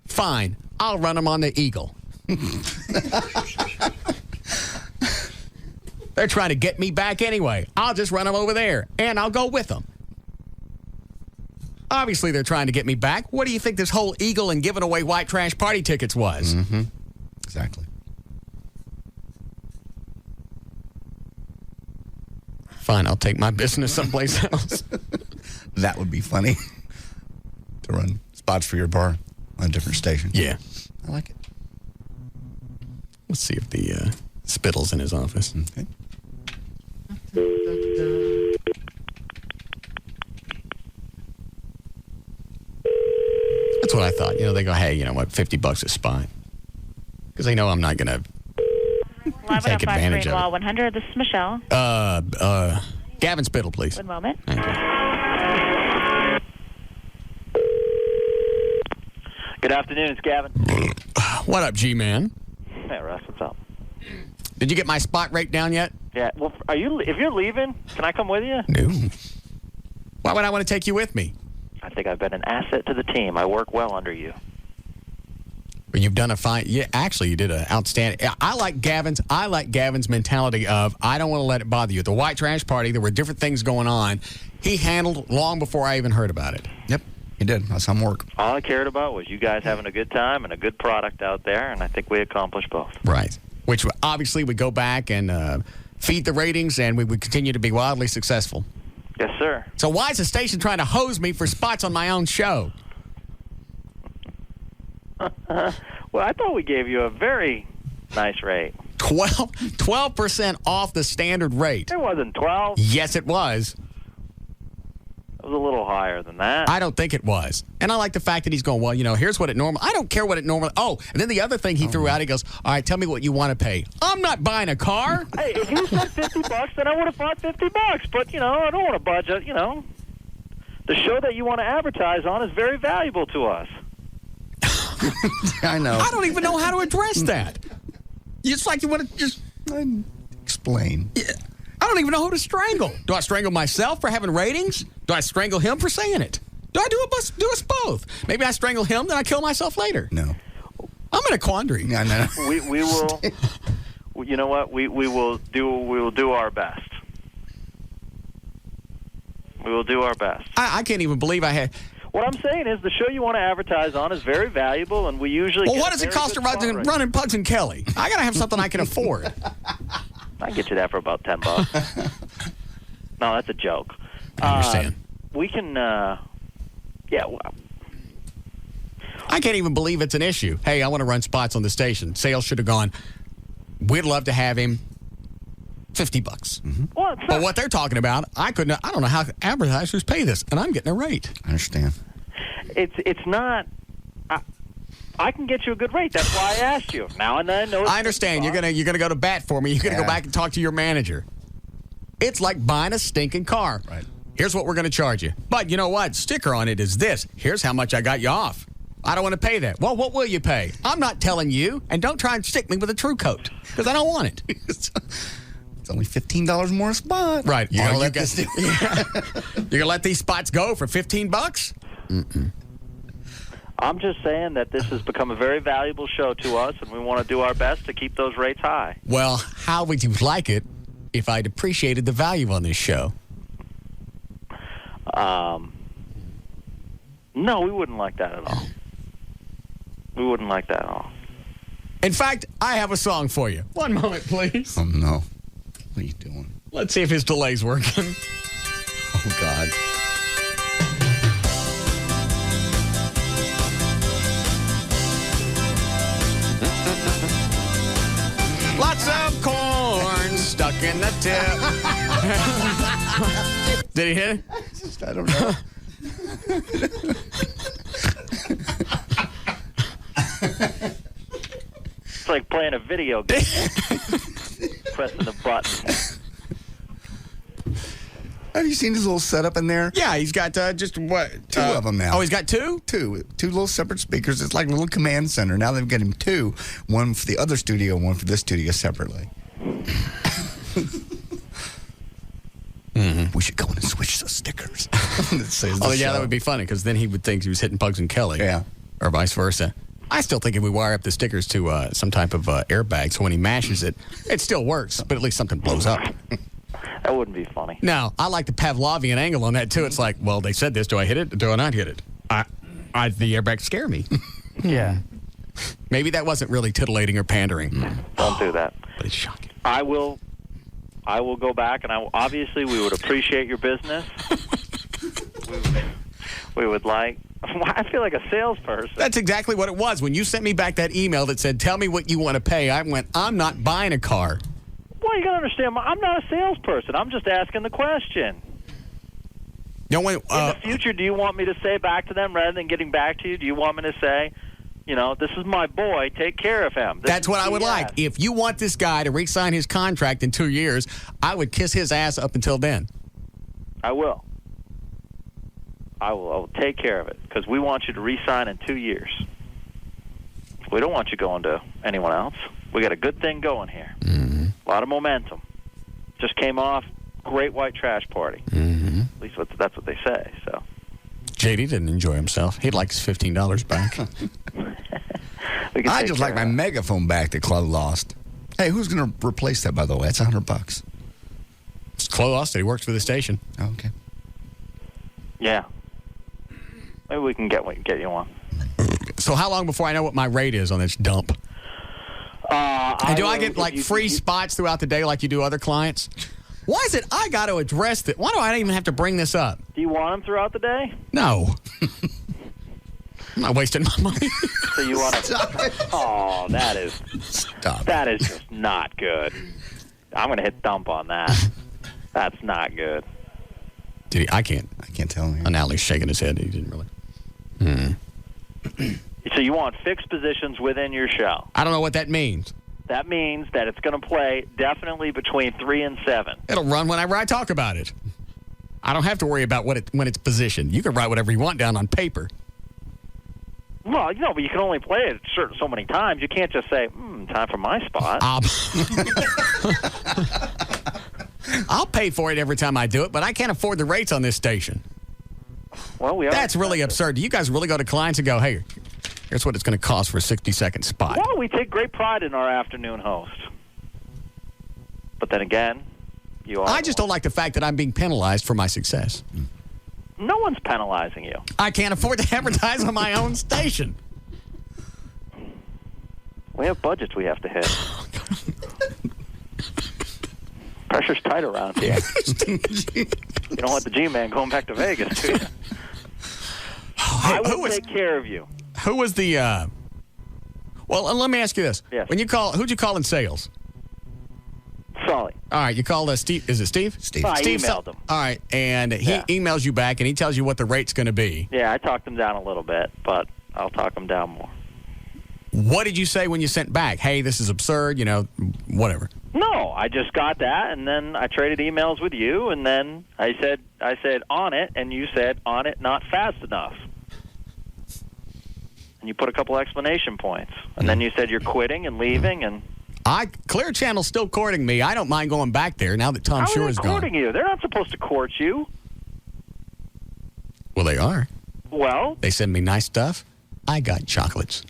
Fine. I'll run them on the Eagle. They're trying to get me back anyway. I'll just run them over there, and I'll go with them. Obviously, they're trying to get me back. What do you think this whole Eagle and giving away white trash party tickets was? Mm-hmm. Exactly. Fine, I'll take my business someplace else. That would be funny. To run spots for your bar on a different station. Yeah. I like it. Let's see if the Spittles in his office. Okay. That's what I thought. You know, they go, hey, you know what, $50 a spot. Because they know I'm not going to take advantage of it. 100. This is Michelle. Gavin Spittle, please. One moment. Thank you. Good afternoon, it's Gavin. What up, G-Man? Hey, Russ, what's up? Did you get my spot rate down yet? Yeah, well, if you're leaving, can I come with you? No. Why would I want to take you with me? I think I've been an asset to the team. I work well under you. Well, you've done a fine. Yeah, actually, you did an outstanding. I like Gavin's mentality of I don't want to let it bother you. At the white trash party, there were different things going on. He handled long before I even heard about it. Yep, he did. That's some work. All I cared about was you guys having a good time and a good product out there, and I think we accomplished both. Right. Which obviously would go back and feed the ratings, and we would continue to be wildly successful. Yes, sir. So why is the station trying to hose me for spots on my own show? Well, I thought we gave you a very nice rate. 12% off the standard rate. It wasn't 12. Yes, it was. It was a little higher than that. I don't think it was. And I like the fact that he's going, well, you know, here's what it normally... I don't care what it normally... Oh, and then the other thing he threw out, he goes, all right, tell me what you want to pay. I'm not buying a car. Hey, if you said $50, then I would have thought $50. But, you know, I don't want to budget, you know. The show that you want to advertise on is very valuable to us. I know. I don't even know how to address that. It's like you want to just... Explain. I don't even know who to strangle. Do I strangle myself for having ratings? Do I strangle him for saying it? Do I do us both? Maybe I strangle him, then I kill myself later. No. I'm in a quandary. No, no. We will... You know what? We will do our best. We will do our best. I can't even believe I had... What I'm saying is the show you want to advertise on is very valuable, and we usually... Well, what does it cost to run in Pugs and Kelly? I got to have something I can afford. I can get you that for about $10. No, that's a joke. I understand. We can... yeah, well, I can't even believe it's an issue. Hey, I want to run spots on the station. Sales should have gone, we'd love to have him, $50. Mm-hmm. Well, but what they're talking about, I don't know how advertisers pay this, and I'm getting a rate. I understand. It's not... I can get you a good rate. That's why I asked you. Now and then, I understand. You're gonna go to bat for me. You're gonna go back and talk to your manager. It's like buying a stinking car. Right. Here's what we're gonna charge you. But you know what? Sticker on it is this. Here's how much I got you off. I don't want to pay that. Well, what will you pay? I'm not telling you, and don't try and stick me with a true coat because I don't want it. It's only $15 more a spot. Right. You're gonna let this... You're gonna let these spots go for $15? Mm-mm. I'm just saying that this has become a very valuable show to us, and we want to do our best to keep those rates high. Well, how would you like it if I'd appreciated the value on this show? No, we wouldn't like that at all. We wouldn't like that at all. In fact, I have a song for you. One moment, please. Oh, no. What are you doing? Let's see if his delay's working. Oh, God. Lots of corn stuck in the tip. Did he hit it? I don't know. It's like playing a video game. Pressing the button. Have you seen his little setup in there? Yeah, he's got just what? Two of them now. Oh, he's got two? Two little separate speakers. It's like a little command center. Now they've got him two. One for the other studio, one for this studio separately. Mm-hmm. We should go in and switch the stickers. That would be funny because then he would think he was hitting Pugs and Kelly. Yeah. Or vice versa. I still think if we wire up the stickers to some type of airbag, so when he mashes it, it still works, but at least something blows up. That wouldn't be funny. Now, I like the Pavlovian angle on that, too. It's like, well, they said this. Do I hit it or do I not hit it? The airbag scare me. Yeah. Maybe that wasn't really titillating or pandering. Don't do that. But it's shocking. I will go back, and obviously we would appreciate your business. we would like I feel like a salesperson. That's exactly what it was. When you sent me back that email that said, tell me what you want to pay, I went, I'm not buying a car. Well, you got to understand, I'm not a salesperson. I'm just asking the question. In the future, do you want me to say back to them rather than getting back to you? Do you want me to say, this is my boy, take care of him? That's what I would like. If you want this guy to re-sign his contract in 2 years, I would kiss his ass up until then. I will. I will take care of it because we want you to re-sign in 2 years. We don't want you going to anyone else. We got a good thing going here. Mm-hmm. A lot of momentum. Just came off. Great white trash party. Mm-hmm. At least that's what they say. So JD didn't enjoy himself. He'd like his $15 back. I just like my megaphone back that Chloe lost. Hey, who's going to replace that, by the way? That's $100. It's Chloe lost it. He works for the station. Oh, okay. Yeah. Maybe we can get you one. So how long before I know what my rate is on this dump? And do I get like free spots throughout the day like you do other clients? Why is it I got to address that? Why do I even have to bring this up? Do you want them throughout the day? No. I'm not wasting my money. So you want to? Oh, that is just not good. I'm going to hit dump on that. That's not good. Did he? I can't tell him. And Allie's shaking his head. He didn't really. So you want fixed positions within your show? I don't know what that means. That means that it's going to play definitely between 3 and 7. It'll run whenever I talk about it. I don't have to worry about when it's positioned. You can write whatever you want down on paper. Well, but you can only play it so many times. You can't just say, time for my spot. I'll pay for it every time I do it, but I can't afford the rates on this station. Well, That's really absurd. Do you guys really go to clients and go, hey, here's what it's going to cost for a 60-second spot? Well, we take great pride in our afternoon host. But then again, I just don't like the fact that I'm being penalized for my success. No one's penalizing you. I can't afford to advertise on my own station. We have budgets we have to hit. Pressure's tight around here. You don't want the G-Man going back to Vegas, do you? I will take care of you. Who was the... Well, let me ask you this. Yes. When you call, who'd you call in sales? Sully. All right, you called Steve. Is it Steve? Steve. I emailed him. All right, and he emails you back, and he tells you what the rate's going to be. Yeah, I talked him down a little bit, but I'll talk him down more. What did you say when you sent back? Hey, this is absurd, whatever. No, I just got that, and then I traded emails with you, and then I said on it, and you said on it, not fast enough. And you put a couple explanation points. And then you said you're quitting and leaving, and... Clear Channel's still courting me. I don't mind going back there now that Tom Shore is gone. How are they courting you? They're not supposed to court you. Well, they are. Well? They send me nice stuff. I got chocolates.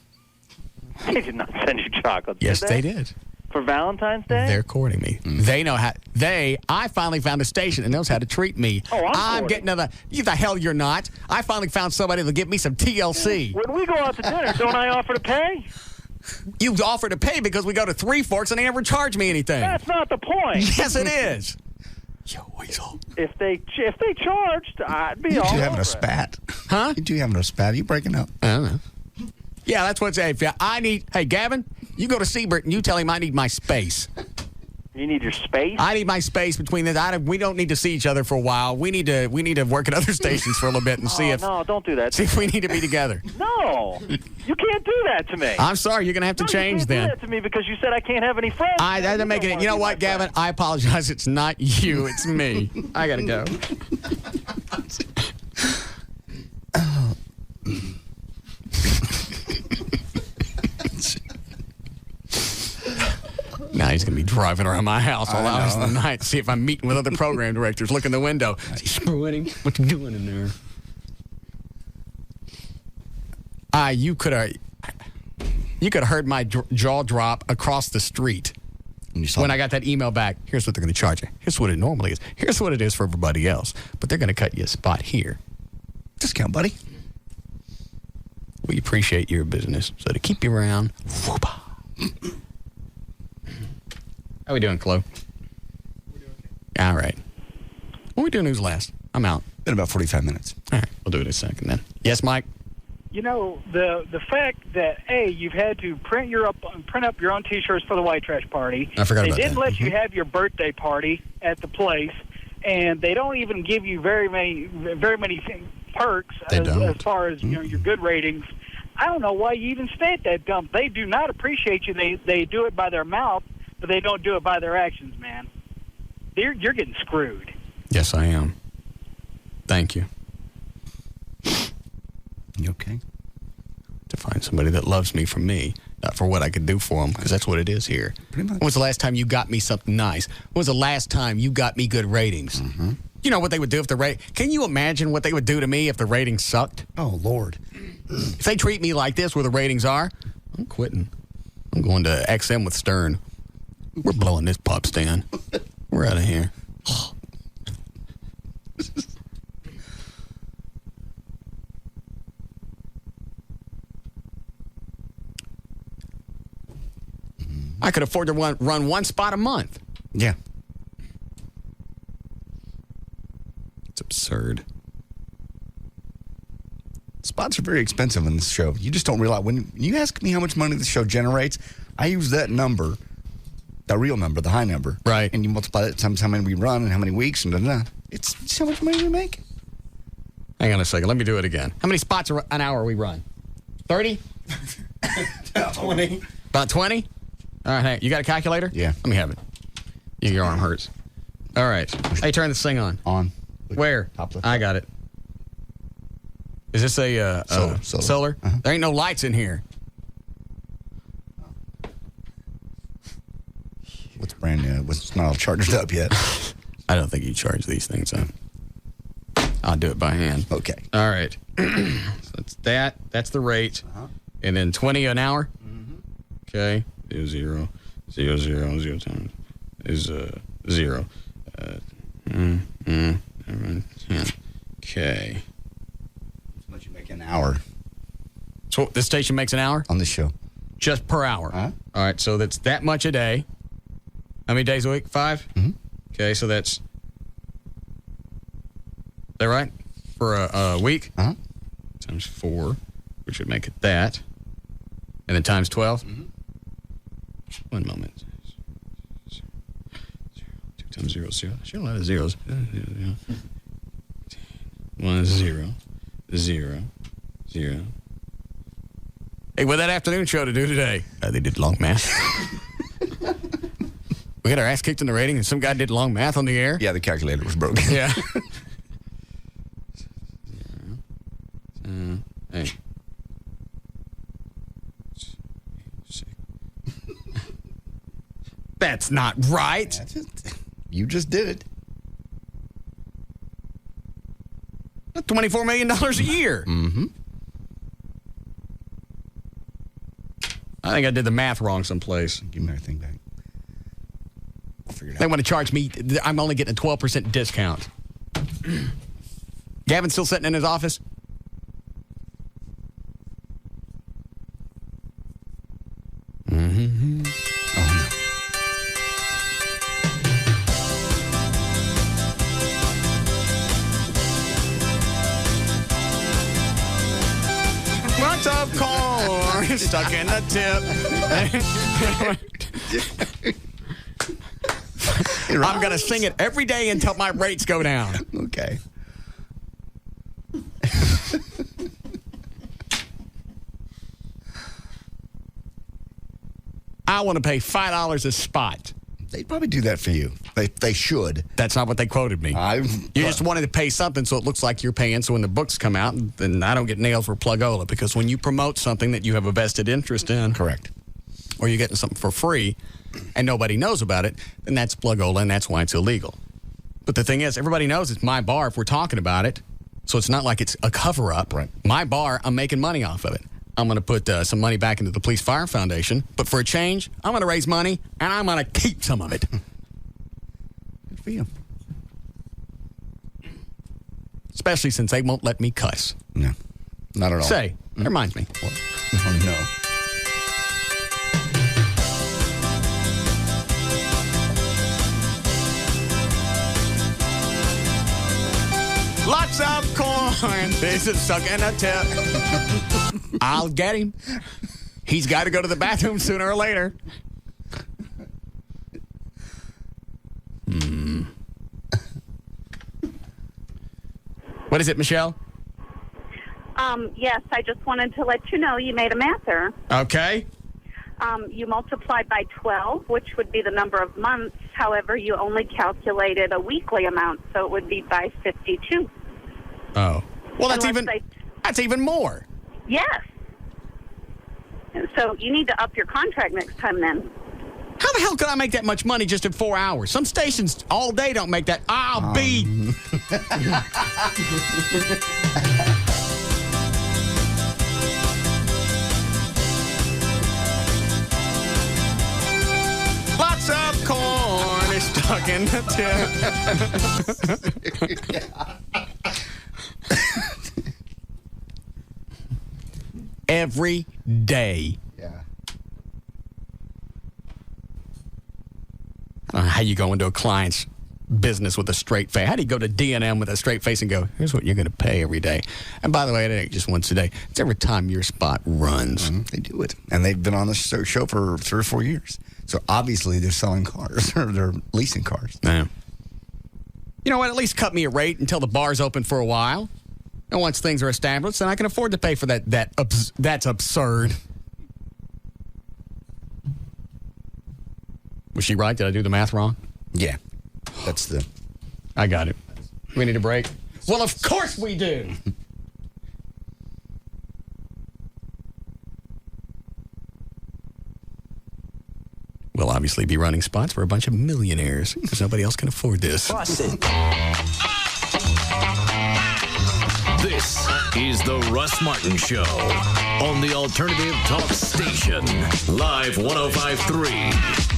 They did not send you chocolates, Yes, did they did. For Valentine's Day? They're courting me. They know how... I finally found a station that knows how to treat me. Oh, I'm getting to the hell you're not. I finally found somebody that'll give me some TLC. When we go out to dinner, don't I offer to pay? You offer to pay because we go to Three Forks and they never charge me anything. That's not the point. Yes, it is. You weasel. If they charged, I'd be all You two having over a spat? Huh? You two having a spat? Are you breaking up? I don't know. Yeah, that's what's... Hey, Gavin, you go to Siebert and you tell him I need my space. You need your space? I need my space between this. We don't need to see each other for a while. We need to work at other stations for a little bit and see if... No, don't do that. See if we need to be together. No. You can't do that to me. I'm sorry. You're going to have to change you can't then. do that to me because you said I can't have any friends. I didn't make it... You know what, Gavin? I apologize. It's not you. It's me. I got to go. Now he's going to be driving around my house all hours of the night to see if I'm meeting with other program directors. Look in the window. Is he screwing him? What you doing in there? You could have heard my jaw drop across the street when I got that email back. Here's what they're going to charge you. Here's what it normally is. Here's what it is for everybody else. But they're going to cut you a spot here. Discount, buddy. We appreciate your business. So to keep you around, whoop. How we doing, Chloe? We're doing okay. All right. What are we doing? Who's last? I'm out. Been about 45 minutes. All right. We'll do it in a second then. Yes, Mike? You know, the fact that, A, you've had to print up your own T-shirts for the white trash party. I forgot about that. They didn't let you have your birthday party at the place, and they don't even give you very many perks as far as your good ratings. I don't know why you even stay at that dump. They do not appreciate you. They do it by their mouth, but they don't do it by their actions, man. You're getting screwed. Yes, I am. Thank you. You okay? To find somebody that loves me for me, not for what I could do for them, because that's what it is here. Pretty much. When was the last time you got me something nice? When was the last time you got me good ratings? Mm-hmm. You know what they would do if the Can you imagine what they would do to me if the ratings sucked? Oh, Lord. If they treat me like this where the ratings are, I'm quitting. I'm going to XM with Stern. We're blowing this pub stand. We're out of here. I could afford to run one spot a month. Yeah. It's absurd. Spots are very expensive in this show. You just don't realize. When you ask me how much money the show generates, I use that number, the real number, the high number. Right. And you multiply that times how many we run and how many weeks and da-da-da. It's how much money we make. Hang on a second. Let me do it again. How many spots an hour we run? 30? 20. About 20? All right. Hey, you got a calculator? Yeah. Let me have it. Your arm hurts. All right. Hey, turn this thing on. On. Where? Top left. I got it. Is this a solar? Uh-huh. There ain't no lights in here. What's brand new? It's not all charged up yet. I don't think you charge these things up. I'll do it by hand. Okay. All right. So that's that. That's the rate. Uh-huh. And then 20 an hour? Mm-hmm. Okay. 0 times is 0. 10. Okay. How much you make an hour? So this station makes an hour? On this show. Just per hour. Uh-huh. All right, so that's that much a day. How many days a week? 5? Mm-hmm. Okay, so that's... Is that right? For a week? Uh-huh. Times 4, which would make it that. And then times 12? Mm-hmm. 1 moment. 2 times 0 is 0. Sure, a lot of zeros. 1 is 0. 0. 0. Hey, what that afternoon show to do today? They did long math. We got our ass kicked in the rating, and some guy did long math on the air. Yeah, the calculator was broken. Yeah. Hey. That's not right. That's it. You just did it. $24 million a year. Mm-hmm. I think I did the math wrong someplace. Give me everything back. I'll figure it out. They want to charge me. I'm only getting a 12% discount. Gavin's still sitting in his office? Mm-hmm. Oh, no. Lots of corn stuck in the tip. I'm going to sing it every day until my rates go down. Okay. I want to pay $5 a spot. They'd probably do that for you. They should. That's not what they quoted me. You just wanted to pay something so it looks like you're paying, so when the books come out, then I don't get nailed for Plugola, because when you promote something that you have a vested interest in, correct, or you're getting something for free and nobody knows about it, then that's Plugola, and that's why it's illegal. But the thing is, everybody knows it's my bar if we're talking about it, so it's not like it's a cover-up. Right. My bar, I'm making money off of it. I'm going to put some money back into the Police Fire Foundation, but for a change, I'm going to raise money, and I'm going to keep some of it. Good for you. Especially since they won't let me cuss. No, not at all. Say, that reminds me. What? Oh, no. Lots of corn corn. This is sucking a tip. I'll get him. He's got to go to the bathroom sooner or later. What is it, Michelle? Yes, I just wanted to let you know you made a math error. Okay. You multiplied by 12, which would be the number of months. However, you only calculated a weekly amount, so it would be by 52. Oh. Well, that's even more. Yes. So you need to up your contract next time then. How the hell could I make that much money just in 4 hours? Some stations all day don't make that. I'll be. Lots of corn is stuck in the tip. Every day. Yeah. I don't know how you go into a client's business with a straight face. How do you go to D&M with a straight face and go, here's what you're going to pay every day? And by the way, it ain't just once a day. It's every time your spot runs. Mm-hmm. They do it. And they've been on the show for 3 or 4 years. So obviously they're selling cars or they're leasing cars. Yeah. You know what? At least cut me a rate until the bar's open for a while. And once things are established, then I can afford to pay for that. That's absurd. Was she right? Did I do the math wrong? Yeah. I got it. We need a break? Well, of course we do. We'll obviously be running spots for a bunch of millionaires because nobody else can afford this. This is the Russ Martin Show on the Alternative Talk Station. Live 105.3.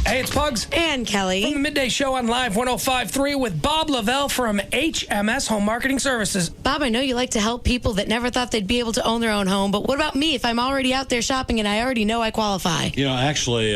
Hey, it's Pugs. And Kelly. From the Midday Show on Live 105.3 with Bob Lavelle from HMS Home Marketing Services. Bob, I know you like to help people that never thought they'd be able to own their own home, but what about me if I'm already out there shopping and I already know I qualify? You know, actually,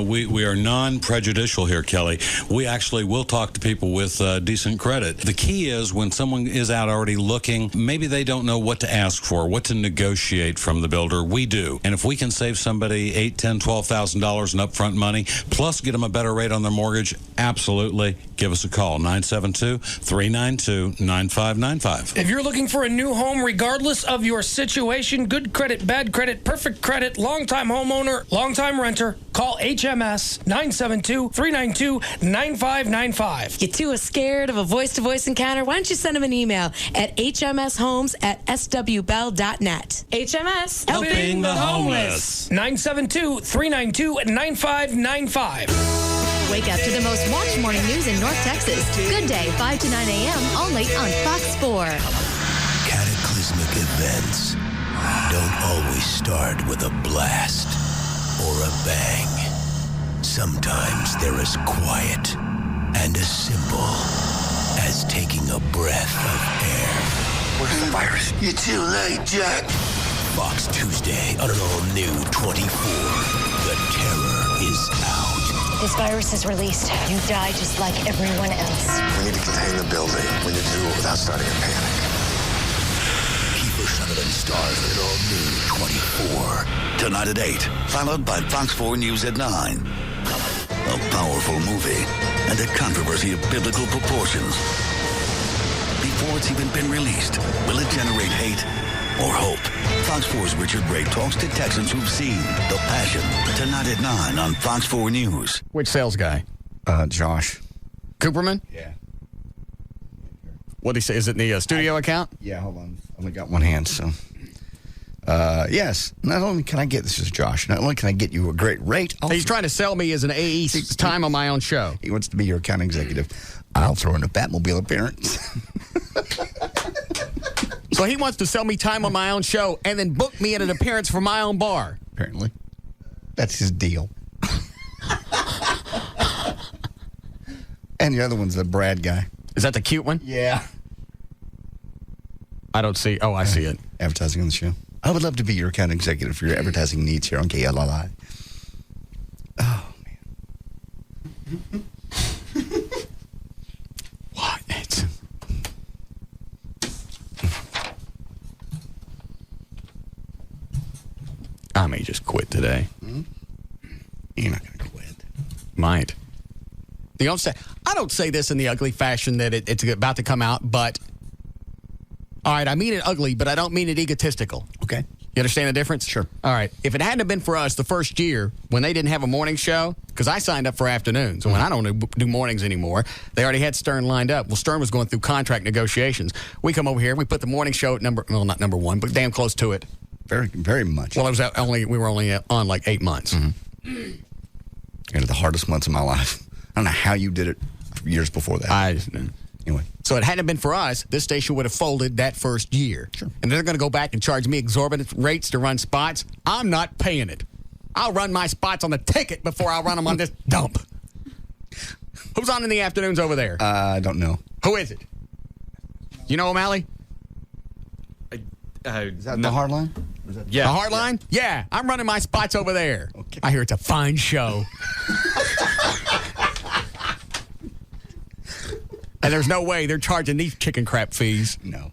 we are non-prejudicial here, Kelly. We actually will talk to people with decent credit. The key is when someone is out already looking, maybe they don't know what to ask for, what to negotiate from the builder. We do. And if we can save somebody $8,000, $10,000, $12,000 in upfront money, plus get them a better rate on their mortgage, absolutely. Give us a call, 972-392-9595. If you're looking for a new home, regardless of your situation, good credit, bad credit, perfect credit, long-time homeowner, long-time renter, call HMS 972-392-9595. You too scared of a voice-to-voice encounter? Why don't you send them an email at hmshomes@swbell.net. HMS, helping the homeless. 972-392-9595. Wake up to the most watched morning news in North Texas. Good Day, 5 to 9 a.m. only on Fox 4. Cataclysmic events don't always start with a blast or a bang. Sometimes they're as quiet and as simple as taking a breath of air. Where's the virus? You're too late, Jack. Fox Tuesday on an all-new 24. The terror is out. This virus is released. You die just like everyone else. We need to contain the building. We need to do it without starting a panic. Kiefer Sutherland stars in an all-new 24. Tonight at 8, followed by Fox 4 News at 9. A powerful movie and a controversy of biblical proportions. Before it's even been released, will it generate hate or hope? Fox 4's Richard Ray talks to Texans who've seen The Passion. Tonight at 9 on Fox 4 News. Which sales guy? Josh. Cooperman? Yeah. What did he say? Is it in the studio account? Yeah, hold on. I only got one hand, so. Yes. Not only can I get, this is Josh, not only can I get you a great rate. He's trying to sell me as an AE time on my own show. He wants to be your account executive. I'll throw in a Batmobile appearance. So he wants to sell me time on my own show and then book me at an appearance for my own bar. Apparently. That's his deal. And the other one's the Brad guy. Is that the cute one? Yeah. I don't see. Oh, I see it. Advertising on the show. I would love to be your account executive for your advertising needs here on KLLI. Oh. What? I may just quit today. You're not going to quit. Might. You don't say. I don't say this in the ugly fashion that it's about to come out, but all right, I mean it ugly, but I don't mean it egotistical. Okay. You understand the difference? Sure. All right. If it hadn't have been for us the first year when they didn't have a morning show, because I signed up for afternoons, and when I don't do mornings anymore, they already had Stern lined up. Well, Stern was going through contract negotiations. We come over here, we put the morning show at not number one, but damn close to it. Very, very much. Well, we were only on like 8 months. Mm-hmm. One of the hardest months of my life. I don't know how you did it years before that. Anyway. So it hadn't been for us, this station would have folded that first year. Sure. And they're going to go back and charge me exorbitant rates to run spots. I'm not paying it. I'll run my spots on the ticket before I run them on this dump. Who's on in the afternoons over there? I don't know. Who is it? You know O'Malley? Is that the hard line? Yeah. The hard line? Yeah. I'm running my spots over there. Okay. I hear it's a fine show. And there's no way they're charging these chicken crap fees. No.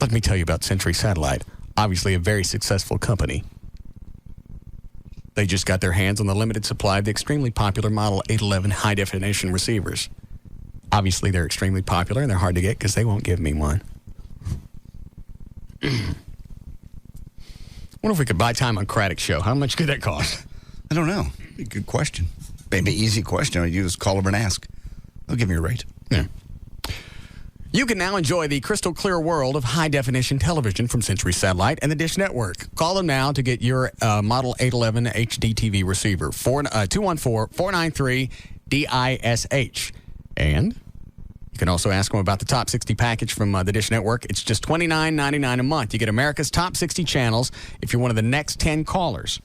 Let me tell you about Century Satellite. Obviously a very successful company. They just got their hands on the limited supply of the extremely popular Model 811 high-definition receivers. Obviously, they're extremely popular, and they're hard to get because they won't give me one. Wonder if we could buy time on Craddock's show. How much could that cost? I don't know. Good question. Maybe easy question. You just call over and ask. They'll give me a rate. Yeah. You can now enjoy the crystal clear world of high-definition television from Century Satellite and the Dish Network. Call them now to get your Model 811 HD TV receiver, 214-493-DISH. And you can also ask them about the Top 60 package from the Dish Network. It's just $29.99 a month. You get America's Top 60 channels if you're one of the next 10 callers.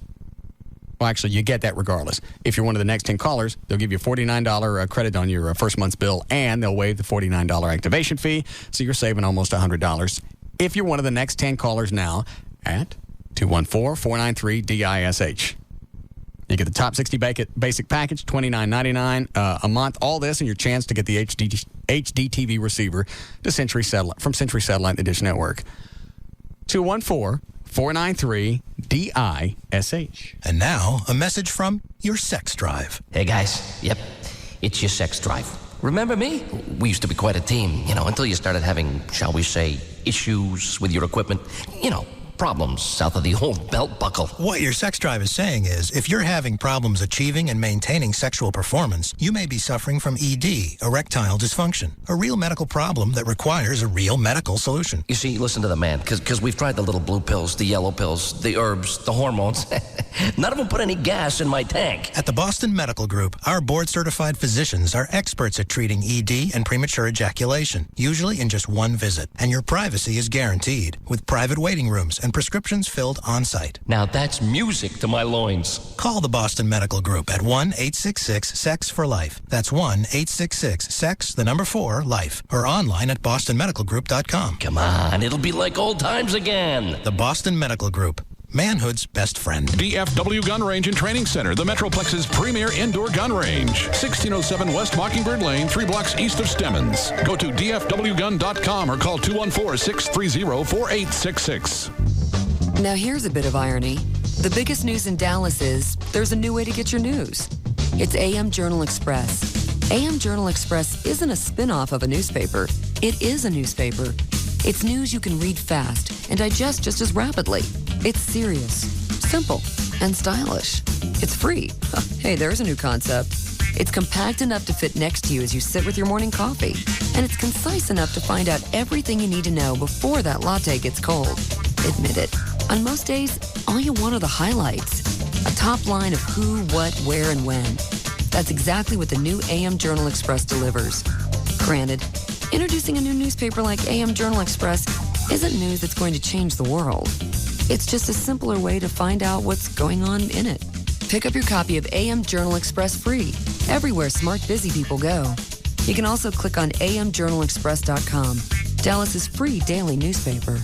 Well, actually, you get that regardless. If you're one of the next 10 callers, they'll give you a $49 credit on your first month's bill, and they'll waive the $49 activation fee, so you're saving almost $100 if you're one of the next 10 callers now at 214-493-DISH. You get the Top 60 basic package, $29.99 a month. All this and your chance to get the HD TV receiver to Century Satellite, from Century Satellite and the Dish Network. 214-493-DISH. And now, a message from your sex drive. Hey, guys. Yep, it's your sex drive. Remember me? We used to be quite a team, until you started having, shall we say, issues with your equipment. Problems south of the old belt buckle. What your sex drive is saying is, if you're having problems achieving and maintaining sexual performance, you may be suffering from ED, erectile dysfunction, a real medical problem that requires a real medical solution. You see, listen to the man, because we've tried the little blue pills, the yellow pills, the herbs, the hormones. None of them put any gas in my tank. At the Boston Medical Group, our board-certified physicians are experts at treating ED and premature ejaculation, usually in just one visit. And your privacy is guaranteed, with private waiting rooms and prescriptions filled on-site. Now that's music to my loins. Call the Boston Medical Group at 1-866-SEX-FOR-LIFE. That's 1-866-SEX-4-LIFE. Or online at bostonmedicalgroup.com. Come on, it'll be like old times again. The Boston Medical Group. Manhood's best friend. DFW Gun Range and Training Center, the Metroplex's premier indoor gun range. 1607 West Mockingbird Lane, 3 blocks east of Stemmons. Go to dfwgun.com or call 214-630-4866. Now here's a bit of irony. The biggest news in Dallas is there's a new way to get your news. It's AM Journal Express. AM Journal Express isn't a spin-off of a newspaper. It is a newspaper. It's news you can read fast and digest just as rapidly. It's serious, simple, and stylish. It's free. Hey, there's a new concept. It's compact enough to fit next to you as you sit with your morning coffee. And it's concise enough to find out everything you need to know before that latte gets cold. Admit it. On most days, all you want are the highlights. A top line of who, what, where, and when. That's exactly what the new AM Journal Express delivers. Granted, introducing a new newspaper like AM Journal Express isn't news that's going to change the world. It's just a simpler way to find out what's going on in it. Pick up your copy of AM Journal Express free, everywhere smart, busy people go. You can also click on amjournalexpress.com, Dallas's free daily newspaper.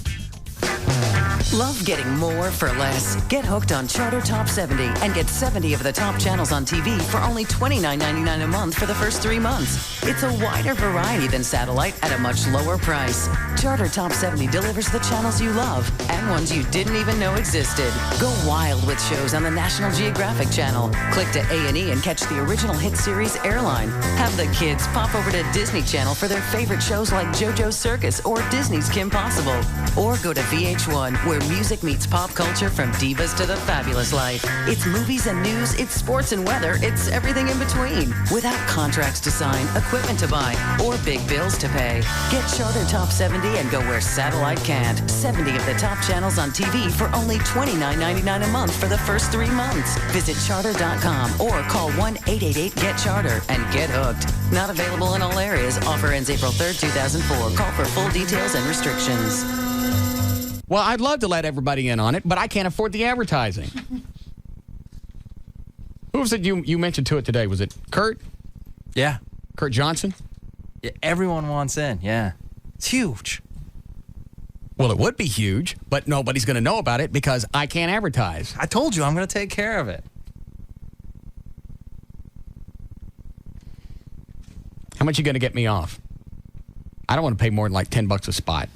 Love getting more for less. Get hooked on Charter Top 70 and get 70 of the top channels on TV for only $29.99 a month for the first 3 months. It's a wider variety than satellite at a much lower price. Charter Top 70 delivers the channels you love and ones you didn't even know existed. Go wild with shows on the National Geographic Channel. Click to A&E and catch the original hit series Airline. Have the kids pop over to Disney Channel for their favorite shows like JoJo's Circus or Disney's Kim Possible. Or go to VH1, where music meets pop culture from divas to the fabulous life. It's movies and news, it's sports and weather, it's everything in between. Without contracts to sign, equipment to buy, or big bills to pay. Get Charter Top 70 and go where satellite can't. 70 of the top channels on TV for only $29.99 a month for the first 3 months. Visit charter.com or call 1-888-GET-CHARTER and get hooked. Not available in all areas. Offer ends April 3rd, 2004. Call for full details and restrictions. Well, I'd love to let everybody in on it, but I can't afford the advertising. Who was it you mentioned to it today? Was it Kurt? Yeah. Kurt Johnson? Yeah, everyone wants in, yeah. It's huge. Well, it would be huge, but nobody's going to know about it because I can't advertise. I told you I'm going to take care of it. How much are you going to get me off? I don't want to pay more than like $10 a spot.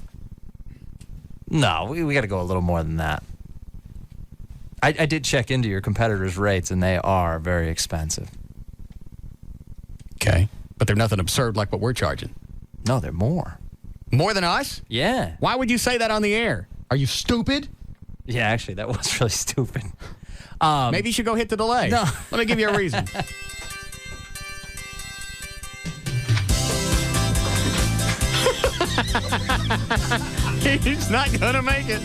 No, we got to go a little more than that. I did check into your competitors' rates, and they are very expensive. Okay, but they're nothing absurd like what we're charging. No, they're more. More than us? Yeah. Why would you say that on the air? Are you stupid? Yeah, actually, that was really stupid. Maybe you should go hit the delay. No. Let me give you a reason. He's not going to make it.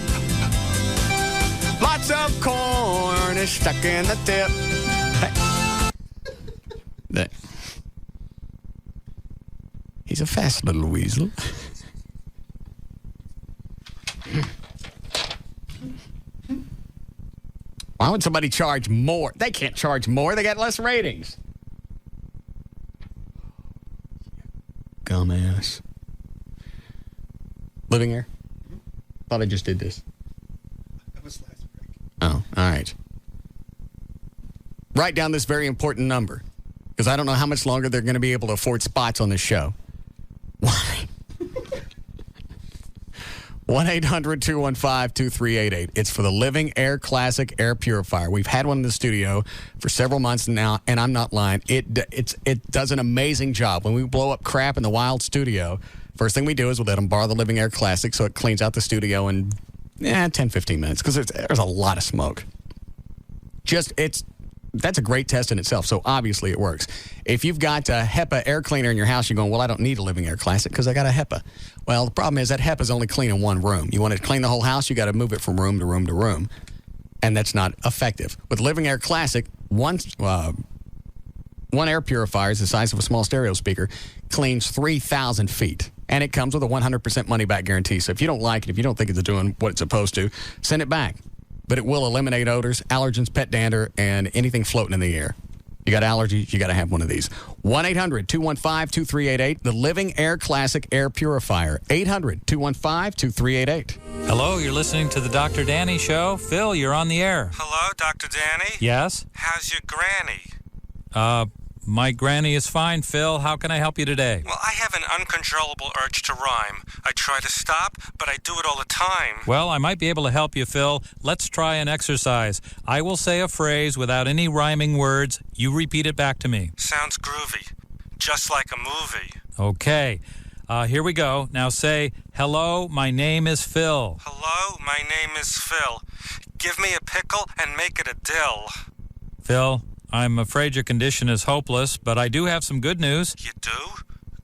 Lots of corn is stuck in the tip. Hey. He's a fast little weasel. Why would somebody charge more? They can't charge more. They got less ratings. Gumbass. Living Air? Thought I just did this. That was last break. Oh, all right. Write down this very important number, because I don't know how much longer they're going to be able to afford spots on this show. 1-800-215-2388. It's for the Living Air Classic Air Purifier. We've had one in the studio for several months now, and I'm not lying. It does an amazing job. When we blow up crap in the wild studio, first thing we do is we let them borrow the Living Air Classic so it cleans out the studio in 10, 15 minutes, because there's a lot of smoke. That's a great test in itself, so obviously it works. If you've got a HEPA air cleaner in your house, you're going, well, I don't need a Living Air Classic because I got a HEPA. Well, the problem is that HEPA's only clean in one room. You want it to clean the whole house, you got to move it from room to room to room, and that's not effective. With Living Air Classic, one air purifier is the size of a small stereo speaker, cleans 3,000 feet, and it comes with a 100% money-back guarantee. So if you don't like it, if you don't think it's doing what it's supposed to, send it back. But it will eliminate odors, allergens, pet dander, and anything floating in the air. You got allergies, you got to have one of these. 1-800-215-2388, the Living Air Classic Air Purifier. 800-215-2388. Hello, you're listening to the Dr. Danny Show. Phil, you're on the air. Hello, Dr. Danny? Yes? How's your granny? My granny is fine, Phil. How can I help you today? Well, I have an uncontrollable urge to rhyme. I try to stop, but I do it all the time. Well, I might be able to help you, Phil. Let's try an exercise. I will say a phrase without any rhyming words. You repeat it back to me. Sounds groovy. Just like a movie. Okay. Here we go. Now say, hello, my name is Phil. Hello, my name is Phil. Give me a pickle and make it a dill. Phil, I'm afraid your condition is hopeless, but I do have some good news. You do?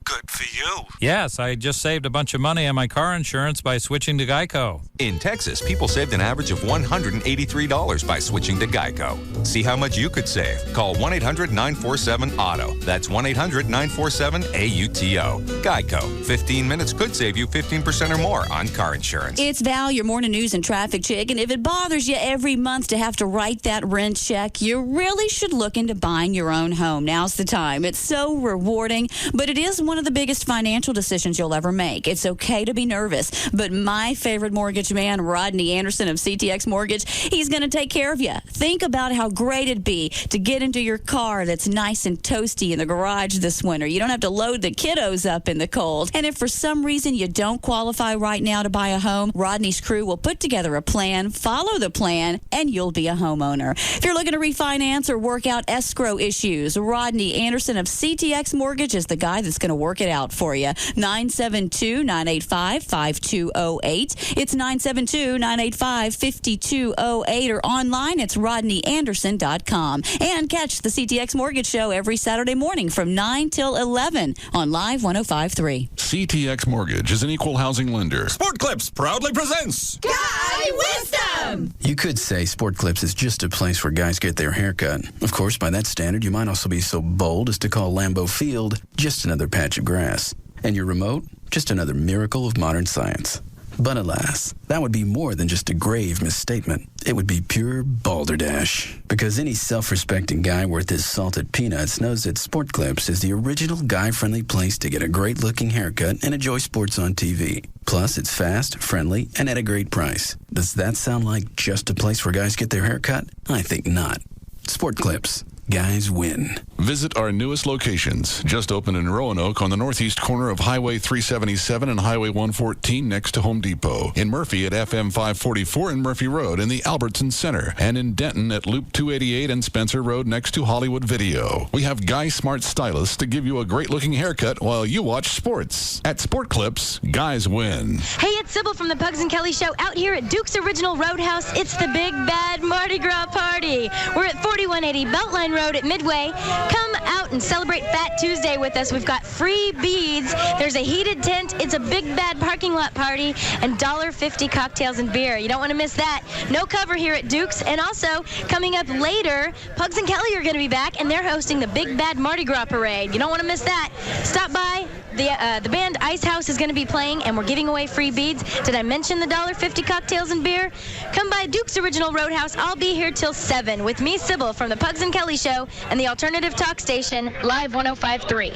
Good for you. Yes, I just saved a bunch of money on my car insurance by switching to Geico. In Texas, people saved an average of $183 by switching to Geico. See how much you could save. Call 1-800-947-AUTO. That's 1-800-947-AUTO. Geico. 15 minutes could save you 15% or more on car insurance. It's Val, your morning news and traffic chick, and if it bothers you every month to have to write that rent check, you really should look into buying your own home. Now's the time. It's so rewarding, but it is one of the biggest financial decisions you'll ever make. It's okay to be nervous, but my favorite mortgage man, Rodney Anderson of CTX Mortgage, he's going to take care of you. Think about how great it'd be to get into your car that's nice and toasty in the garage this winter. You don't have to load the kiddos up in the cold. And if for some reason you don't qualify right now to buy a home, Rodney's crew will put together a plan, follow the plan, and you'll be a homeowner. If you're looking to refinance or work out escrow issues, Rodney Anderson of CTX Mortgage is the guy that's going to work it out for you. 972-985-5208. It's 972-985-5208, or online it's rodneyanderson.com. And catch the CTX Mortgage Show every Saturday morning from 9 till 11 on Live 105.3. CTX Mortgage is an equal housing lender. Sport Clips proudly presents Guy Wisdom! You could say Sport Clips is just a place where guys get their hair cut. Of course, by that standard, you might also be so bold as to call Lambeau Field just another patch of grass. And your remote, just another miracle of modern science. But alas, that would be more than just a grave misstatement. It would be pure balderdash. Because any self-respecting guy worth his salted peanuts knows that Sport Clips is the original guy-friendly place to get a great-looking haircut and enjoy sports on TV. Plus, it's fast, friendly, and at a great price. Does that sound like just a place where guys get their hair cut? I think not. Sport Clips. Guys win. Visit our newest locations. Just opened in Roanoke on the northeast corner of Highway 377 and Highway 114 next to Home Depot. In Murphy at FM 544 and Murphy Road in the Albertson Center. And in Denton at Loop 288 and Spencer Road next to Hollywood Video. We have Guy Smart Stylists to give you a great-looking haircut while you watch sports. At Sport Clips, guys win. Hey, it's Sybil from the Pugs and Kelly Show out here at Duke's Original Roadhouse. It's the Big Bad Mardi Gras Party. We're at 4180 Beltline Road at Midway. Come out and celebrate Fat Tuesday with us. We've got free beads. There's a heated tent. It's a big bad parking lot party and $1.50 cocktails and beer. You don't want to miss that. No cover here at Duke's. And also, coming up later, Pugs and Kelly are going to be back, and they're hosting the Big Bad Mardi Gras Parade. You don't want to miss that. Stop by. The band Ice House is going to be playing, and we're giving away free beads. Did I mention the $1.50 cocktails and beer? Come by Duke's Original Roadhouse. I'll be here till 7 with me, Sybil, from the Pugs and Kelly Show and the alternative talk station, Live 105.3.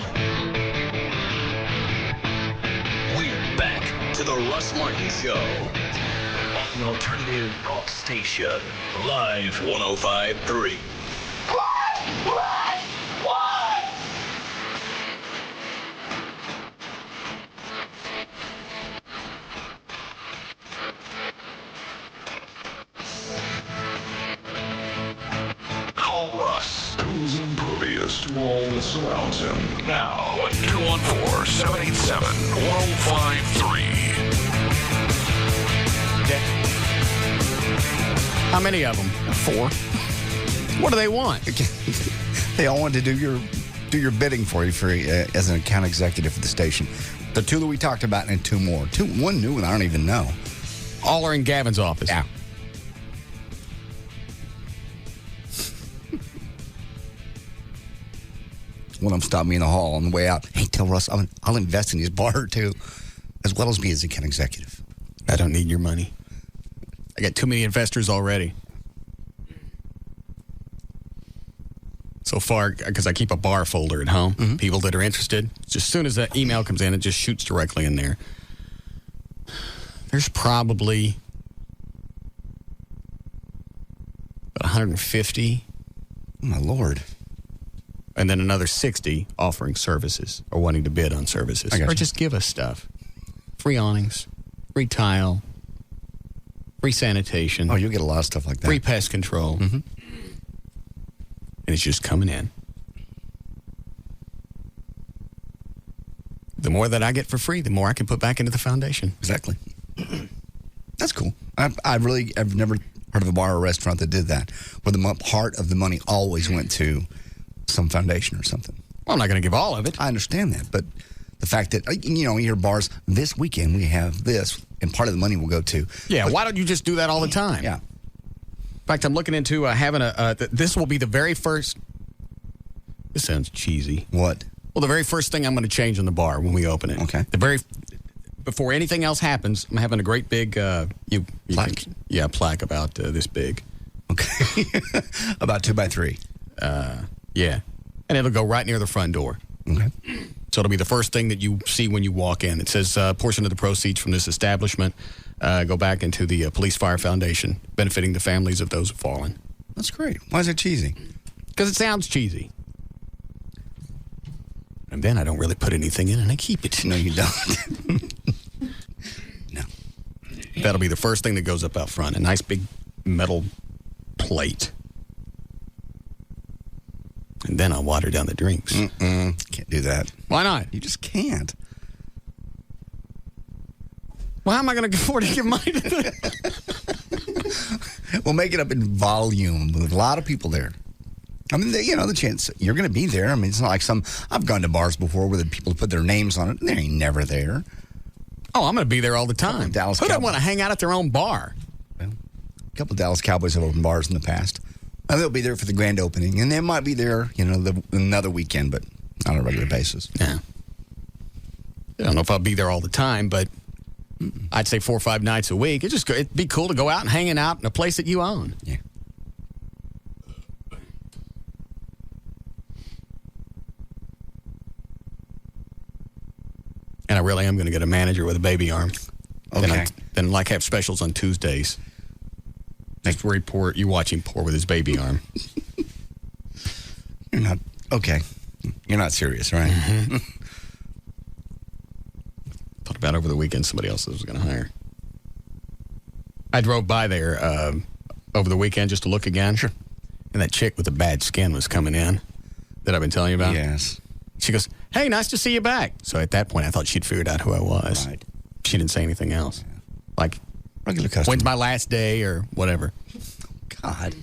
We're back to the Russ Martin Show on the alternative talk station, Live 105.3. Call Russ, who's impervious to all that surrounds him. Now, 214-787-1053. How many of them? 4. What do they want? They all want to do your bidding for you as an account executive for the station. The 2 that we talked about and 2 more. 1 new one I don't even know. All are in Gavin's office. Yeah. One of them stopped me in the hall on the way out. Hey, tell Russ I'll invest in his bar too, as well as be his account executive. I don't need your money. I got too many investors already. So far, because I keep a bar folder at home, people that are interested. Just as soon as that email comes in, it just shoots directly in there. There's probably 150. Oh, my Lord. And then another 60 offering services or wanting to bid on services. Or just give us stuff. Free awnings, free tile, free sanitation. Oh, you'll get a lot of stuff like that. Free pest control. And it's just coming in. The more that I get for free, the more I can put back into the foundation. Exactly. That's cool. I've never heard of a bar or restaurant that did that, where the part of the money always went to some foundation or something. Well, I'm not going to give all of it. I understand that, but the fact that, you hear bars, this weekend we have this, and part of the money will go to. Yeah, why don't you just do that all the time? Yeah. In fact, I'm looking into having this will be the very first. This sounds cheesy. What? Well, the very first thing I'm going to change in the bar when we open it. Okay. Before anything else happens, I'm having a great big plaque. Plaque about this big. Okay. About 2 by 3. Yeah, and it'll go right near the front door. Okay. So it'll be the first thing that you see when you walk in. It says portion of the proceeds from this establishment go back into the Police Fire Foundation, benefiting the families of those who've fallen. That's great. Why is it cheesy? Because it sounds cheesy. And then I don't really put anything in and I keep it. No, you don't. No. That'll be the first thing that goes up out front. A nice big metal plate. And then I'll water down the drinks. Can't do that. Why not? You just can't. Well, how am I going to afford to give mine to We'll make it up in volume with a lot of people there. I mean, the chance you're going to be there. I mean, it's not like I've gone to bars before where the people put their names on it, and they ain't never there. Oh, I'm going to be there all the time. Who doesn't want to hang out at their own bar? Well, a couple of Dallas Cowboys have opened bars in the past. And they'll be there for the grand opening, and they might be there, another weekend, but not on a regular basis. Yeah. I don't know if I'll be there all the time, but I'd say 4 or 5 nights a week. It'd be cool to go out and hanging out in a place that you own. Yeah. And I really am going to get a manager with a baby arm. Okay. Then have specials on Tuesdays. Next where you watch him pour with his baby arm. You're not, okay. You're not serious, right? Mm-hmm. Thought about over the weekend somebody else was going to hire. I drove by there over the weekend just to look again. Sure. And that chick with the bad skin was coming in that I've been telling you about. Yes. She goes, "Hey, nice to see you back." So at that point, I thought she'd figured out who I was. Right. She didn't say anything else. Yeah. Like, regular customer. When's my last day or whatever. God.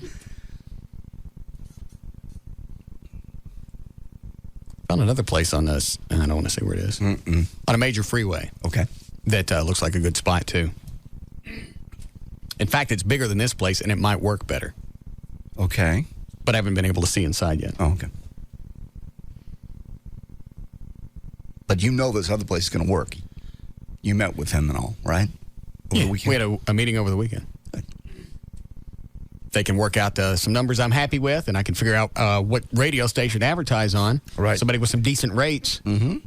Found another place on this, and I don't want to say where it is. On a major freeway. Okay. That looks like a good spot, too. In fact, it's bigger than this place, and it might work better. Okay. But I haven't been able to see inside yet. Oh, okay. But you know this other place is going to work. You met with him and all, right? Over the weekend. We had a meeting over the weekend. They can work out some numbers I'm happy with, and I can figure out what radio station to advertise on. Right. Somebody with some decent rates. Mm-hmm.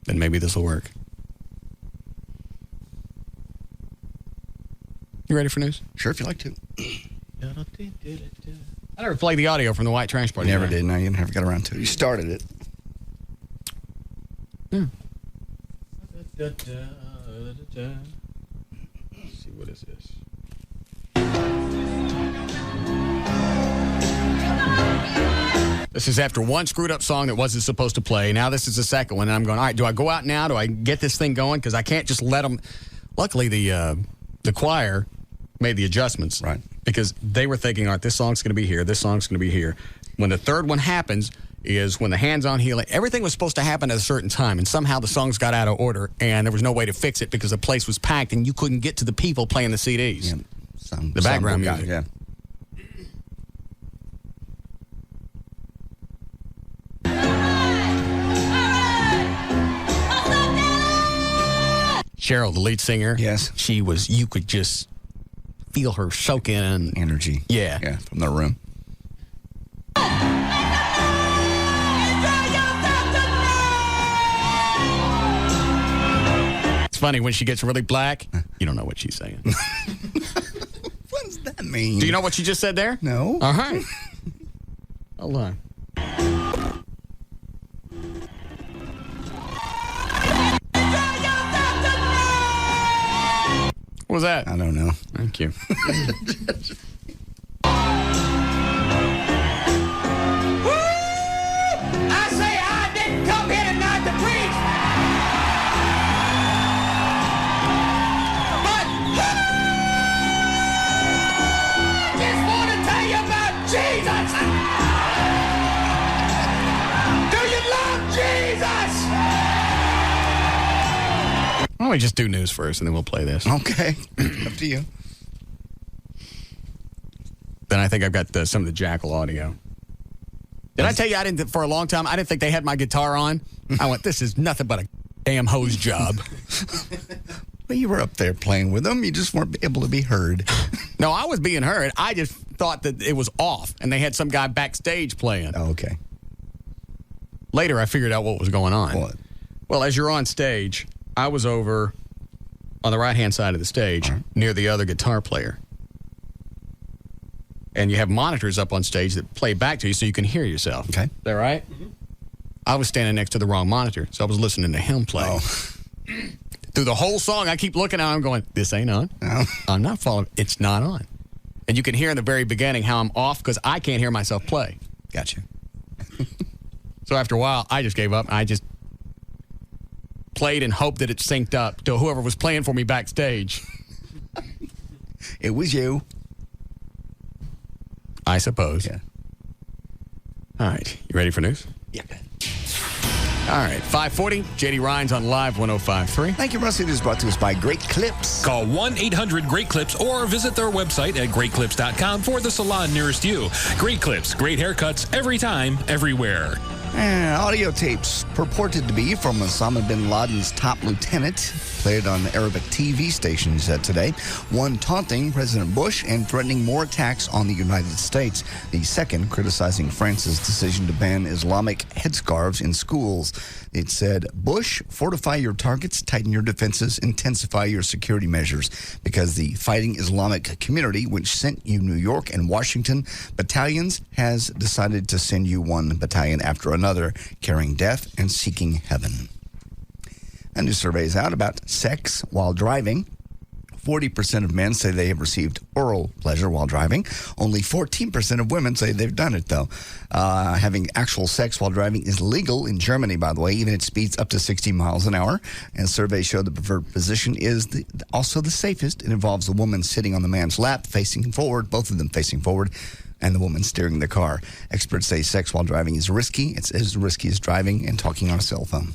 Then maybe this will work. You ready for news? Sure, if you like to. I never played the audio from the White Trash Party. Never did. No, you never got around to it. You started it. Yeah. Let's see, what is this? This is after one screwed up song that wasn't supposed to play. Now this is the second one, and I'm going, all right, do I go out now? Do I get this thing going? Because I can't just let them. Luckily, the choir made the adjustments. Right. Because they were thinking, all right, this song's going to be here, this song's going to be here. When the third one happens is when the hands-on healing, everything was supposed to happen at a certain time, and somehow the songs got out of order, and there was no way to fix it because the place was packed, and you couldn't get to the people playing the CDs. Yeah. The background music. Yeah. Cheryl, the lead singer. Yes. You could just feel her soak in. Energy. Yeah. Yeah, from the room. It's funny, when she gets really black, you don't know what she's saying. What does that mean? Do you know what she just said there? No. All right. Hold on. What was that? I don't know. Thank you. I say I didn't come here tonight to preach. But I just want to tell you about Jesus. Do you love Jesus? Why don't we just do news first, and then we'll play this? Okay. Up to you. Then I think I've got some of the Jackal audio. Did I tell you for a long time, I didn't think they had my guitar on? I went, this is nothing but a damn hose job. Well, you were up there playing with them. You just weren't able to be heard. No, I was being heard. I just thought that it was off, and they had some guy backstage playing. Oh, okay. Later, I figured out what was going on. What? Well, as you're on stage, I was over on the right-hand side of the stage near the other guitar player. And you have monitors up on stage that play back to you so you can hear yourself. Okay. Is that right? I was standing next to the wrong monitor, so I was listening to him play. Oh. Through the whole song, I keep looking at him going, this ain't on. No. I'm not following. It's not on. And you can hear in the very beginning how I'm off because I can't hear myself play. Gotcha. So after a while, I just gave up. I just played and hoped that it synced up to whoever was playing for me backstage. It was you. I suppose. Yeah. All right. You ready for news? Yeah. All right. 540, JD Ryan's on Live 105.3. Thank you, Russ. It is brought to us by Great Clips. Call 1-800-GREAT-CLIPS or visit their website at greatclips.com for the salon nearest you. Great Clips, great haircuts every time, everywhere. And audio tapes purported to be from Osama bin Laden's top lieutenant played on Arabic TV stations today. One taunting President Bush and threatening more attacks on the United States. The second criticizing France's decision to ban Islamic headscarves in schools. It said, Bush, fortify your targets, tighten your defenses, intensify your security measures, because the fighting Islamic community, which sent you New York and Washington battalions, has decided to send you one battalion after another, carrying death and seeking heaven. A new survey is out about sex while driving. 40% of men say they have received oral pleasure while driving. Only 14% of women say they've done it, though. Having actual sex while driving is legal in Germany, by the way, even at speeds up to 60 miles an hour. And surveys show the preferred position is also the safest. It involves the woman sitting on the man's lap, facing forward, both of them facing forward, and the woman steering the car. Experts say sex while driving is risky. It's as risky as driving and talking on a cell phone.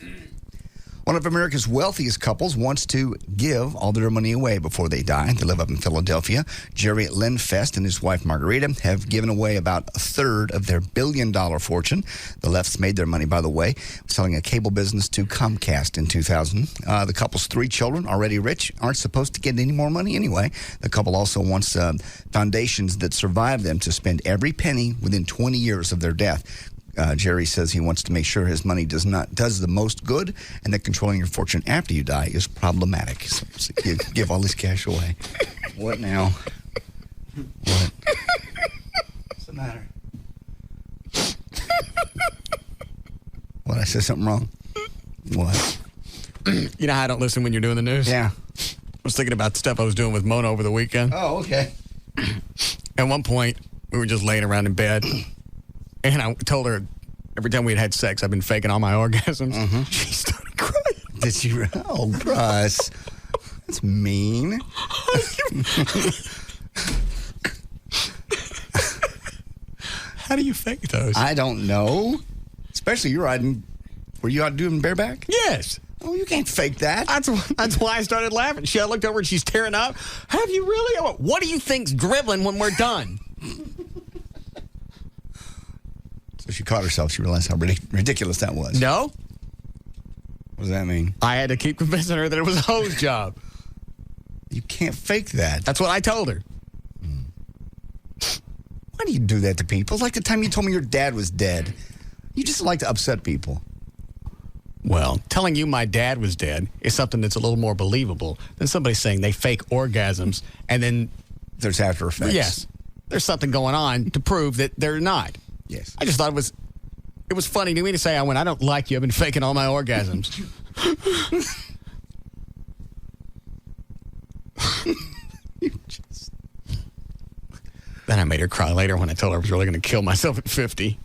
One of America's wealthiest couples wants to give all their money away before they die. They live up in Philadelphia. Jerry Lindfest and his wife Margarita have given away about a third of their billion-dollar fortune. The Lefts made their money, by the way, selling a cable business to Comcast in 2000. The couple's 3 children, already rich, aren't supposed to get any more money anyway. The couple also wants foundations that survive them to spend every penny within 20 years of their death. Jerry says he wants to make sure his money does the most good, and that controlling your fortune after you die is problematic. So give all this cash away. What now? What? What's the matter? What? I said something wrong? What? You know how I don't listen when you're doing the news? Yeah. I was thinking about the stuff I was doing with Mona over the weekend. Oh, okay. At one point, we were just laying around in bed. And I told her every time we'd had sex, I've been faking all my orgasms. Mm-hmm. She started crying. Did you? Oh, Russ. That's mean. How do you fake those? I don't know. Especially you're riding. Were you out doing bareback? Yes. Oh, you can't fake that. That's why I started laughing. I looked over and she's tearing up. Have you really? What do you think's dribbling when we're done? So she caught herself. She realized how ridiculous that was. No. What does that mean? I had to keep convincing her that it was a hose job. You can't fake that. That's what I told her. Why do you do that to people? It's like the time you told me your dad was dead. You just like to upset people. Well, telling you my dad was dead is something that's a little more believable than somebody saying they fake orgasms and then... There's after effects. Yes. There's something going on to prove that they're not. Yes. I just thought it was funny to me to say, I don't like you. I've been faking all my orgasms. Then I made her cry later when I told her I was really going to kill myself at 50.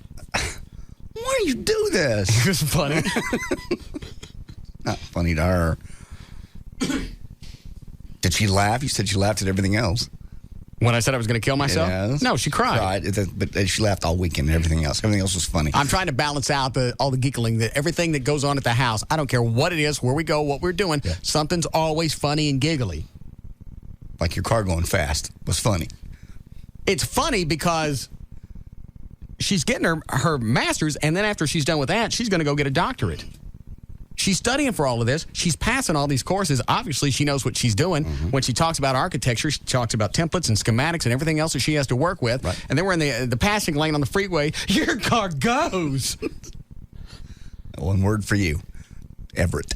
Why do you do this? It was funny. Not funny to her. Did she laugh? You said she laughed at everything else. When I said I was going to kill myself? Yes. No, she cried. But she laughed all weekend and everything else. Everything else was funny. I'm trying to balance out all the giggling, everything that goes on at the house. I don't care what it is, where we go, what we're doing. Yeah. Something's always funny and giggly. Like your car going fast was funny. It's funny because she's getting her master's, and then after she's done with that, she's going to go get a doctorate. She's studying for all of this. She's passing all these courses. Obviously, she knows what she's doing. Mm-hmm. When she talks about architecture, she talks about templates and schematics and everything else that she has to work with. Right. And then we're in the passing lane on the freeway. Your car goes. One word for you. Everett.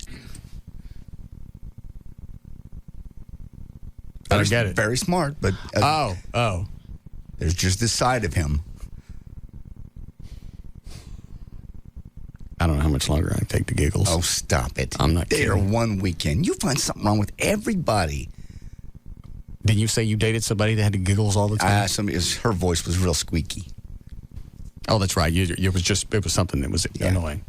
I don't get it. Very smart, but... Oh. There's just this side of him. I don't know how much longer I take the giggles. Oh, stop it. I'm not There kidding. one weekend. You find something wrong with everybody. Did you say you dated somebody that had the giggles all the time? Her voice was real squeaky. Oh, that's right. It was something that was annoying.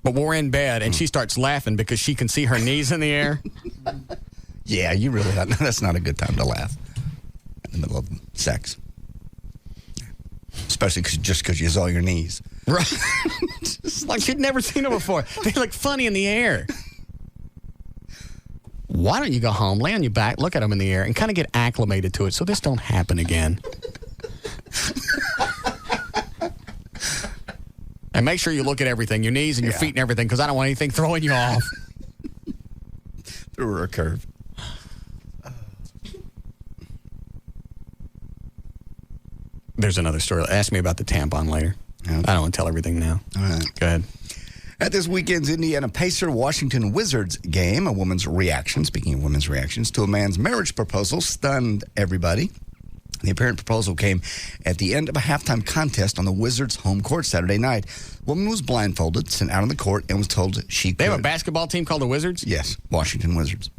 But we're in bed, and she starts laughing because she can see her knees in the air. Yeah, you really that's not a good time to laugh in the middle of sex. Especially because you saw your knees. Right. It's like she'd never seen them before. They look funny in the air. Why don't you go home, lay on your back, look at them in the air, and kind of get acclimated to it so this don't happen again? And make sure you look at everything, your knees and your feet and everything, because I don't want anything throwing you off. Threw her a curve. There's another story. Ask me about the tampon later. Okay. I don't want to tell everything now. All right. Go ahead. At this weekend's Indiana Pacer-Washington Wizards game, a woman's reaction, speaking of women's reactions, to a man's marriage proposal stunned everybody. The apparent proposal came at the end of a halftime contest on the Wizards' home court Saturday night. The woman was blindfolded, sent out on the court, and was told she could. They have a basketball team called the Wizards? Yes, Washington Wizards.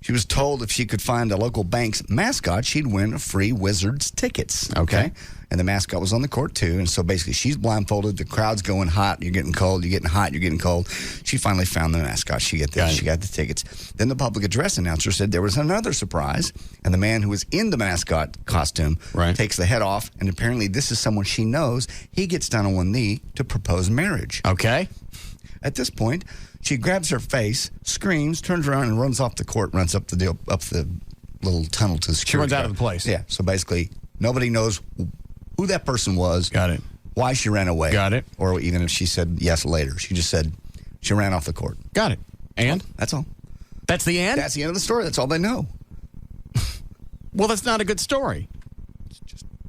She was told if she could find a local bank's mascot, she'd win free Wizards tickets. Okay. And the mascot was on the court, too. And so basically, she's blindfolded. The crowd's going hot. You're getting cold. You're getting hot. You're getting cold. She finally found the mascot. She got the tickets. Then the public address announcer said there was another surprise. And the man who was in the mascot costume takes the head off. And apparently, this is someone she knows. He gets down on one knee to propose marriage. Okay. At this point, she grabs her face, screams, turns around, and runs off the court, runs up the little tunnel to the security. She runs out guard. of the place. Yeah. So basically, nobody knows who that person was. Got it. Why she ran away. Got it. Or even if she said yes later. She just said she ran off the court. Got it. And? That's all. That's the end? That's the end of the story. That's all they know. Well, that's not a good story.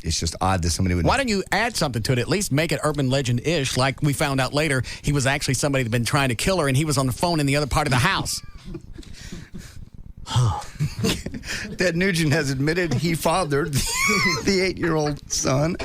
It's just odd that somebody would... Why don't you add something to it? At least make it urban legend-ish, like we found out later he was actually somebody that had been trying to kill her, and he was on the phone in the other part of the house. Ted Nugent has admitted he fathered the 8-year-old son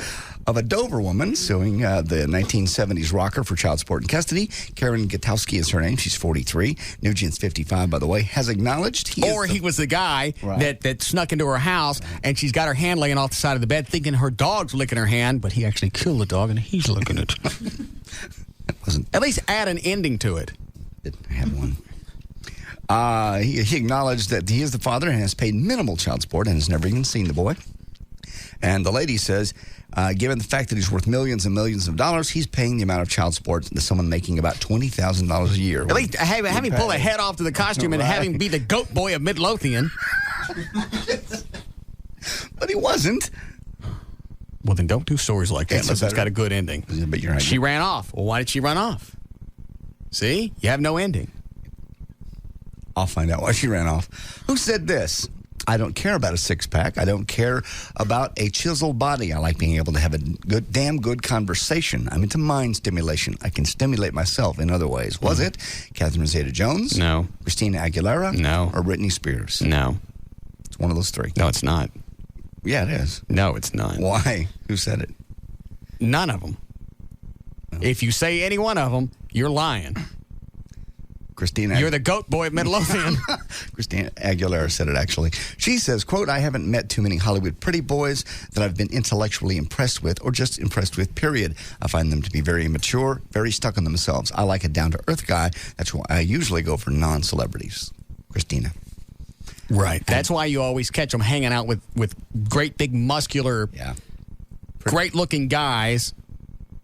of a Dover woman suing the 1970s rocker for child support and custody. Karen Gutowski is her name. She's 43. Nugent's 55, by the way, has acknowledged he was the guy that snuck into her house, and she's got her hand laying off the side of the bed thinking her dog's licking her hand, but he actually killed the dog, and he's licking it. At least add an ending to it. Didn't have one. He acknowledged that he is the father and has paid minimal child support and has never even seen the boy. And the lady says, given the fact that he's worth millions and millions of dollars, he's paying the amount of child support that someone making about $20,000 a year. At least have him pull a head off to the costume and have him be the goat boy of Midlothian. But he wasn't. Well, then don't do stories like that unless it's got a good ending. But you're right. She ran off. Well, why did she run off? See? You have no ending. I'll find out why she ran off. Who said this? I don't care about a six-pack. I don't care about a chiseled body. I like being able to have a damn good conversation. I'm into mind stimulation. I can stimulate myself in other ways. Was it Catherine Zeta-Jones? No. Christina Aguilera? No. Or Britney Spears? No. It's one of those three. No, it's not. Yeah, it is. No, it's not. Why? Who said it? None of them. Oh. If you say any one of them, you're lying. You're the goat boy of Midlothian. Christina Aguilera said it, actually. She says, quote, I haven't met too many Hollywood pretty boys that I've been intellectually impressed with or just impressed with, period. I find them to be very immature, very stuck on themselves. I like a down-to-earth guy. That's why I usually go for non-celebrities. Christina. Right. That's why you always catch them hanging out with great big muscular, great-looking guys.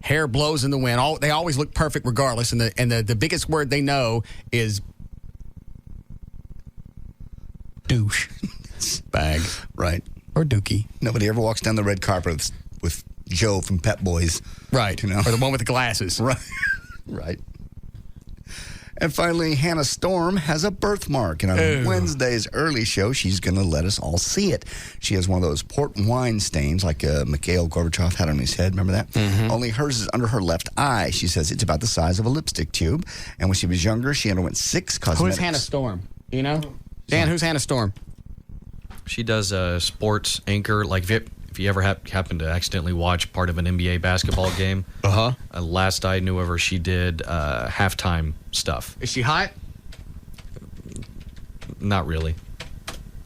Hair blows in the wind. They always look perfect regardless. And the biggest word they know is douche. Bag. Right. Or dookie. Nobody ever walks down the red carpet with Joe from Pep Boys. Right. You know? Or the one with the glasses. Right. Right. And finally, Hannah Storm has a birthmark. And on Wednesday's early show, she's going to let us all see it. She has one of those port wine stains like Mikhail Gorbachev had on his head. Remember that? Mm-hmm. Only hers is under her left eye. She says it's about the size of a lipstick tube. And when she was younger, she underwent 6 cosmetics. Who's Hannah Storm? You know? Dan, who's Hannah Storm? She does a sports anchor. Like if you ever happen to accidentally watch part of an NBA basketball game. Last I knew of her, she did halftime stuff. Is she hot? Not really.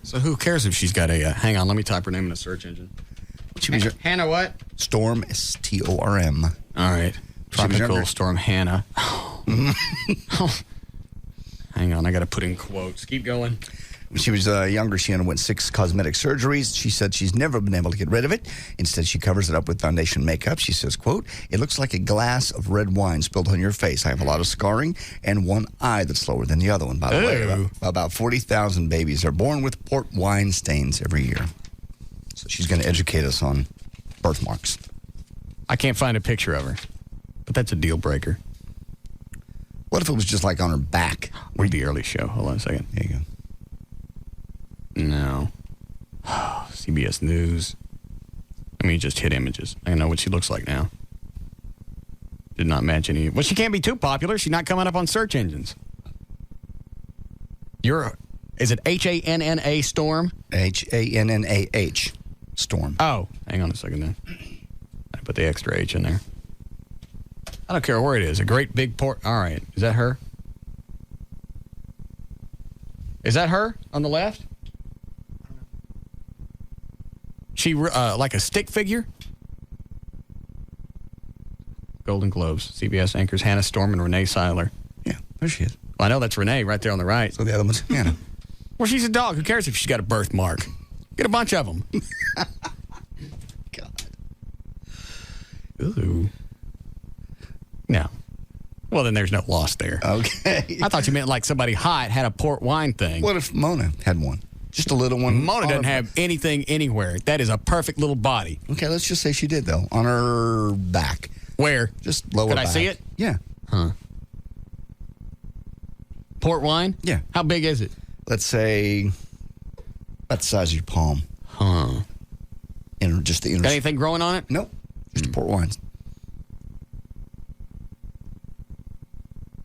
So who cares if she's got a... hang on, let me type her name in a search engine. Hannah what? Storm, S-T-O-R-M. All right. Tropical Storm Hannah. Hang on, I got to put in quotes. Keep going. When she was younger, she underwent 6 cosmetic surgeries. She said she's never been able to get rid of it. Instead, she covers it up with foundation makeup. She says, quote, "It looks like a glass of red wine spilled on your face. I have a lot of scarring and one eye that's lower than the other one." By the way, about 40,000 babies are born with port wine stains every year. So she's going to educate us on birthmarks. I can't find a picture of her, but that's a deal breaker. What if it was just like on her back? Read the early show. Hold on a second. There you go. No. CBS News. I mean, just hit images. I know what she looks like now. Did not match any. Well, she can't be too popular. She's not coming up on search engines. Is it H-A-N-N-A Storm? H-A-N-N-A-H. Storm. Oh, hang on a second then. I put the extra H in there. I don't care where it is. A great big port. All right. Is that her? Is that her on the left? She like a stick figure? Golden Globes. CBS anchors Hannah Storm and Renee Seiler. Yeah, there she is. Well, I know that's Renee right there on the right. So the other one's Hannah. Well, she's a dog. Who cares if she's got a birthmark? Get a bunch of them. God. Ooh. No. Well, then there's no loss there. Okay. I thought you meant like somebody hot had a port wine thing. What if Mona had one? Just a little one. Mona doesn't have anything anywhere. That is a perfect little body. Okay, let's just say she did, though. On her back. Where? Just lower back. Could I see it? Yeah. Huh. Port wine? Yeah. How big is it? Let's say about the size of your palm. Huh. And just the inner. Got anything growing on it? Nope. Just a port wine.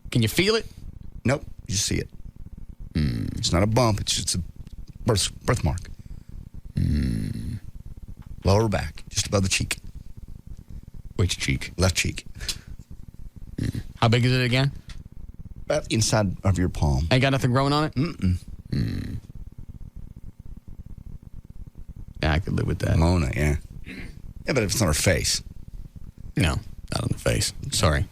Can you feel it? Nope. You just see it. It's not a bump. It's just a birthmark. Lower back. Just above the cheek. Which cheek? Left cheek. How big is it again? About inside of your palm. Ain't got nothing growing on it? Yeah, I could live with that. Mona, yeah. Yeah, but if it's on her face. No, not on the face. Sorry.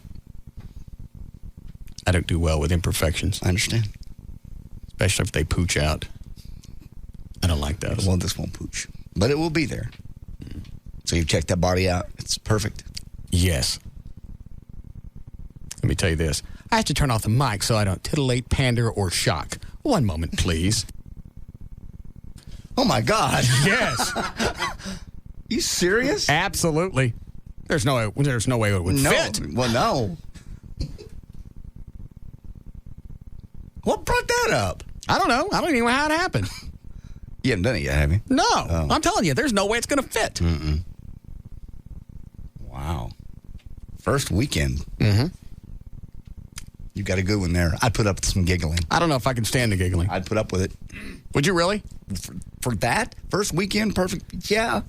I don't do well with imperfections. I understand. Especially if they pooch out. I don't like those. Well, this won't pooch. But it will be there. So you've checked that body out. It's perfect. Yes. Let me tell you this. I have to turn off the mic so I don't titillate, pander, or shock. One moment, please. Oh, my God. Yes. You serious? Absolutely. There's no way it would fit. Well, no. What brought that up? I don't know. I don't even know how it happened. You haven't done it yet, have you? No. Oh. I'm telling you, there's no way it's going to fit. Wow. First weekend. Mm-hmm. You got a good one there. I'd put up with some giggling. I don't know if I can stand the giggling. I'd put up with it. Would you really? For that? First weekend, perfect. Yeah.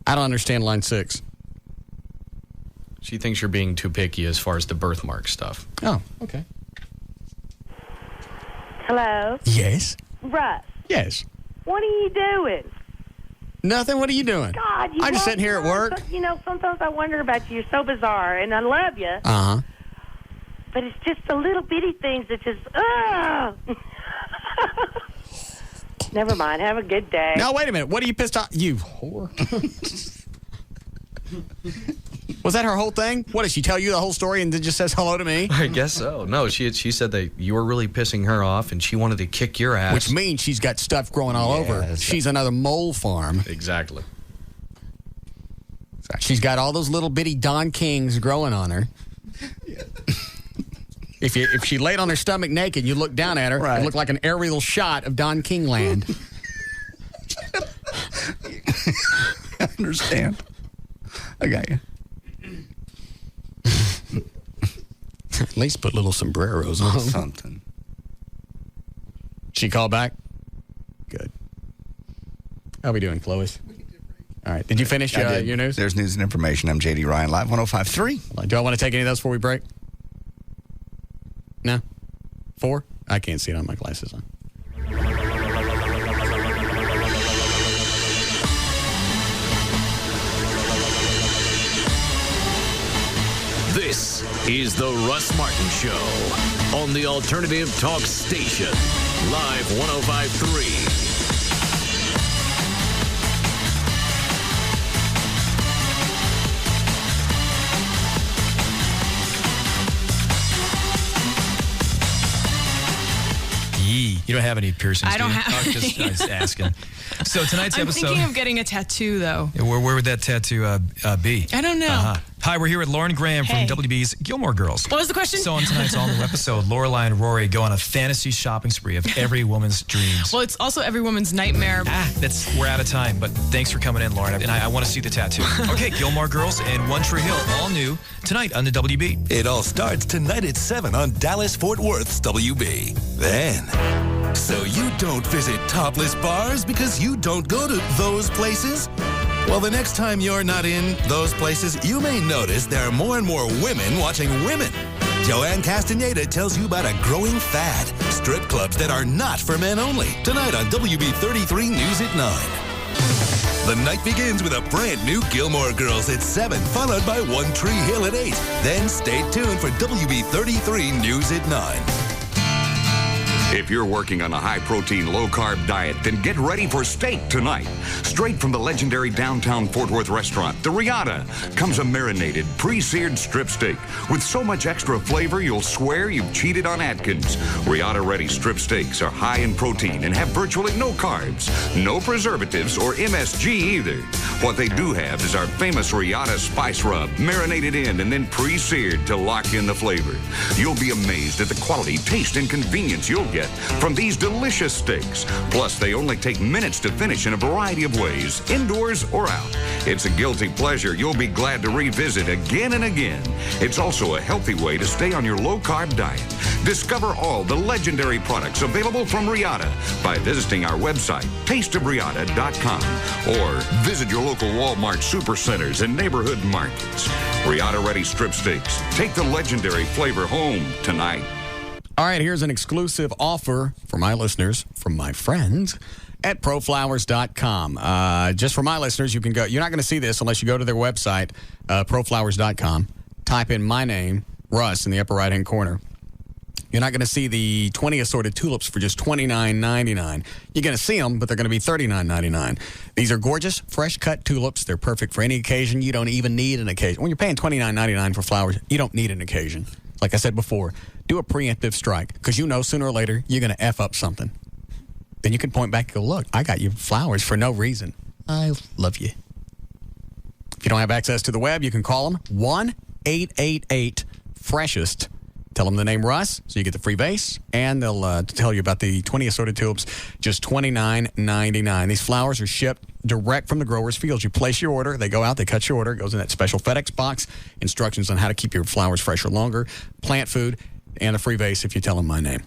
I don't understand line 6. She thinks you're being too picky as far as the birthmark stuff. Oh, okay. Hello? Yes? Russ, Yes. what are you doing? Nothing. What are you doing? God, you I'm just love sitting here at me. work. You know, sometimes I wonder about you. You're so bizarre, and I love you. Uh-huh. But it's just the little bitty things that just, Never mind. Have a good day. Now, wait a minute. What are you pissed off? You whore. Was that her whole thing? What, did she tell you the whole story and then just says hello to me? I guess so. No, she said that you were really pissing her off and she wanted to kick your ass. Which means she's got stuff growing all over. She's another mole farm. Exactly. She's got all those little bitty Don Kings growing on her. If she laid on her stomach naked, you look down at her, it looked like an aerial shot of Don King land. I understand. I got you. At least put little sombreros on. Something. She called back? Good. How we doing, Clovis? All right. Did you finish your news? There's news and information. I'm J.D. Ryan, Live 105.3. Do I want to take any of those before we break? No? 4? I can't see it on my glasses on. This is the Russ Martin Show on the Alternative Talk Station, Live 105.3. You don't have any piercings, I don't do you? have I was just asking. So tonight's I'm episode... thinking of getting a tattoo, though. Where would that tattoo be? I don't know. Hi, we're here with Lauren Graham from WB's Gilmore Girls. What was the question? So on tonight's all-new episode, Lorelai and Rory go on a fantasy shopping spree of every woman's dreams. Well, it's also every woman's nightmare. We're out of time, but thanks for coming in, Lauren, and I want to see the tattoo. Okay, Gilmore Girls and One Tree Hill, all new tonight on the WB. It all starts tonight at 7 on Dallas-Fort Worth's WB. Then, so you don't visit topless bars because you don't go to those places? Well, the next time you're not in those places, you may notice there are more and more women watching women. Joanne Castaneda tells you about a growing fad, strip clubs that are not for men only. Tonight on WB33 News at 9. The night begins with a brand new Gilmore Girls at 7, followed by One Tree Hill at 8. Then stay tuned for WB33 News at 9. If you're working on a high-protein, low-carb diet, then get ready for steak tonight. Straight from the legendary downtown Fort Worth restaurant, the Riata, comes a marinated, pre-seared strip steak with so much extra flavor you'll swear you've cheated on Atkins. Riata-ready strip steaks are high in protein and have virtually no carbs, no preservatives or MSG either. What they do have is our famous Riata spice rub, marinated in and then pre-seared to lock in the flavor. You'll be amazed at the quality, taste, and convenience you'll get from these delicious steaks. Plus, they only take minutes to finish in a variety of ways, indoors or out. It's a guilty pleasure you'll be glad to revisit again and again. It's also a healthy way to stay on your low-carb diet. Discover all the legendary products available from Riata by visiting our website, tasteofriata.com, or visit your local Walmart supercenters and neighborhood markets. Riata-ready strip steaks. Take the legendary flavor home tonight. All right, here's an exclusive offer for my listeners from my friends at proflowers.com. Just for my listeners, you can go. You're not going to see this unless you go to their website, proflowers.com. Type in my name, Russ, in the upper right-hand corner. You're not going to see the 20 assorted tulips for just $29.99. You're going to see them, but they're going to be $39.99. These are gorgeous, fresh-cut tulips. They're perfect for any occasion. You don't even need an occasion. When you're paying $29.99 for flowers, you don't need an occasion. Like I said before, do a preemptive strike, because you know sooner or later you're going to F up something. Then you can point back and go, look, I got you flowers for no reason. I love you. If you don't have access to the web, you can call them 1-888-FRESHEST. Tell them the name Russ, so you get the free vase, and they'll tell you about the 20 assorted tulips, just $29.99. These flowers are shipped direct from the growers' fields. You place your order, they go out, they cut your order, it goes in that special FedEx box, instructions on how to keep your flowers fresher longer, plant food, and a free vase if you tell them my name.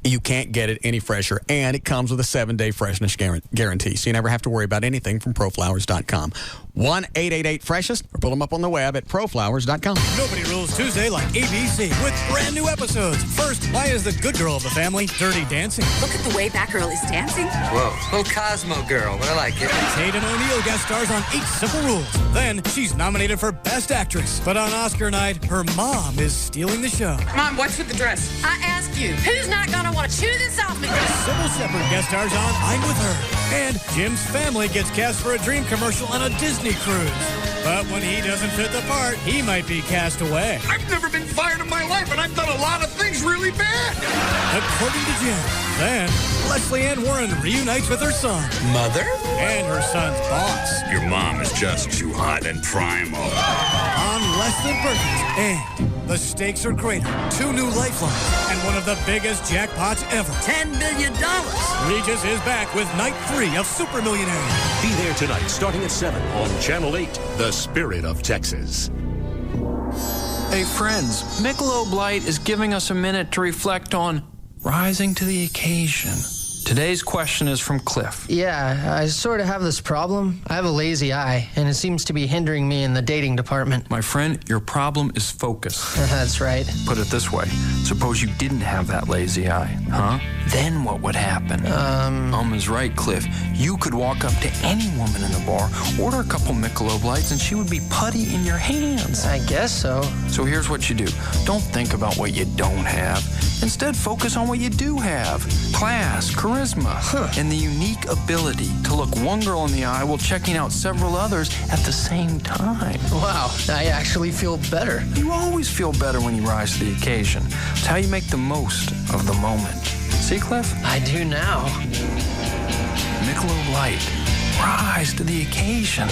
You can't get it any fresher, and it comes with a 7-day freshness guarantee, so you never have to worry about anything from proflowers.com. 1-888-FRESHEST, or pull them up on the web at proflowers.com. Nobody rules Tuesday like ABC with brand new episodes. First, why is the good girl of the family dirty dancing? Look at the way Batgirl is dancing. Whoa, little Cosmo girl, but I like it. Tatum O'Neal guest stars on 8 Simple Rules. Then, she's nominated for Best Actress. But on Oscar night, her mom is stealing the show. Mom, what's with the dress? I ask you, who's not gonna want to chew this off me? Sybil Shepherd guest stars on I'm With Her. And Jim's family gets cast for a dream commercial on a Disney cruise. But when he doesn't fit the part, he might be cast away. I've never been fired in my life, and I've done a lot of things He's really back. According to Jen. Then, Leslie Ann Warren reunites with her son. Mother? And her son's boss. Your mom is just too hot and primal. On Less Than Perfect. And the stakes are greater. 2 new lifelines. And one of the biggest jackpots ever. $10 million. Regis is back with night 3 of Super Millionaire. Be there tonight, starting at 7 on Channel 8, The Spirit of Texas. Hey friends, Michelob Light is giving us a minute to reflect on rising to the occasion. Today's question is from Cliff. Yeah, I sort of have this problem. I have a lazy eye, and it seems to be hindering me in the dating department. My friend, your problem is focus. That's right. Put it this way. Suppose you didn't have that lazy eye, huh? Then what would happen? Is right, Cliff. You could walk up to any woman in the bar, order a couple Michelob Lights, and she would be putty in your hands. I guess so. So here's what you do. Don't think about what you don't have. Instead, focus on what you do have. Class, charisma, and the unique ability to look one girl in the eye while checking out several others at the same time. Wow, I actually feel better. You always feel better when you rise to the occasion. It's how you make the most of the moment. See, Cliff? I do now. Michelob Light. Rise to the occasion.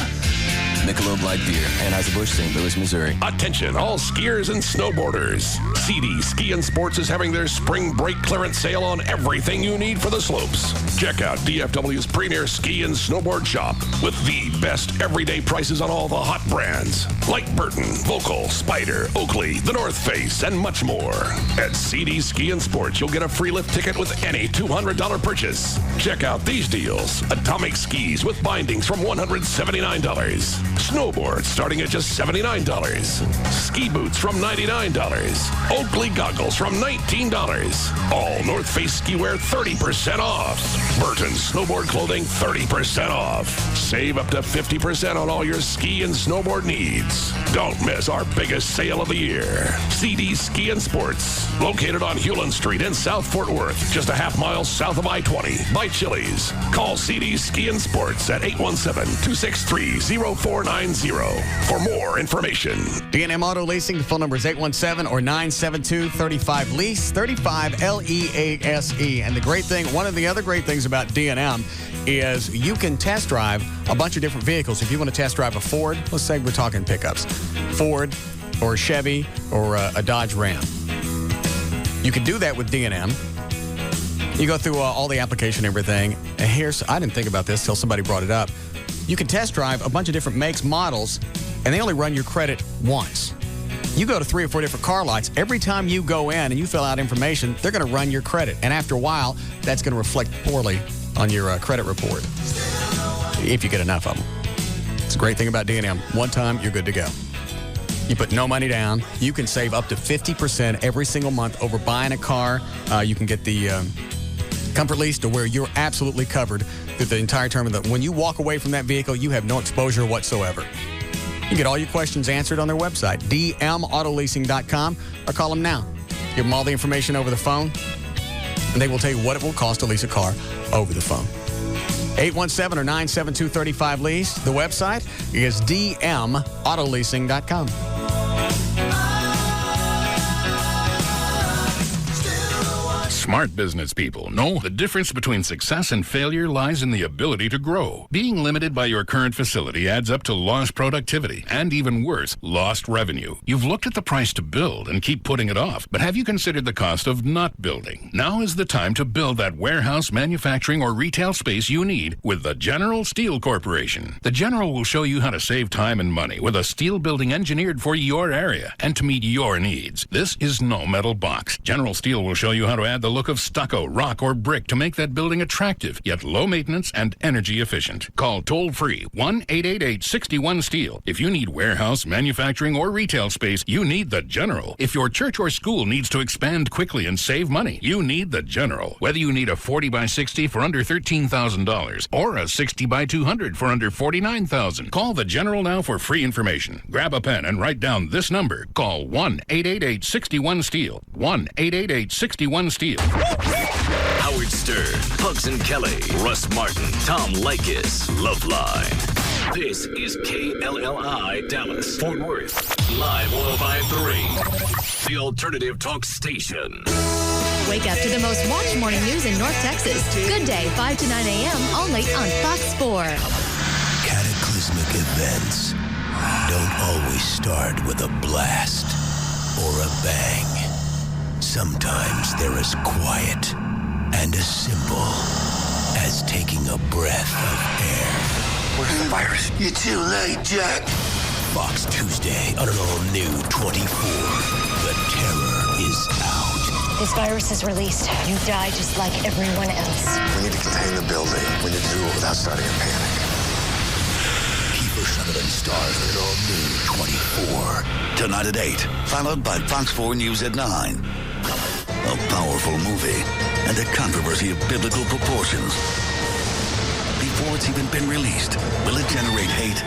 Michelob Light Beer, Anheuser-Busch, St. Louis, Missouri. Attention, all skiers and snowboarders. CD Ski and Sports is having their spring break clearance sale on everything you need for the slopes. Check out DFW's premier ski and snowboard shop with the best everyday prices on all the hot brands like Burton, Volkel, Spyder, Oakley, The North Face, and much more. At CD Ski and Sports, you'll get a free lift ticket with any $200 purchase. Check out these deals. Atomic skis with bindings from $179. Snowboards starting at just $79. Ski boots from $99. Oakley goggles from $19. All North Face ski wear 30% off. Burton snowboard clothing 30% off. Save up to 50% on all your ski and snowboard needs. Don't miss our biggest sale of the year. CD Ski and Sports, located on Hewlin Street in South Fort Worth, just a half mile south of I-20 by Chili's. Call CD Ski and Sports at 817-263-0490 for more information. D&M Auto Leasing, the phone number is 817 or 972-35-LEASE, 35-LEASE. And the great thing, one of the other great things about D&M is you can test drive a bunch of different vehicles. If you want to test drive a Ford, let's say we're talking pickups, Ford or a Chevy or a Dodge Ram. You can do that with D&M. You go through all the application and everything. And I didn't think about this till somebody brought it up. You can test drive a bunch of different makes, models, and they only run your credit once. You go to 3 or 4 different car lots. Every time you go in and you fill out information, they're going to run your credit. And after a while, that's going to reflect poorly on your credit report, if you get enough of them. It's a great thing about D&M. One time, you're good to go. You put no money down. You can save up to 50% every single month over buying a car. You can get the Comfort Lease to where you're absolutely covered through the entire term. When you walk away from that vehicle, you have no exposure whatsoever. You get all your questions answered on their website, dmautoleasing.com, or call them now. Give them all the information over the phone, and they will tell you what it will cost to lease a car over the phone. 817 or 972-35-LEASE. The website is dmautoleasing.com. Smart business people know the difference between success and failure lies in the ability to grow. Being limited by your current facility adds up to lost productivity and, even worse, lost revenue. You've looked at the price to build and keep putting it off, but have you considered the cost of not building? Now is the time to build that warehouse, manufacturing, or retail space you need with the General Steel Corporation. The General will show you how to save time and money with a steel building engineered for your area and to meet your needs. This is no metal box. General Steel will show you how to add the look of stucco, rock, or brick to make that building attractive, yet low maintenance and energy efficient. Call toll-free 1-888-61-STEEL. If you need warehouse, manufacturing, or retail space, you need the General. If your church or school needs to expand quickly and save money, you need the General. Whether you need a 40 by 60 for under $13,000 or a 60 by 200 for under $49,000, call the General now for free information. Grab a pen and write down this number. Call 1-888-61-STEEL. 1-888-61-STEEL. Howard Stern, Pugs and Kelly, Russ Martin, Tom Leykis, Loveline. This is KLLI Dallas, Fort Worth. Live 105.3. The alternative talk station. Wake up to the most watched morning news in North Texas. Good Day, 5 to 9 a.m. only on Fox 4. Cataclysmic events don't always start with a blast or a bang. Sometimes they're as quiet and as simple as taking a breath of air. Where's the virus? You're too late, Jack. Fox Tuesday on an all-new 24. The terror is out. This virus is released. You die just like everyone else. We need to contain the building. We need to do it without starting a panic. Kiefer Sutherland stars in an all-new 24. Tonight at 8, followed by Fox 4 News at 9. A powerful movie and a controversy of biblical proportions. Before it's even been released, will it generate hate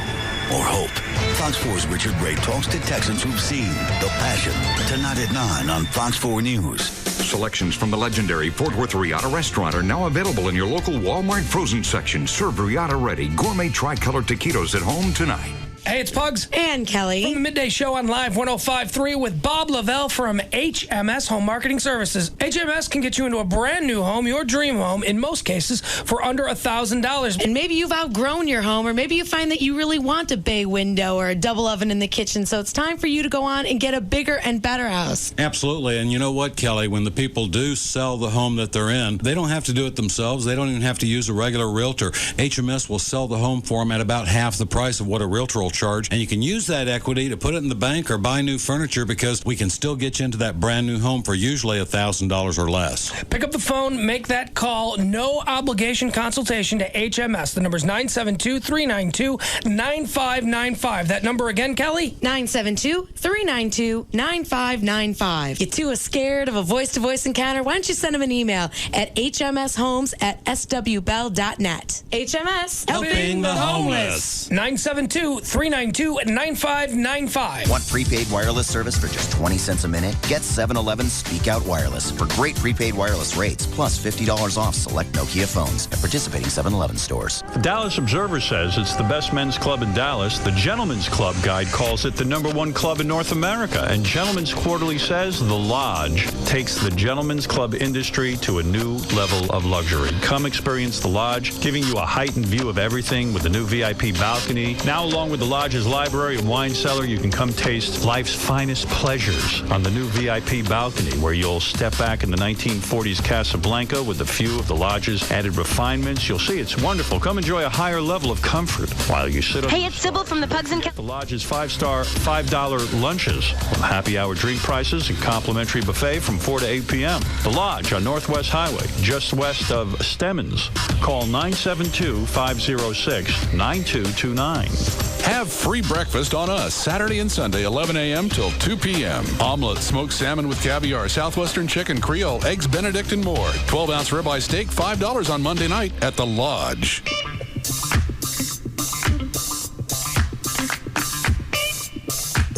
or hope? Fox 4's Richard Ray talks to Texans who've seen The Passion. Tonight at 9 on Fox 4 News. Selections from the legendary Fort Worth Riata restaurant are now available in your local Walmart frozen section. Served Riata ready. Gourmet tricolor taquitos at home tonight. Hey, it's Pugs. And Kelly. From the Midday Show on Live 105.3 with Bob Lavelle from HMS Home Marketing Services. HMS can get you into a brand new home, your dream home, in most cases, for under $1,000. And maybe you've outgrown your home, or maybe you find that you really want a bay window or a double oven in the kitchen. So it's time for you to go on and get a bigger and better house. Absolutely. And you know what, Kelly? When the people do sell the home that they're in, they don't have to do it themselves. They don't even have to use a regular realtor. HMS will sell the home for them at about half the price of what a realtor will charge, and you can use that equity to put it in the bank or buy new furniture, because we can still get you into that brand new home for usually $1,000 or less. Pick up the phone, make that call, no obligation consultation to HMS. The number's 972-392-9595. That number again, Kelly? 972-392-9595. You two are scared of a voice-to-voice encounter? Why don't you send them an email at hmshomes@swbell.net. HMS, helping the homeless. 972-392-9595. Want prepaid wireless service for just 20 cents a minute? Get 7-Eleven Speak Out Wireless for great prepaid wireless rates, plus $50 off select Nokia phones at participating 7-Eleven stores. The Dallas Observer says it's the best men's club in Dallas. The Gentleman's Club Guide calls it the #1 club in North America. And Gentleman's Quarterly says the Lodge takes the Gentleman's Club industry to a new level of luxury. Come experience the Lodge, giving you a heightened view of everything with the new VIP balcony. Now, along with the Lodge's library and wine cellar, you can come taste life's finest pleasures on the new VIP balcony, where you'll step back in the 1940s Casablanca with a few of the Lodge's added refinements. You'll see it's wonderful. Come enjoy a higher level of comfort while you sit on Hey, it's Sybil from the Pugs and the Lodge's five-star $5 lunches with happy hour drink prices and complimentary buffet from 4 to 8 p.m. The Lodge on Northwest Highway, just west of Stemmons. Call 972-506-9229. Have free breakfast on us Saturday and Sunday, 11 a.m. till 2 p.m. Omelet, smoked salmon with caviar, Southwestern chicken, Creole, eggs Benedict, and more. 12-ounce ribeye steak, $5 on Monday night at the Lodge.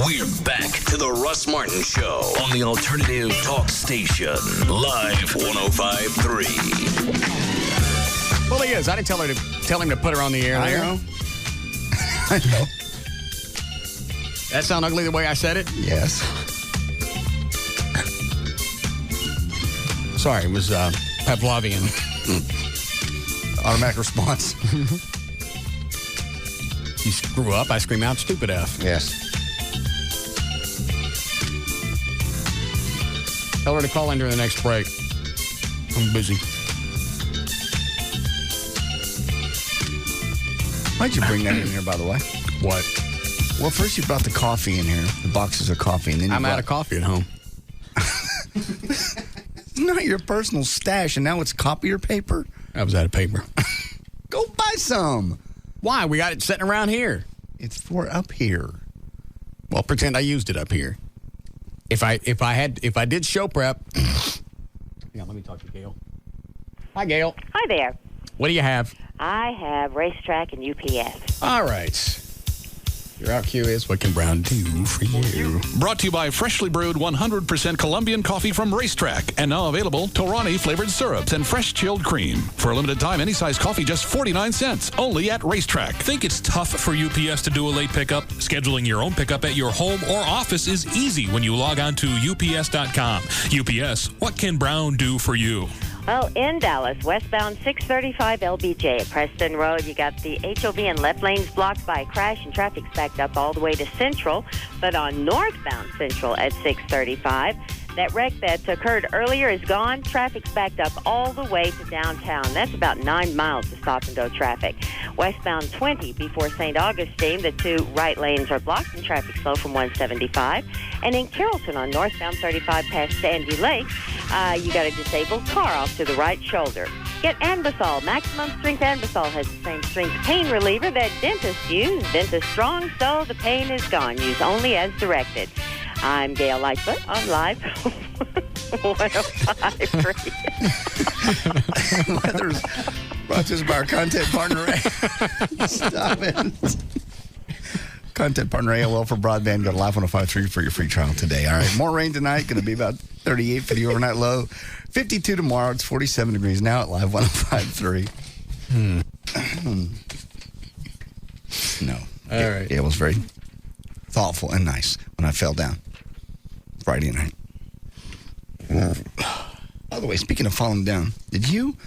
We're back to the Russ Martin Show on the Alternative Talk Station, Live 105.3. Well, he is. I didn't tell him to put her on the air. I know. I know. That sound ugly the way I said it? Yes. Sorry, it was Pavlovian. Automatic response. You screw up, I scream out stupid F. Yes. Tell her to call in during the next break. I'm busy. Why'd you bring that in here, by the way? What? Well, first you brought the coffee in here, the boxes of coffee, and then you I'm out of coffee at home. It's not your personal stash, and now it's copier paper? I was out of paper. Go buy some. Why? We got it sitting around here. It's for up here. Well, pretend I used it up here. If I did show prep. Yeah, let me talk to Gail. Hi, Gail. Hi there. What do you have? I have Racetrack and UPS. All right. Your out cue is what can Brown do for you? Brought to you by freshly brewed 100% Colombian coffee from Racetrack. And now available Torani flavored syrups and fresh chilled cream. For a limited time, any size coffee just 49 cents. Only at Racetrack. Think it's tough for UPS to do a late pickup? Scheduling your own pickup at your home or office is easy when you log on to UPS.com. UPS, what can Brown do for you? Well, in Dallas, westbound 635 LBJ at Preston Road, you got the HOV and left lanes blocked by a crash and traffic's backed up all the way to Central. But on northbound Central at 635, that wreck that occurred earlier is gone. Traffic's backed up all the way to downtown. That's about 9 miles of stop-and-go traffic. Westbound 20 before St. Augustine, the two right lanes are blocked and traffic slow from 175. And in Carrollton on northbound 35 past Sandy Lake, you got a disabled car off to the right shoulder. Get Anbesol. Maximum Strength Anbesol has the same strength pain reliever that dentists use. Dentist Strong, so the pain is gone. Use only as directed. I'm Gail Lightfoot. I'm live. 105.3. Weather's brought to us by our content partner. Stop it. Content partner AOL for broadband. Go to Live 105.3 for your free trial today. All right. More rain tonight. Going to be about 38 for the overnight low. 52 tomorrow. It's 47 degrees now at Live 105.3. No. All right. It was very thoughtful and nice when I fell down Friday night. By the way, speaking of falling down, did you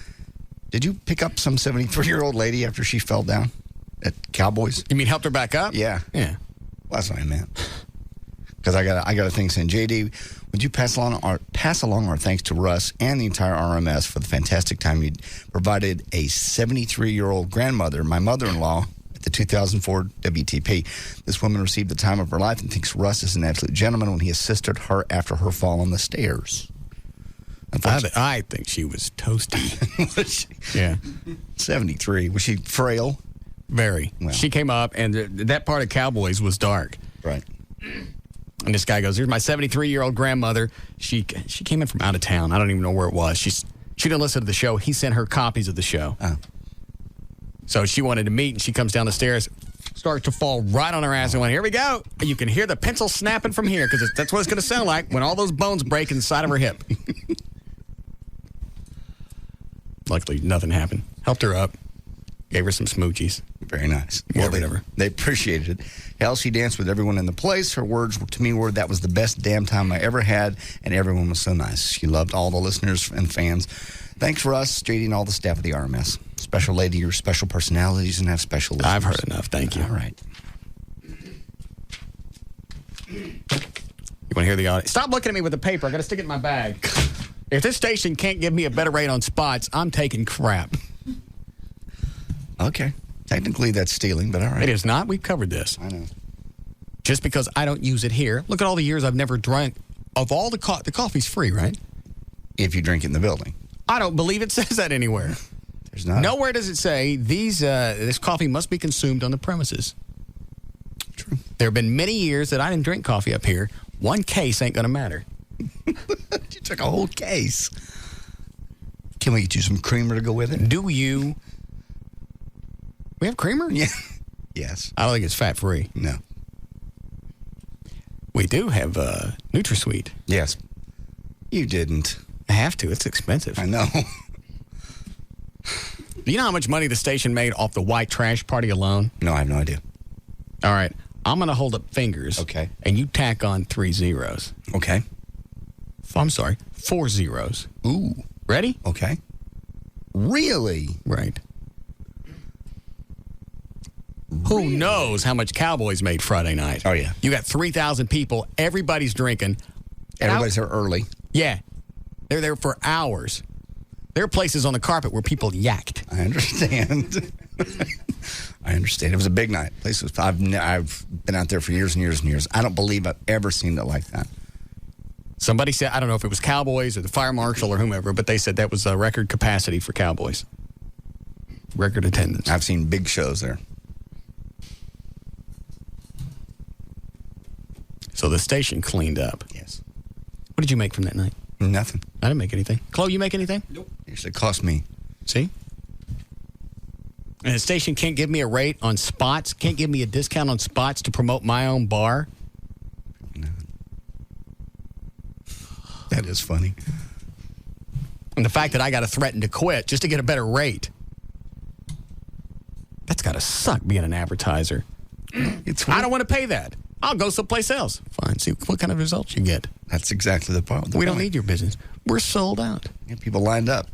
pick up some 73-year-old lady after she fell down at Cowboys? You mean helped her back up? Yeah. Yeah. Well, that's what I meant. Because I got a thing saying, JD, would you pass along our thanks to Russ and the entire RMS for the fantastic time you provided a 73-year-old grandmother, my mother-in-law, at the 2004 WTP. This woman received the time of her life and thinks Russ is an absolute gentleman when he assisted her after her fall on the stairs. I think she was toasty. Yeah. 73. Was she frail? Very. Well. She came up, and that part of Cowboys was dark. Right. And this guy goes, here's my 73-year-old grandmother. She came in from out of town. I don't even know where it was. She didn't listen to the show. He sent her copies of the show. Oh. So she wanted to meet, and she comes down the stairs, starts to fall right on her ass, and went, here we go. You can hear the pencil snapping from here, because that's what it's going to sound like when all those bones break inside of her hip. Luckily, nothing happened. Helped her up. Gave her some smoochies. Very nice. Well, whatever. They appreciated it. Hell, she danced with everyone in the place. Her words to me were, that was the best damn time I ever had, and everyone was so nice. She loved all the listeners and fans. Thanks for us, JD, and all the staff of the RMS. Special lady, your special personalities, and have special listeners. I've heard enough. Thank you. All right. You want to hear the audio? Stop looking at me with the paper. I got to stick it in my bag. If this station can't give me a better rate on spots, I'm taking crap. Okay. Technically, that's stealing, but all right. It is not. We've covered this. I know. Just because I don't use it here. Look at all the years I've never drank. Of all the coffee's free, right? If you drink it in the building. I don't believe it says that anywhere. There's not. Nowhere does it say this coffee must be consumed on the premises. True. There have been many years that I didn't drink coffee up here. One case ain't going to matter. You took a whole case. Can we get you some creamer to go with it? Do you? We have creamer? Yeah. Yes. I don't think it's fat-free. No. We do have NutraSweet. Yes. You didn't. I have to. It's expensive. I know. Do you know how much money the station made off the white trash party alone? No, I have no idea. All right. I'm going to hold up fingers. Okay. And you tack on 3 zeros. Okay. I'm sorry, 4 zeros. Ooh. Ready? Okay. Really? Right. Who knows how much Cowboys made Friday night? Oh, yeah. You got 3,000 people. Everybody's drinking. Everybody's there early. Yeah. They're there for hours. There are places on the carpet where people yacked. I understand. I understand. It was a big night. I've been out there for years and years and years. I don't believe I've ever seen it like that. Somebody said, I don't know if it was Cowboys or the fire marshal or whomever, but they said that was a record capacity for Cowboys. Record attendance. I've seen big shows there. So the station cleaned up. Yes. What did you make from that night? Nothing. I didn't make anything. Chloe, you make anything? Nope. It cost me. See? And the station can't give me a rate on spots, can't give me a discount on spots to promote my own bar. No. That is funny. And the fact that I got to threaten to quit just to get a better rate. That's got to suck being an advertiser. I don't want to pay that. I'll go someplace else. Fine. See what kind of results you get. That's exactly the problem. We don't need your business. We're sold out. Yeah, people lined up.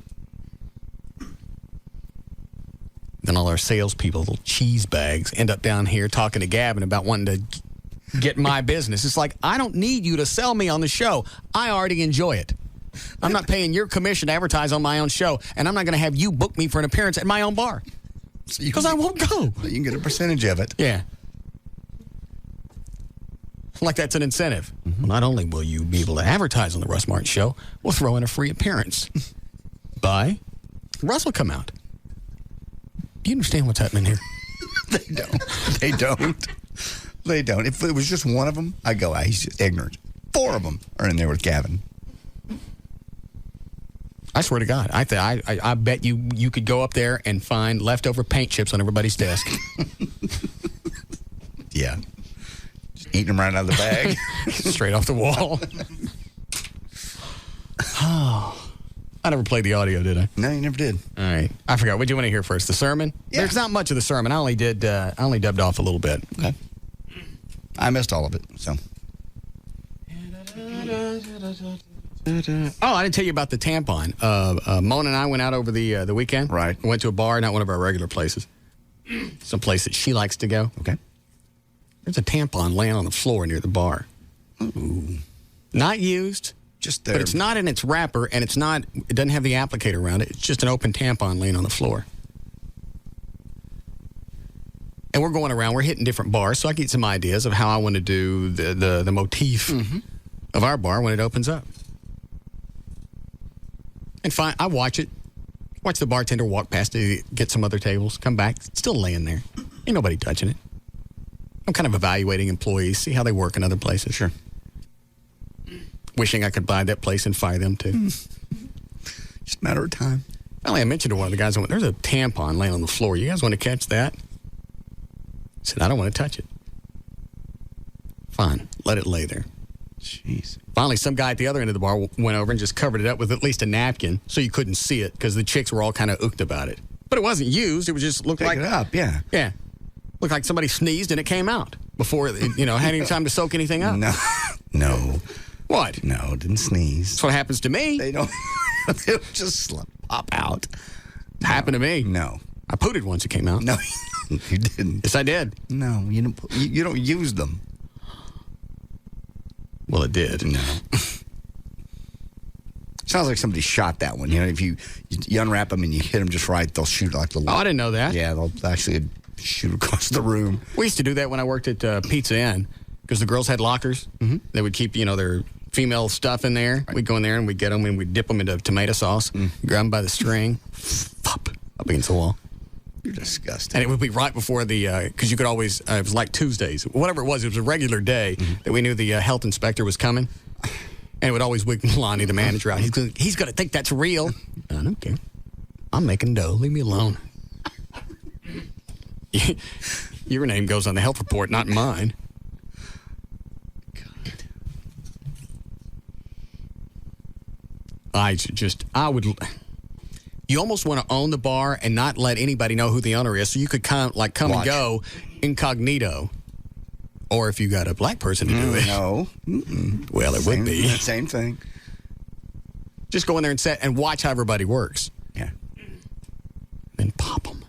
Then all our salespeople, little cheese bags, end up down here talking to Gavin about wanting to get my business. It's like, I don't need you to sell me on the show. I already enjoy it. I'm not paying your commission to advertise on my own show, and I'm not going to have you book me for an appearance at my own bar. Because I won't go. You can get a percentage of it. Yeah. Like that's an incentive. Well, not only will you be able to advertise on the Russ Martin Show, we'll throw in a free appearance. By Russ will come out. Do you understand what's happening here? They don't. They don't. They don't. If it was just one of them, I'd go, he's just ignorant. 4 of them are in there with Gavin. I swear to God, I bet you could go up there and find leftover paint chips on everybody's desk. Yeah. Just eating them right out of the bag. Straight off the wall. Oh. I never played the audio, did I? No, you never did. All right. I forgot. What do you want to hear first? The sermon? Yeah. There's not much of the sermon. I only dubbed off a little bit. Okay. I missed all of it, so. Oh, I didn't tell you about the tampon. Mona and I went out over the weekend. Right. We went to a bar, not one of our regular places. Some place that she likes to go. Okay. There's a tampon laying on the floor near the bar. Ooh. Not used. Just there. But it's not in its wrapper, and it doesn't have the applicator around it. It's just an open tampon laying on the floor. And we're going around. We're hitting different bars, so I get some ideas of how I want to do the motif of our bar when it opens up. And fine, I watch it. Watch the bartender walk past it, get some other tables, come back. It's still laying there. Ain't nobody touching it. I'm kind of evaluating employees, see how they work in other places. Sure. Wishing I could buy that place and fire them, too. Just a matter of time. Finally, I mentioned to one of the guys, I went, there's a tampon laying on the floor. You guys want to catch that? I said, I don't want to touch it. Fine. Let it lay there. Jeez. Finally, some guy at the other end of the bar went over and just covered it up with at least a napkin so you couldn't see it because the chicks were all kind of ooked about it. But it wasn't used. It was just looked like... Take it up, yeah. Yeah. Looked like somebody sneezed and it came out before it, had any time to soak anything up. No. What? No, didn't sneeze. That's what happens to me. They don't. They'll just pop out. It happened to me. No. I pooted once it came out. No, you didn't. Yes, I did. No, you don't use them. Well, it did. No. Sounds like somebody shot that one. If you unwrap them and you hit them just right, they'll shoot like the... Oh, I didn't know that. Yeah, they'll actually shoot across the room. We used to do that when I worked at Pizza Inn because the girls had lockers. Mm-hmm. They would keep, their female stuff in there. Right. We'd go in there and we'd get them and we'd dip them into tomato sauce, grab them by the string, up against the wall. You're disgusting. And it would be right before because you could always, it was like Tuesdays. Whatever it was a regular day that we knew the health inspector was coming. And it would always wig Lonnie, the manager, out. He's going to think that's real. I don't care. I'm making dough. Leave me alone. Your name goes on the health report, not mine. You almost want to own the bar and not let anybody know who the owner is, so you could come and go incognito. Or if you got a black person to do it. No. Well, it would be. Same thing. Just go in there and sit and watch how everybody works. Yeah. Then pop them.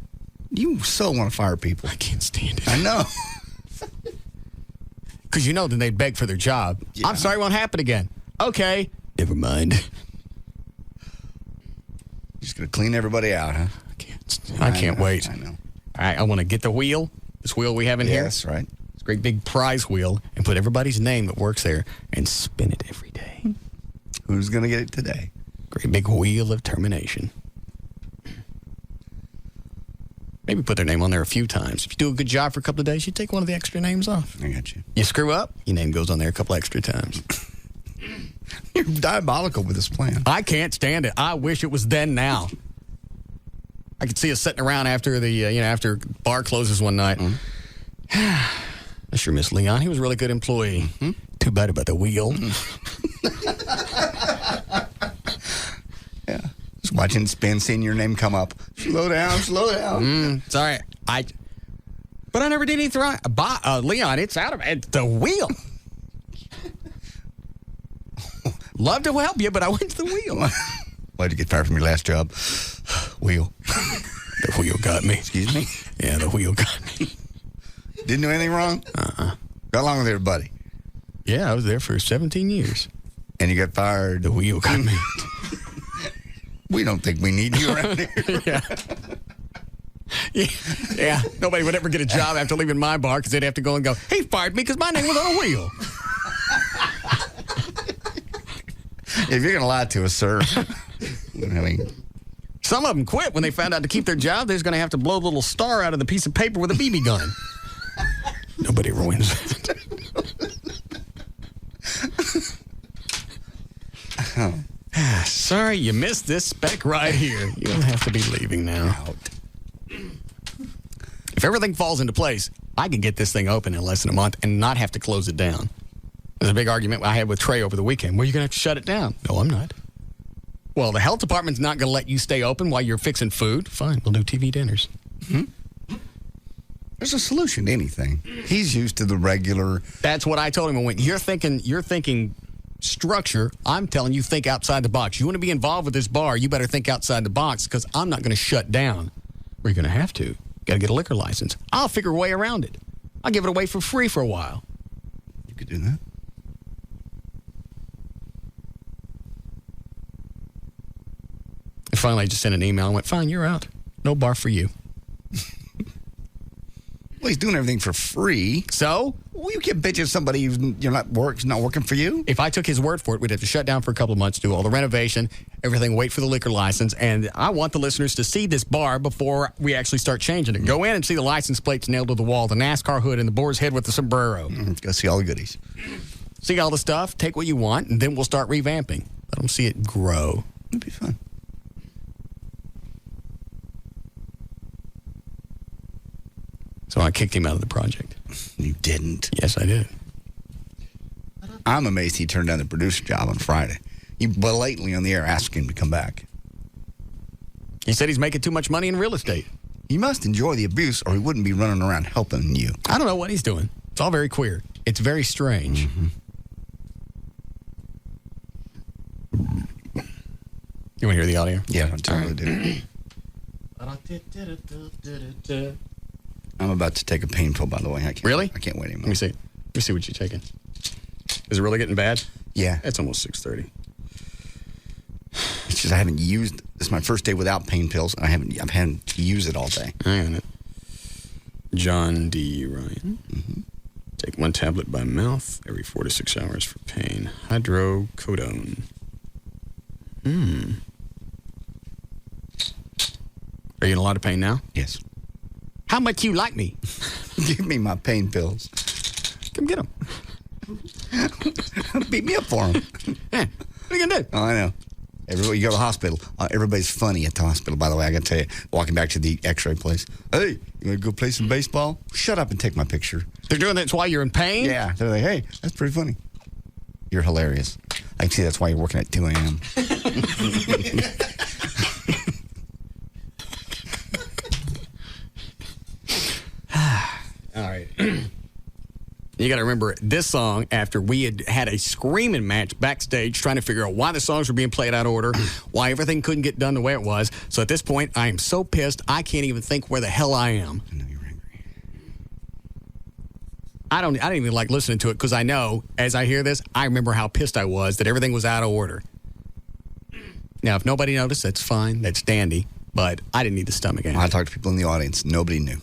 You so want to fire people. I can't stand it. I know. Because then they'd beg for their job. Yeah. I'm sorry, it won't happen again. Okay. Never mind. Just going to clean everybody out, huh? I can't wait. I know. All right, I want to get the wheel. This wheel we have in here. Yes, right. It's a great big prize wheel. And put everybody's name that works there and spin it every day. Who's going to get it today? Great big wheel of termination. Maybe put their name on there a few times. If you do a good job for a couple of days, you take one of the extra names off. I got you. You screw up, your name goes on there a couple extra times. You're diabolical with this plan. I can't stand it. I wish it was then now. I could see us sitting around after after bar closes one night. I sure miss Leon. He was a really good employee. Too bad about the wheel. Yeah. Just watching spin, seeing your name come up. Slow down, slow down. It's all right. But I never did anything wrong. Leon, it's out of the wheel. Love to help you, but I went to the wheel. Why'd you get fired from your last job? Wheel. The wheel got me. Excuse me? Yeah, the wheel got me. Didn't do anything wrong? Got along with everybody? Yeah, I was there for 17 years. And you got fired? The wheel got me. We don't think we need you around here. Yeah. Nobody would ever get a job after leaving my bar because they'd have to go and go, he fired me because my name was on a wheel. If you're going to lie to us, sir. Some of them quit when they found out to keep their job. They're just going to have to blow the little star out of the piece of paper with a BB gun. Nobody ever wins that. Sorry, you missed this spec right here. You'll have to be leaving now. If everything falls into place, I can get this thing open in less than a month and not have to close it down. There's a big argument I had with Trey over the weekend. Well, you're going to have to shut it down. No, I'm not. Well, the health department's not going to let you stay open while you're fixing food. Fine, we'll do TV dinners. There's a solution to anything. He's used to the regular. That's what I told him. I went, you're thinking structure. I'm telling you, think outside the box. You want to be involved with this bar, you better think outside the box because I'm not going to shut down. Or you're going to have to. Got to get a liquor license. I'll figure a way around it. I'll give it away for free for a while. You could do that. And finally, I just sent an email and went, fine, you're out. No bar for you. Well, he's doing everything for free. So? Well, you can't bitch at somebody who's not working for you. If I took his word for it, we'd have to shut down for a couple of months, do all the renovation, everything, wait for the liquor license. And I want the listeners to see this bar before we actually start changing it. Go in and see the license plates nailed to the wall, the NASCAR hood, and the boar's head with the sombrero. Go see all the goodies. See all the stuff, take what you want, and then we'll start revamping. Let them see it grow. It'd be fun. So I kicked him out of the project. You didn't? Yes, I did. I'm amazed he turned down the producer job on Friday. He blatantly on the air asked him to come back. He said he's making too much money in real estate. He must enjoy the abuse or he wouldn't be running around helping you. I don't know what he's doing. It's all very queer. It's very strange. You want to hear the audio? Yeah, I totally do. I'm about to take a pain pill, by the way. Really? I can't wait anymore. Let me see. Let me see what you're taking. Is it really getting bad? Yeah. It's almost 6:30. It's just I haven't used. This is my first day without pain pills, and I've had to use it all day. Hang on it. John D. Ryan. Take 1 tablet by mouth every 4 to 6 hours for pain. Hydrocodone. Are you in a lot of pain now? Yes. How much you like me? Give me my pain pills. Come get them. Beat me up for them. What are you going to do? Oh, I know. Everybody, you go to the hospital. Everybody's funny at the hospital, by the way. I got to tell you, walking back to the x-ray place. Hey, you want to go play some baseball? Shut up and take my picture. They're doing that while you're in pain? Yeah. They're like, hey, that's pretty funny. You're hilarious. I can see that's why you're working at 2 a.m. All right. You got to remember this song after we had a screaming match backstage trying to figure out why the songs were being played out of order, why everything couldn't get done the way it was. So at this point, I am so pissed, I can't even think where the hell I am. I know you're angry. I don't even like listening to it because I know as I hear this, I remember how pissed I was that everything was out of order. Now, if nobody noticed, that's fine. That's dandy. But I didn't need the stomach ache. I talked to people in the audience. Nobody knew.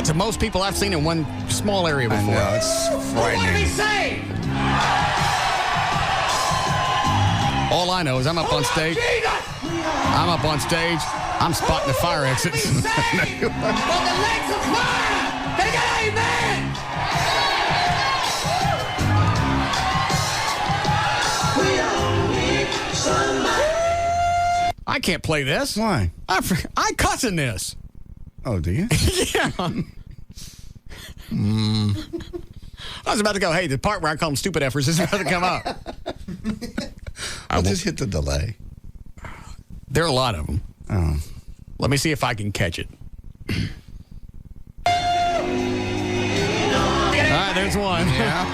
That's the most people I've seen in one small area before. I know, it's frightening. saved? All I know is I'm up on stage. I'm up on stage. I'm spotting the fire exits. Well, the legs of fire! They got amen! We all need somebody. I can't play this. Why? I cuss in this. Oh, do you? Yeah. I was about to go, hey, the part where I call them stupid effers is about to come up. I'll just hit the delay. There are a lot of them. Oh. Let me see if I can catch it. All right, there's one. Yeah.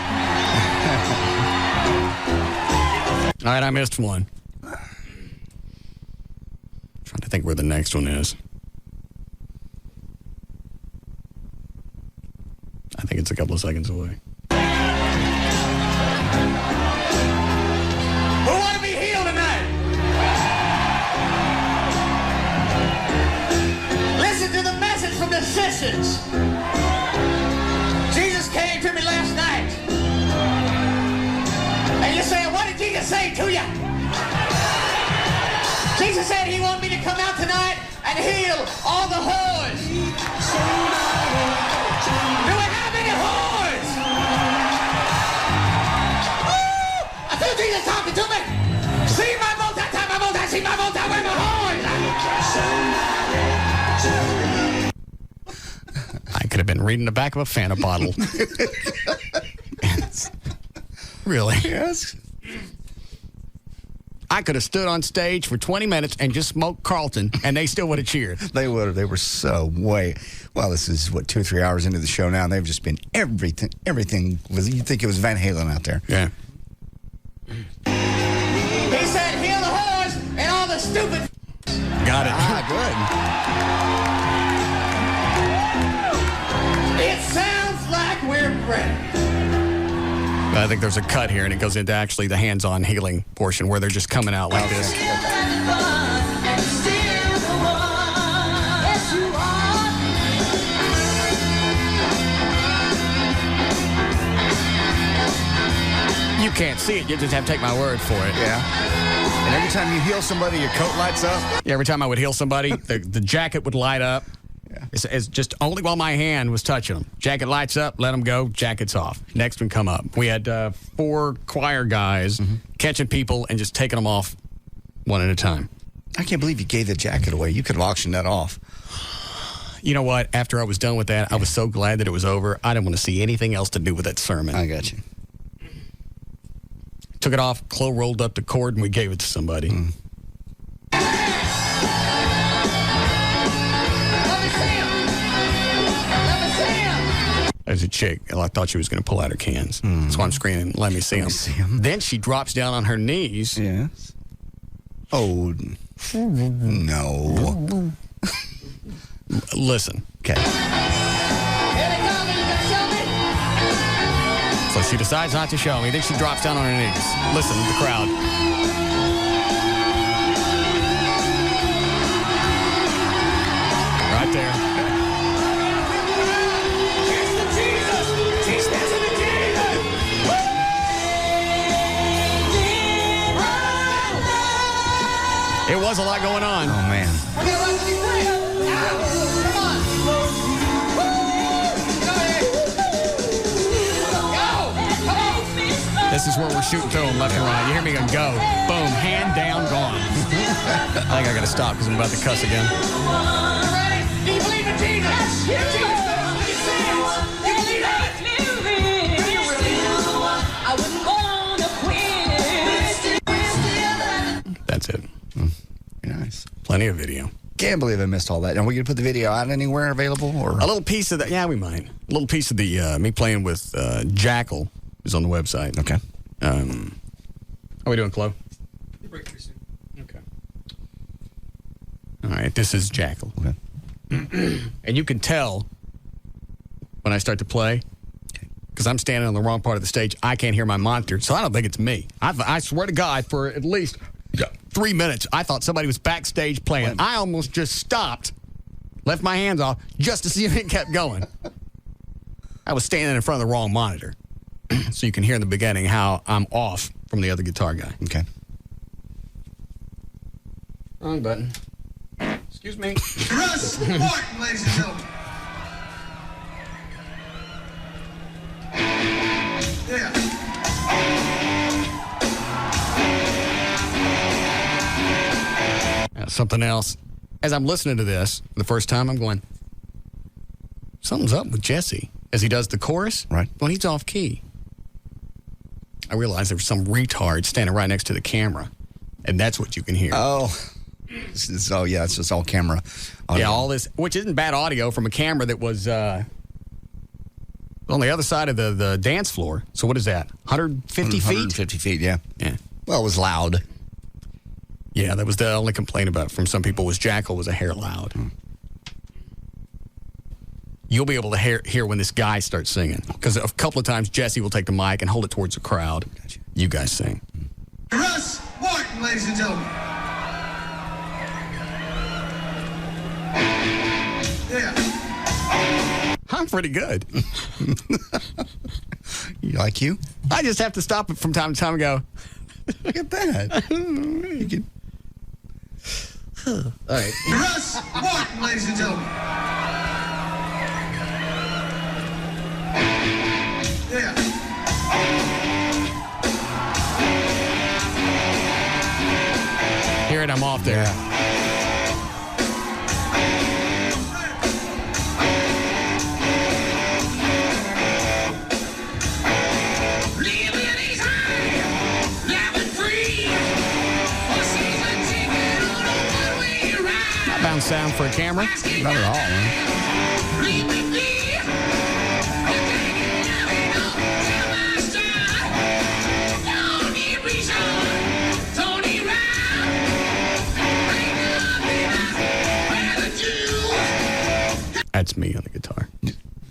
All right, I missed one. Trying to think where the next one is. I think it's a couple of seconds away. Who want to be healed tonight? Listen to the message from the sisters. Jesus came to me last night. And you say, what did Jesus say to you? Jesus said he wanted me to come out tonight and heal all the whores. Do we have any whores? Woo! I feel Jesus talking to me. See my multi, see my multi, where my whores? I could have been reading the back of a Fanta bottle. Really? Yes. I could have stood on stage for 20 minutes and just smoked Carlton, and they still would have cheered. They would have. They were so way. Well, this is, 2 or 3 hours into the show now, and they've just been everything. Everything was, you'd think it was Van Halen out there. Yeah. He said, heal the whores and all the stupid. Got it. Good. It sounds like we're ready. I think there's a cut here, and it goes into actually the hands-on healing portion where they're just coming out like this. You can't see it. You just have to take my word for it. Yeah. And every time you heal somebody, your coat lights up. Yeah, every time I would heal somebody, the jacket would light up. Yeah. It's just only while my hand was touching them. Jacket lights up, let them go, jacket's off. Next one come up. We had 4 choir guys catching people and just taking them off one at a time. I can't believe you gave the jacket away. You could have auctioned that off. You know what? After I was done with that, I was so glad that it was over. I didn't want to see anything else to do with that sermon. I got you. Took it off, Chloe rolled up the cord, and we gave it to somebody. As a chick, I thought she was going to pull out her cans. That's why I'm screaming, let me see them. Then she drops down on her knees. Yes. Oh, no. Listen. Okay. So she decides not to show me. Then she drops down on her knees. Listen to the crowd. Right there. It was a lot going on. Oh, man. This is where we're shooting through them left and right. You hear me go, boom, hand down, gone. I think I got to stop because I'm about to cuss again. You ready? Do you believe in Jesus? Yes. You believe it? That's it. Very nice. Plenty of video. Can't believe I missed all that. Are we going to put the video out anywhere available? Or a little piece of that. Yeah, we might. A little piece of the me playing with Jackal is on the website. Okay. How are we doing, Chloe? Okay. All right, this is Jackal. Okay. And you can tell when I start to play, because I'm standing on the wrong part of the stage, I can't hear my monitor, so I don't think it's me. I swear to God, for at least 3 minutes, I thought somebody was backstage playing. I almost just stopped. left my hands off just to see if it kept going. I was standing in front of the wrong monitor. So you can hear in the beginning how I'm off from the other guitar guy. Okay. Wrong button. Excuse me. Russ Martin, ladies and gentlemen. Yeah. Something else. As I'm listening to this for the first time, I'm going, something's up with Jesse. As he does the chorus, right when he's off key. I realized there was some retard standing right next to the camera, and that's what you can hear. Oh, it's just all camera audio. Yeah, all this, which isn't bad audio from a camera that was on the other side of the dance floor. So what is that, 150 feet? 150 feet, yeah. Yeah. Well, it was loud. Yeah, that was the only complaint about from some people was Jackal was a hair loud. You'll be able to hear when this guy starts singing. Because a couple of times Jesse will take the mic and hold it towards the crowd. Gotcha. You guys sing. Russ Martin, ladies and gentlemen. Yeah. I'm pretty good. You like you? I just have to stop it from time to time and go, look at that. All right. Russ Martin, ladies and gentlemen. Yeah. Hear it, I'm off there. Not bound sound for a camera? Not at all, man. That's me on the guitar.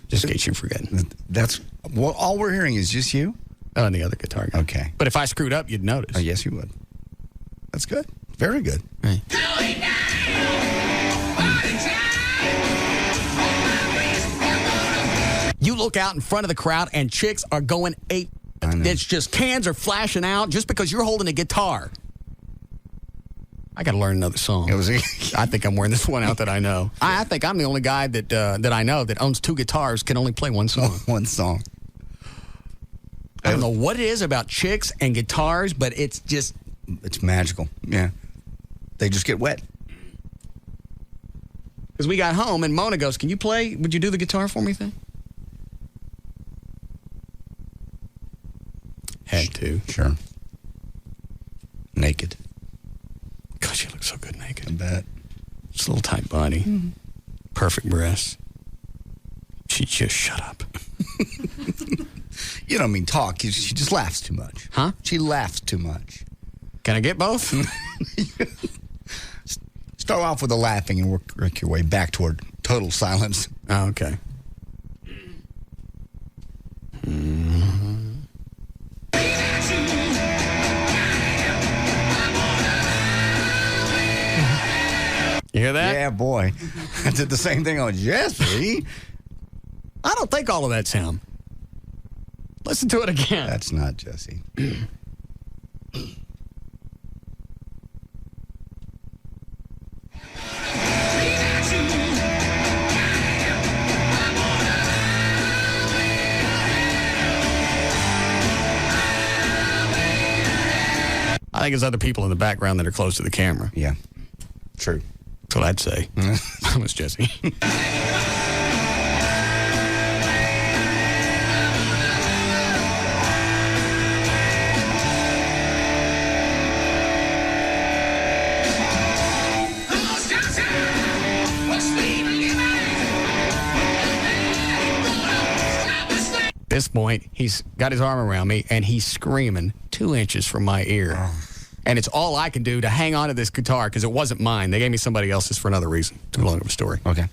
Just in case you're forgetting. That's well, all we're hearing is just you? Oh, and the other guitar guy. Okay. But if I screwed up, you'd notice. Oh, yes, you would. That's good. Very good. Right. You look out in front of the crowd and chicks are going ape. It's just cans are flashing out just because you're holding a guitar. I got to learn another song. I think I'm wearing this one out that I know. I think I'm the only guy that I know that owns two guitars, can only play one song. One song. I don't know what it is about chicks and guitars, but it's magical. Yeah. They just get wet. Because we got home and Mona goes, "Can you play? Would you do the guitar for me thing?" Had to. Sure. Naked. God, she looks so good naked. I bet. Just a little tight body. Mm-hmm. Perfect breasts. She just shut up. You don't mean talk. She just laughs too much. Huh? She laughs too much. Can I get both? Start off with the laughing and work your way back toward total silence. Oh, okay. Mm-hmm. You hear that? Yeah, boy. I did the same thing on Jesse. I don't think all of that's him. Listen to it again. That's not Jesse. I think there's other people in the background that are close to the camera. Yeah. True. That's what I'd say. I was Jesse. At this point, he's got his arm around me, and he's screaming 2 inches from my ear. Oh. And it's all I can do to hang on to this guitar because it wasn't mine. They gave me somebody else's for another reason. Too long of a story. Okay.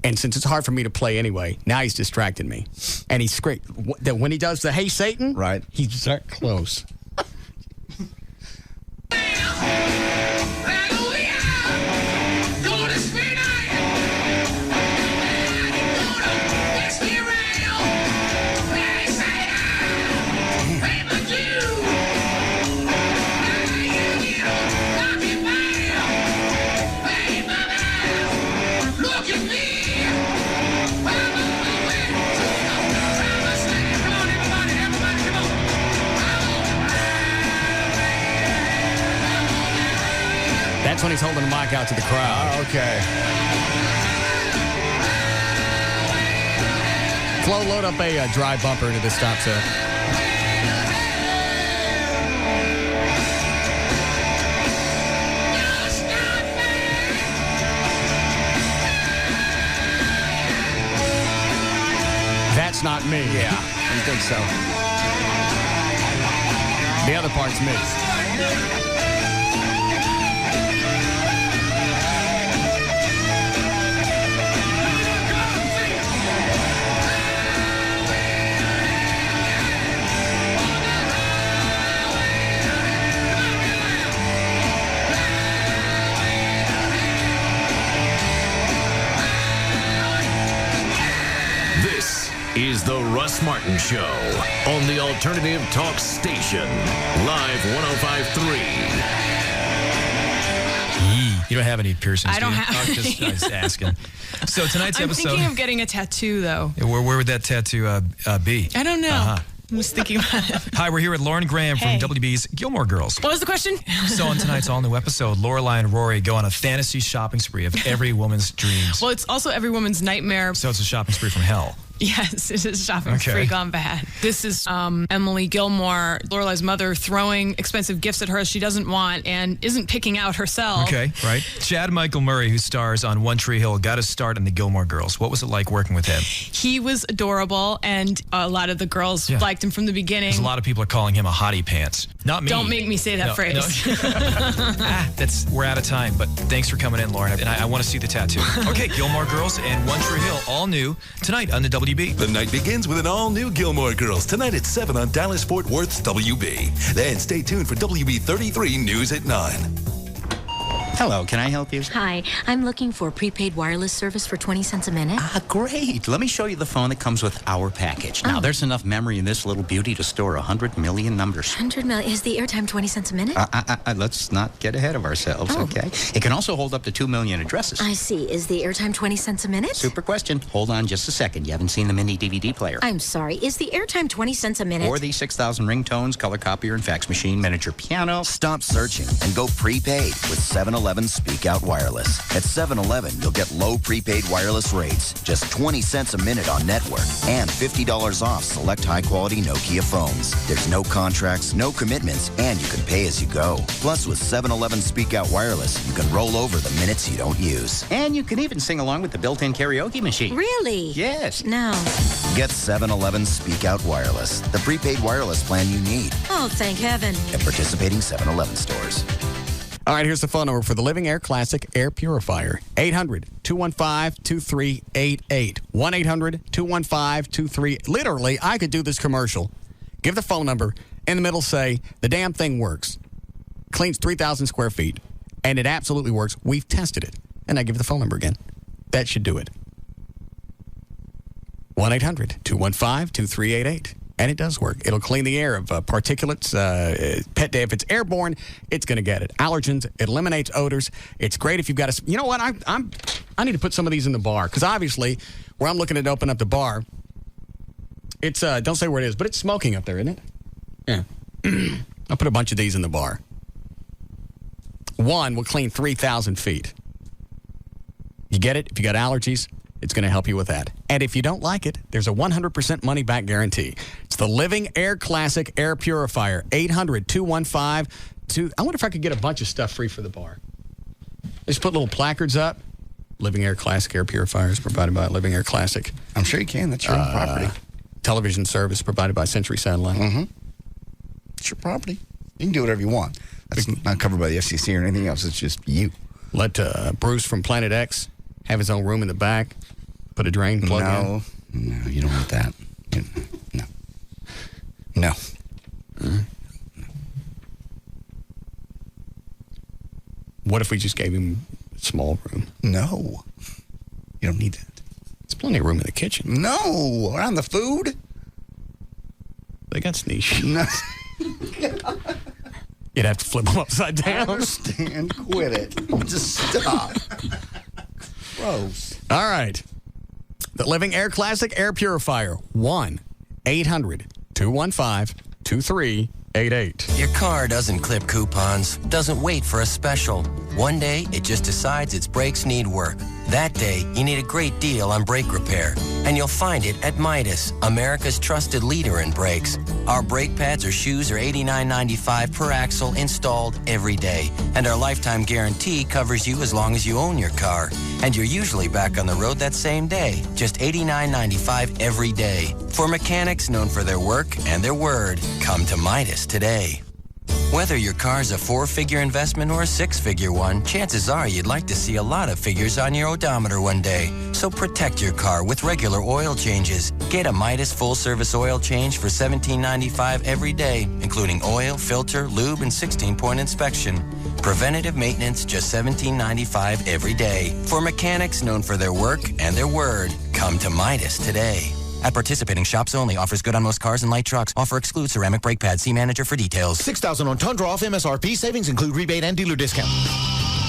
And since it's hard for me to play anyway, now he's distracting me. And he's when he does the "Hey Satan," right? He's that close. when he's holding the mic out to the crowd. Oh, okay. Flo, load up a dry bumper into this stop set. That's not me. Yeah, I think so. The other part's me. This is the Russ Martin Show on the Alternative Talk Station. Live 105.3. You don't have any piercings, I don't do you? have I was just asking. So tonight's I'm episode... thinking of getting a tattoo, though. Where would that tattoo be? I don't know. Uh-huh. I was thinking about it. Hi, we're here with Lauren Graham Hey. from WB's Gilmore Girls. What was the question? So on tonight's all-new episode, Lorelai and Rory go on a fantasy shopping spree of every woman's dreams. Well, it's also every woman's nightmare. So it's a shopping spree from hell. Yes, it is shopping Okay. spree gone bad. This is Emily Gilmore, Lorelai's mother, throwing expensive gifts at her she doesn't want and isn't picking out herself. Okay, right. Chad Michael Murray, who stars on One Tree Hill, got his start in the Gilmore Girls. What was it like working with him? He was adorable, and a lot of the girls liked him from the beginning. Because a lot of people are calling him a hottie pants. Not me. Don't make me say that No, phrase. We're out of time, but thanks for coming in, Lauren. And I want to see the tattoo. Okay, Gilmore Girls and One Tree Hill, all new tonight on the WB. The night begins with an all-new Gilmore Girls tonight at 7 on Dallas-Fort Worth's WB. Then stay tuned for WB 33 News at 9. Hello, can I help you? Hi, I'm looking for prepaid wireless service for 20 cents a minute. Great. Let me show you the phone that comes with our package. Now, there's enough memory in this little beauty to store 100 million numbers. 100 million. Is the airtime 20 cents a minute? Let's not get ahead of ourselves, okay? It can also hold up to 2 million addresses. I see. Is the airtime 20 cents a minute? Super question. Hold on just a second. You haven't seen the mini DVD player. I'm sorry. Is the airtime 20 cents a minute? Or the 6,000 ringtones, color copier, and fax machine, miniature piano. Stop searching and go prepaid with 7-Eleven Speak Out Wireless. At 7-Eleven, you'll get low prepaid wireless rates, just 20 cents a minute on network, and $50 off select high-quality Nokia phones. There's no contracts, no commitments, and you can pay as you go. Plus, with 7-Eleven Speak Out Wireless, you can roll over the minutes you don't use. And you can even sing along with the built-in karaoke machine. Really? Yes. No. Get 7-Eleven Speak Out Wireless, the prepaid wireless plan you need. Oh, thank heaven. At participating 7-Eleven stores. All right, here's the phone number for the Living Air Classic Air Purifier. 800-215-2388. 1-800-215-23... Literally, I could do this commercial. Give the phone number. In the middle, say, the damn thing works. Cleans 3,000 square feet. And it absolutely works. We've tested it. And I give the phone number again. That should do it. 1-800-215-2388. And it does work. It'll clean the air of particulates. Pet day, if it's airborne, it's going to get it. Allergens, it eliminates odors. It's great if you've got a... You know what? I need to put some of these in the bar. Because obviously, where I'm looking to open up the bar, it's... don't say where it is, but it's smoking up there, isn't it? Yeah. I'll put a bunch of these in the bar. One will clean 3,000 feet. You get it? If you got allergies, it's going to help you with that. And if you don't like it, there's a 100% money-back guarantee. It's the Living Air Classic Air Purifier. 800-215-2... I wonder if I could get a bunch of stuff free for the bar. Just put little placards up. Living Air Classic Air Purifiers provided by Living Air Classic. I'm sure you can. That's your own property. Television service provided by Century Satellite. Mm-hmm. It's your property. You can do whatever you want. That's not covered by the FCC or anything else. It's just you. Let Bruce from Planet X have his own room in the back. Put a drain plug in. No, you don't want that. No. What if we just gave him a small room? No. You don't need that. There's plenty of room in the kitchen. No. Around the food? They got sneeze sheets. No. You'd have to flip them upside down. I understand. Quit it. Just stop. Gross. All right. The Living Air Classic Air Purifier. 1-800-215-2388. 8888. Your car doesn't clip coupons, doesn't wait for a special. One day, it just decides its brakes need work. That day, you need a great deal on brake repair. And you'll find it at Midas, America's trusted leader in brakes. Our brake pads or shoes are $89.95 per axle installed every day. And our lifetime guarantee covers you as long as you own your car. And you're usually back on the road that same day. Just $89.95 every day. For mechanics known for their work and their word, come to Midas today. Whether your car's a 4-figure investment or a 6-figure one, chances are you'd like to see a lot of figures on your odometer one day. So protect your car with regular oil changes. Get a Midas full-service oil change for $17.95 every day, including oil, filter, lube, and 16-point inspection. Preventative maintenance, just $17.95 every day. For mechanics known for their work and their word, come to Midas today. At participating shops only. Offers good on most cars and light trucks. Offer excludes ceramic brake pads. See manager for details. $6,000 on Tundra off MSRP. Savings include rebate and dealer discount.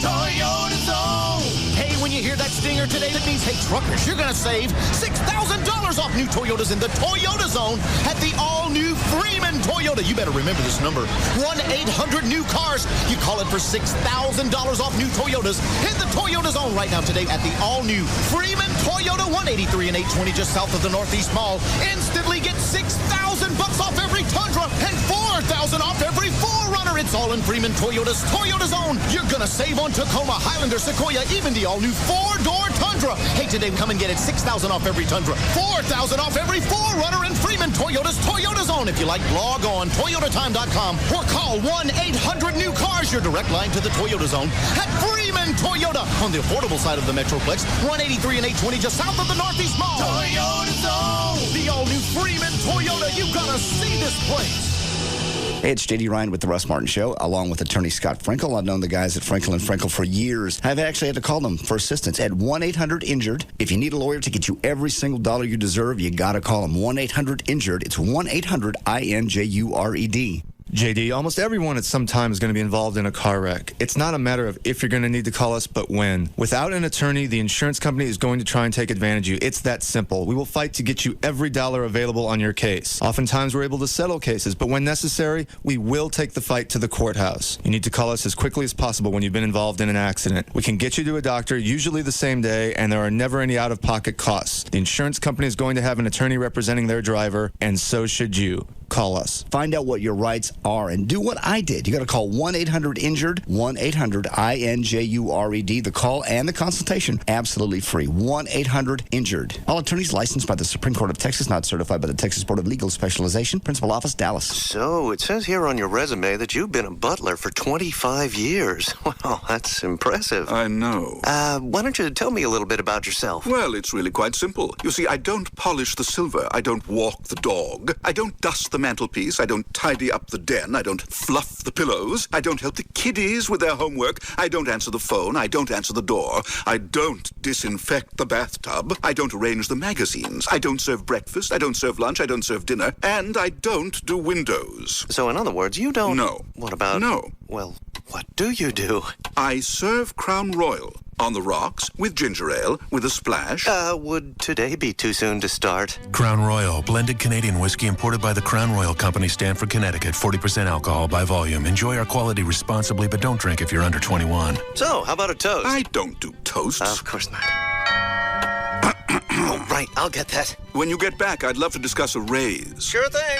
Toyota Zone. Hey, when you hear that stinger today, that means, hey, truckers, you're going to save $6,000 off new Toyotas in the Toyota Zone at the all-new Freeman Toyota. You better remember this number. 1-800-NEW-CARS. You call it for $6,000 off new Toyotas in the Toyota Zone right now today at the all-new Freeman Toyota, 183 and 820 just south of the Northeast Mall. Instantly get $6,000 off every Tundra and $4,000 off every 4Runner. It's all in Freeman Toyota's Toyota Zone. You're going to save on Tacoma, Highlander, Sequoia, even the all-new 4-door Tundra. Hey, today come and get it. $6,000 off every Tundra, $4,000 off every 4Runner in Freeman Toyota's Toyota Zone. If you like, log on toyotatime.com or call 1-800-NEW-CARS, your direct line to the Toyota Zone at Freeman Toyota on the affordable side of the Metroplex, 183 and 820 just south of the Northeast Mall. Toyota Zone. The all-new Freeman Toyota. You gotta see this place. Hey, it's J.D. Ryan with the Russ Martin Show, along with attorney Scott Frankel. I've known the guys at Frankel & Frankel for years. I've actually had to call them for assistance at 1-800-INJURED. If you need a lawyer to get you every single dollar you deserve, you got to call them. 1-800-INJURED. It's 1-800-INJURED. JD, almost everyone at some time is going to be involved in a car wreck. It's not a matter of if you're going to need to call us, but when. Without an attorney, the insurance company is going to try and take advantage of you. It's that simple. We will fight to get you every dollar available on your case. Oftentimes, we're able to settle cases, but when necessary, we will take the fight to the courthouse. You need to call us as quickly as possible when you've been involved in an accident. We can get you to a doctor, usually the same day, and there are never any out-of-pocket costs. The insurance company is going to have an attorney representing their driver, and so should you. Call us. Find out what your rights are and do what I did. You got to call 1-800-INJURED, 1-800-INJURED. The call and the consultation, absolutely free. 1-800-INJURED. All attorneys licensed by the Supreme Court of Texas, not certified by the Texas Board of Legal Specialization. Principal Office, Dallas. So, it says here on your resume that you've been a butler for 25 years. Well, that's impressive. I know. Why don't you tell me a little bit about yourself? Well, it's really quite simple. You see, I don't polish the silver. I don't walk the dog. I don't dust the mantelpiece. I don't tidy up the den. I don't fluff the pillows. I don't help the kiddies with their homework. I don't answer the phone. I don't answer the door. I don't disinfect the bathtub. I don't arrange the magazines. I don't serve breakfast. I don't serve lunch. I don't serve dinner. And I don't do windows. So, in other words, you don't... No. What about... No. Well, what do you do? I serve Crown Royal. On the rocks, with ginger ale, with a splash. Would today be too soon to start? Crown Royal, blended Canadian whiskey imported by the Crown Royal Company, Stamford, Connecticut. 40% alcohol by volume. Enjoy our quality responsibly, but don't drink if you're under 21. So, how about a toast? I don't do toasts. Of course not. Oh, right, I'll get that. When you get back, I'd love to discuss a raise. Sure thing.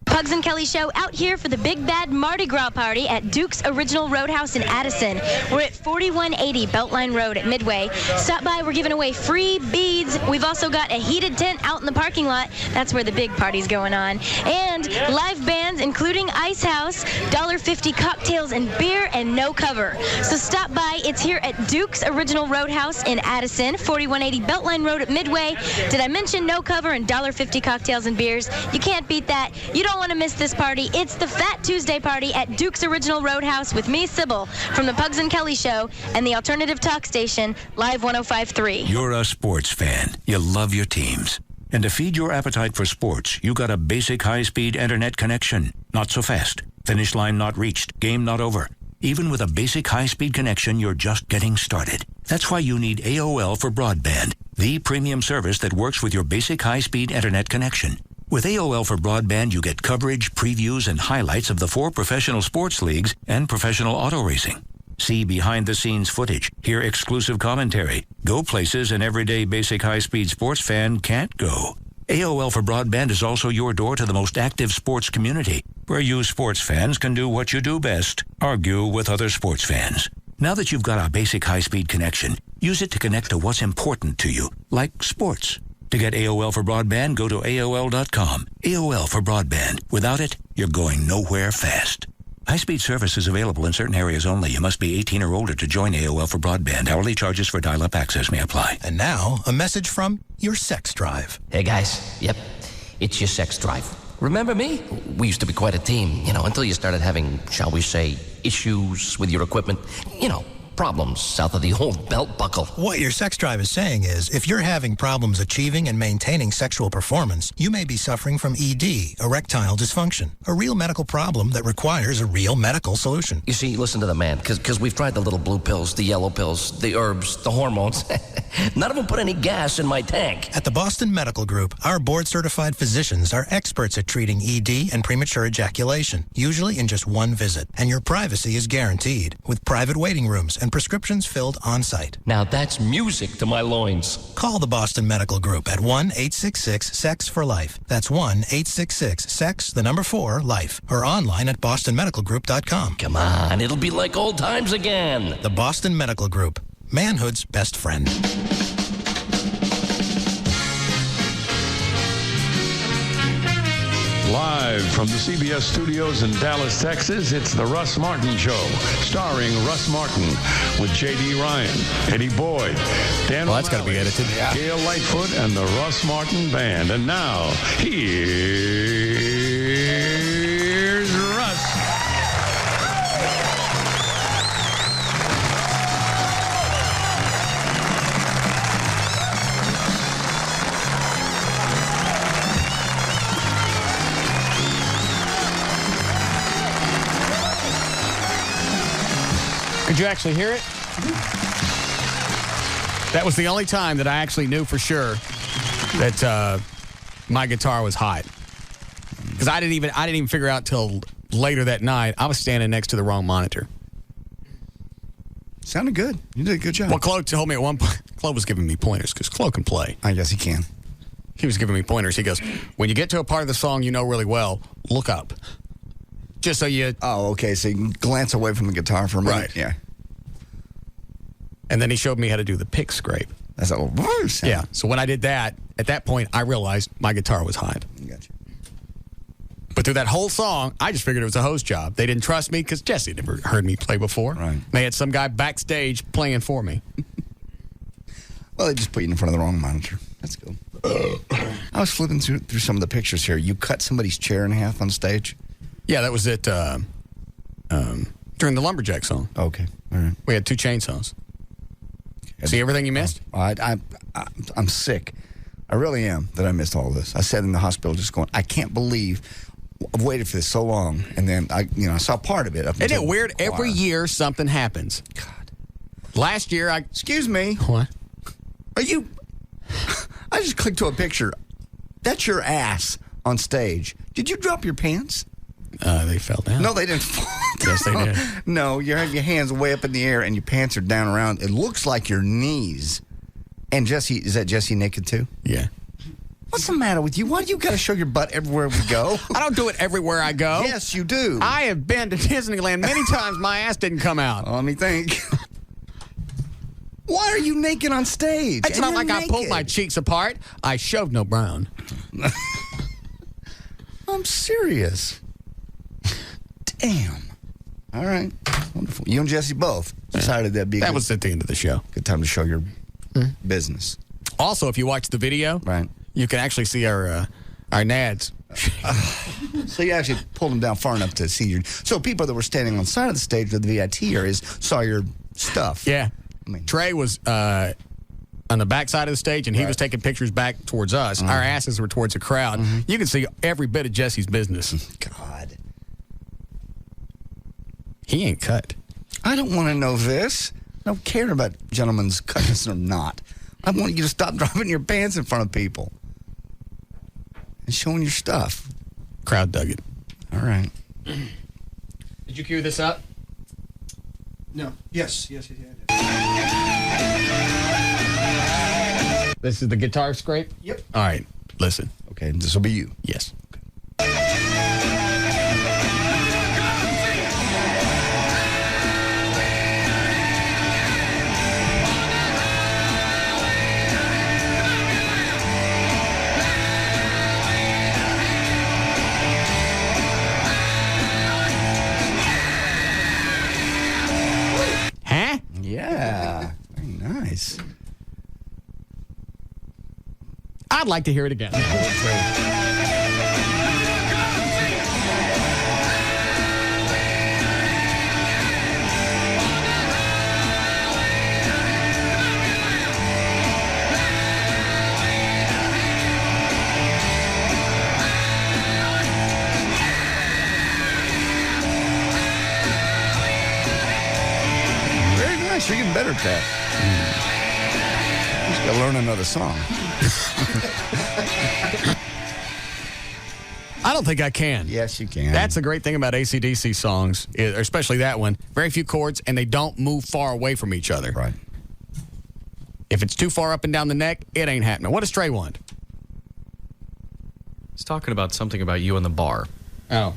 Pugs and Kelly Show out here for the Big Bad Mardi Gras party at Duke's Original Roadhouse in Addison. We're at 4180 Beltline Road at Midway. Stop by, we're giving away free beads. We've also got a heated tent out in the parking lot. That's where the big party's going on. And live bands, including Ice House, $1.50 cocktails and beer, and no cover. So stop by. It's here at Duke's Original Roadhouse in Addison, 4180 Beltline Road at Midway. Did I mention no cover and $1.50 cocktails and beers? You can't beat that. You don't want to miss this party. It's the Fat Tuesday party at Duke's Original Roadhouse with me, Sybil, from the Pugs and Kelly Show and the alternative talk station, Live 105.3. You're a sports fan. You love your teams. And to feed your appetite for sports, you got a basic high-speed internet connection. Not so fast. Finish line not reached. Game not over. Even with a basic high-speed connection, you're just getting started. That's why you need AOL for broadband, the premium service that works with your basic high-speed internet connection. With AOL for Broadband, you get coverage, previews, and highlights of the 4 professional sports leagues and professional auto racing. See behind-the-scenes footage, hear exclusive commentary, go places an everyday basic high-speed sports fan can't go. AOL for Broadband is also your door to the most active sports community, where you sports fans can do what you do best, argue with other sports fans. Now that you've got a basic high-speed connection, use it to connect to what's important to you, like sports. To get AOL for Broadband, go to AOL.com. AOL for Broadband. Without it, you're going nowhere fast. High-speed service is available in certain areas only. You must be 18 or older to join AOL for Broadband. Hourly charges for dial-up access may apply. And now, a message from your sex drive. Hey, guys. Yep, it's your sex drive. Remember me? We used to be quite a team, until you started having, shall we say, issues with your equipment. Problems south of the old belt buckle. What your sex drive is saying is, if you're having problems achieving and maintaining sexual performance, you may be suffering from ED, erectile dysfunction, a real medical problem that requires a real medical solution. You see, listen to the man, because we've tried the little blue pills, the yellow pills, the herbs, the hormones. None of them put any gas in my tank. At the Boston Medical Group, our board-certified physicians are experts at treating ED and premature ejaculation, usually in just one visit. And your privacy is guaranteed, with private waiting rooms and prescriptions filled on-site. Now that's music to my loins. Call the Boston Medical Group at 1-866-SEX-FOR-LIFE. That's 1-866-SEX-4-LIFE. Or online at bostonmedicalgroup.com. Come on, it'll be like old times again. The Boston Medical Group, manhood's best friend. Live from the CBS studios in Dallas, Texas, it's the Russ Martin Show, starring Russ Martin with J.D. Ryan, Eddie Boyd, Dan that's got to be edited. Gail Lightfoot, and the Russ Martin Band. And now, here's Russ. Could you actually hear it? That was the only time that I actually knew for sure that my guitar was hot. Because I didn't even figure out till later that night. I was standing next to the wrong monitor. Sounded good. You did a good job. Well, Chloe told me at one point. Chloe was giving me pointers because Chloe can play. I guess he can. He was giving me pointers. He goes, when you get to a part of the song you know really well, look up. Just so you... Oh, okay. So you can glance away from the guitar for a minute. Right. Yeah. And then he showed me how to do the pick scrape. That's a little sound. Yeah. So when I did that, at that point, I realized my guitar was hot. Gotcha. But through that whole song, I just figured it was a host job. They didn't trust me because Jesse had never heard me play before. Right. They had some guy backstage playing for me. Well, they just put you in front of the wrong monitor. That's cool. I was flipping through some of the pictures here. You cut somebody's chair in half on stage? Yeah, that was it during the Lumberjack song. Okay. All right. We had 2 chainsaws. See everything you missed? I'm sick. I really am that I missed all of this. I sat in the hospital just going, I can't believe I've waited for this so long. And then I saw part of it. Isn't it weird? Every year something happens. God. Last year Excuse me. What? Are you... I just clicked to a picture. That's your ass on stage. Did you drop your pants? They fell down. No, they didn't fall down. Yes, they did. No, you have your hands way up in the air and your pants are down around. It looks like your knees. And Jesse, is that Jesse naked too? Yeah. What's the matter with you? Why do you got to show your butt everywhere we go? I don't do it everywhere I go. Yes, you do. I have been to Disneyland many times. My ass didn't come out. Let me think. Why are you naked on stage? It's not like I pulled my cheeks apart. I shoved no brown. I'm serious. Damn. All right. Wonderful. You and Jesse both decided that'd be that was at the end of the show. Good time to show your business. Also, if you watch the video, right, you can actually see our nads. So you actually pulled them down far enough to see your... So people that were standing on the side of the stage with the VIT areas saw your stuff. Yeah. Trey was on the back side of the stage, and he was taking pictures back towards us. Our asses were towards the crowd. You can see every bit of Jesse's business. God. He ain't cut. I don't want to know this. I don't care about gentlemen's cutness or not. I want you to stop dropping your pants in front of people. and showing your stuff. Crowd dug it. All right. Did you cue this up? No. Yes. Yes. This is the guitar scrape? Yep. All right. Listen. Okay. This will be you. Yes. Huh? Yeah. Very nice. I'd like to hear it again. Very nice. You're getting better at that. Just gotta learn another song. I don't think I can. Yes, you can. That's the great thing about AC/DC songs, especially that one. Very few chords, and they don't move far away from each other. Right. If it's too far up and down the neck, it ain't happening. What does Trey want? He's talking about something about you in the bar. Oh.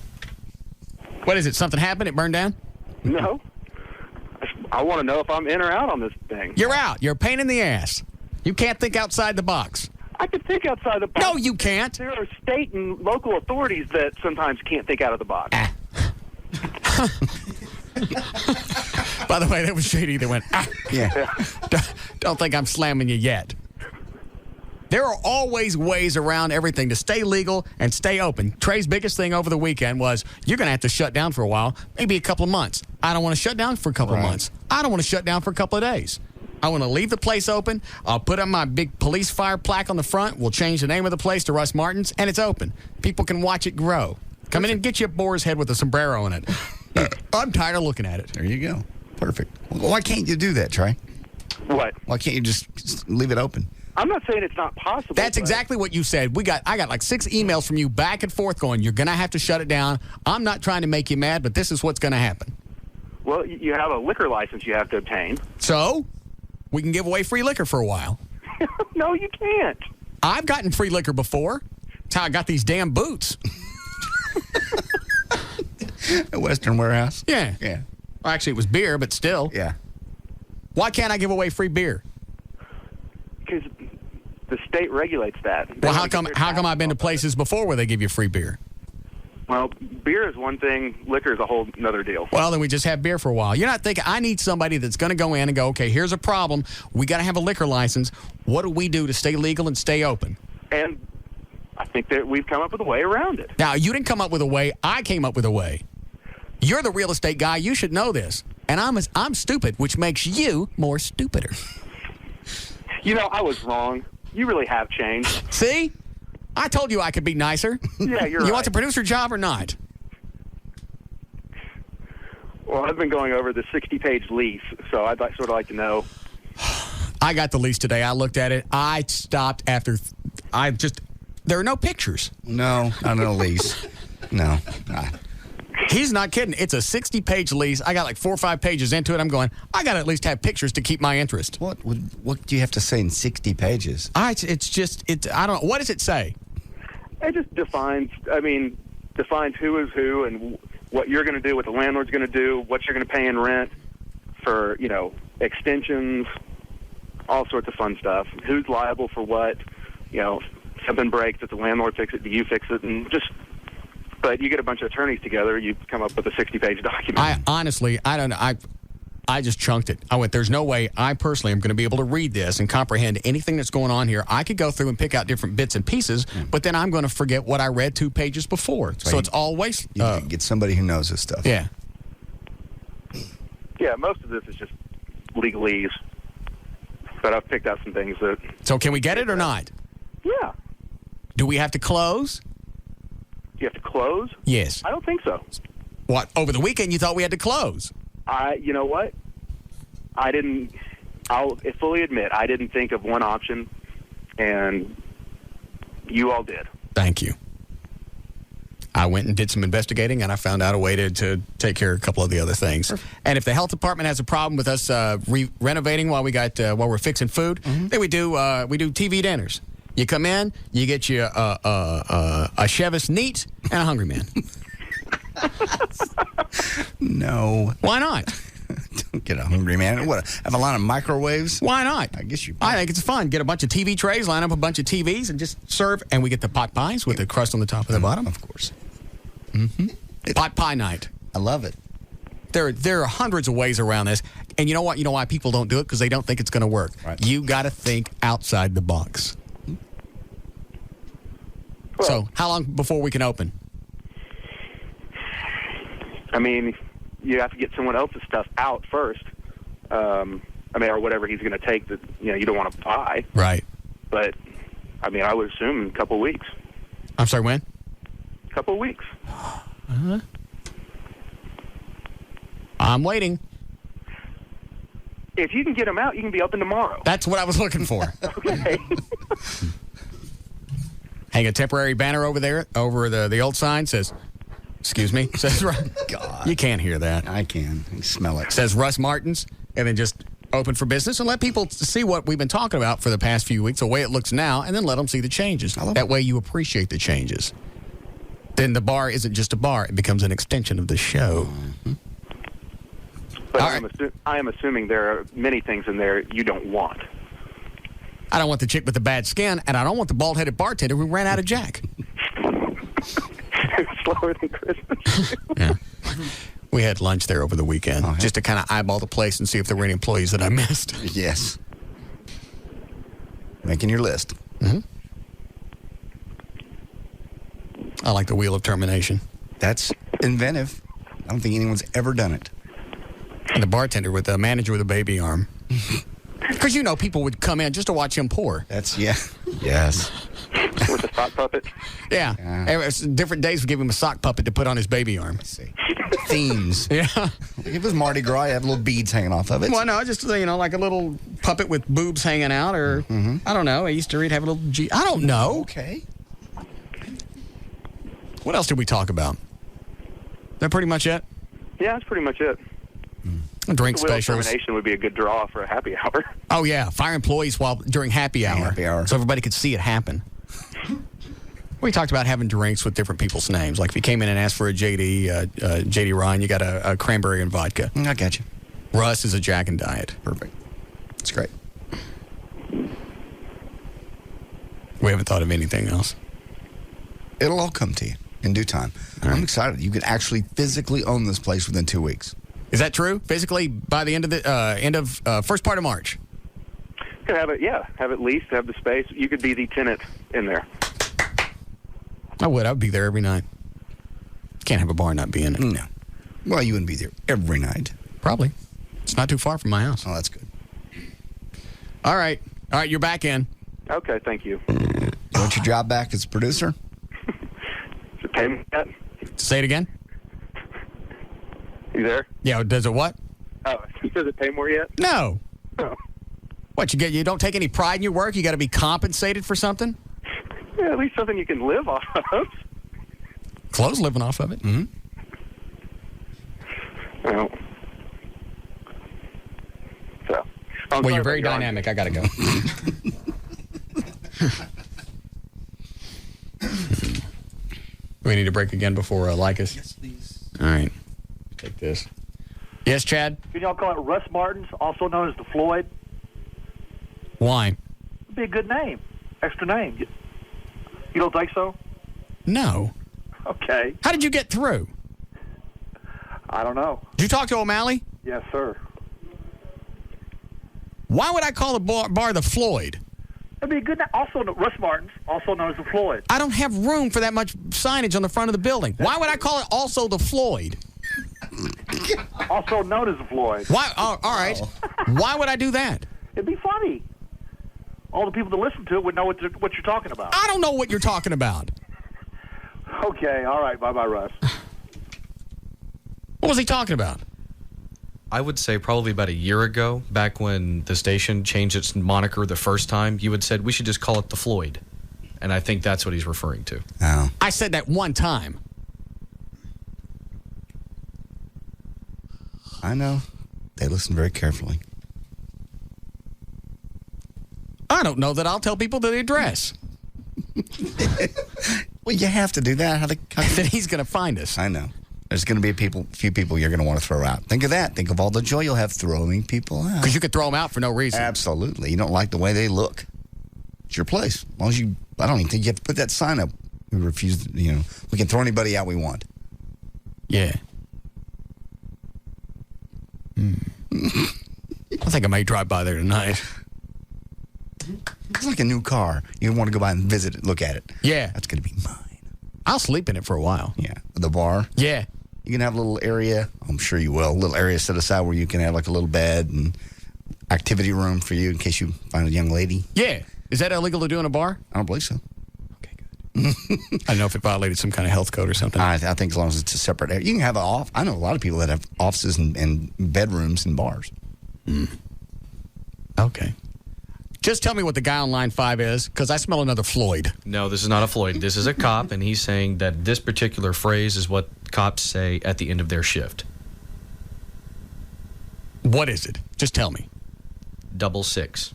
What is it? Something happened? It burned down? No. I want to know if I'm in or out on this thing. You're out. You're a pain in the ass. You can't think outside the box. I can think outside the box. No, you can't. There are state and local authorities that sometimes can't think out of the box. By the way, that was Shady that went, ah. Yeah. Don't think I'm slamming you yet. There are always ways around everything to stay legal and stay open. Trey's biggest thing over the weekend was, you're going to have to shut down for a while, maybe a couple of months. I don't want to shut down for a couple of months. I don't want to shut down for a couple of days. I want to leave the place open. I'll put up my big police fire plaque on the front. We'll change the name of the place to Russ Martin's, and it's open. People can watch it grow. Come in and get you a boar's head with a sombrero in it. I'm tired of looking at it. There you go. Perfect. Well, why can't you do that, Trey? What? Why can't you just leave it open? I'm not saying it's not possible. That's exactly what you said. I got like 6 emails from you back and forth going, you're going to have to shut it down. I'm not trying to make you mad, but this is what's going to happen. Well, you have a liquor license you have to obtain. So, we can give away free liquor for a while. No, you can't. I've gotten free liquor before. That's how I got these damn boots. A Western Warehouse? Yeah. Yeah. Well, actually, it was beer, but still. Yeah. Why can't I give away free beer? Because the state regulates that. Well, how come I've been to places before where they give you free beer? Well, beer is one thing. Liquor is a whole nother deal. Well, then we just have beer for a while. You're not thinking, I need somebody that's going to go in and go, okay, here's a problem. We got to have a liquor license. What do we do to stay legal and stay open? And I think that we've come up with a way around it. Now, you didn't come up with a way. I came up with a way. You're the real estate guy. You should know this. And I'm stupid, which makes you more stupider. You know, I was wrong. You really have changed. See? I told you I could be nicer. Yeah, you're right. You want the producer job or not? Well, I've been going over the 60-page lease, so I'd sort of like to know. I got the lease today. I looked at it. I stopped after. There are no pictures. No, not a lease. No. He's not kidding. It's a 60-page lease. I got like 4 or 5 pages into it. I'm going, I got to at least have pictures to keep my interest. What do you have to say in 60 pages? I don't know. What does it say? It just defines who is who and what you're going to do, what the landlord's going to do, what you're going to pay in rent for, extensions, all sorts of fun stuff. Who's liable for what? Something breaks, if the landlord fixes it, do you fix it? And but you get a bunch of attorneys together, you come up with a 60-page document. I don't know. I just chunked it. I went, there's no way I personally am going to be able to read this and comprehend anything that's going on here. I could go through and pick out different bits and pieces, but then I'm going to forget what I read 2 pages before. So it's all waste. You can get somebody who knows this stuff. Yeah. Yeah, most of this is just legalese. But I've picked out some things that... So can we get it or not? Yeah. Do we have to close? You have to close? Yes. I don't think so. What? Over the weekend you thought we had to close? You know what? I'll fully admit, I didn't think of one option, and you all did. Thank you. I went and did some investigating, and I found out a way to take care of a couple of the other things. And if the health department has a problem with us renovating while we're fixing food, then we do TV dinners. You come in, you get you a Chevis neat and a hungry man. No. Why not? Don't get a hungry man. What? Have a lot of microwaves? Why not? I guess you. I think it's fun. Get a bunch of TV trays, line up a bunch of TVs, and just serve. And we get the pot pies with the crust on the top and the bottom. Of course. Pot pie night. I love it. There are hundreds of ways around this. And you know what? You know why people don't do it? Because they don't think it's going to work. Right. You got to think outside the box. Well, so, how long before we can open? I mean, you have to get someone else's stuff out first. Or whatever he's going to take that you don't want to buy. Right. But I mean, I would assume a couple of weeks. I'm sorry, when? A couple of weeks. I'm waiting. If you can get them out, you can be open tomorrow. That's what I was looking for. Okay. Hang a temporary banner over there, over the old sign, says, excuse me, says, God. You can't hear that. I can. I smell it. Says Russ Martin's, and then just open for business and let people see what we've been talking about for the past few weeks, the way it looks now, and then let them see the changes. That way you appreciate the changes. Then the bar isn't just a bar, it becomes an extension of the show. But I am assuming there are many things in there you don't want. I don't want the chick with the bad skin, and I don't want the bald-headed bartender who ran out of Jack. Slower than Christmas. Yeah. We had lunch there over the weekend, just to kind of eyeball the place and see if there were any employees that I missed. Yes. Making your list. I like the wheel of termination. That's inventive. I don't think anyone's ever done it. And the bartender with the manager with a baby arm. Because, people would come in just to watch him pour. Yes. With a sock puppet? Yeah. Different days we give him a sock puppet to put on his baby arm. Let's see. Themes. Yeah. If it was Mardi Gras, you have little beads hanging off of it. Well, no, just, like a little puppet with boobs hanging out, or, I don't know. I used to have a little I don't know. Okay. What else did we talk about? That pretty much it? Yeah, that's pretty much it. Drink The wheel of specials. termination would be a good draw for a happy hour. Oh, yeah. Fire employees during happy hour. So everybody could see it happen. We talked about having drinks with different people's names. Like if you came in and asked for a JD Ryan, you got a cranberry and vodka. I got you. Russ is a Jack and Diet. Perfect. That's great. We haven't thought of anything else. It'll all come to you in due time. I'm excited. You could actually physically own this place within 2 weeks. Is that true? Physically, by the end of first part of March? You could have it, have it leased, have the space. You could be the tenant in there. I would be there every night. Can't have a bar and not be in it. No. Well, you wouldn't be there every night. Probably. It's not too far from my house. Oh, that's good. All right, you're back in. Okay, thank you. You want your job back as producer? Does it pay me yet? Say it again. You there? Yeah, does it what? Oh, does it pay more yet? No. Oh. What, you don't take any pride in your work? You got to be compensated for something? Yeah, at least something you can live off of. Clothes living off of it. Mm-hmm. Well, well, you're very dynamic. I got to go. We need to break again before Lycus? Yes, please. All right. Take this. Yes, Chad? Can y'all call it Russ Martin's, also known as the Floyd? Why? It'd be a good name. Extra name. You don't think so? No. Okay. How did you get through? I don't know. Did you talk to O'Malley? Yes, sir. Why would I call the bar the Floyd? It'd be a good name. Also, Russ Martin's, also known as the Floyd. I don't have room for that much signage on the front of the building. Why would I call it also the Floyd? Also known as the Floyd. Why? Oh, all right. Why would I do that? It'd be funny. All the people that listen to it would know what you're talking about. I don't know what you're talking about. Okay, all right. Bye-bye, Russ. What was he talking about? I would say probably about a year ago, back when the station changed its moniker the first time, you had said we should just call it the Floyd. And I think that's what he's referring to. Oh. I said that one time. I know. They listen very carefully. I don't know that I'll tell people the address. Well, you have to do that. Then he's going to find us. I know. There's going to be a few people you're going to want to throw out. Think of that. Think of all the joy you'll have throwing people out. Because you could throw them out for no reason. Absolutely. You don't like the way they look. It's your place. As long as I don't even think you have to put that sign up. We refuse, we can throw anybody out we want. Yeah. I think I may drive by there tonight. It's like a new car. You want to go by and visit it, look at it. Yeah. That's going to be mine. I'll sleep in it for a while. Yeah. The bar. Yeah. You can have a little area. I'm sure you will. A little area set aside where you can have like a little bed and activity room for you in case you find a young lady. Yeah. Is that illegal to do in a bar? I don't believe so. Okay, good. I don't know if it violated some kind of health code or something. I think as long as it's a separate area. You can have I know a lot of people that have offices and bedrooms in bars. Okay. Just tell me what the guy on line 5 is, because I smell another Floyd. No, this is not a Floyd. This is a cop, and he's saying that this particular phrase is what cops say at the end of their shift. What is it? Just tell me. 666.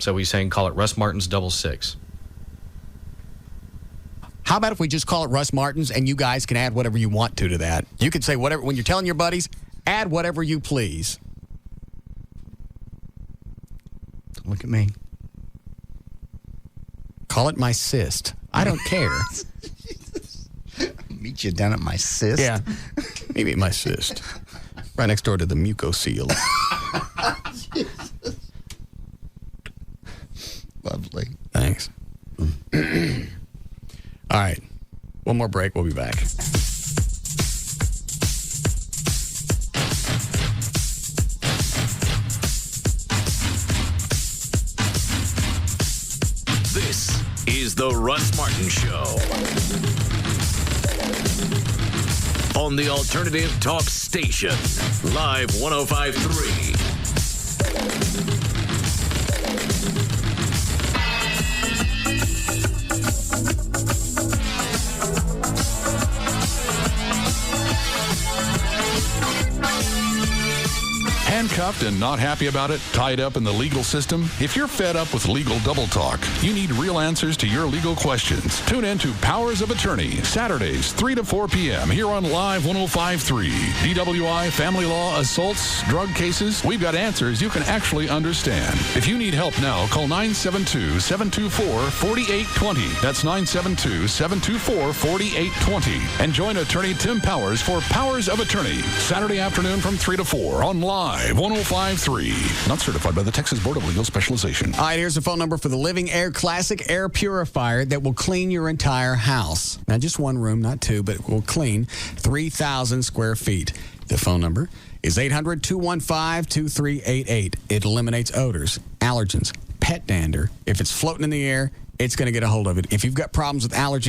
So he's saying call it Russ Martin's 666. How about if we just call it Russ Martin's and you guys can add whatever you want to that? You can say whatever, when you're telling your buddies, add whatever you please. Look at me. Call it my cyst. I don't care. Meet you down at my cyst? Yeah. Maybe my cyst. Right next door to the mucocele. Lovely. Thanks. All right. One more break. We'll be back. This is the Russ Martin Show. On the Alternative Talk Station. Live 105.3. Handcuffed and not happy about it? Tied up in the legal system? If you're fed up with legal double talk, you need real answers to your legal questions. Tune in to Powers of Attorney, Saturdays, 3 to 4 p.m. here on Live 105.3. DWI, family law, assaults, drug cases, we've got answers you can actually understand. If you need help now, call 972-724-4820. That's 972-724-4820. And join attorney Tim Powers for Powers of Attorney, Saturday afternoon from 3 to 4 on Live 105.3. Not certified by the Texas Board of Legal Specialization. All right, here's the phone number for the Living Air Classic Air Purifier that will clean your entire house. Now, just one room, not two, but it will clean 3,000 square feet. The phone number is 800-215-2388. It eliminates odors, allergens, pet dander. If it's floating in the air, it's going to get a hold of it. If you've got problems with allergies,